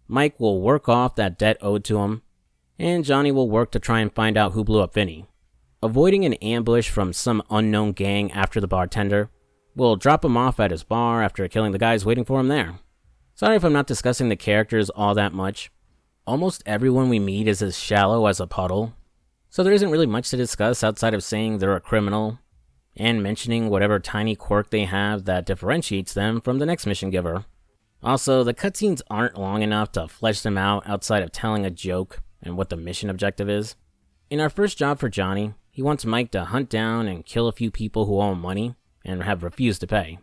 Mike will work off that debt owed to him, and Johnny will work to try and find out who blew up Vinny. Avoiding an ambush from some unknown gang after the bartender, we'll drop him off at his bar after killing the guys waiting for him there. Sorry if I'm not discussing the characters all that much. Almost everyone we meet is as shallow as a puddle, so there isn't really much to discuss outside of saying they're a criminal, and mentioning whatever tiny quirk they have that differentiates them from the next mission giver. Also, the cutscenes aren't long enough to flesh them out outside of telling a joke and what the mission objective is. In our first job for Johnny, he wants Mike to hunt down and kill a few people who owe him money and have refused to pay.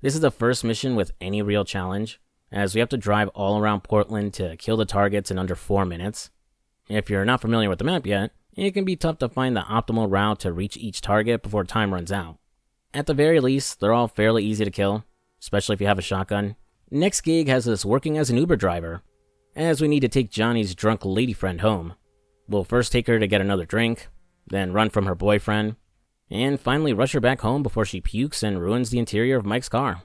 This is the first mission with any real challenge, as we have to drive all around Portland to kill the targets in under 4 minutes. If you're not familiar with the map yet, it can be tough to find the optimal route to reach each target before time runs out. At the very least, they're all fairly easy to kill, especially if you have a shotgun. Next gig has us working as an Uber driver, as we need to take Johnny's drunk lady friend home. We'll first take her to get another drink, then run from her boyfriend, and finally rush her back home before she pukes and ruins the interior of Mike's car.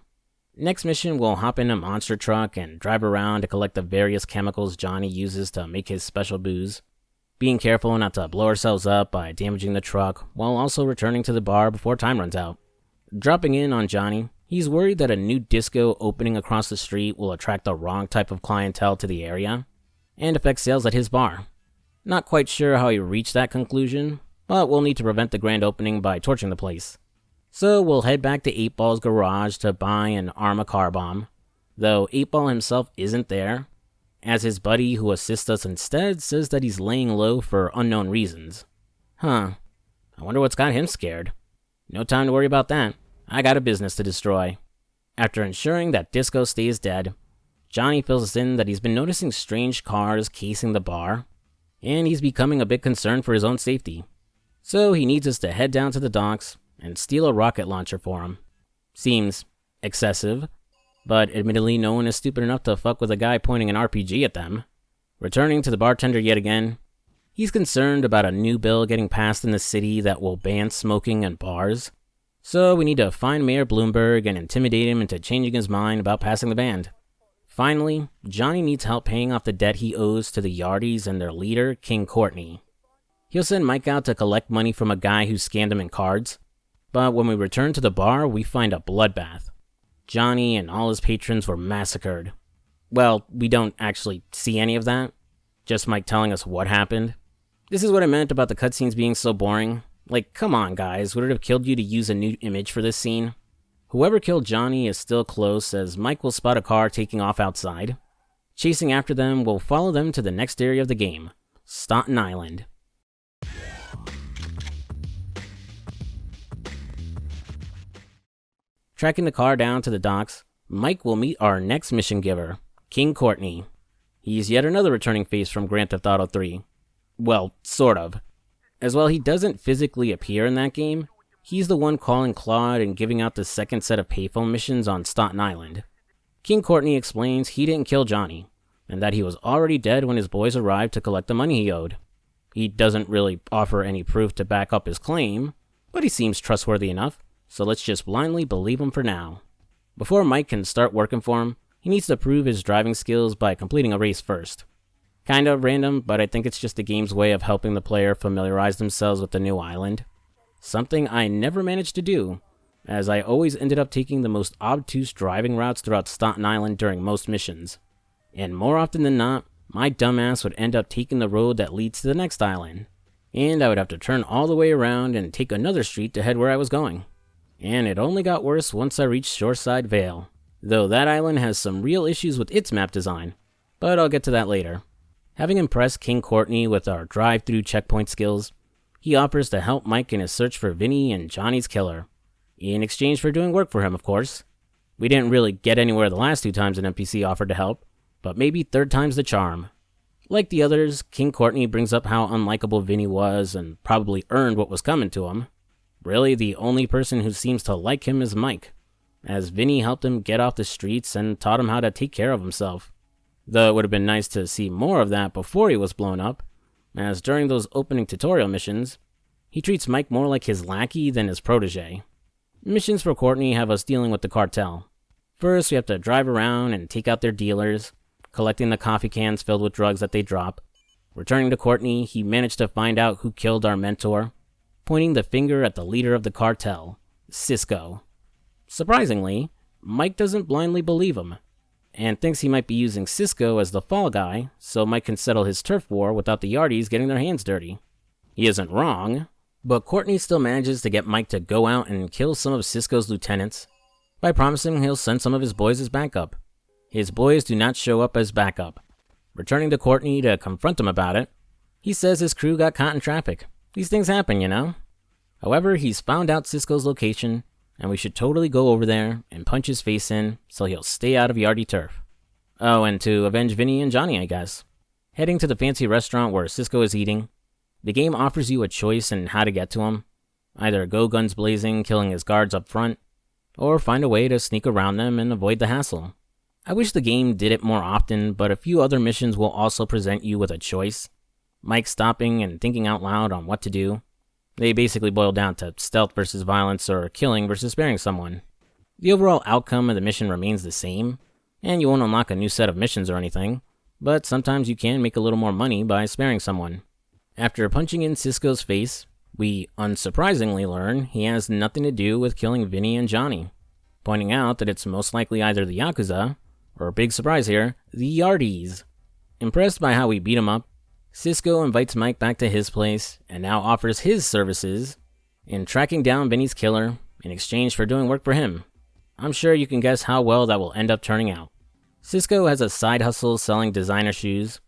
Next mission, we'll hop in a monster truck and drive around to collect the various chemicals Johnny uses to make his special booze, being careful not to blow ourselves up by damaging the truck while also returning to the bar before time runs out. Dropping in on Johnny, he's worried that a new disco opening across the street will attract the wrong type of clientele to the area and affect sales at his bar. Not quite sure how he reached that conclusion, but we'll need to prevent the grand opening by torching the place. So we'll head back to 8-Ball's garage to buy and arm a car bomb, though 8-Ball himself isn't there, as his buddy who assists us instead says that he's laying low for unknown reasons. I wonder what's got him scared. No time to worry about that. I got a business to destroy. After ensuring that Disco stays dead, Johnny fills us in that he's been noticing strange cars casing the bar, and he's becoming a bit concerned for his own safety. So he needs us to head down to the docks and steal a rocket launcher for him. Seems excessive, but admittedly no one is stupid enough to fuck with a guy pointing an RPG at them. Returning to the bartender yet again, He's concerned about a new bill getting passed in the city that will ban smoking in bars. So we need to find Mayor Bloomberg and intimidate him into changing his mind about passing the ban. Finally, Johnny needs help paying off the debt he owes to the Yardies and their leader, King Courtney. He'll send Mike out to collect money from a guy who scammed him in cards. But when we return to the bar, we find a bloodbath. Johnny and all his patrons were massacred. Well, we don't actually see any of that. Just Mike telling us what happened. This is what I meant about the cutscenes being so boring. Like, come on guys, would it have killed you to use a new image for this scene? Whoever killed Johnny is still close, as Mike will spot a car taking off outside. Chasing after them, we'll follow them to the next area of the game, Staten Island. Tracking the car down to the docks, Mike will meet our next mission giver, King Courtney. He's yet another returning face from Grand Theft Auto 3. Well, sort of. As while he doesn't physically appear in that game, he's the one calling Claude and giving out the second set of payphone missions on Staten Island. King Courtney explains he didn't kill Johnny, and that he was already dead when his boys arrived to collect the money he owed. He doesn't really offer any proof to back up his claim, but he seems trustworthy enough, so let's just blindly believe him for now. Before Mike can start working for him, he needs to prove his driving skills by completing a race first. Kind of random, but I think it's just the game's way of helping the player familiarize themselves with the new island. Something I never managed to do, as I always ended up taking the most obtuse driving routes throughout Staten Island during most missions. And more often than not, my dumbass would end up taking the road that leads to the next island. And I would have to turn all the way around and take another street to head where I was going. And it only got worse once I reached Shoreside Vale, though that island has some real issues with its map design, but I'll get to that later. Having impressed King Courtney with our drive-through checkpoint skills, he offers to help Mike in his search for Vinny and Johnny's killer, in exchange for doing work for him, of course. We didn't really get anywhere the last 2 times an NPC offered to help, but maybe 3rd time's the charm. Like the others, King Courtney brings up how unlikable Vinny was and probably earned what was coming to him. Really, the only person who seems to like him is Mike, as Vinny helped him get off the streets and taught him how to take care of himself. Though it would have been nice to see more of that before he was blown up, as during those opening tutorial missions, he treats Mike more like his lackey than his protege. Missions for Courtney have us dealing with the cartel. First, we have to drive around and take out their dealers, collecting the coffee cans filled with drugs that they drop. Returning to Courtney, he managed to find out who killed our mentor, pointing the finger at the leader of the cartel, Cisco. Surprisingly, Mike doesn't blindly believe him, and thinks he might be using Cisco as the fall guy so Mike can settle his turf war without the Yardies getting their hands dirty. He isn't wrong, but Courtney still manages to get Mike to go out and kill some of Cisco's lieutenants by promising he'll send some of his boys as backup. His boys do not show up as backup. Returning to Courtney to confront him about it, he says his crew got caught in traffic. These things happen, you know? However, he's found out Cisco's location, and we should totally go over there and punch his face in so he'll stay out of Yardie turf. Oh, and to avenge Vinny and Johnny, I guess. Heading to the fancy restaurant where Cisco is eating, the game offers you a choice in how to get to him. Either go guns blazing, killing his guards up front, or find a way to sneak around them and avoid the hassle. I wish the game did it more often, but a few other missions will also present you with a choice. Mike stopping and thinking out loud on what to do. They basically boil down to stealth versus violence or killing versus sparing someone. The overall outcome of the mission remains the same, and you won't unlock a new set of missions or anything, but sometimes you can make a little more money by sparing someone. After punching in Cisco's face, we unsurprisingly learn he has nothing to do with killing Vinny and Johnny, pointing out that it's most likely either the Yakuza, or big surprise here, the Yardies. Impressed by how we beat him up, Cisco invites Mike back to his place and now offers his services in tracking down Vinny's killer in exchange for doing work for him. I'm sure you can guess how well that will end up turning out. Cisco has a side hustle selling designer shoes,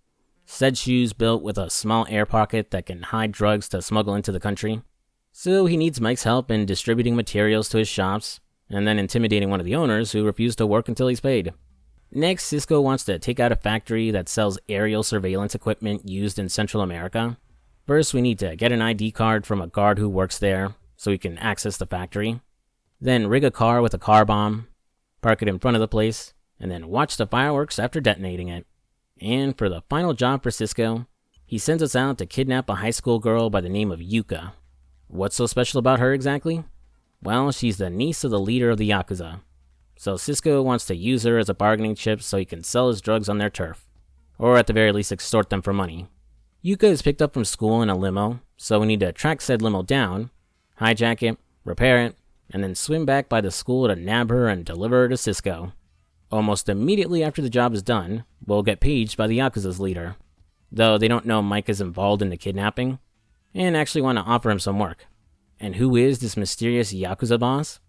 said shoes built with a small air pocket that can hide drugs to smuggle into the country. So he needs Mike's help in distributing materials to his shops and then intimidating one of the owners who refused to work until he's paid. Next, Cisco wants to take out a factory that sells aerial surveillance equipment used in Central America. First, we need to get an ID card from a guard who works there so we can access the factory. Then rig a car with a car bomb, park it in front of the place, and then watch the fireworks after detonating it. And for the final job for Cisco, He sends us out to kidnap a high school girl by the name of Yuka. What's so special about her exactly? Well, she's the niece of the leader of the Yakuza. So Cisco wants to use her as a bargaining chip so he can sell his drugs on their turf. Or at the very least extort them for money. Yuka is picked up from school in a limo, so we need to track said limo down, hijack it, repair it, and then swim back by the school to nab her and deliver her to Cisco. Almost immediately after the job is done, we'll get paged by the Yakuza's leader. Though they don't know Mike is involved in the kidnapping, and actually want to offer him some work. And who is this mysterious Yakuza boss?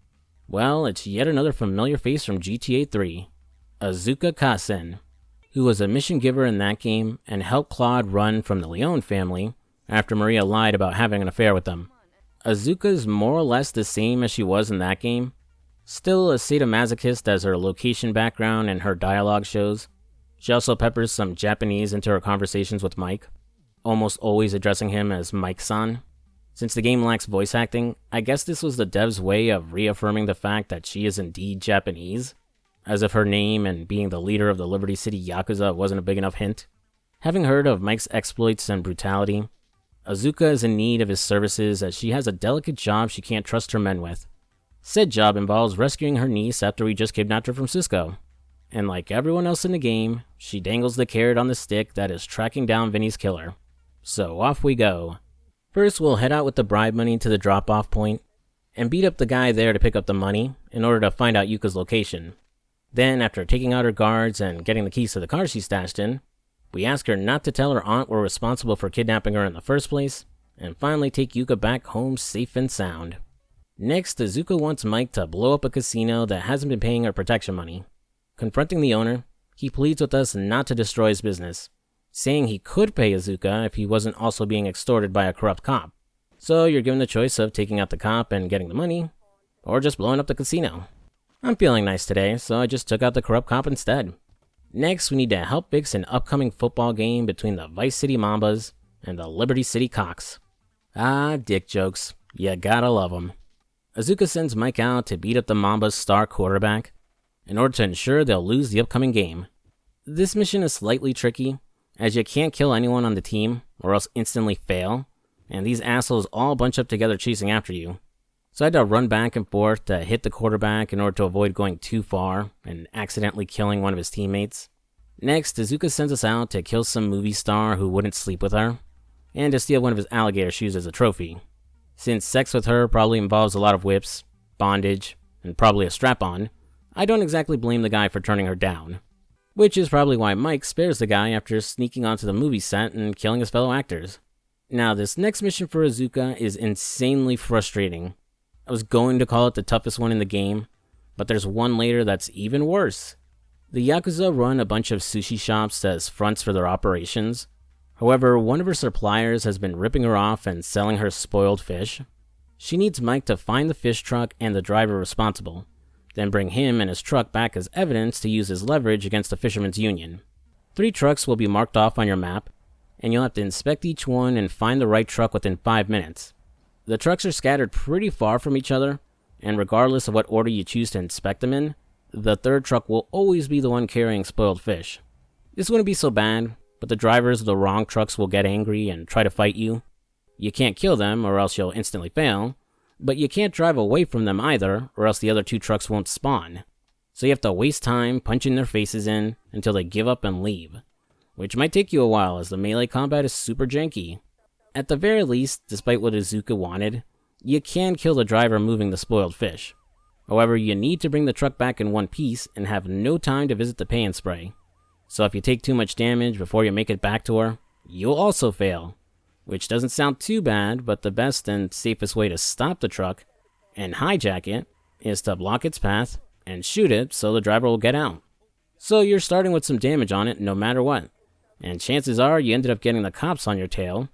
Well, it's yet another familiar face from GTA 3, Azuka Kasen, who was a mission giver in that game and helped Claude run from the Leone family after Maria lied about having an affair with them. Azuka's more or less the same as she was in that game, still a sadomasochist as her location background and her dialogue shows. She also peppers some Japanese into her conversations with Mike, almost always addressing him as Mike-san. Since the game lacks voice acting, I guess this was the devs' way of reaffirming the fact that she is indeed Japanese, as if her name and being the leader of the Liberty City Yakuza wasn't a big enough hint. Having heard of Mike's exploits and brutality, Azuka is in need of his services as she has a delicate job she can't trust her men with. Said job involves rescuing her niece after we just kidnapped her from Cisco. And like everyone else in the game, she dangles the carrot on the stick that is tracking down Vinny's killer. So off we go. First, we'll head out with the bribe money to the drop-off point, and beat up the guy there to pick up the money in order to find out Yuka's location. Then, after taking out her guards and getting the keys to the car she stashed in, we ask her not to tell her aunt we're responsible for kidnapping her in the first place, and finally take Yuka back home safe and sound. Next, Azuka wants Mike to blow up a casino that hasn't been paying her protection money. Confronting the owner, he pleads with us not to destroy his business, saying he could pay Azuka if he wasn't also being extorted by a corrupt cop. So you're given the choice of taking out the cop and getting the money, or just blowing up the casino. I'm feeling nice today, so I just took out the corrupt cop instead. Next, we need to help fix an upcoming football game between the Vice City Mambas and the Liberty City Cocks. Ah, dick jokes. You gotta love them. Azuka sends Mike out to beat up the Mambas' star quarterback, in order to ensure they'll lose the upcoming game. This mission is slightly tricky, as you can't kill anyone on the team, or else instantly fail, and these assholes all bunch up together chasing after you. So I had to run back and forth to hit the quarterback in order to avoid going too far and accidentally killing one of his teammates. Next, Azuka sends us out to kill some movie star who wouldn't sleep with her, and to steal one of his alligator shoes as a trophy. Since sex with her probably involves a lot of whips, bondage, and probably a strap-on, I don't exactly blame the guy for turning her down. Which is probably why Mike spares the guy after sneaking onto the movie set and killing his fellow actors. Now, this next mission for Azuka is insanely frustrating. I was going to call it the toughest one in the game, but there's one later that's even worse. The Yakuza run a bunch of sushi shops as fronts for their operations. However, one of her suppliers has been ripping her off and selling her spoiled fish. She needs Mike to find the fish truck and the driver responsible, then bring him and his truck back as evidence to use as leverage against the Fishermen's Union. 3 trucks will be marked off on your map, and you'll have to inspect each one and find the right truck within 5 minutes. The trucks are scattered pretty far from each other, and regardless of what order you choose to inspect them in, the 3rd truck will always be the one carrying spoiled fish. This wouldn't be so bad, but the drivers of the wrong trucks will get angry and try to fight you. You can't kill them, or else you'll instantly fail, but you can't drive away from them either, or else the other 2 trucks won't spawn. So you have to waste time punching their faces in until they give up and leave, which might take you a while as the melee combat is super janky. At the very least, despite what Azuka wanted, you can kill the driver moving the spoiled fish. However, you need to bring the truck back in one piece and have no time to visit the pay and spray. So if you take too much damage before you make it back to her, you'll also fail. Which doesn't sound too bad, but the best and safest way to stop the truck and hijack it is to block its path and shoot it so the driver will get out. So you're starting with some damage on it no matter what, and chances are you ended up getting the cops on your tail,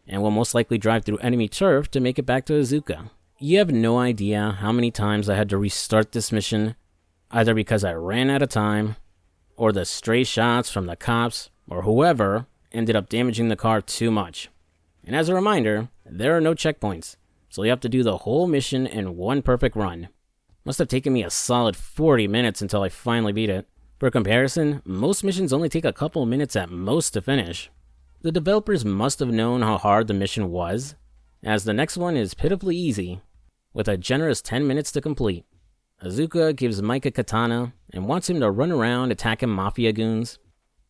and will most likely drive through enemy turf to make it back to Azuka. You have no idea how many times I had to restart this mission, either because I ran out of time, or the stray shots from the cops, or whoever, ended up damaging the car too much. And as a reminder, there are no checkpoints, so you have to do the whole mission in one perfect run. Must have taken me a solid 40 minutes until I finally beat it. For comparison, most missions only take a couple minutes at most to finish. The developers must have known how hard the mission was, as the next one is pitifully easy, with a generous 10 minutes to complete. Azuka gives Mike a katana and wants him to run around attacking mafia goons,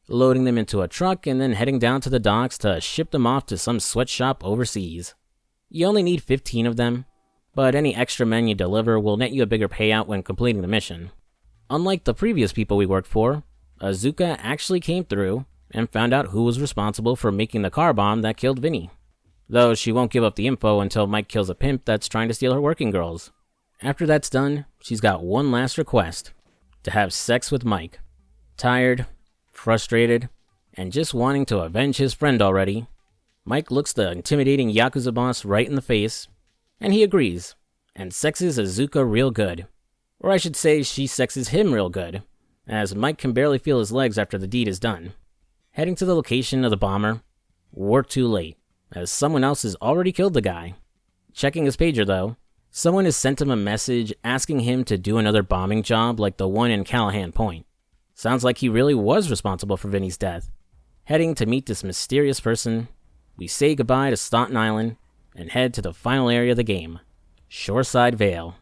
loading them into a truck and then heading down to the docks to ship them off to some sweatshop overseas. You only need 15 of them, but any extra men you deliver will net you a bigger payout when completing the mission. Unlike the previous people we worked for, Azuka actually came through and found out who was responsible for making the car bomb that killed Vinny. Though she won't give up the info until Mike kills a pimp that's trying to steal her working girls. After that's done, she's got one last request: to have sex with Mike. Tired, frustrated, and just wanting to avenge his friend already, Mike looks the intimidating Yakuza boss right in the face, and he agrees, and sexes Azuka real good. Or I should say, she sexes him real good, as Mike can barely feel his legs after the deed is done. Heading to the location of the bomber, we're too late, as someone else has already killed the guy. Checking his pager though, someone has sent him a message asking him to do another bombing job like the one in Callahan Point. Sounds like he really was responsible for Vinny's death. Heading to meet this mysterious person, we say goodbye to Staunton Island and head to the final area of the game, Shoreside Vale.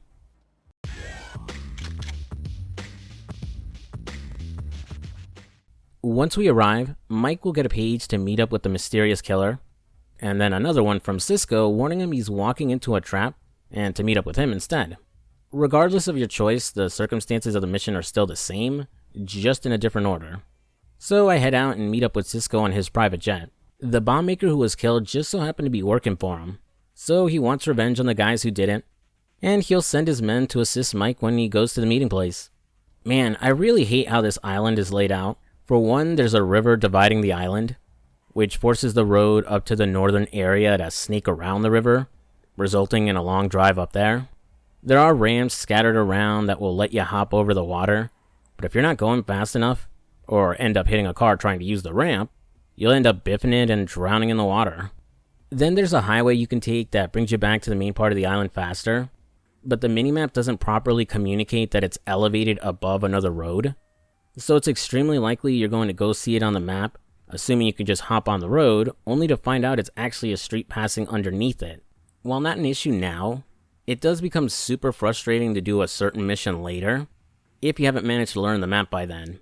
Once we arrive, Mike will get a page to meet up with the mysterious killer, and then another one from Cisco warning him he's walking into a trap and to meet up with him instead. Regardless of your choice, the circumstances of the mission are still the same, just in a different order. So I head out and meet up with Cisco on his private jet. The bomb maker who was killed just so happened to be working for him, so he wants revenge on the guys who didn't, and he'll send his men to assist Mike when he goes to the meeting place. Man, I really hate how this island is laid out. For one, there's a river dividing the island, which forces the road up to the northern area to snake around the river, resulting in a long drive up there. There are ramps scattered around that will let you hop over the water, but if you're not going fast enough, or end up hitting a car trying to use the ramp, you'll end up biffing it and drowning in the water. Then there's a highway you can take that brings you back to the main part of the island faster, but the minimap doesn't properly communicate that it's elevated above another road. So it's extremely likely you're going to go see it on the map, assuming you can just hop on the road, only to find out it's actually a street passing underneath it. While not an issue now, it does become super frustrating to do a certain mission later, if you haven't managed to learn the map by then.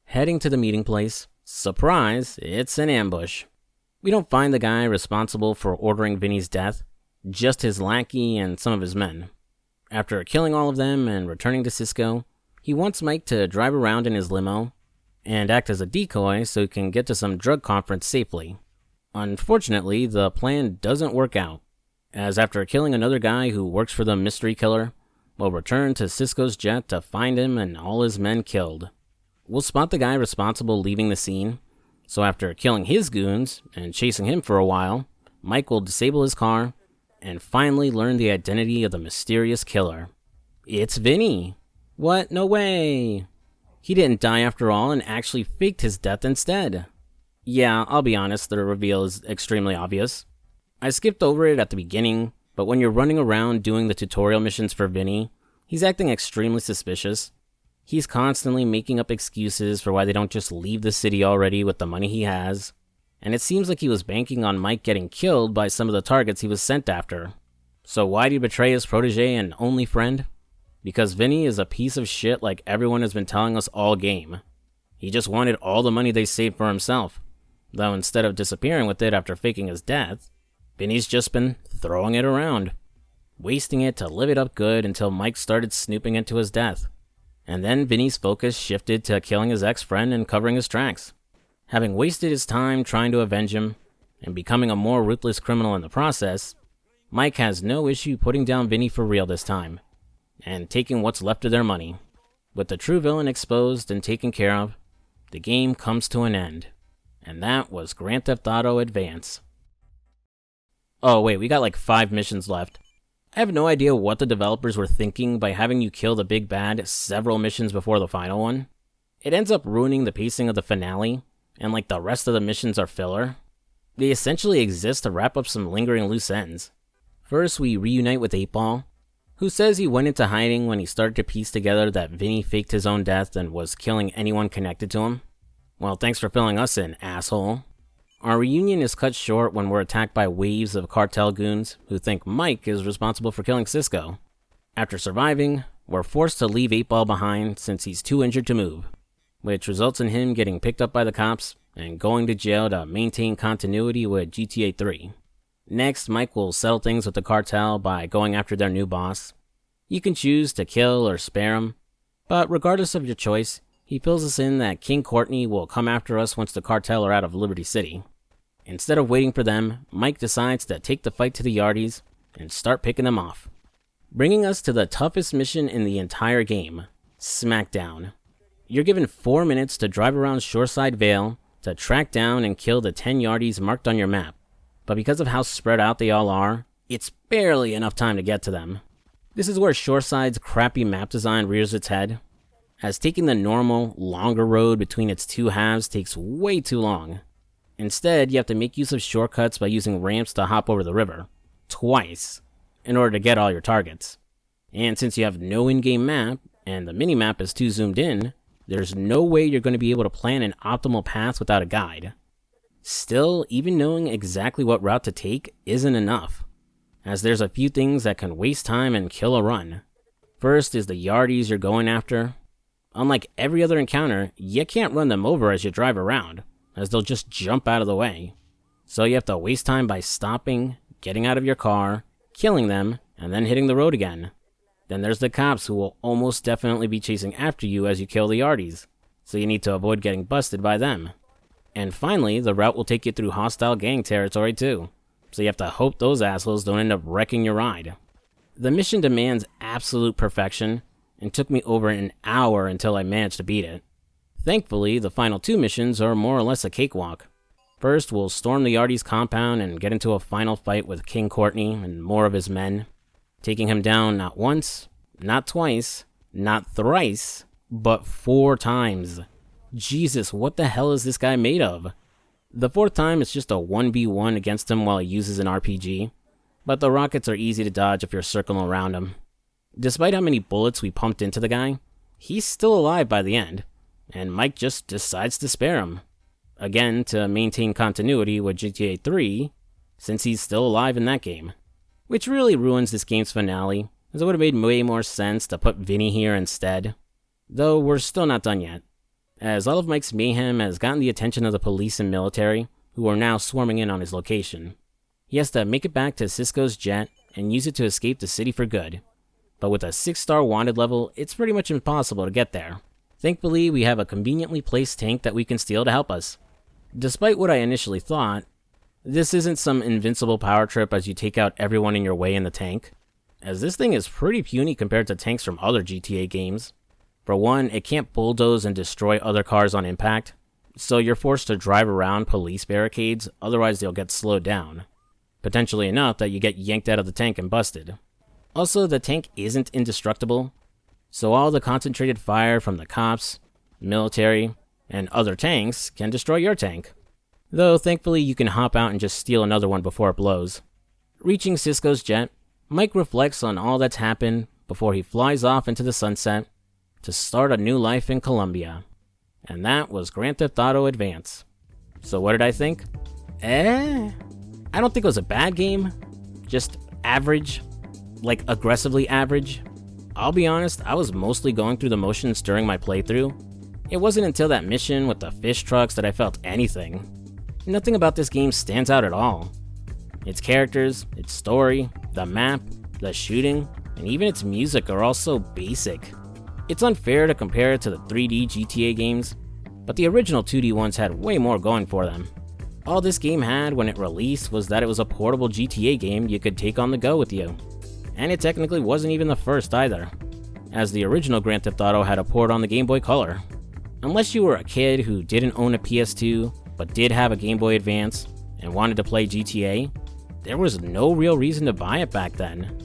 Heading to the meeting place, surprise, it's an ambush. We don't find the guy responsible for ordering Vinny's death, just his lackey and some of his men. After killing all of them and returning to Cisco, he wants Mike to drive around in his limo and act as a decoy so he can get to some drug conference safely. Unfortunately, the plan doesn't work out, as after killing another guy who works for the mystery killer, we'll return to Cisco's jet to find him and all his men killed. We'll spot the guy responsible leaving the scene, so after killing his goons and chasing him for a while, Mike will disable his car and finally learn the identity of the mysterious killer. It's Vinny! What? No way! He didn't die after all and actually faked his death instead. Yeah, I'll be honest, the reveal is extremely obvious. I skipped over it at the beginning, but when you're running around doing the tutorial missions for Vinny, he's acting extremely suspicious. He's constantly making up excuses for why they don't just leave the city already with the money he has, and it seems like he was banking on Mike getting killed by some of the targets he was sent after. So why did he betray his protege and only friend? Because Vinny is a piece of shit like everyone has been telling us all game. He just wanted all the money they saved for himself, though instead of disappearing with it after faking his death, Vinny's just been throwing it around, wasting it to live it up good until Mike started snooping into his death. And then Vinny's focus shifted to killing his ex-friend and covering his tracks. Having wasted his time trying to avenge him, and becoming a more ruthless criminal in the process, Mike has no issue putting down Vinny for real this time, and taking what's left of their money. With the true villain exposed and taken care of, the game comes to an end. And that was Grand Theft Auto Advance. Oh wait, we got like 5 missions left. I have no idea what the developers were thinking by having you kill the big bad several missions before the final one. It ends up ruining the pacing of the finale, and like the rest of the missions are filler. They essentially exist to wrap up some lingering loose ends. First, we reunite with 8-Ball, who says he went into hiding when he started to piece together that Vinny faked his own death and was killing anyone connected to him. Well, thanks for filling us in, asshole. Our reunion is cut short when we're attacked by waves of cartel goons who think Mike is responsible for killing Cisco. After surviving, we're forced to leave 8-Ball behind since he's too injured to move, which results in him getting picked up by the cops and going to jail to maintain continuity with GTA 3. Next, Mike will settle things with the cartel by going after their new boss. You can choose to kill or spare him, but regardless of your choice, he fills us in that King Courtney will come after us once the cartel are out of Liberty City. Instead of waiting for them, Mike decides to take the fight to the Yardies and start picking them off. Bringing us to the toughest mission in the entire game, Smackdown. You're given 4 minutes to drive around Shoreside Vale to track down and kill the 10 Yardies marked on your map. But because of how spread out they all are, it's barely enough time to get to them. This is where Shoreside's crappy map design rears its head, as taking the normal, longer road between its two halves takes way too long. Instead, you have to make use of shortcuts by using ramps to hop over the river, twice, in order to get all your targets. And since you have no in-game map, and the mini-map is too zoomed in, there's no way you're going to be able to plan an optimal path without a guide. Still, even knowing exactly what route to take isn't enough, as there's a few things that can waste time and kill a run. First is the Yardies you're going after. Unlike every other encounter, you can't run them over as you drive around, as they'll just jump out of the way. So you have to waste time by stopping, getting out of your car, killing them, and then hitting the road again. Then there's the cops who will almost definitely be chasing after you as you kill the Yardies, so you need to avoid getting busted by them. And finally, the route will take you through hostile gang territory too, so you have to hope those assholes don't end up wrecking your ride. The mission demands absolute perfection, and took me over an hour until I managed to beat it. Thankfully, the final 2 missions are more or less a cakewalk. First, we'll storm the Yardies' compound and get into a final fight with King Courtney and more of his men, taking him down not once, not twice, not thrice, but 4 times. Jesus, what the hell is this guy made of? The 4th time it's just a 1v1 against him while he uses an RPG, but the rockets are easy to dodge if you're circling around him. Despite how many bullets we pumped into the guy, he's still alive by the end, and Mike just decides to spare him. Again, to maintain continuity with GTA 3, since he's still alive in that game. Which really ruins this game's finale, as it would have made way more sense to put Vinny here instead. Though we're still not done yet, as all of Mike's mayhem has gotten the attention of the police and military, who are now swarming in on his location. He has to make it back to Cisco's jet and use it to escape the city for good. But with a 6-star wanted level, it's pretty much impossible to get there. Thankfully, we have a conveniently placed tank that we can steal to help us. Despite what I initially thought, this isn't some invincible power trip as you take out everyone in your way in the tank, as this thing is pretty puny compared to tanks from other GTA games. For one, it can't bulldoze and destroy other cars on impact, so you're forced to drive around police barricades, otherwise they'll get slowed down. Potentially enough that you get yanked out of the tank and busted. Also, the tank isn't indestructible, so all the concentrated fire from the cops, military, and other tanks can destroy your tank. Though thankfully you can hop out and just steal another one before it blows. Reaching Cisco's jet, Mike reflects on all that's happened before he flies off into the sunset to start a new life in Colombia. And that was Grand Theft Auto Advance. So what did I think? I don't think it was a bad game, just average. Like aggressively average. I'll be honest, I was mostly going through the motions during my playthrough. It wasn't until that mission with the fish trucks that I felt anything. Nothing about this game stands out at all. Its characters, its story, the map, the shooting, and even its music are all so basic. It's unfair to compare it to the 3D GTA games, but the original 2D ones had way more going for them. All this game had when it released was that it was a portable GTA game you could take on the go with you. And it technically wasn't even the first either, as the original Grand Theft Auto had a port on the Game Boy Color. Unless you were a kid who didn't own a PS2, but did have a Game Boy Advance, and wanted to play GTA, there was no real reason to buy it back then.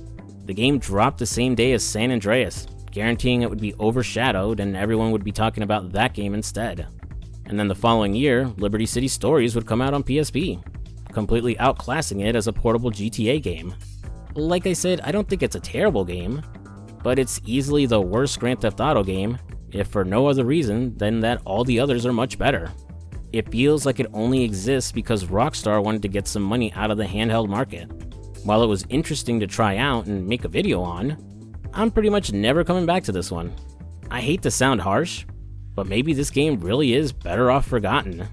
The game dropped the same day as San Andreas, guaranteeing it would be overshadowed and everyone would be talking about that game instead. And then the following year, Liberty City Stories would come out on PSP, completely outclassing it as a portable GTA game. Like I said, I don't think it's a terrible game, but it's easily the worst Grand Theft Auto game, if for no other reason than that all the others are much better. It feels like it only exists because Rockstar wanted to get some money out of the handheld market. While it was interesting to try out and make a video on, I'm pretty much never coming back to this one. I hate to sound harsh, but maybe this game really is better off forgotten.